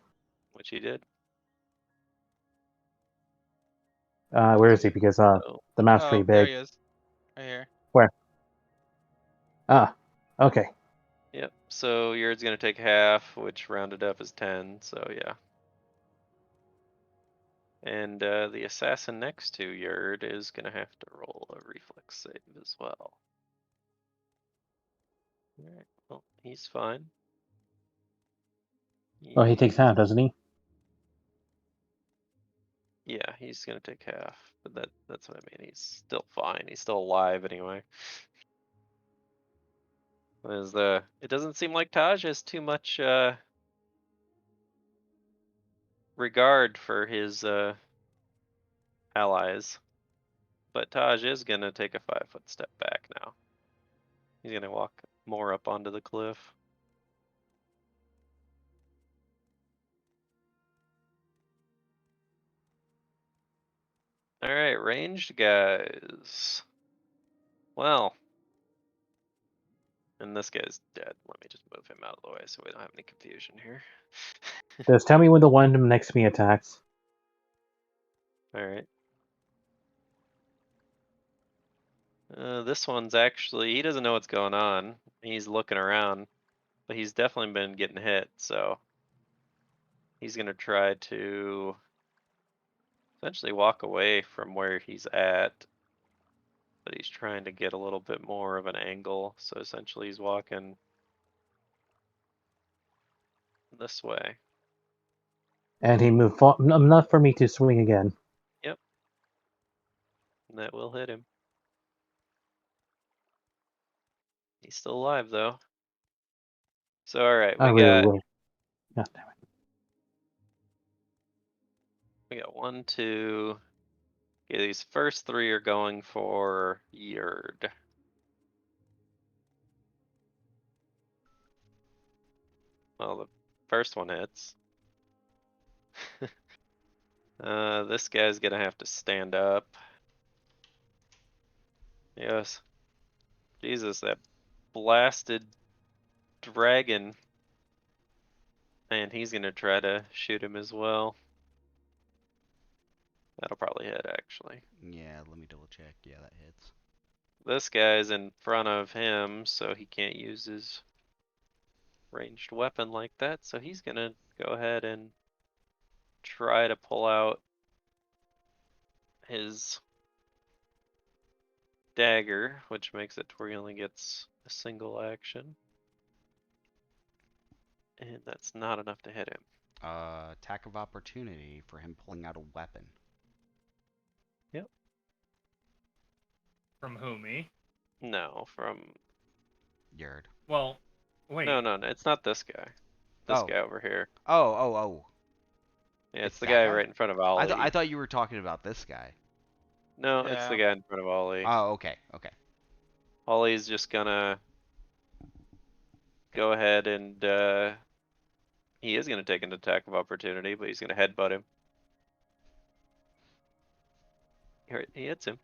Which he did. Where is he? Because So, the map's Oh, pretty there big. he is. Right here. Where? Ah, okay. yep. So Yurd's gonna take half, which rounded up is 10. So yeah. And the assassin next to Yurd is gonna have to roll a reflex save as well. Alright, well, he's fine. Oh, he takes half, doesn't he? Yeah, he's gonna take half. But that's what I mean. He's still fine. He's still alive anyway. It doesn't seem like Taj has too much regard for his allies. But Taj is gonna take a 5-foot step back now. He's gonna walk more up onto the cliff. Alright, ranged guys. Well. And this guy's dead. Let me just move him out of the way so we don't have any confusion here. Just tell me when the one next to me attacks. Alright. This one's actually, he doesn't know what's going on. He's looking around, but he's definitely been getting hit, so he's gonna try to essentially walk away from where he's at, but he's trying to get a little bit more of an angle, so essentially he's walking this way. And he moved enough for me to swing again. Yep. And that will hit him. He's still alive though. So alright, I we really got will. God damn it. we got 1, 2. Okay, these first 3 are going for Yurd. Well, the first one hits. This guy's gonna have to stand up. Yes. Jesus, that blasted dragon. And he's gonna try to shoot him as well. That'll probably hit, actually. Yeah, let me double check. Yeah, that hits. This guy's in front of him, so he can't use his ranged weapon like that. So he's gonna go ahead and try to pull out his dagger, which makes it to where he only gets a single action. And that's not enough to hit him. Attack of opportunity for him pulling out a weapon. From who, me? No, from... Yurd. Well, wait. No, it's not this guy. This Oh. guy over here. Oh. Yeah, it's the that guy right in front of Ollie. I thought you were talking about this guy. No, it's the Yeah. guy in front of Ollie. Oh, okay. Ollie's just gonna go ahead and he is gonna take an attack of opportunity, but he's gonna headbutt him. He hits him.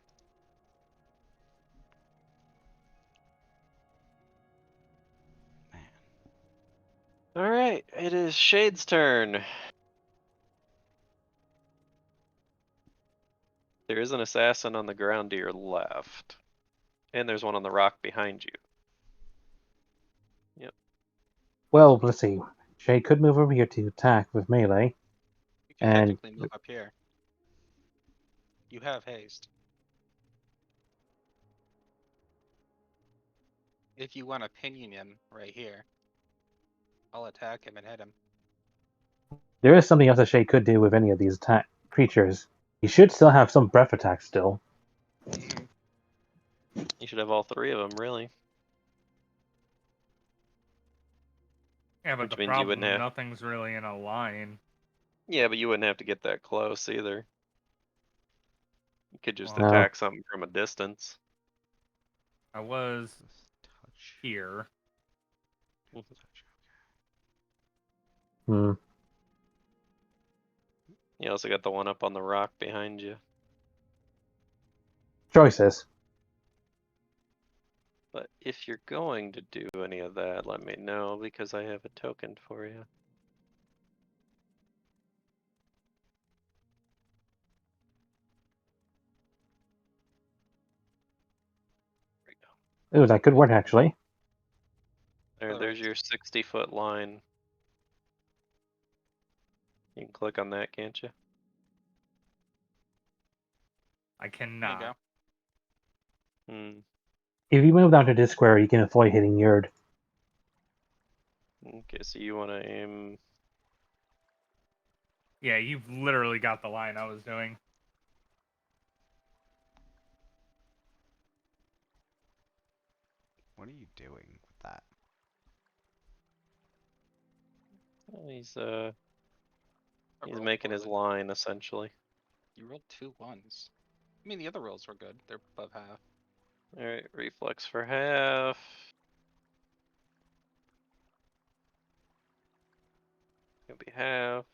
Man. Alright, it is Shade's turn. There is an assassin on the ground to your left. And there's one on the rock behind you. Well, let's see. Shay could move over here to attack with melee. You can And- technically move up here. You have haste. If you want to pinion him right here, I'll attack him and hit him. There is something else that Shay could do with any of these attack creatures. He should still have some breath attack still. You should have all 3 of them, really. Yeah, but Which the means you problem, wouldn't have- nothing's really in a line. Yeah, but you wouldn't have to get that close either. You could just Well- attack something from a distance. I was Touch. here. Hmm. You also got the one up on the rock behind you. Choices. But if you're going to do any of that, let me know because I have a token for you. There we go. Ooh, that could work actually. There's your 60-foot line. You can click on that, can't you? I There you cannot. go. Hmm. If you move down to this square, you can avoid hitting Yurd. Okay, so you want to aim. Yeah, you've literally got the line I was doing. What are you doing with that? Oh, he's I he's rolled making his poorly. line essentially. You rolled 2 1s. I mean, the other rolls were good. They're above half. All right, reflex for half. Gonna be half.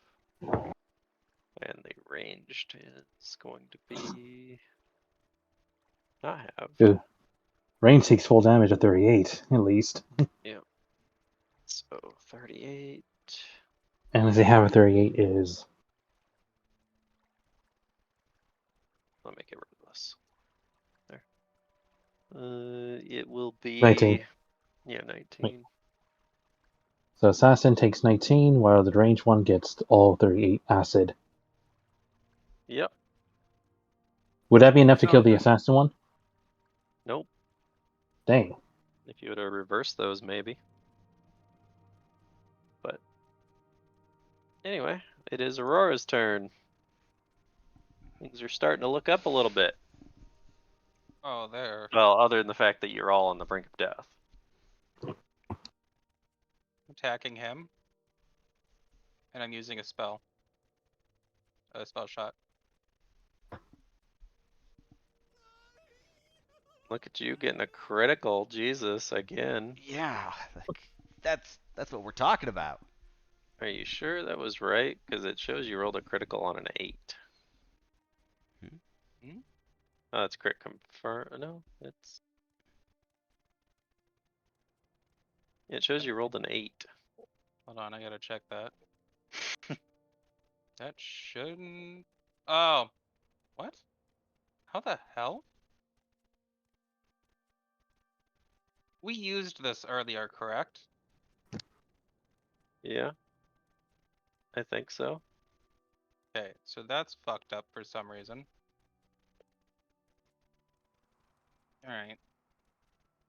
And the ranged is going to be not half. Ooh. Range takes full damage at 38, at least. Yeah. So 38. And as they have a 38 is Let me get rid of this. There. It will be 19. Yeah, 19. So Assassin takes 19, while the range one gets all 38 acid. Yep. Would that be enough to Oh, kill the good. Assassin one? Nope. Dang. If you would have reversed those, maybe. But anyway, it is Aurora's turn. Things are starting to look up a little bit. Oh, there. Well, other than the fact that you're all on the brink of death. Attacking him. And I'm using a spell. A spell shot. Look at you getting a critical, Jesus, again. Yeah, like, that's what we're talking about. Are you sure that was right? Because it shows you rolled a critical on an 8. Hmm? Oh, it's crit confirm. No, it's. It shows you rolled an 8. Hold on, I gotta check that. That shouldn't. Oh. What? How the hell? We used this earlier, correct? Yeah, I think so. Okay, so that's fucked up for some reason. Alright.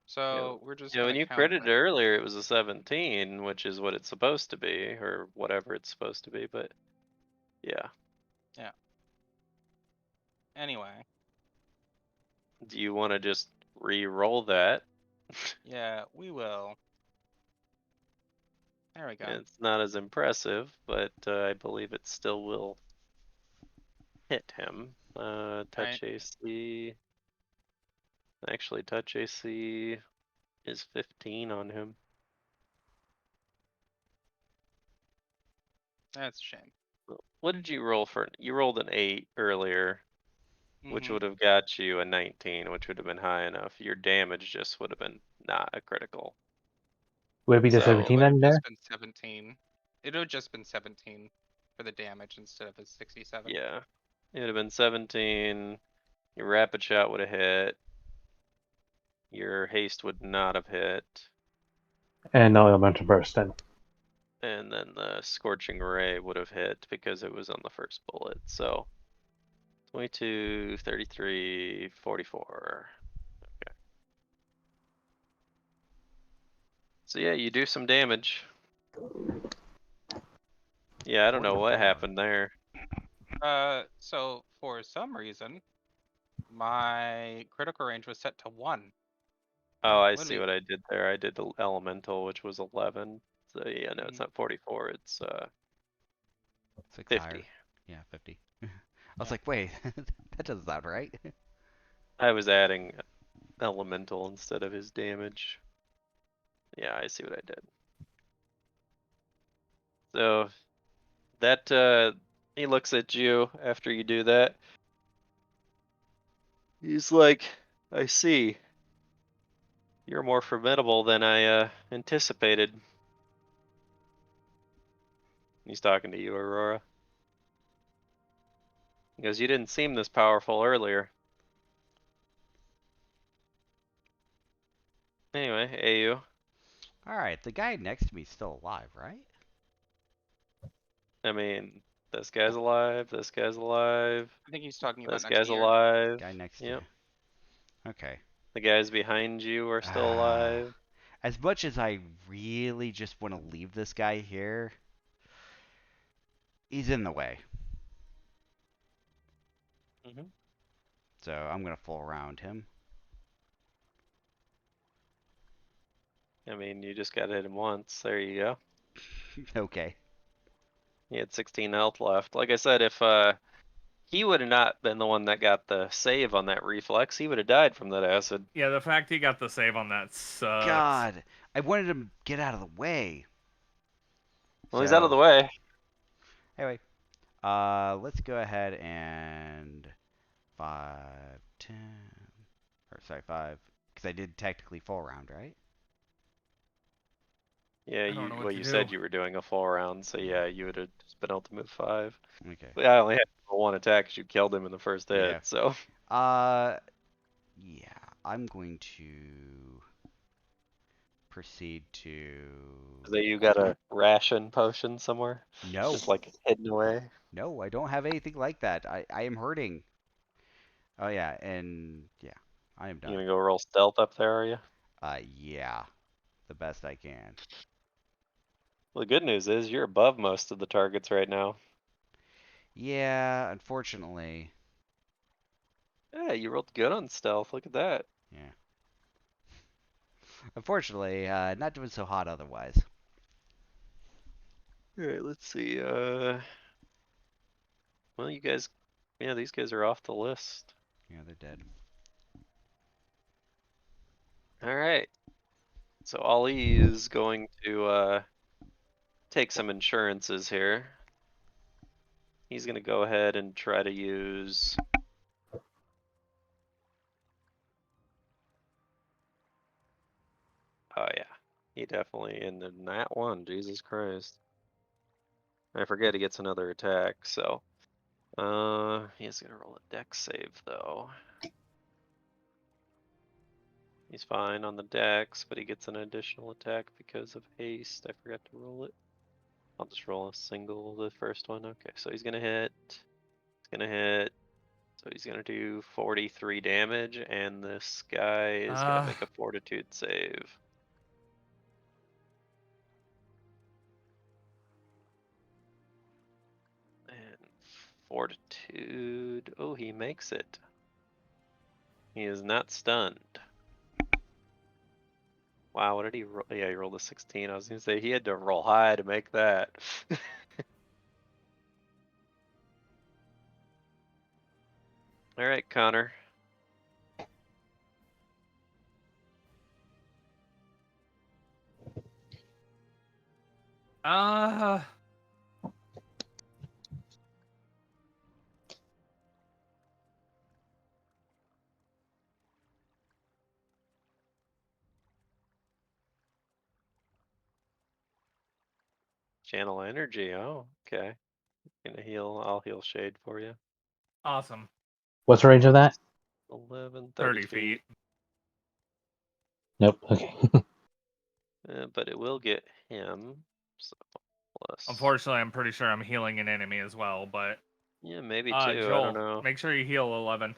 So we're just Yeah, when gonna you count critted that. earlier, it was a 17, which is what it's supposed to be, or whatever it's supposed to be, but yeah. Anyway. Do you want to just re-roll that? Yeah, we will. There we go. It's not as impressive, but I believe it still will hit him. Touch AC. Actually, touch AC is 15 on him. That's a shame. What did you roll for? You rolled an 8 earlier, which would have got you a 19, which would have been high enough. Your damage just would have been not a critical. Would it be the So, 17 It would have then there? just been 17. It would have just been 17 for the damage instead of a 67. yeah. It would have been 17. Your rapid shot would have hit. Your haste would not have hit. And no elemental burst then. And then the scorching ray would have hit because it was on the first bullet. So 22, 33, 44. Okay. So yeah, you do some damage. Yeah, I don't know what 44. happened there. So for some reason, my critical range was set to 1. Oh, I Would see be- what I did there. I did the elemental, which was 11. So yeah, no, it's not 44. It's It's like 50. higher. Yeah, 50. I was like, wait, that doesn't sound right. I was adding elemental instead of his damage. Yeah, I see what I did. So that he looks at you after you do that. He's like, I see. You're more formidable than I anticipated. He's talking to you, Aurora. He goes, you didn't seem this powerful earlier. Anyway, AU. Alright, the guy next to me is still alive, right? I mean, this guy's alive, this guy's alive, I think he's talking about this next guy's year. alive. Guy next to Yep. you. Okay. The guys behind you are still alive. As much as I really just want to leave this guy here, he's in the way. Mm-hmm. So I'm going to full round him. I mean, you just gotta hit him once. There you go. Okay. He had 16 health left. Like I said, if he would have not been the one that got the save on that reflex, he would have died from that acid. Yeah, the fact he got the save on that sucks. God, I wanted him to get out of the way. Well, he's out of the way. Anyway, let's go ahead and 5, 10, or sorry, 5, because I did technically full round, right? Yeah, I don't know what well, to you do. said you were doing a full round, so yeah, you would have just been able to move 5. Okay. But I only had one attack because you killed him in the first hit, Yeah. so. Yeah, I'm going to proceed to. So you got a ration potion somewhere? No, Just like hidden away? no, I don't have anything like that. I am hurting. Oh yeah, and yeah, I am You done. gonna go roll stealth up there, are you? Yeah, the best I can. Well, the good news is you're above most of the targets right now. Yeah, unfortunately. Yeah, you rolled good on stealth. Look at that. Yeah. Unfortunately, not doing so hot otherwise. Alright, let's see. Well, you guys, yeah, these guys are off the list. Yeah, they're dead. Alright. So Ollie is going to take some insurances here. He's gonna go ahead and try to use. Oh yeah, he definitely in that one. Jesus Christ! I forget he gets another attack. So, he's gonna roll a dex save though. He's fine on the dex, but he gets an additional attack because of haste. I forgot to roll it. I'll just roll a single, the first one. Okay, so he's gonna hit. He's gonna hit. So he's gonna do 43 damage, and this guy is gonna make a fortitude save. And fortitude. Oh, he makes it. He is not stunned. Wow, what did he roll? Yeah, he rolled a 16. I was gonna say he had to roll high to make that. All right, Connor. Channel energy. Oh, okay. Gonna heal. I'll heal shade for you. Awesome. What's the range of that? 11, 30 feet. Nope. Okay. But it will get him. So plus. Unfortunately, I'm pretty sure I'm healing an enemy as well, but Yeah, maybe two. I Joel, don't know. make sure you heal 11.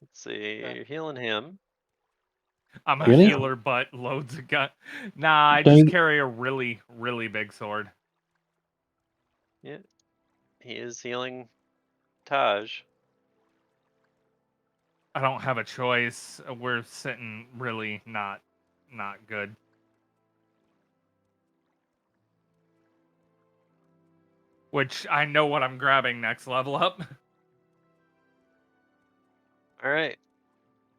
Let's see. Okay. You're healing him. I'm a Really? healer, but loads of gun. Nah, I Don't just you- carry a really, really big sword. Yeah. He is healing Taj. I don't have a choice. We're sitting really not good. Which I know what I'm grabbing next level up. All right.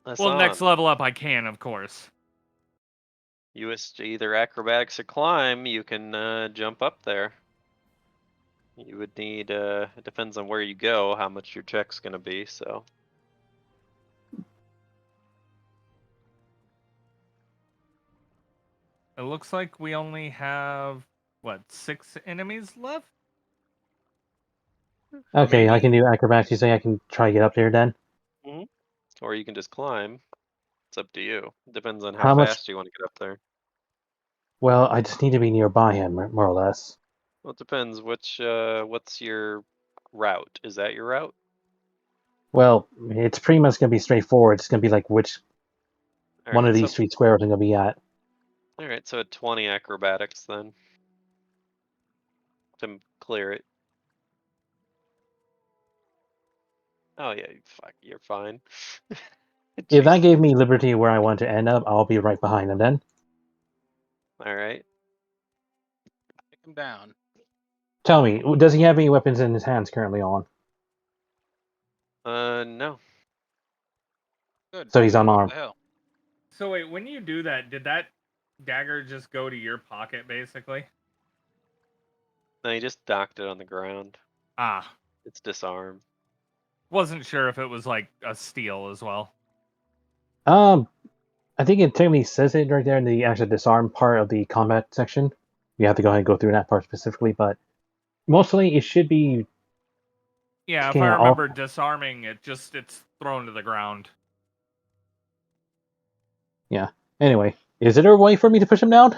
That's Well, on. next level up I can, of course. Either acrobatics or climb, you can jump up there. You would need, it depends on where you go, how much your check's gonna be, so. It looks like we only have, what, 6 enemies left? Okay, I Maybe. can do acrobatics. You say I can try to get up there then? Or you can just climb. It's up to you. Depends on how How much? fast you want to get up there. Well, I just need to be nearby him, more or less. Well, it depends. What's your route? Is that your route? Well, it's pretty much gonna be straightforward. It's gonna be like which one of these street squares I'm gonna be at. Alright, so a 20 acrobatics then. To clear it. Oh yeah, you're fine. If that gave me liberty where I want to end up, I'll be right behind him then. Alright. Take him down. Tell me, does he have any weapons in his hands currently on? No. Good. So he's Take him up unarmed. the hill. So wait, when you do that, did that dagger just go to your pocket, basically? No, you just docked it on the ground. Ah. It's disarmed. Wasn't sure if it was like a steal as well. I think it technically says it right there in the actual disarm part of the combat section. You have to go ahead and go through that part specifically, but mostly it should be. Yeah, if Yeah, I remember disarming it, it's thrown to the ground. Yeah. Anyway, is there a way for me to push him down?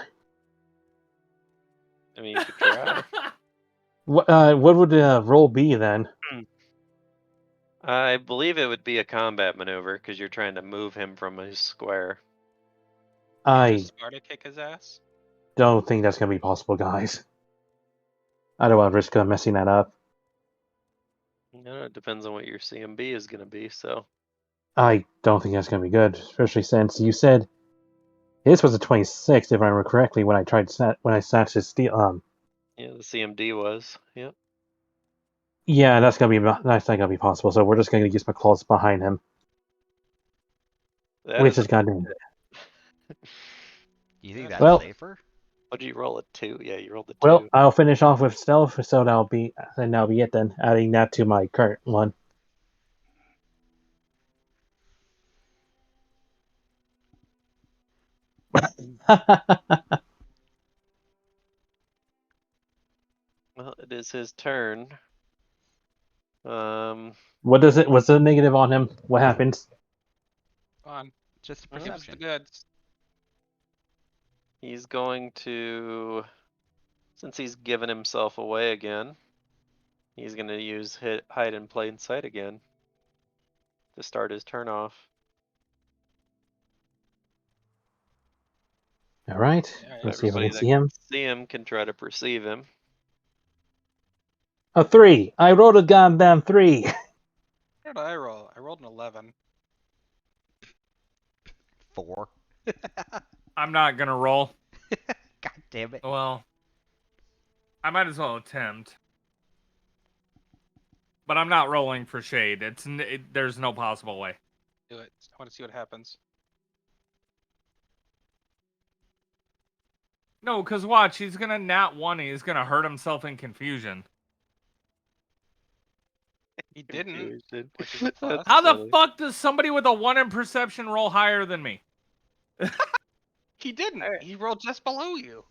I mean, you could try. What would the roll be then? I believe it would be a combat maneuver because you're trying to move him from his square. I Just Sparta kick his ass. don't think that's gonna be possible, guys. I don't want to risk messing that up. No, it depends on what your CMB is going to be, so. I don't think that's gonna be good, especially since you said this was a 26, if I remember correctly, when I snatched his steel. Yeah, the CMD was. Yep. Yeah, that's not gonna be possible. So we're just gonna use my claws behind him, That which is is goddamn. You think that's Well- safer? What'd you roll, a 2? Yeah, you rolled a 2. Well, I'll finish off with stealth, so that'll be it then. Adding that to my current one. Well, it is his turn. What's the negative on him? What happens? Come on. Just Well, Give us perception. the goods. He's going to, since he's given himself away again, he's going to use hide in plain sight again to start his turn off. All right. Yeah, Let's see if I Everybody can that see him. can see him can try to perceive him. A 3. I rolled a goddamn 3. What did I roll? I rolled an 11. 4. I'm not gonna roll. God damn it. Well, I might as well attempt. But I'm not rolling for shade. There's no possible way. Do it. I want to see what happens. No, because watch, he's gonna nat 1 and he's gonna hurt himself in confusion. He didn't. Confusion. Which is a plus. How the Silly. fuck does somebody with a 1 in perception roll higher than me? He didn't. Alright. He rolled just below you.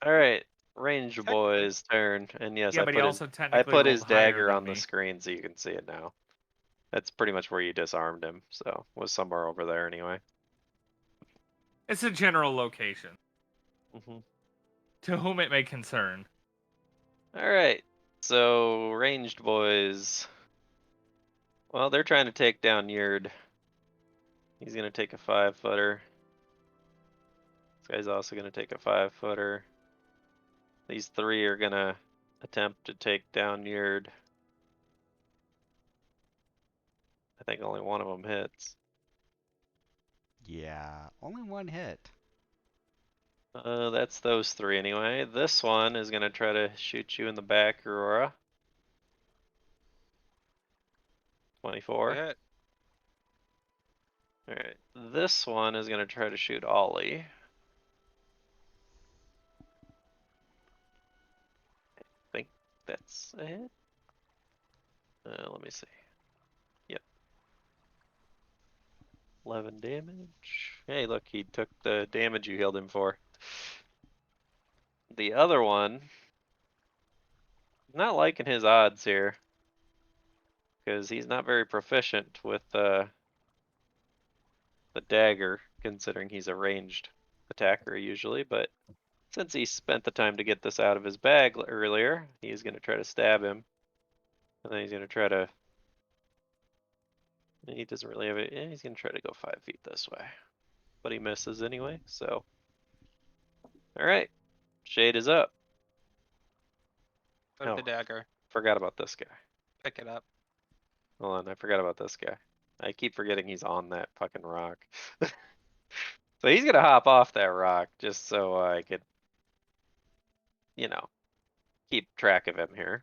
Alright, ranged Technically. boy's turn. And yes, Yeah, I but he put also his, technically I put his rolled higher dagger than on the me. screen so you can see it now. That's pretty much where you disarmed him, so it was somewhere over there anyway. It's a general location. Mm-hmm. To whom it may concern. Alright, so ranged boys. Well, they're trying to take down Yurd. He's gonna take a 5-footer. This guy's also gonna take a 5-footer. These 3 are gonna attempt to take down Yurd. I think only one of them hits. Yeah, only one hit. That's those 3 anyway. This one is gonna try to shoot you in the back, Aurora. 24. Hit. Alright, this one is gonna try to shoot Ollie. I think that's a hit. Let me see. Yep. 11 damage. Hey, look, he took the damage you healed him for. The other one, not liking his odds here, because he's not very proficient with the dagger, considering he's a ranged attacker usually, but since he spent the time to get this out of his bag earlier, he's going to try to stab him. And then he's going to try to... He doesn't really have it. He's going to try to go 5 feet this way. But he misses anyway, so... Alright. Shade is up. Put Oh. the dagger. Forgot about this guy. Pick it up. Hold on, I forgot about this guy. I keep forgetting he's on that fucking rock. So he's gonna hop off that rock just so I could, you know, keep track of him here.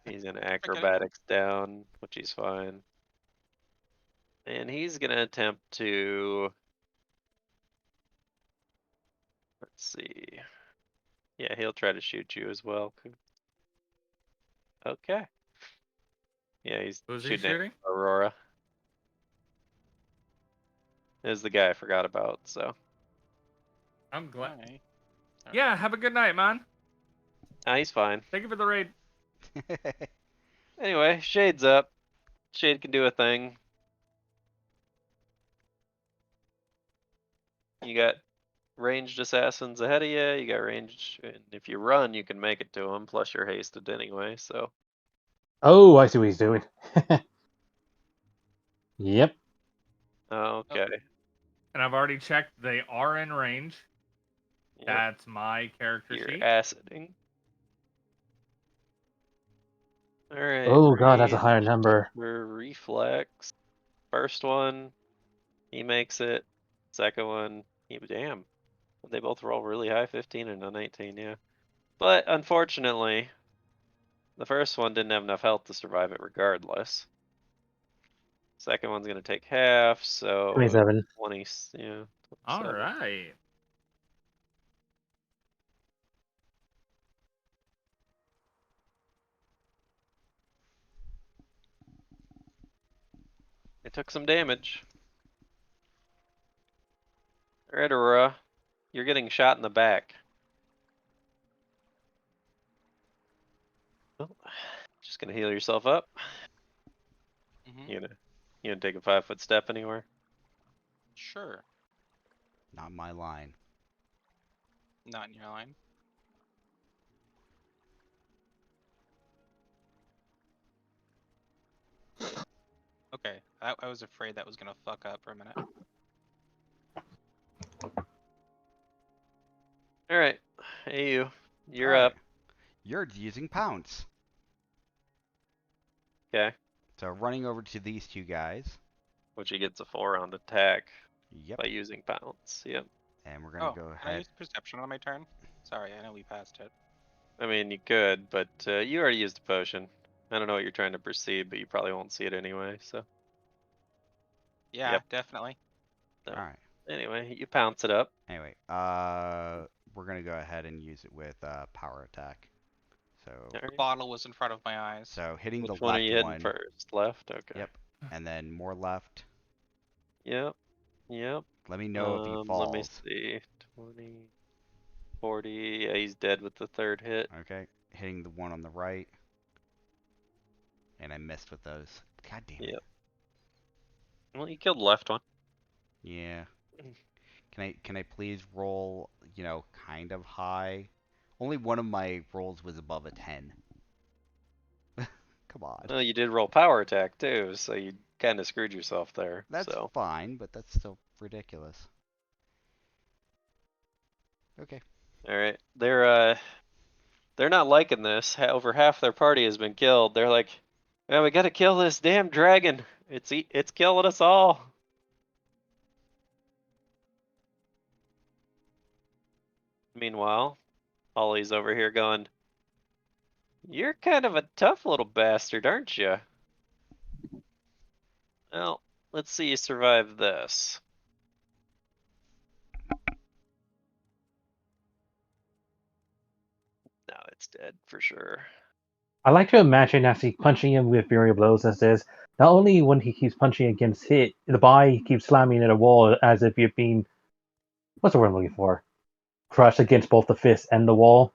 He's gonna acrobatics down, which he's fine. And he's gonna attempt to, let's see. Yeah, he'll try to shoot you as well. Okay. Yeah, he's Who's he shooting at shooting? Aurora. Is the guy I forgot about, so. I'm glad. Alright. Yeah, have a good night, man. Ah, he's fine. Thank you for the raid. Anyway, Shade's up. Shade can do a thing. You got ranged assassins ahead of you. You got ranged, and if you run, you can make it to them. Plus, you're hasted anyway. So. Oh, I see what he's doing. Yep. Okay. And I've already checked. They are in range. Yep. That's my character You're sheet. aciding. All right. Oh god, that's a higher number. We're reflex. First one, he makes it. Second one, damn. They both roll really high, 15 and a 19, yeah. But unfortunately, the first one didn't have enough health to survive it regardless. Second one's gonna take half, so 27. 20, yeah. All 27. right. It took some damage. Alright, Aurora. You're getting shot in the back. Oh, just gonna heal yourself up. Mm-hmm. You gonna take a 5-foot step anywhere? Sure. Not my line. Not in your line. Okay. I was afraid that was gonna fuck up for a minute. Alright. Hey you. You're Alright. up. You're using pounce. Okay. So running over to these two guys. Which he gets a 4-round attack Yep. by using pounce. Yep. And we're gonna go Can I ahead. use perception on my turn? Sorry, I know we passed it. I mean, you could, but you already used a potion. I don't know what you're trying to perceive, but you probably won't see it anyway, so. Yeah, Yep. definitely. So, Alright. anyway, you pounce it up. Anyway, we're gonna go ahead and use it with power attack. So Alright. Bottle was in front of my eyes. so hitting Which the one are left you hitting one. first? Left? Okay. Yep. And then more left. Yep. Yep. Let me know if he falls. Let me see. 20, 40. Yeah, he's dead with the third hit. Okay. Hitting the one on the right. And I missed with those. God damn it. Yep. Well, you killed the left one. Yeah. Can I please roll, kind of high? Only one of my rolls was above a 10. Come on. Well, you did roll power attack too, so you kind of screwed yourself there. That's So. fine, but that's still ridiculous. Okay. All right. They're not liking this. Over half their party has been killed. They're like, man, we gotta kill this damn dragon. It's killing us all. Meanwhile, Ollie's over here going, you're kind of a tough little bastard, aren't you? Well, Let's see you survive this. No, it's dead for sure. I like to imagine as he's punching him with variable blows as this. Not only when he keeps punching against hit, the body keeps slamming at a wall as if you're being, what's the word I'm looking for? Crushed against both the fist and the wall.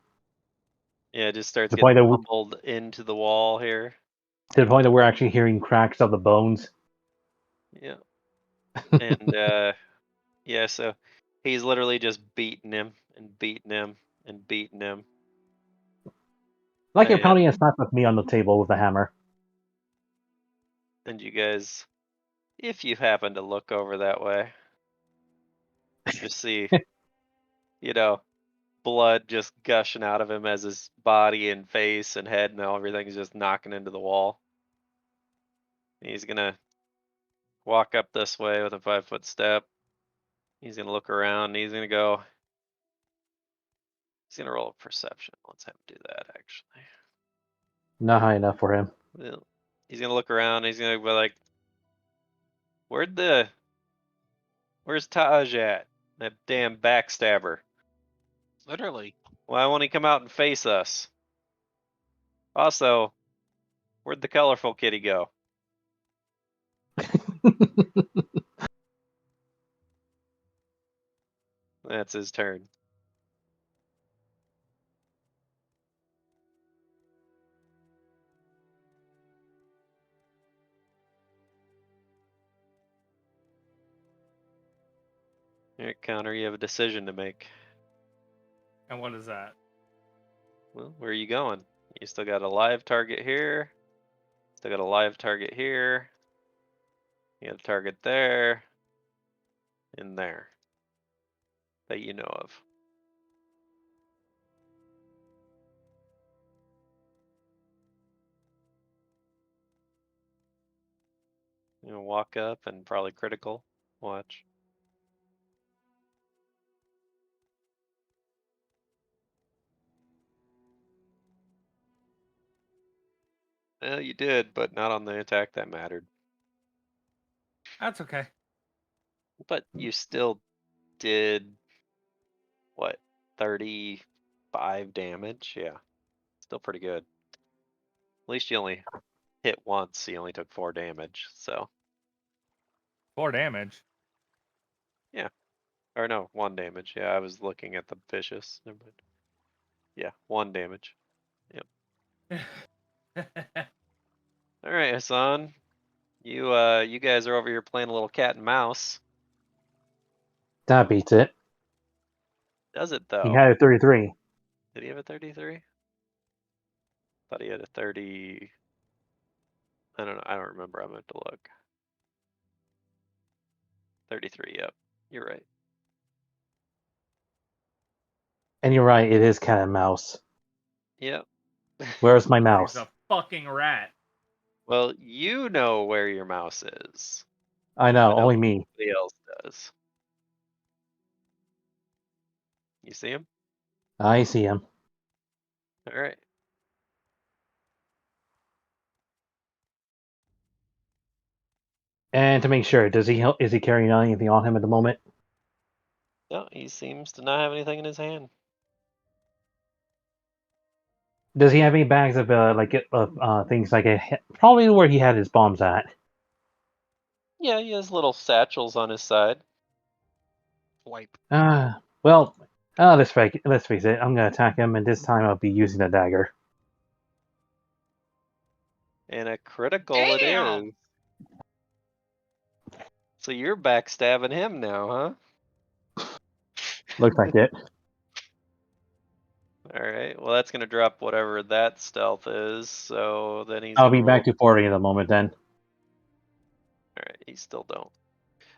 Yeah, it just starts The getting point that pummeled into the wall here. to the point that we're actually hearing cracks of the bones. Yeah. And yeah, so he's literally just beating him and beating him and beating him. Like you're And pounding a slap with me on the table with a hammer. and you guys, if you happen to look over that way, just see, you know, blood just gushing out of him as his body and face and head and everything's just knocking into the wall. He's gonna walk up this way with a 5-foot step. He's gonna look around. And he's gonna go. He's gonna roll a perception. Let's have him do that actually. Not high enough for him. Well, he's gonna look around. He's gonna be like, Where's Taj at? That damn backstabber. Literally. Why won't he come out and face us? Also, where'd the colorful kitty go? That's his turn. Alright, Connor, you have a decision to make. And what is that? Well, where are you going? You still got a live target here. Still got a live target here. You got a target there. And there. That you know of. You know, walk up and probably critical. Watch. Well, you did, but not on the attack that mattered. That's okay. But you still did, what, 35 damage? Yeah, still pretty good. At least you only hit once, so you only took 4 damage, so. 4 damage. Yeah. Or no, 1 damage. Yeah, I was looking at the vicious. Never mind. Yeah, 1 damage. Alright, Hassan. You guys are over here playing a little cat and mouse. That beats it. Does it He though? had a 33. Did he have a 33? Thought he had a 30. I don't know. I don't remember. I'm gonna have to look. 33. Yep. You're right. And you're right, it is cat and mouse. Yep. Where's my He's mouse? a fucking rat. Well, you know where your mouse is. I know, But only me. nobody else does. You see him? I see him. All right. And to make sure, is he carrying anything on him at the moment? No, he seems to not have anything in his hand. Does he have any bags of things like probably where he had his bombs at? Yeah, he has little satchels on his side. Wipe. Well, let's face it. I'm gonna attack him, and this time I'll be using a dagger. And a critical it Damn! is. So you're backstabbing him now, huh? Looks like it. Alright, well that's gonna drop whatever that stealth is, so then he's I'll gonna be roll. back to 40 in a moment then. Alright, he still don't.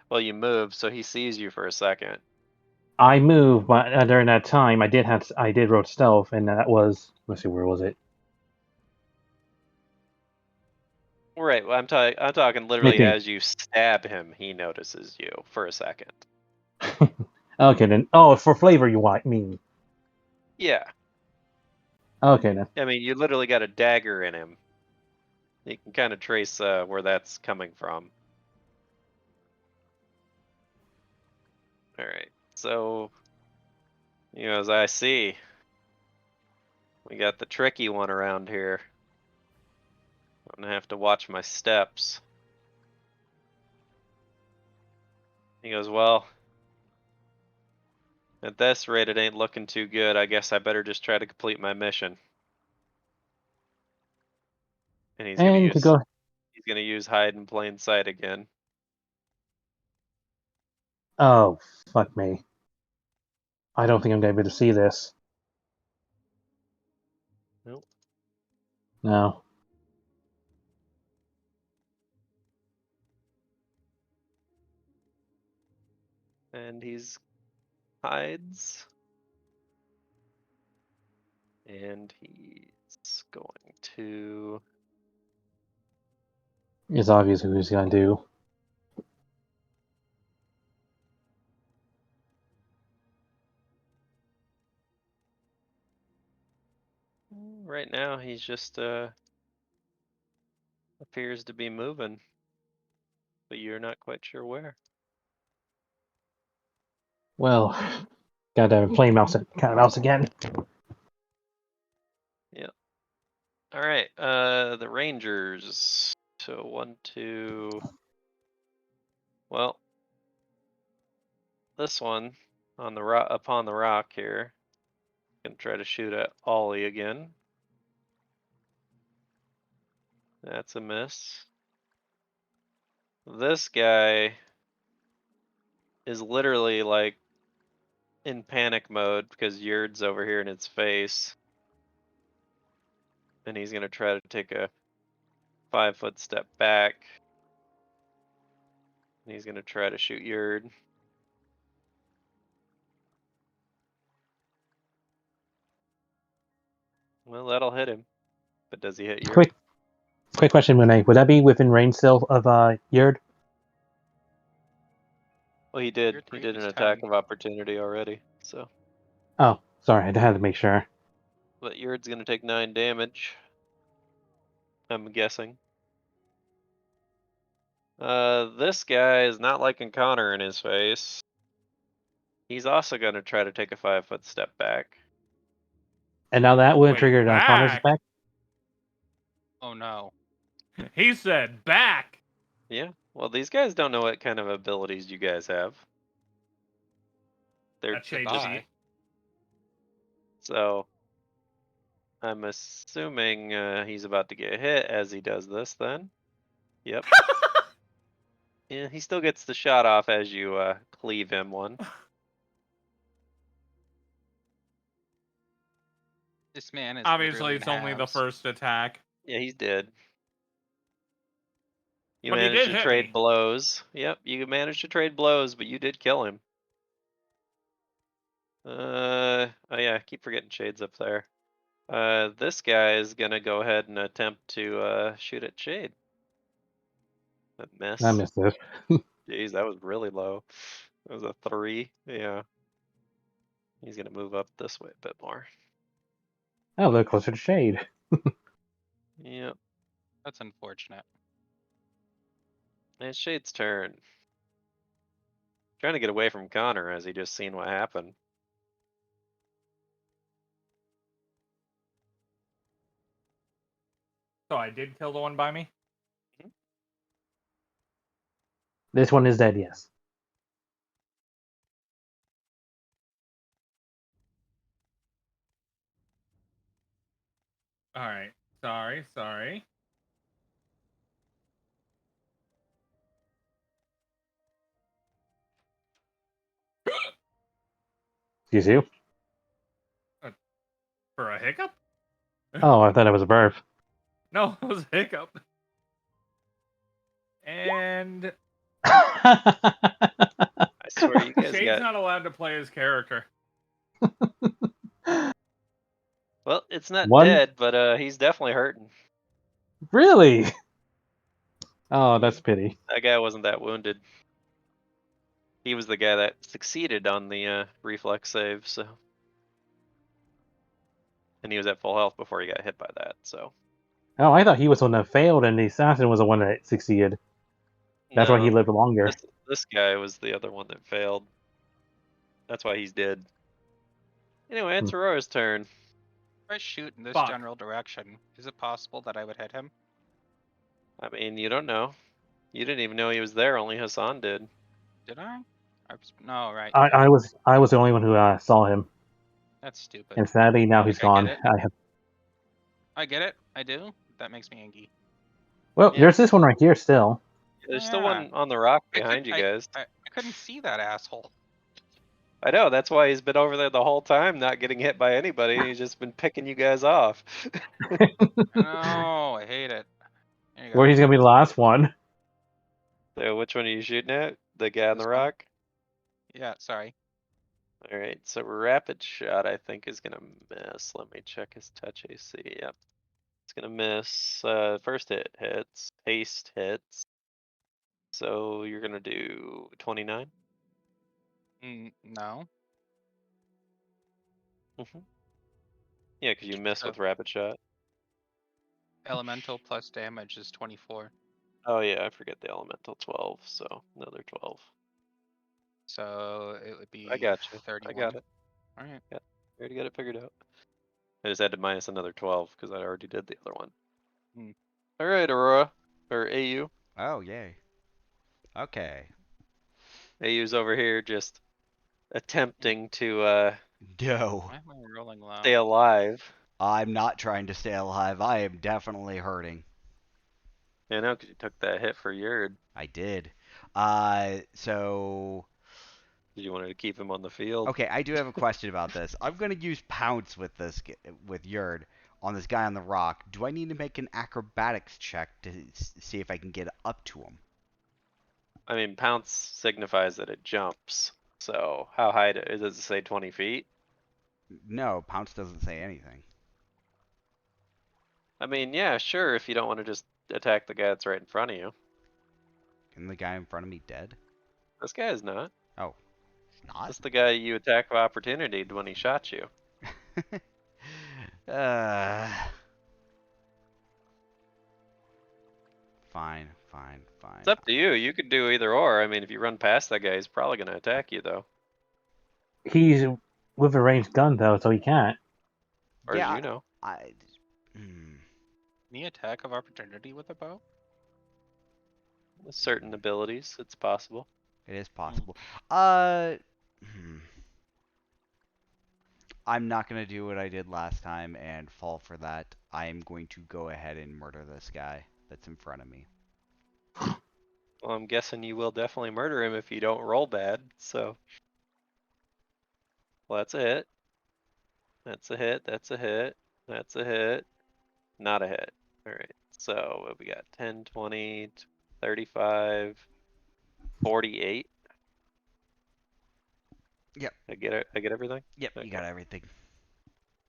Well, you move, so he sees you for a second. I moved, but during that time, I did roll stealth, and that was, let's see, where was it? Right, well, I'm talking literally 18. as you stab him, he notices you for a second. Okay then. Oh, for flavor you mean? Yeah, Okay then. I mean, you literally got a dagger in him. You can kind of trace where that's coming from. Alright, so, as I see, we got the tricky one around here. I'm gonna have to watch my steps. He goes, well, at this rate it ain't looking too good. I guess I better just try to complete my mission. And he's gonna use hide in plain sight again. Oh, fuck me. I don't think I'm gonna be able to see this. Nope. No. And he's hides. And he's going to... It's obvious who he's gonna do. Right now, he's just appears to be moving, but you're not quite sure where. Well, gotta play cat and mouse again. Yep. All right. The Rangers. So 1, 2. Well, this one on the rock upon the rock here. Gonna try to shoot at Ollie again. That's a miss. This guy is literally like in panic mode because Yurd's over here in its face. And he's gonna try to take a 5-foot step back. And he's gonna try to shoot Yurd. Well, that'll hit him. But does he hit Yurd? Quick question, Mune. Would that be within range still of Yurd? Well, he did. Yurd He range did an is attack 10. of opportunity already. So, Oh, sorry, I had to make sure. but Yurd's gonna take 9 damage. I'm guessing. This guy is not liking Connor in his face. He's also gonna try to take a 5-foot step back. And now that would have Wait, triggered Connor's back? effect. Oh no. He said back. Yeah. Well, these guys don't know what kind of abilities you guys have. They're That changes just die. so. I'm assuming he's about to get hit as he does this. Then. Yep. Yeah, he still gets the shot off as you cleave him one. This man is Obviously, literally it's in only the halves. first attack. Yeah, he's dead. You But he managed did to hit trade me. blows. Yep, you managed to trade blows, but you did kill him. Oh yeah, I keep forgetting Shade's up there. This guy is gonna go ahead and attempt to shoot at Shade. A miss. I missed this. Jeez, that was really low. That was a 3. Yeah. He's gonna move up this way a bit more. Oh, they're closer to Shade. Yep. That's unfortunate. And it's Shade's turn. Trying to get away from Connor as he just seen what happened. So I did kill the one by me? This one is dead, yes. Alright. Sorry. Excuse you? For a hiccup? Oh, I thought it was a burp. No, it was a hiccup. And I swear you guys Shade's got. not allowed to play his character. Well, it's not One? dead, but he's definitely hurting. Really? Oh, that's a pity. That guy wasn't that wounded. He was the guy that succeeded on the reflex save, so. And he was at full health before he got hit by that, so. Oh, I thought he was the one that failed and the assassin was the one that succeeded. That's why he No, lived longer. This guy was the other one that failed. That's why he's dead. Anyway, it's Aurora's turn. If I shoot in this Fuck. general direction, is it possible that I would hit him? I mean, you don't know. You didn't even know he was there. Only Hassan did. Did I? No, right. I was the only one who saw him, That's stupid. and sadly now he's Okay, I gone. get it. I get it. I do. That makes me angry. Well, Yeah. there's this one right here still. There's Oh, still yeah. one on the rock I behind you couldn't- guys. I couldn't see that asshole. I know. That's why he's been over there the whole time, not getting hit by anybody. He's just been picking you guys off. No, I hate it. There you go. Where he's gonna be the last one. So which one are you shooting at? The guy on the This one. rock? Yeah, sorry. All right. So rapid shot, I think, is gonna miss. Let me check his touch AC. Yep. It's gonna miss. First hit hits. Haste hits. So you're gonna do 29. No. Yeah, because you miss So- with rapid shot. Elemental plus damage is 24. Oh yeah, I forget the elemental 12. So another 12. So it would be I got you. 31. I got it. All right. I already got it figured out. I just had to minus another 12 because I already did the other one. Hmm. All right, Aurora or AU. Oh, yay. Okay. AU's over here just attempting to No. Why am I rolling low? stay alive. I'm not trying to stay alive. I am definitely hurting. I know, because you took that hit for Yurd. I did. So... You wanted to keep him on the field. Okay, I do have a question about this. I'm going to use Pounce with with Yurd on this guy on the rock. Do I need to make an acrobatics check to see if I can get up to him? I mean, pounce signifies that it jumps. So how high does it say 20 feet? No, Pounce doesn't say anything. I mean, yeah, sure, if you don't want to just attack the guy that's right in front of you. Isn't the guy in front of me dead? This guy is not. Oh, he's not? This is the guy you attack of opportunity when he shot you. Fine, fine, fine. It's up to you. You could do either or. I mean, if you run past that guy, he's probably going to attack you, though. He's with a ranged gun though, so he can't. Or Yeah, as you know. Any attack of opportunity with a bow? With certain abilities, it's possible. It is possible. I'm not going to do what I did last time and fall for that. I am going to go ahead and murder this guy that's in front of me. Well, I'm guessing you will definitely murder him if you don't roll bad, so. Well, that's a hit. That's a hit, that's a hit, that's a hit. Not a hit. Alright, so what we got? 10, 20, 35, 48. Yep. I get it. I get everything? Yep, Okay. you got everything.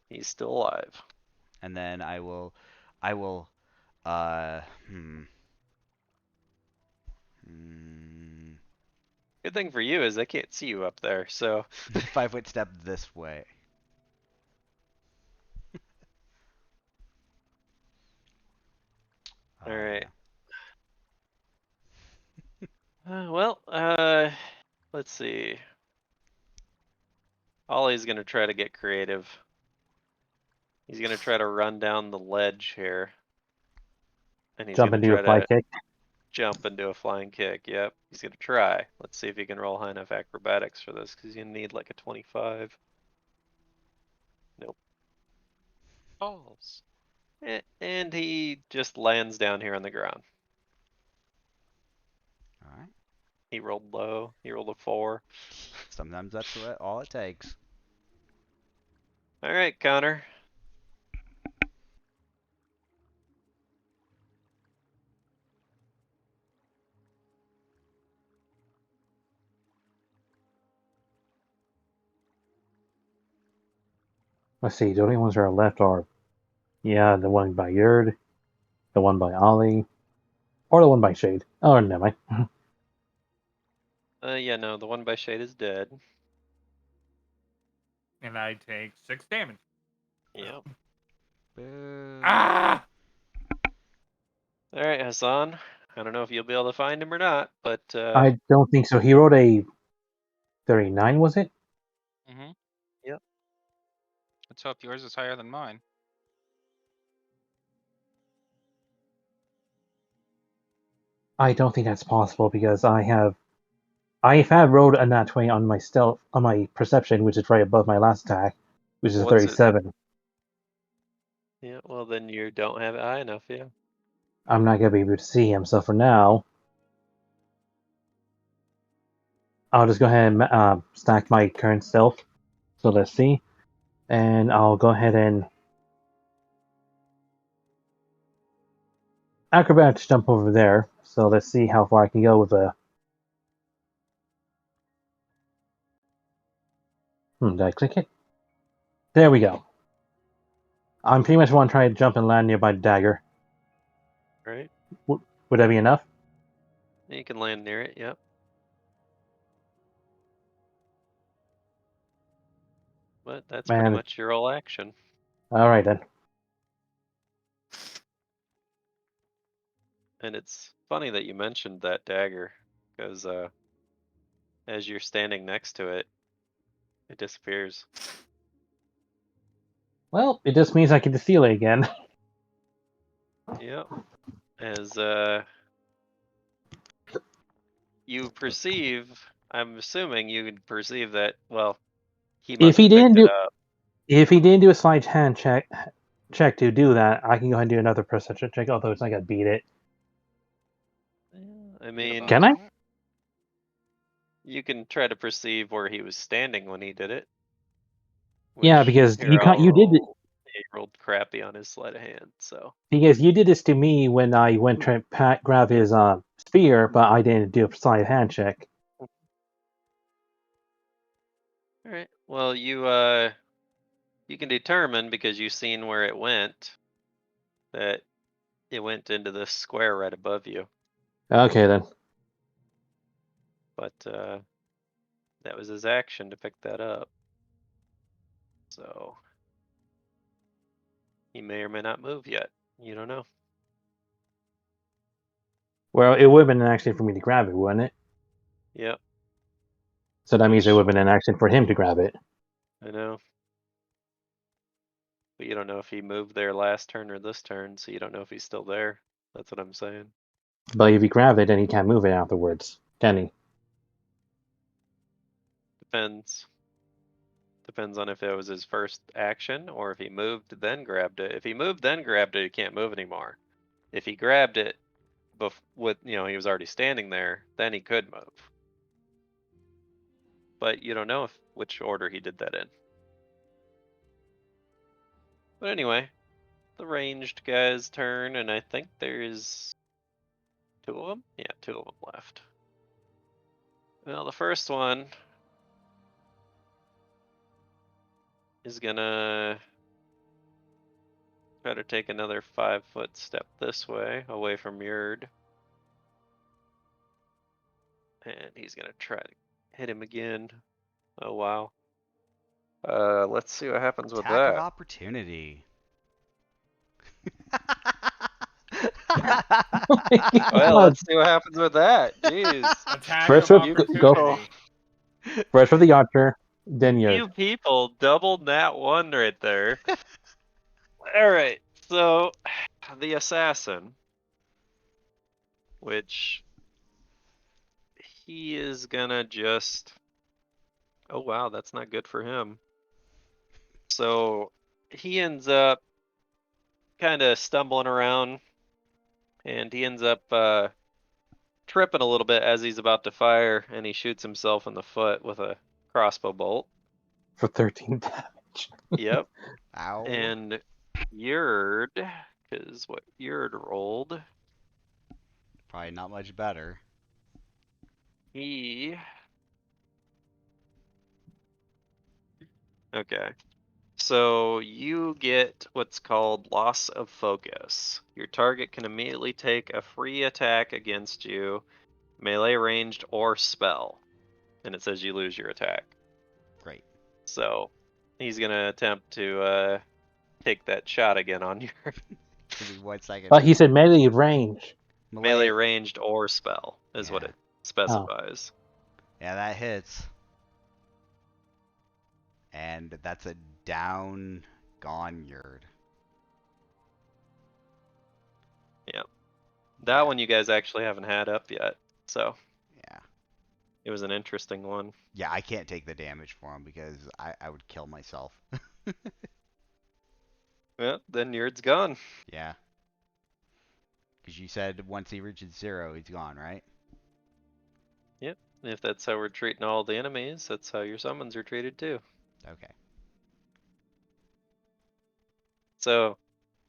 He's still alive. And then I will, Good thing for you is they can't see you up there, so. 5-foot step this way. Alright. Let's see. Ollie's gonna try to get creative. He's gonna try to run down the ledge here. And he's Jump gonna into try a fly to kick. jump into a flying kick. Yep, he's gonna try. Let's see if he can roll high enough acrobatics for this, because he's gonna need like a 25. Nope. Balls. And he just lands down here on the ground. Alright. He rolled low. He rolled a 4. Sometimes that's all it takes. Alright, Connor. Let's see, the only ones that are left are, yeah, the one by Yurd, the one by Ollie, or the one by Shade. Oh, never mind. Yeah, no, the one by Shade is dead. And I take 6 damage. Yep. Boo. Ah! Alright, Hassan. I don't know if you'll be able to find him or not, but I don't think so. He wrote a 39, was it? Let's hope yours is higher than mine. I don't think that's possible because I have rolled a nat 20 on my stealth on my perception, which is right above my last attack, which is a What's it? 37. Yeah, well then you don't have it high enough, yeah. I'm not gonna be able to see him, so for now, I'll just go ahead and stack my current stealth. So let's see, and I'll go ahead and acrobatics jump over there. So let's see how far I can go with a. Did I click it? There we go. I'm pretty much want to try to jump and land nearby the dagger. Right? Would that be enough? You can land near it, yep. But that's pretty Man. much your whole action. All right then. And it's funny that you mentioned that dagger, because as you're standing next to it, it disappears. Well, it just means I can steal it again. Yep. As you perceive, I'm assuming you could perceive that, well, he must have picked it up. If he didn't do a sleight hand check to do that, I can go ahead and do another perception check. Although it's not gonna beat it. I mean, Can I? you can try to perceive where he was standing when he did it. Yeah, which because here, you can't. I'll You did it. roll. He rolled crappy on his sleight of hand, so. Because you did this to me when I went to grab his spear, but I didn't do a sleight hand check. Alright, well you can determine, because you've seen where it went, that it went into this square right above you. Okay then. But that was his action to pick that up. So he may or may not move yet. You don't know. Well, it would have been an action for me to grab it, wouldn't it? Yep, So that means it Which- would have been an action for him to grab it. I know. But you don't know if he moved there last turn or this turn, so you don't know if he's still there. That's what I'm saying. But if he grabs it, then he can't move it afterwards, can he? Depends. Depends on if it was his first action or if he moved then grabbed it. If he moved then grabbed it, he can't move anymore. If he grabbed it with, he was already standing there, then he could move. But you don't know which order he did that in. But anyway, the ranged guy's turn, and I think there's 2 of them? Yeah, 2 of them left. Well, the first one is gonna try to take another 5-foot step this way, away from Yurd. And he's gonna try to hit him again. Oh wow. Let's see what happens with Attack of that. opportunity. Well, let's see what happens with that. Jeez. Attack First of with- go- opportunity. First for the archer, then You you. people doubled that one right there. Alright, so the assassin, which he is gonna just, oh wow, that's not good for him. So he ends up kind of stumbling around, and he ends up tripping a little bit as he's about to fire, and he shoots himself in the foot with a crossbow bolt. For 13 damage. Yep. Ow. And Yurd, because what Yurd rolled, Probably not much better. Okay. So you get what's called loss of focus. Your target can immediately take a free attack against you, melee, ranged, or spell. And it says you lose your attack. Great. So he's gonna attempt to take that shot again on you. Give me 1 second. But he said melee range. Melee, ranged, or spell is what Yeah. it specifies. Yeah, that hits. And that's a Down, gone, yard. That Yeah. one you guys actually haven't had up yet, so Yeah. it was an interesting one. Yeah, I can't take the damage for him because I would kill myself. Well, then Yurd's gone. Yeah. Because you said once he reaches 0, he's gone, right? Yep. If that's how we're treating all the enemies, that's how your summons are treated too. Okay. So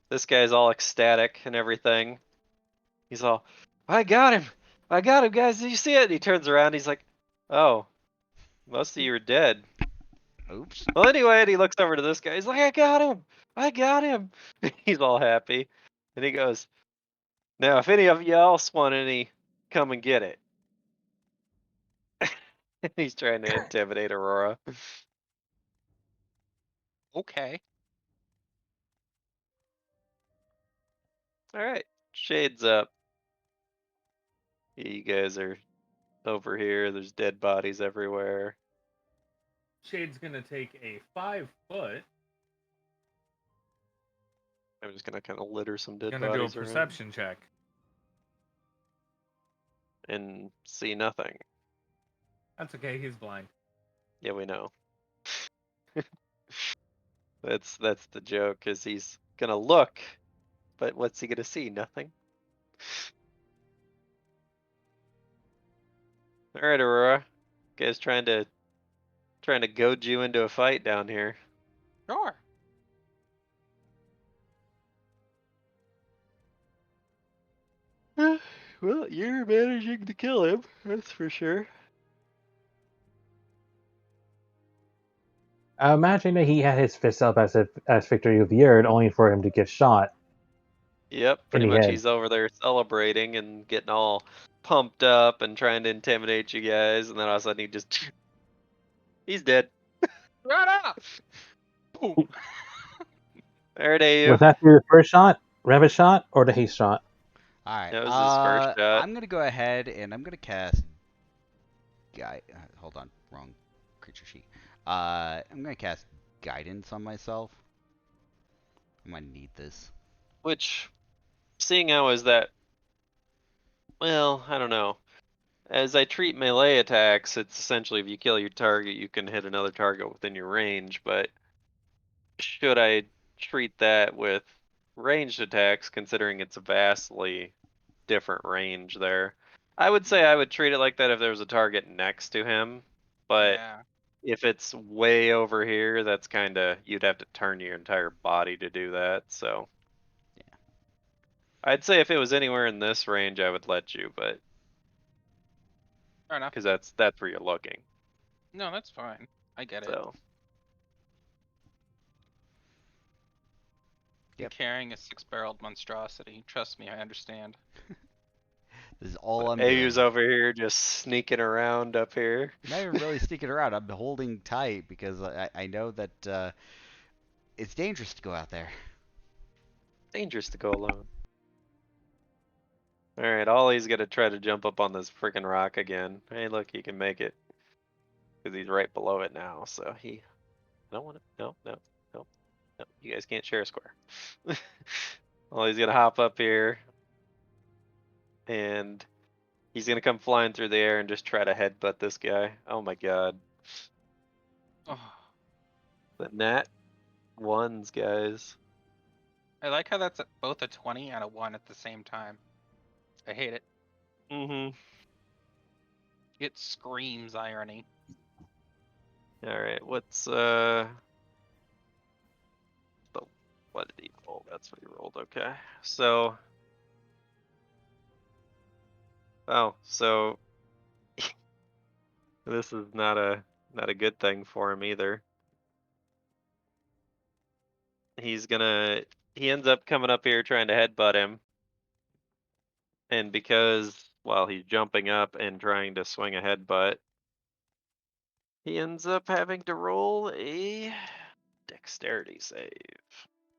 this guy's all ecstatic and everything. He's all, I got him! I got him, guys! Did you see it? And he turns around, he's like, oh, most of you are dead. Oops. Well, anyway, and he looks over to this guy. He's like, I got him! I got him! He's all happy. And he goes, now, if any of you else want any, come and get it. He's trying to intimidate Aurora. Okay. Alright, shades up. You guys are over here. There's dead bodies everywhere. Shade's gonna take a 5-foot. I'm just gonna kind of litter some dead Gonna do a bodies around perception check. and see nothing. That's okay. He's blind. Yeah, we know. That's the joke. Is he's gonna look, but what's he gonna see? Nothing. All right, Aurora. Guys trying to goad you into a fight down here. Sure. Well, you're managing to kill him. That's for sure. I imagine that he had his fist up as victory of the Yard, only for him to get shot. Yep, In pretty the much. head. He's over there celebrating and getting all pumped up and trying to intimidate you guys, and then all of a sudden he just he's dead. Right off. Boom. There you. Was that the first shot, rabbit shot, or the haste shot? Alright. That was his first shot. I'm going to go ahead and I'm going to cast... hold on. Wrong creature sheet. I'm going to cast Guidance on myself. I'm going to need this. Which, seeing how is that, well, I don't know. As I treat melee attacks, it's essentially if you kill your target, you can hit another target within your range, but should I treat that with ranged attacks, considering it's a vastly different range there? I would say I would treat it like that if there was a target next to him, but Yeah. if it's way over here, that's kinda, you'd have to turn your entire body to do that, so. Yeah. I'd say if it was anywhere in this range, I would let you, but Fair enough. because that's where you're looking. No, that's fine. I get it. So You're Yep. carrying a 6-barreled monstrosity. Trust me, I understand. This is all I'm AU's doing. over here just sneaking around up here. I'm not even really sticking around. I'm holding tight because I know that it's dangerous to go out there. Dangerous to go alone. Alright, Ollie's gonna try to jump up on this freaking rock again. Hey, look, he can make it. Because he's right below it now, so he... I don't want to... No, no, no, no. You guys can't share a square. Ollie's gonna hop up here. And he's gonna come flying through the air and just try to headbutt this guy. Oh my god. Oh, The nat ones, guys. I like how that's both a 20 and a 1 at the same time. I hate it. Mm-hmm. It screams irony. Alright, what's what did he roll? That's what he rolled, okay. So so this is not a good thing for him either. He ends up coming up here trying to headbutt him. And because he's jumping up and trying to swing a headbutt, he ends up having to roll a dexterity save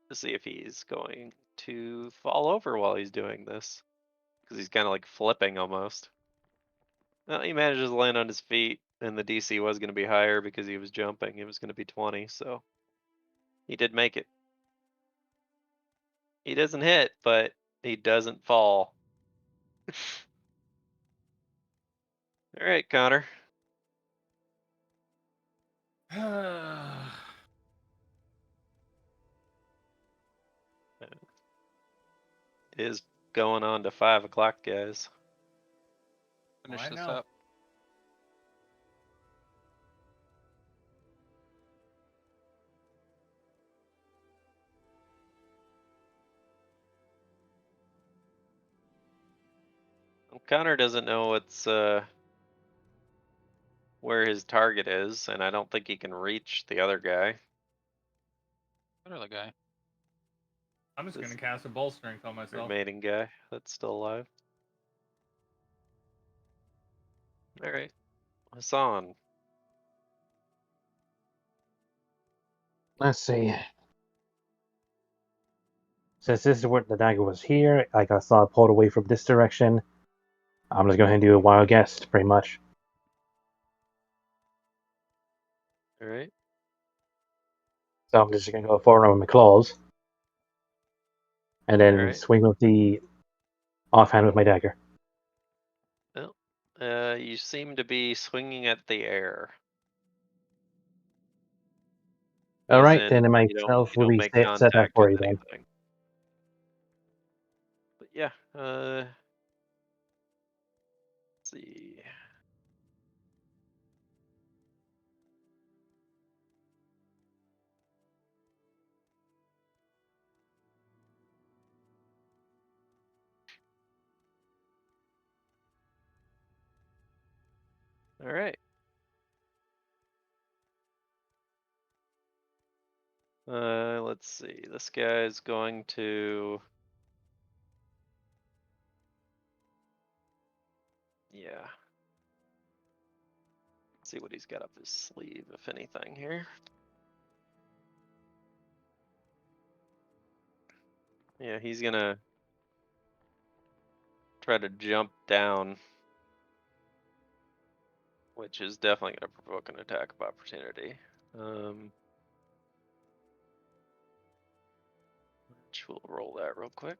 to see if he's going to fall over while he's doing this. Because he's kind of like flipping almost. Well, he manages to land on his feet, and the DC was going to be higher because he was jumping. It was going to be 20, so He did make it. He doesn't hit, but he doesn't fall. All right, Connor. It is going on to 5 o'clock, guys. Finish I this know. up. Connor doesn't know what's where his target is, and I don't think he can reach the other guy. What other guy? I'm just This gonna cast a bull strength on myself. remaining guy that's still alive. All right, Hassan. Let's see. Since this is where the dagger was here, like I saw it pulled away from this direction, I'm just going to do a wild guess, pretty much. All right. So I'm just going to go forward with my claws. And then Alright. swing with the offhand with my dagger. Well, you seem to be swinging at the air. Alright, As then in, myself you will don't be make set up contact for with you then. anything. But yeah, let's see. All right. Let's see. This guy's going to. Yeah. Let's see what he's got up his sleeve, if anything, here. Yeah, he's gonna try to jump down, which is definitely gonna provoke an attack of opportunity. Which we'll roll that real quick.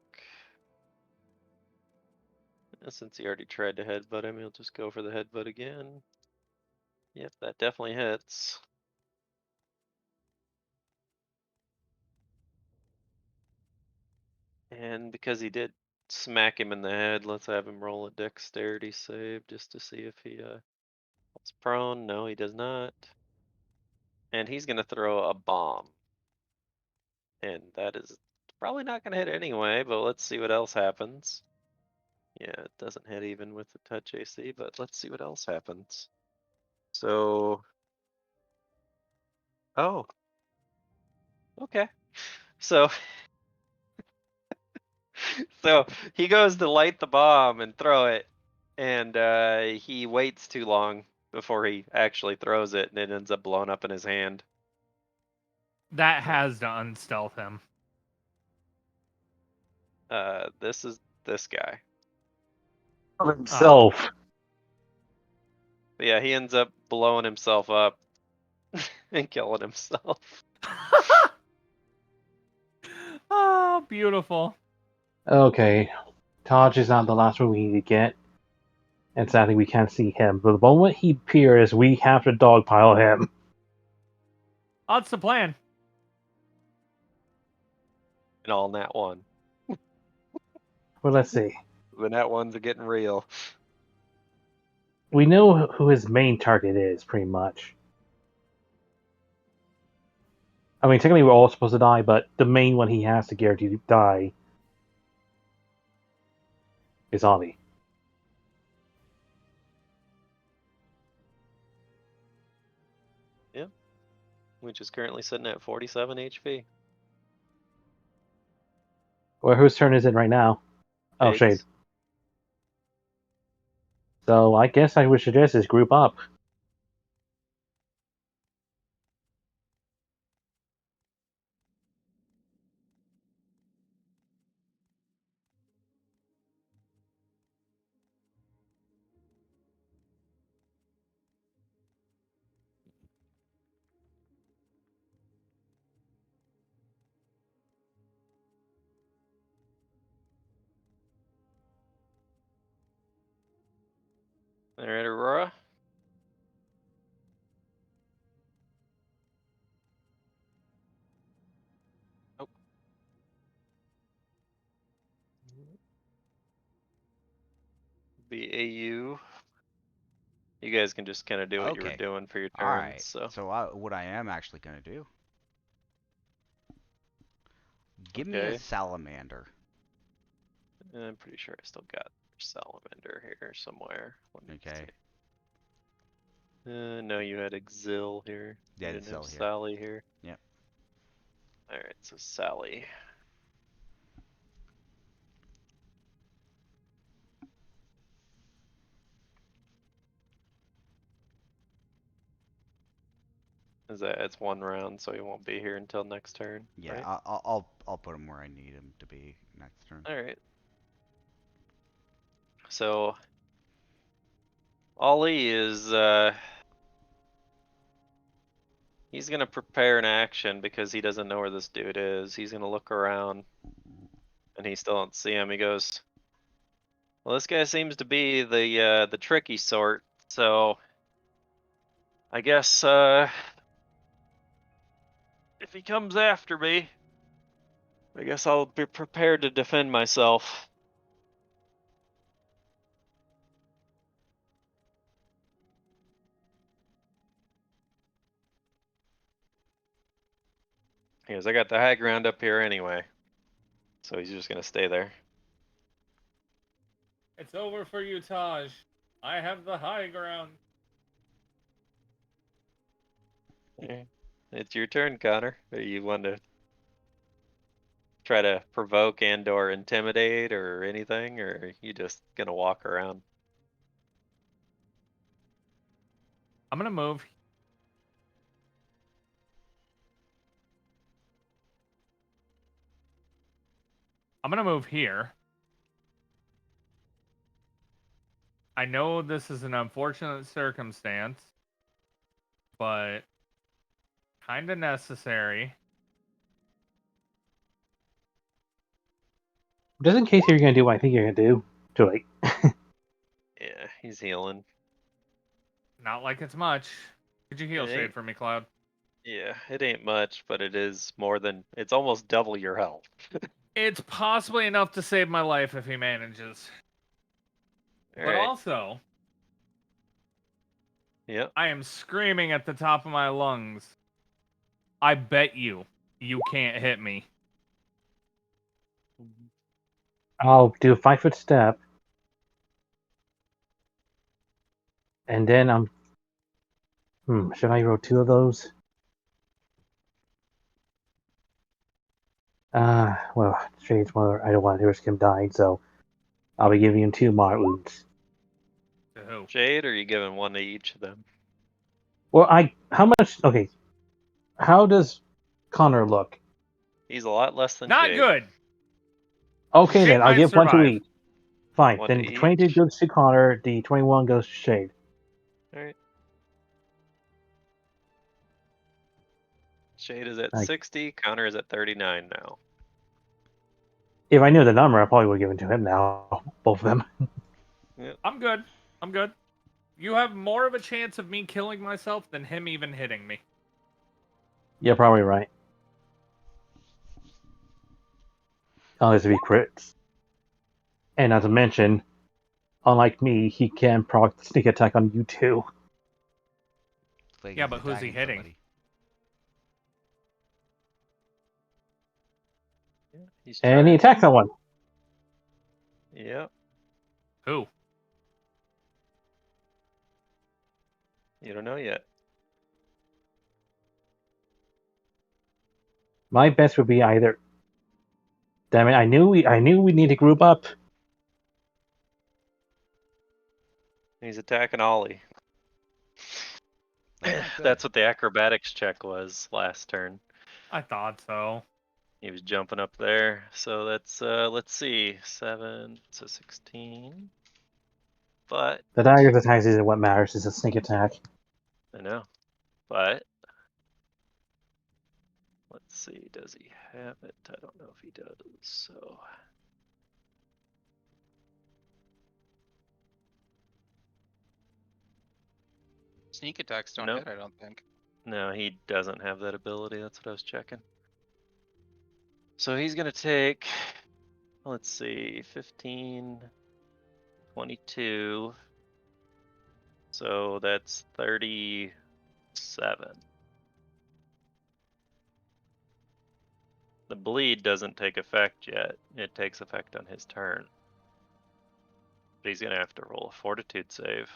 Since he already tried to headbutt him, he'll just go for the headbutt again. Yep, that definitely hits. And because he did smack him in the head, let's have him roll a dexterity save just to see if he falls prone. No, he does not. And he's gonna throw a bomb. And that is probably not gonna hit anyway, but let's see what else happens. Yeah, it doesn't hit even with the touch AC, but let's see what else happens. So, oh, okay. So, so he goes to light the bomb and throw it, and he waits too long before he actually throws it, and it ends up blowing up in his hand. That has to unstealth him. This is this guy. Himself. But yeah, he ends up blowing himself up and killing himself. Oh, beautiful. Okay. Taj is not the last one we need to get. And sadly, we can't see him. But the moment he appears, we have to dogpile him. Oh, that's the plan. And all in that one. Well, let's see. The nat ones are getting real. We know who his main target is, pretty much. I mean, technically we're all supposed to die, but the main one he has to guarantee to die is Ollie. Yeah. Which is currently sitting at 47 HP. Well, whose turn is it right now? Oh, Shade. Shades. So I guess I would suggest is group up. All right, Aurora. Nope. Be AU. You guys can just kind of do what you were Okay. doing for your All turns. right. So What I am actually gonna do? Give me a okay. salamander. I'm pretty sure I still got Salamander here somewhere. Let me Okay. see. No, you had Exil here. Yeah, You it's didn't have still here. Sally here. Yep. Alright, so Sally. It's 1 round, so he won't be here until next turn. Yeah, Right? I'll put him where I need him to be next turn. Alright. So Ollie is he's gonna prepare an action because he doesn't know where this dude is. He's gonna look around and he still don't see him. He goes, well, this guy seems to be the tricky sort, so I guess if he comes after me, I guess I'll be prepared to defend myself. He goes, I got the high ground up here anyway. So he's just gonna stay there. It's over for you, Taj. I have the high ground. Yeah. It's your turn, Connor. Or you want to try to provoke and or intimidate or anything, or are you just gonna walk around? I'm gonna move. I'm gonna move here. I know this is an unfortunate circumstance, but kind of necessary. Just in case you're gonna do what I think you're gonna do. Too late. Yeah, he's healing. Not like it's much. Could you heal It Shade ain't, for me, Cloud? yeah, it ain't much, but it is more than, it's almost double your health. It's possibly enough to save my life if he manages. But Alright, also, yep. I am screaming at the top of my lungs. I bet you can't hit me. I'll do a 5-foot step, and then I'm. Should I roll 2 of those? Well, Shade's mother. I don't want to risk him dying, so I'll be giving him 2 moderate wounds. To who? Jade, or are you giving one to each of them? Well, how much? Okay, how does Connor look? He's a lot less than Not Jade. good. Okay, Shade then I'll might give 1 to survive. each. Fine, One then to the 22 each. goes to Connor, the 21 goes to Shade. Alright. Shade is at Like, 60, Connor is at 39 now. if I knew the number, I probably would have given it to him now. Both of them. I'm good. I'm good. You have more of a chance of me killing myself than him even hitting me. You're probably right. Unless if he crits. And as I mentioned, unlike me, he can proc sneak attack on you too. It's like Yeah, he's but who's he attacking hitting? somebody. Yeah, he's And he trying. attacks someone. Yep. Who? You don't know yet. My best would be either. Damn it! I knew we need to group up. He's attacking Ollie. That's not good. That's what the acrobatics check was last turn. I thought so. He was jumping up there. So that's let's see, 7 to 16. But The dagger's attacks isn't what matters. It's a sneak attack. I know. But let's see, does he have it? I don't know if he does. So Sneak attacks don't Nope. hit, I don't think. No, he doesn't have that ability. That's what I was checking. So he's gonna take, let's see, 15, 22. So that's 37. The bleed doesn't take effect yet. It takes effect on his turn. But he's gonna have to roll a fortitude save.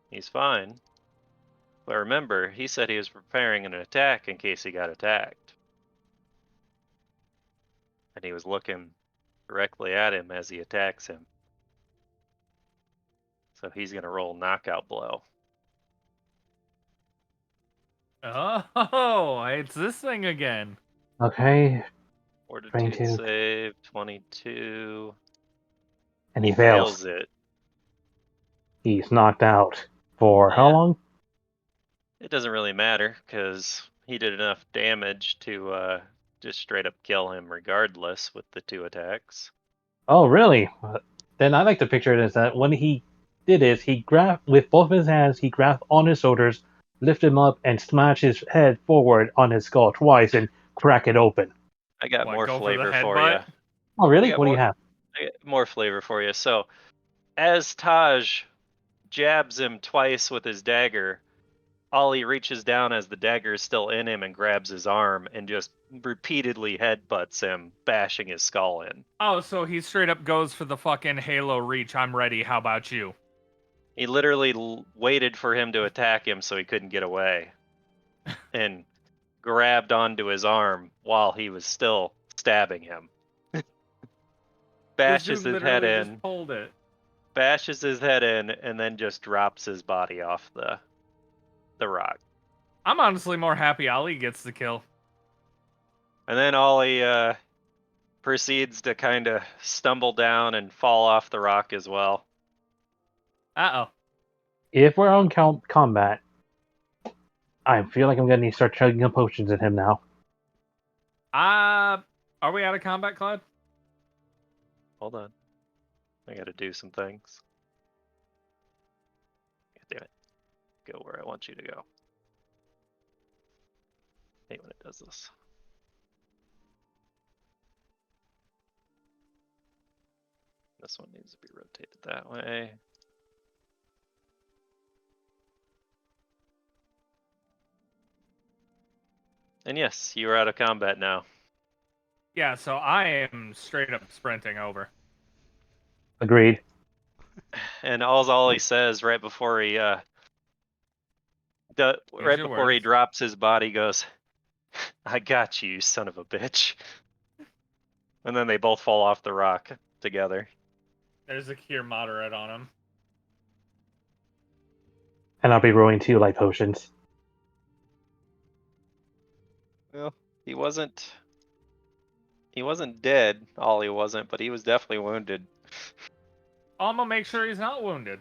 He's fine. But remember, he said he was preparing an attack in case he got attacked. And he was looking directly at him as he attacks him. So he's gonna roll knockout blow. Oh, it's this thing again. Okay, Fortitude 22. save, 22. And he fails. It. He's knocked out. For how Yeah. long? It doesn't really matter, because he did enough damage to just straight up kill him regardless with the 2 attacks. Oh, really? Then I like to picture it as that when he did this, he grabbed, with both of his hands, he grabbed on his shoulders, lifted him up, and smashed his head forward on his skull twice and crack it open. I got What, more go for the flavor for you. headbutt? Oh, really? got What do you more- have? I got more flavor for you. So, as Taj jabs him twice with his dagger, Ollie reaches down as the dagger is still in him and grabs his arm and just repeatedly headbutts him, bashing his skull in. Oh, so he straight up goes for the fucking Halo reach. I'm ready. How about you? He literally waited for him to attack him so he couldn't get away, and grabbed onto his arm while he was still stabbing him. Bashes This dude his head literally in, just pulled it. bashes his head in, and then just drops his body off the rock. I'm honestly more happy Ali gets the kill. And then Ollie proceeds to kind of stumble down and fall off the rock as well. Uh-oh. If we're on combat, I feel like I'm gonna need to start chugging up potions at him now. Are we out of combat, Cloud? Hold on. I gotta do some things. God damn it. Go where I want you to go. Hate when it does this. This one needs to be rotated that way. And yes, you are out of combat now. Yeah, so I am straight up sprinting over. Agreed. And all Ollie says right before he right your before he words. drops his body goes, "I got you, son of a bitch." And then they both fall off the rock together. There's a cure moderate on him. And I'll be rolling 2 light potions. Well, he wasn't dead, Ollie wasn't, but he was definitely wounded. Oh, I'm gonna make sure he's not wounded.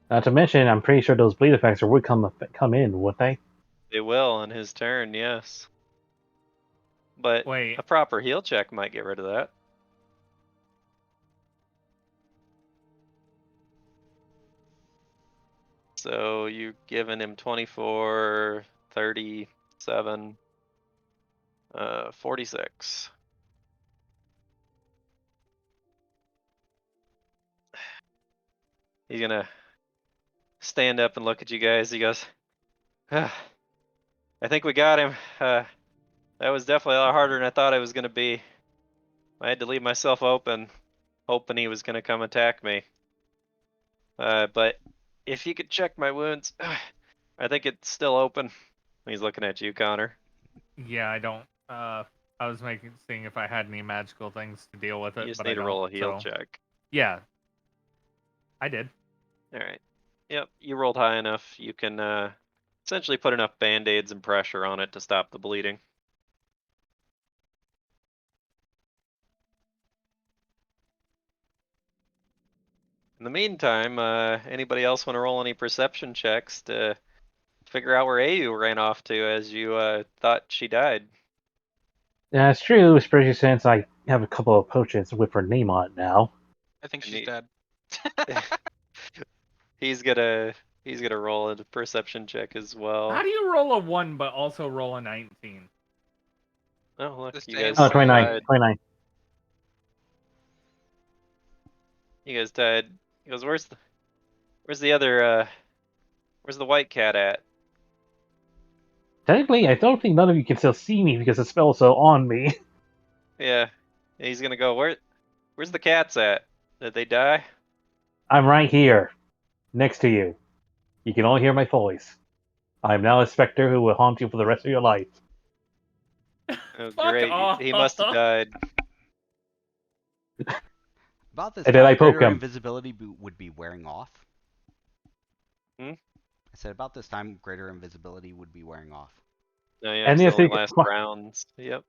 Not to mention, I'm pretty sure those bleed effects would come in, wouldn't they? They will on his turn, yes. But Wait. a proper heal check might get rid of that. So you've given him 24, 37, 46. He's gonna stand up and look at you guys. He goes, I think we got him. That was definitely a lot harder than I thought it was gonna be. I had to leave myself open, hoping he was gonna come attack me. But if you could check my wounds, I think it's still open. He's looking at you, Connor. Yeah, I don't. I was seeing if I had any magical things to deal with it. You just but need I to don't, roll a heal so- check. Yeah. I did. Alright. Yep, you rolled high enough. You can essentially put enough band-aids and pressure on it to stop the bleeding. In the meantime, anybody else want to roll any perception checks to figure out where AU ran off to as you thought she died? Yeah, it's true, especially since I have a couple of potions with her name on it now. I think I she's need- dead. he's gonna roll a perception check as well. How do you roll a 1 but also roll a 19? Oh look, The you same guys Oh, way. 29. died. 29. You guys died. He goes, where's the other where's the white cat at? Technically, I don't think none of you can still see me because the spell's so on me. Yeah. And he's gonna go, where's the cats at? Did they die? I'm right here, next to you. You can only hear my voice. I am now a specter who will haunt you for the rest of your life. Oh Fuck great, off. he must have died. About this And then I time, poke greater him. invisibility would be wearing off. Hmm? I said about this time, greater invisibility would be wearing off. No, yeah, And it's yes, only they- last rounds. Yep.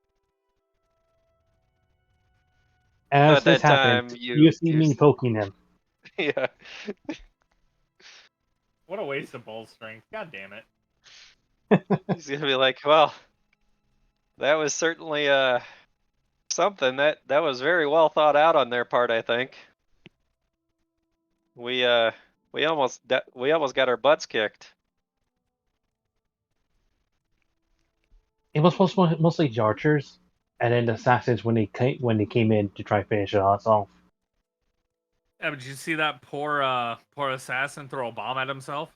So As at this that happens, time, you see me poking him. yeah. What a waste of bull strength. God damn it. He's gonna be like, well, that was certainly something that was very well thought out on their part, I think. We almost got our butts kicked. It was mostly the archers, and then the assassins when they came in to try to finish us off. Yeah, but did you see that poor assassin throw a bomb at himself?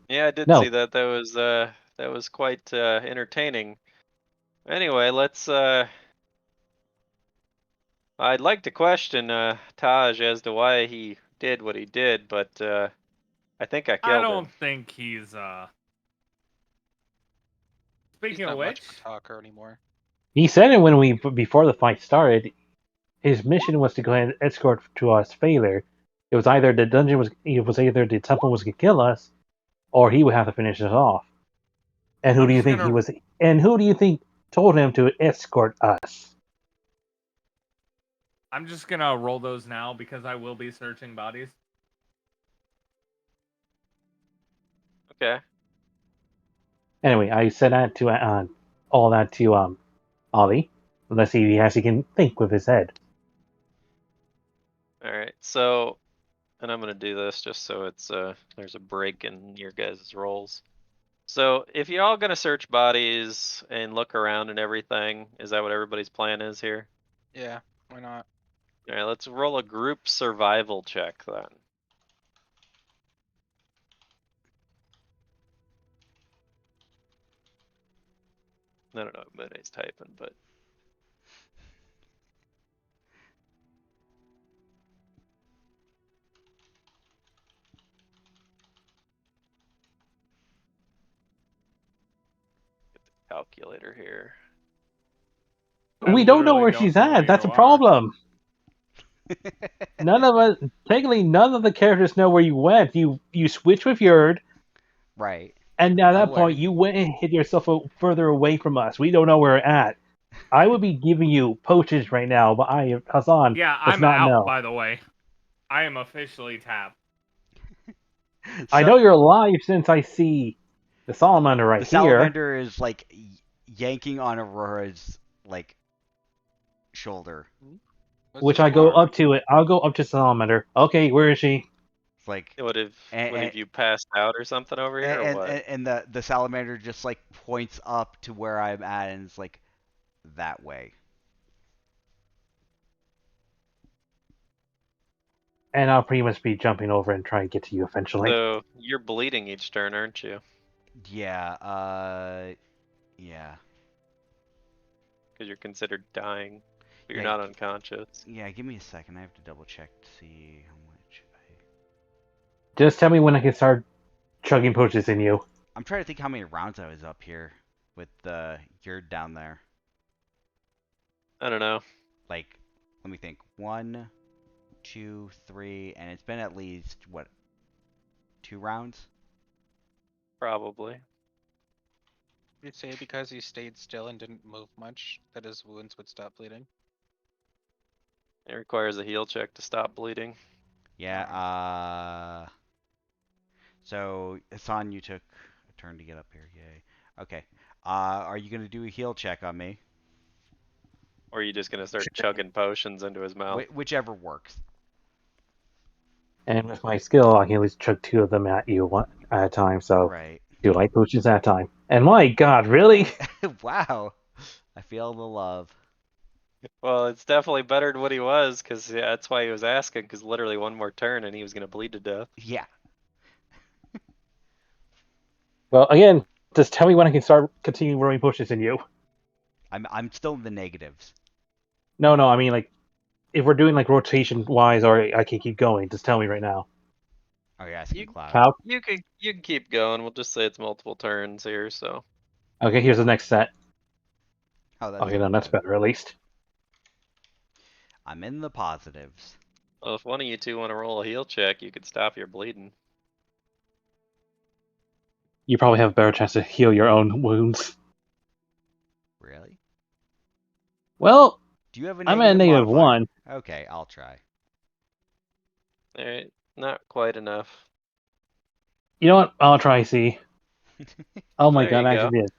Yeah, I did No. see that. That was quite entertaining. Anyway, let's I'd like to question Taj as to why he did what he did, but I think I I killed don't him. think he's He's Speaking of not much which, of a talker anymore. He said it before the fight started. His mission was to go and escort to us failure. It was either the temple was gonna kill us, or he would have to finish us off. And who I'm do you just think gonna- he was? And who do you think told him to escort us? I'm just gonna roll those now because I will be searching bodies. Okay. Anyway, I said that to all that to Ollie. Let's see if he can think with his head. All right. So, and I'm gonna do this just so it's there's a break in your guys' rolls. So, if you're all gonna search bodies and look around and everything, is that what everybody's plan is here? Yeah, why not? All right. Let's roll a group survival check then. I don't know what Mune's typing, but get the calculator here. I We don't know literally where don't she's know where at. That's a you are. problem. None of us, technically, none of the characters know where you went. You switched with Yurd, Right. and at that aware. point, you went and hid yourself further away from us. We don't know where we're at. I would be giving you potions right now, but Hassan Yeah, does I'm not out, know. by the way. I am officially tapped. I know you're alive since I see the salamander right the here. salamander is like yanking on Aurora's like shoulder. What's Which the I go score? up to it. I'll go up to salamander. Okay, where is she? It's like What if and, you passed out or something over here or what? and the salamander just like points up to where I'm at and it's like that way. And I'll pretty much be jumping over and try and get to you eventually. So you're bleeding each turn, aren't you? Yeah, yeah. Because you're considered dying, but you're Yeah, not unconscious. Yeah, give me a second. I have to double check to see how much Just tell me when I can start chugging potions in you. I'm trying to think how many rounds I was up here with the Yurd down there. I don't know. Like, let me think. 1, 2, 3, and it's been at least what, 2 rounds? Probably. You'd say because he stayed still and didn't move much, that his wounds would stop bleeding. It requires a heal check to stop bleeding. Yeah. So Hassan, you took a turn to get up here. Yay. Okay. Are you gonna do a heal check on me? Or are you just gonna start chugging potions into his mouth? Whichever works. And with my skill, I can at least chug 2 of them at you one at a time. So Right. 2 light potions at a time. And my God, really? Wow. I feel the love. Well, it's definitely better than what he was, because that's why he was asking, because literally one more turn and he was going to bleed to death. Yeah. Well, again, just tell me when I can start continuing throwing pushes in you. I'm still in the negatives. No, I mean like if we're doing like rotation wise, or I can keep going. Just tell me right now. Are you asking You- Cloud? How? You can keep going. We'll just say it's multiple turns here, so. Okay, here's the next set. Oh, that's Okay, not no, that's bad. better at least. I'm in the positives. Well, if one of you two want to roll a heal check, you could stop your bleeding. You probably have a better chance to heal your own wounds. Really? Well, Do you have a I'm at negative negative modifier? 1. Okay, I'll try. Alright, not quite enough. You know what? I'll try see. Oh my There God, you I go. actually did.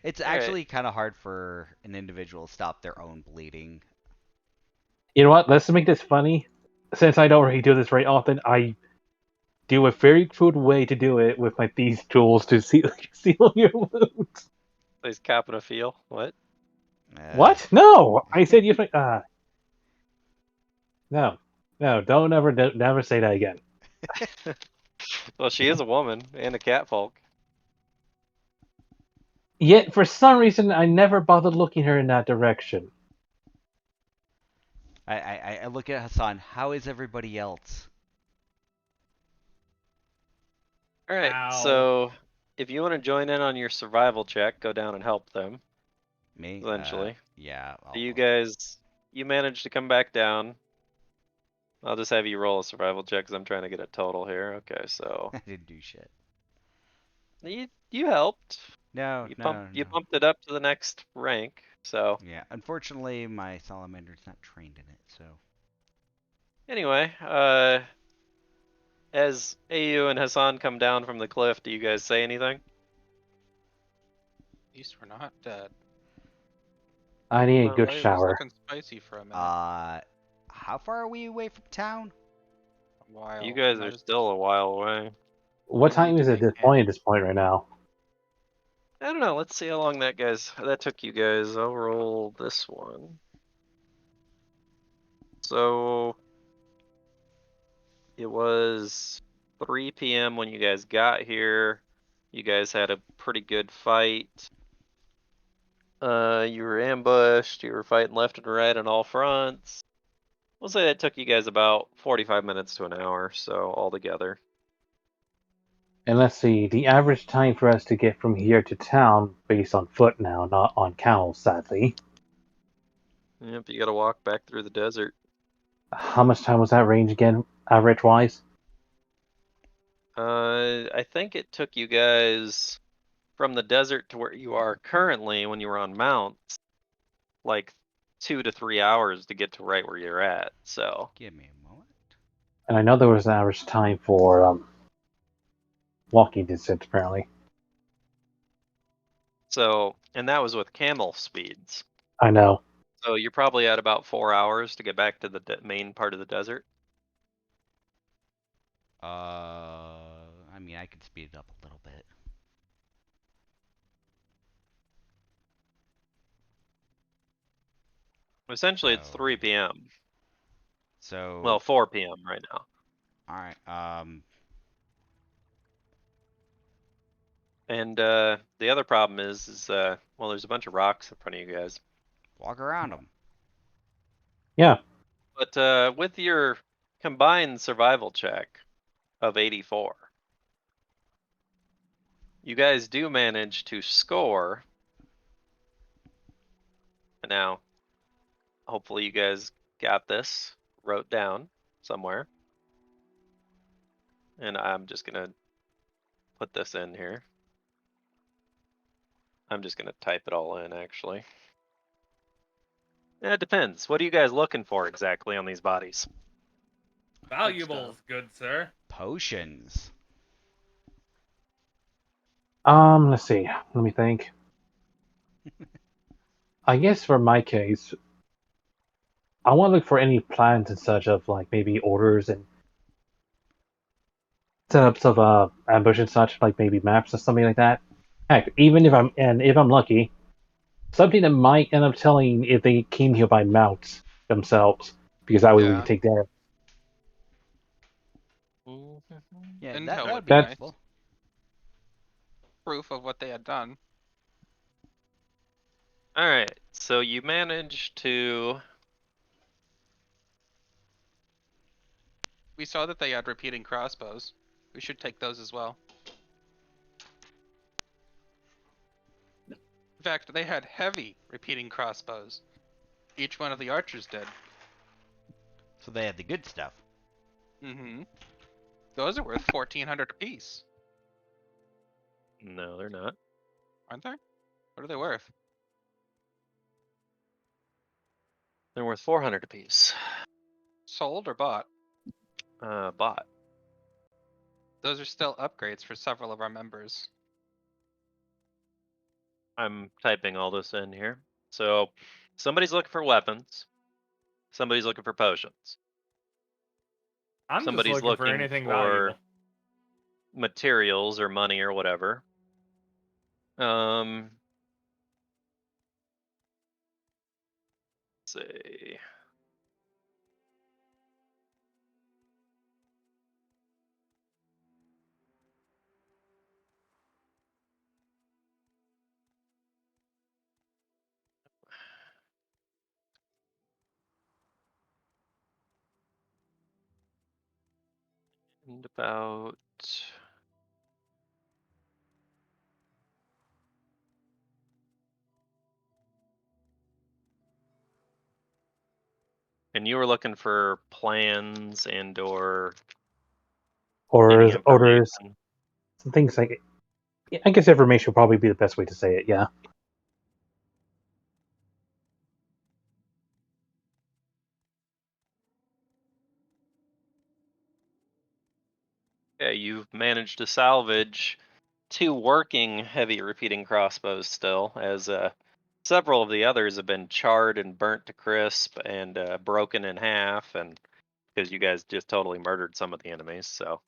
It's Alright. actually kind of hard for an individual to stop their own bleeding. You know what? Let's make this funny. Since I don't really do this very often, I do a very crude way to do it with these tools to seal your wounds. He's copping a feel. What? What? No! I said use my. No. Don't never say that again. Well, she is a woman and a catfolk. Yet, for some reason, I never bothered looking her in that direction. I look at Hassan. How is everybody else? Alright, Ow. so if you want to join in on your survival check, go down and help them, Me? essentially. Yeah. So you guys, you managed to come back down. I'll just have you roll a survival check because I'm trying to get a total here. Okay, so I didn't do shit. you helped. No, You no. bumped it up to the next rank. So Yeah, unfortunately, my salamander's not trained in it, so. anyway, as AU and Hassan come down from the cliff, do you guys say anything? At least we're not dead. I need a Well, good Play was shower. looking spicy for a minute. How far are we away from town? A while. You guys Might are as- still a while away. What we time need is to it at make this point right now? I don't know. Let's see how long that took you guys. I'll roll this one. So it was 3 p.m. when you guys got here. You guys had a pretty good fight. You were ambushed. You were fighting left and right on all fronts. We'll say that took you guys about 45 minutes to an hour, so altogether. And let's see, the average time for us to get from here to town, based on foot now, not on camels, sadly. Yep, you gotta walk back through the desert. How much time was that range again, average wise? I think it took you guys from the desert to where you are currently when you were on mounts, like 2 to 3 hours to get to right where you're at. So Give me a moment. And I know there was an average time for walking distance, apparently. and that was with camel speeds. I know. So you're probably at about 4 hours to get back to the main part of the desert. I mean, I could speed it up a little bit. Essentially, it's So- 3 p.m. So. Well, 4 p.m. right now. Alright, And the other problem is well, there's a bunch of rocks in front of you guys. walk around them. Yeah. But with your combined survival check of 84, you guys do manage to score. Now, hopefully you guys got this, wrote down somewhere. And I'm just gonna put this in here. I'm just gonna type it all in, actually. Yeah, it depends. What are you guys looking for exactly on these bodies? Valuables, good sir. Potions. Let's see. Let me think. I guess for my case, I want to look for any plans and such of like maybe orders and setups of ambush and such, like maybe maps or something like that. Heck, even if I'm lucky, something that might end up telling if they came here by mounts themselves, because that way we Yeah. can take their. Yeah, Intel that would would be be nice. useful. Proof of what they had done. Alright, so you managed to... We saw that they had repeating crossbows. We should take those as well. In fact, they had heavy repeating crossbows. Each one of the archers did. So they had the good stuff. Mm-hmm. Those are worth 1,400 apiece, No, they're not. aren't they? What are they worth? They're worth 400 apiece. Sold or bought? Bought. Those are still upgrades for several of our members. I'm typing all this in here. So, somebody's looking for weapons. Somebody's looking for potions. I'm just Somebody's looking for looking anything for valuable. materials or money or whatever. Let's see. And about... And you were looking for plans and or any Orders, information. things like. Yeah, I guess information would probably be the best way to say it. Yeah. Yeah, you've managed to salvage 2 working heavy repeating crossbows still, as several of the others have been charred and burnt to crisp and broken in half, and because you guys just totally murdered some of the enemies. So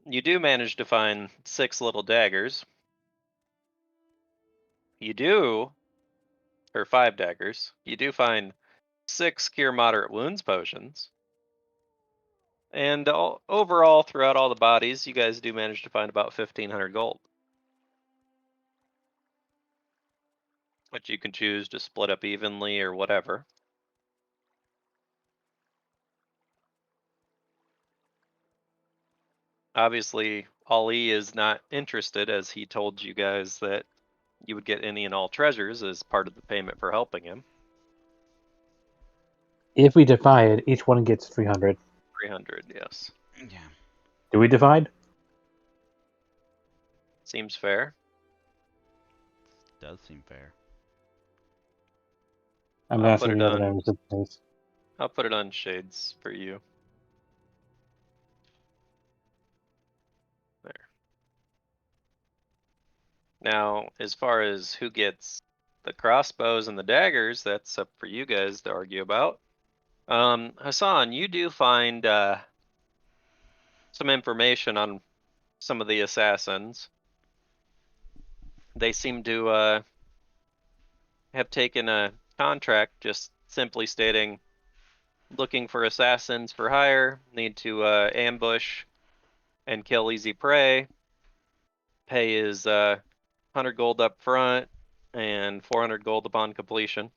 you do manage to find 6 little daggers. You do, or 5 daggers. You do find 6 cure moderate wounds potions. And overall, throughout all the bodies, you guys do manage to find about 1,500 gold, which you can choose to split up evenly or whatever. Obviously, Ali is not interested, as he told you guys that you would get any and all treasures as part of the payment for helping him. If we divide, each one gets 300. 300, yes. Yeah. Do we divide? Seems fair. Does seem fair. I'm I'll put asking it the other on. members of the place. I'll put it on shades for you. There. Now, as far as who gets the crossbows and the daggers, that's up for you guys to argue about. Hassan, you do find some information on some of the assassins. They seem to have taken a contract just simply stating looking for assassins for hire, need to ambush and kill easy prey. Pay is 100 gold up front and 400 gold upon completion.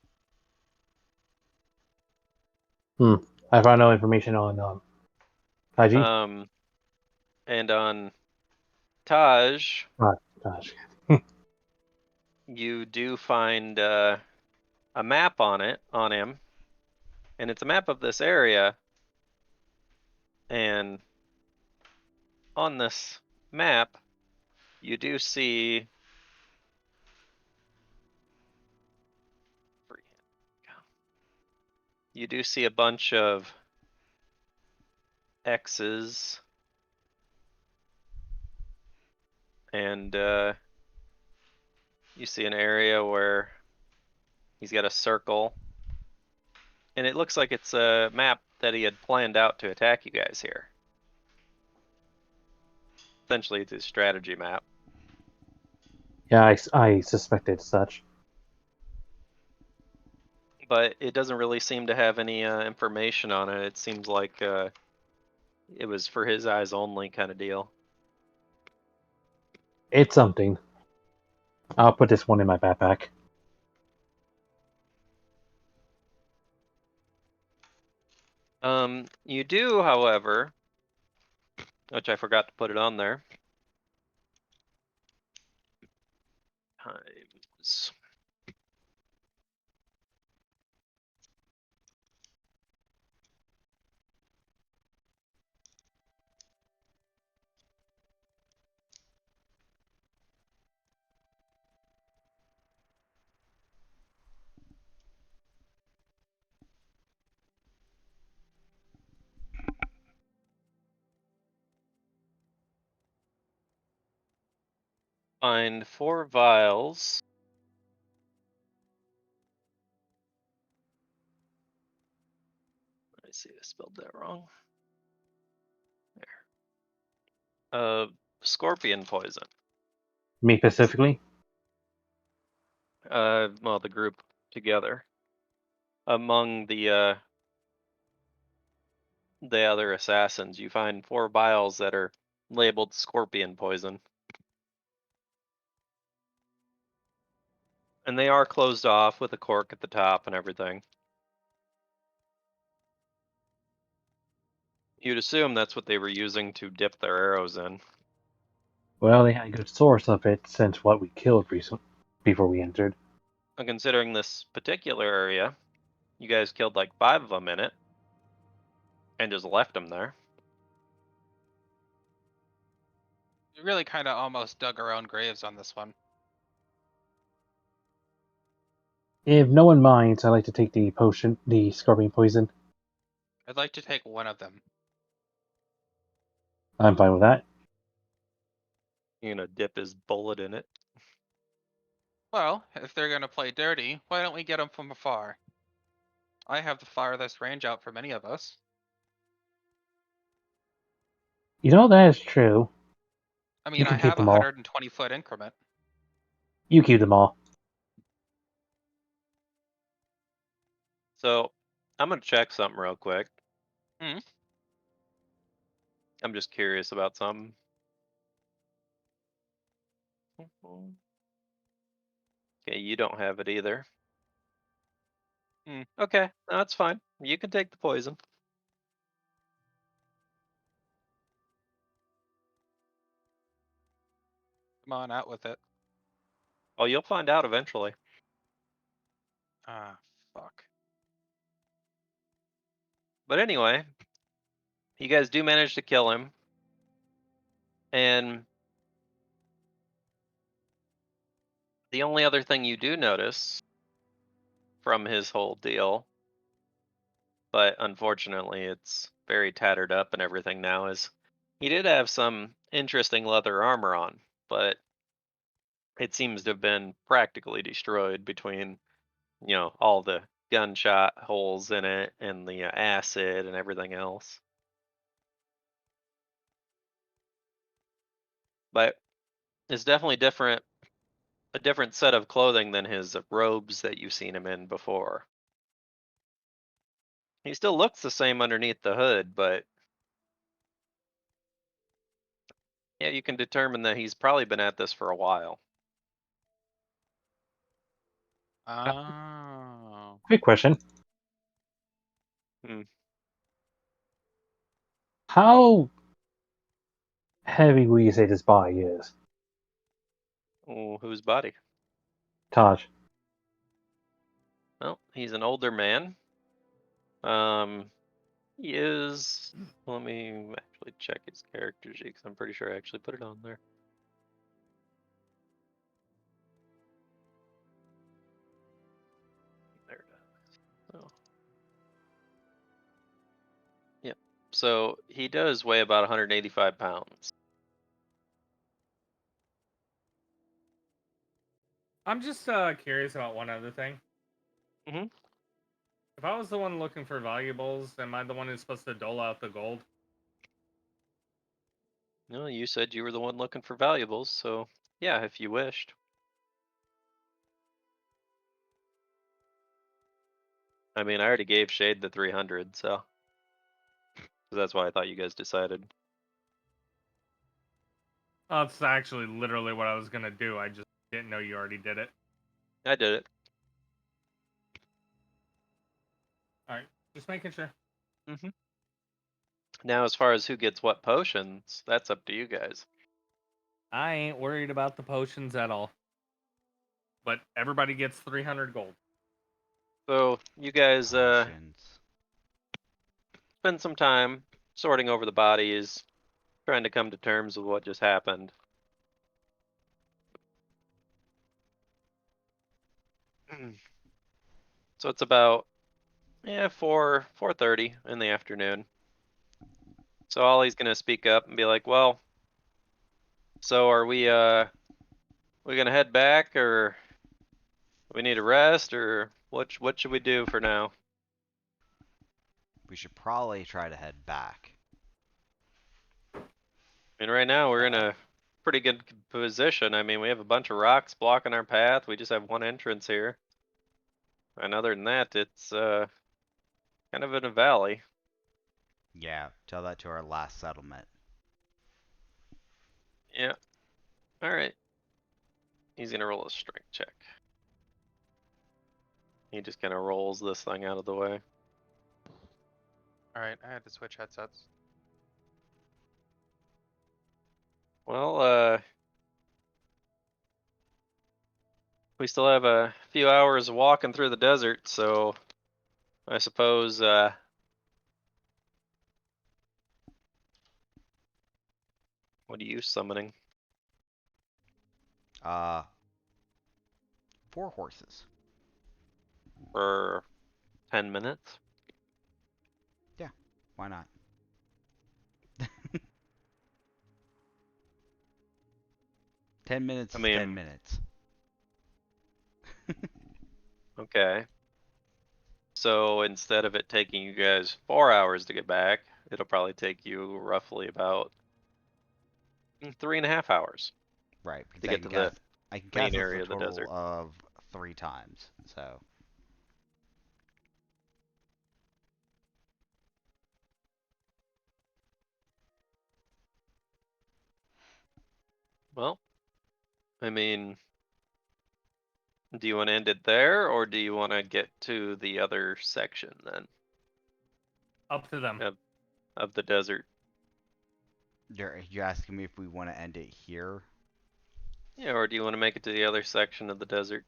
I found no information on Taiji. And on Taj, Gosh. you do find a map on him, and it's a map of this area. And on this map, you do see a bunch of X's, and you see an area where He's got a circle. And it looks like it's a map that he had planned out to attack you guys here. Essentially, it's his strategy map. Yeah, I suspected such. But it doesn't really seem to have any information on it. It seems like it was for his eyes only kind of deal. It's something. I'll put this one in my backpack. You do, however, which I forgot to put it on there. Times. Find 4 vials. I see I spelled that wrong. There. Scorpion poison. Me specifically? Well, the group together. Among the other assassins, you find 4 vials that are labeled scorpion poison. And they are closed off with a cork at the top and everything. You'd assume that's what they were using to dip their arrows in. Well, they had a good source of it since what we killed before we entered. And considering this particular area, you guys killed like 5 of them in it. And just left them there. We really kind of almost dug our own graves on this one. If no one minds, I'd like to take the potion, the scorpion poison. I'd like to take one of them. I'm fine with that. You're gonna dip his bullet in it. Well, if they're gonna play dirty, why don't we get them from afar? I have the farthest range out for many of us. You know, that is true. I You mean, I can keep have a them all. 120-foot increment. You keep them all. So, I'm gonna check something real quick. Hmm? I'm just curious about something. Okay, you don't have it either. Okay, that's fine. You can take the poison. Come on, out with it. Oh, you'll find out eventually. Ah, fuck. But anyway, you guys do manage to kill him. And the only other thing you do notice from his whole deal, but unfortunately it's very tattered up and everything now, is he did have some interesting leather armor on, but it seems to have been practically destroyed between, all the gunshot holes in it and the acid and everything else. But it's definitely a different set of clothing than his robes that you've seen him in before. He still looks the same underneath the hood, but yeah, you can determine that he's probably been at this for a while. Oh. Quick question. Hmm. How heavy would you say this body is? Oh, whose body? Taj. Well, he's an older man. He is. Let me actually check his character sheet because I'm pretty sure I actually put it on there. There it is. Oh. Yep. So he does weigh about 185 pounds. I'm just curious about one other thing. If I was the one looking for valuables, am I the one who's supposed to dole out the gold? No, you said you were the one looking for valuables, so yeah, if you wished. I mean, I already gave Shade the 300, so that's why I thought you guys decided. Oh, that's actually literally what I was gonna do. I just didn't know you already did it. I did it. All right, just making sure. Now, as far as who gets what potions, that's up to you guys. I ain't worried about the potions at all. But everybody gets 300 gold. So you guys Potions. spend some time sorting over the bodies, trying to come to terms with what just happened. So it's about 4:30 in the afternoon. So Ollie's gonna speak up and be like, "Well, so are we gonna head back, or we need a rest, or what should we do for now?" We should probably try to head back. I mean, right now we're in a pretty good position. I mean, we have a bunch of rocks blocking our path. We just have one entrance here. And other than that, it's kind of in a valley. Yeah, tell that to our last settlement. Yeah. All right. He's gonna roll a strength check. He just kind of rolls this thing out of the way. All right, I had to switch headsets. Well, we still have a few hours walking through the desert, so I suppose what are you summoning? 4 horses. For 10 minutes? Why not? 10 minutes I is mean, 10 minutes. Okay. So instead of it taking you guys 4 hours to get back, it'll probably take you roughly about 3.5 hours Right, because to get to the I can main cast this area a of the total desert. of 3 times, so. Well, I mean, do you want to end it there, or do you want to get to the other section then Up to them. of the desert? You're asking me if we want to end it here? Yeah, or do you want to make it to the other section of the desert?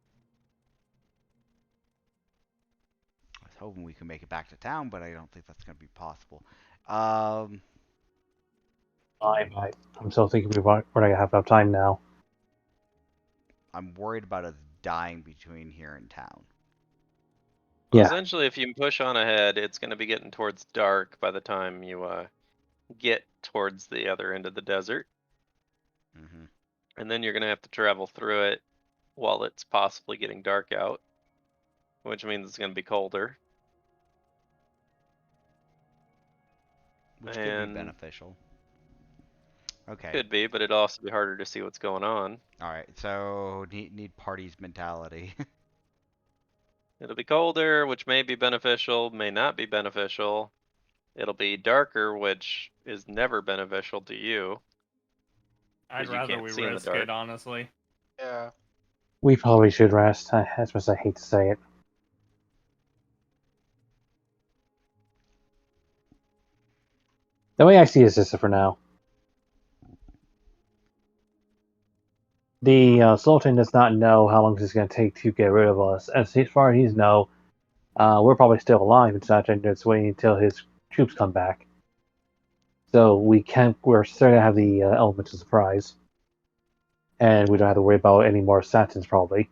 I was hoping we could make it back to town, but I don't think that's going to be possible. I'm still thinking we're gonna have enough time now. I'm worried about us dying between here and town. Well, Yeah. essentially, if you push on ahead, it's going to be getting towards dark by the time you get towards the other end of the desert. Mm-hmm. And then you're going to have to travel through it while it's possibly getting dark out, which means it's going to be colder. Which could be And beneficial. Okay. could be, but it'd also be harder to see what's going on. Alright, so need parties mentality. It'll be colder, which may be beneficial, may not be beneficial. It'll be darker, which is never beneficial to you. I'd 'Cause you rather can't we see in the risk dark. it, honestly. Yeah. We probably should rest, as much as I hate to say it. The way I see it is this for now. The Sultan does not know how long it's going to take to get rid of us. As far as he knows, we're probably still alive and such, and just waiting until his troops come back. So we're still gonna have the element of surprise, and we don't have to worry about any more assassins probably.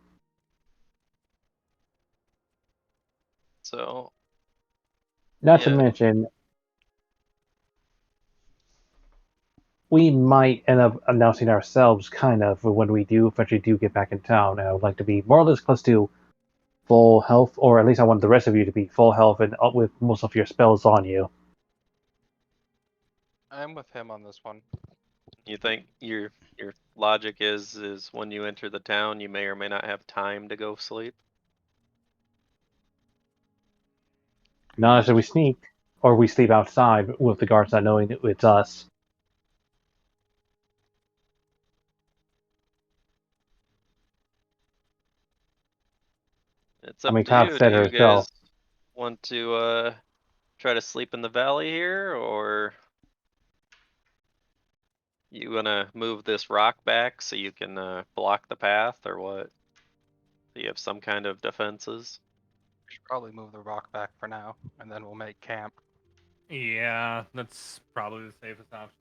So, Not to yeah. mention, we might end up announcing ourselves kind of when we do eventually do get back in town. And I would like to be more or less close to full health, or at least I want the rest of you to be full health and up with most of your spells on you. I'm with him on this one. You think your logic is when you enter the town, you may or may not have time to go sleep? Not after we sneak, or we sleep outside with the guards not knowing that it's us. It's I up mean, to you. Todd said Do you herself. guys want to try to sleep in the valley here, or you gonna move this rock back so you can block the path, or what? Do you have some kind of defenses? We should probably move the rock back for now, and then we'll make camp. Yeah, that's probably the safest option.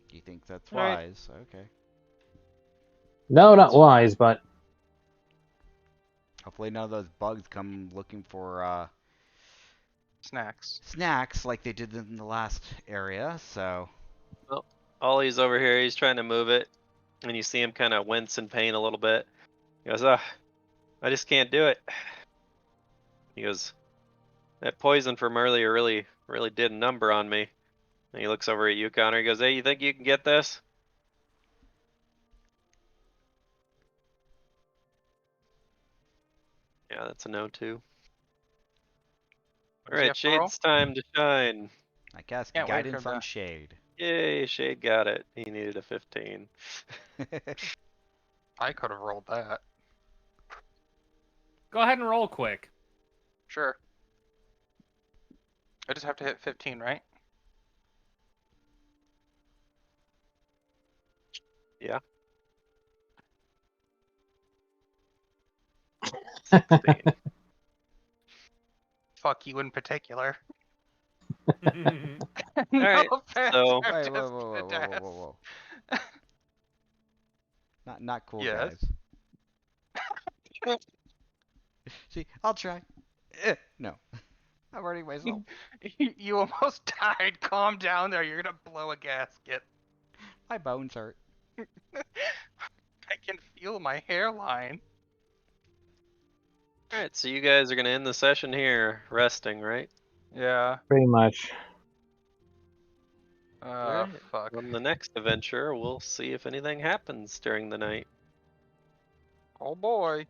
Do you think that's All right. wise? Okay. No, not wise, but Hopefully none of those bugs come looking for Snacks. snacks like they did in the last area, so... Well, Ollie's over here. He's trying to move it, and you see him kind of wince in pain a little bit. He goes, "Ah, I just can't do it." He goes, "That poison from earlier really did a number on me." And he looks over at you, Connor. He goes, "Hey, you think you can get this?" Yeah, that's a no too. What does he Alright, have to roll? Shade's time to shine. I cast Can't wait Guidance for on the- Shade. Yay, Shade got it. He needed a 15. I could have rolled that. Go ahead and roll quick. Sure. I just have to hit 15, right? Yeah. 16. Fuck you in particular. Alright, No Alright, offense, so- I'm Wait, just whoa, whoa, a whoa, whoa, death. whoa, whoa. Not cool, Yes. guys. See, I'll try. No. I'm hurting myself. You almost died. Calm down there. You're gonna blow a gasket. My bones hurt. I can feel my hairline. Alright, so you guys are gonna end the session here, resting, right? Yeah. pretty much. Alright. Fuck. On the next adventure, we'll see if anything happens during the night. Oh boy.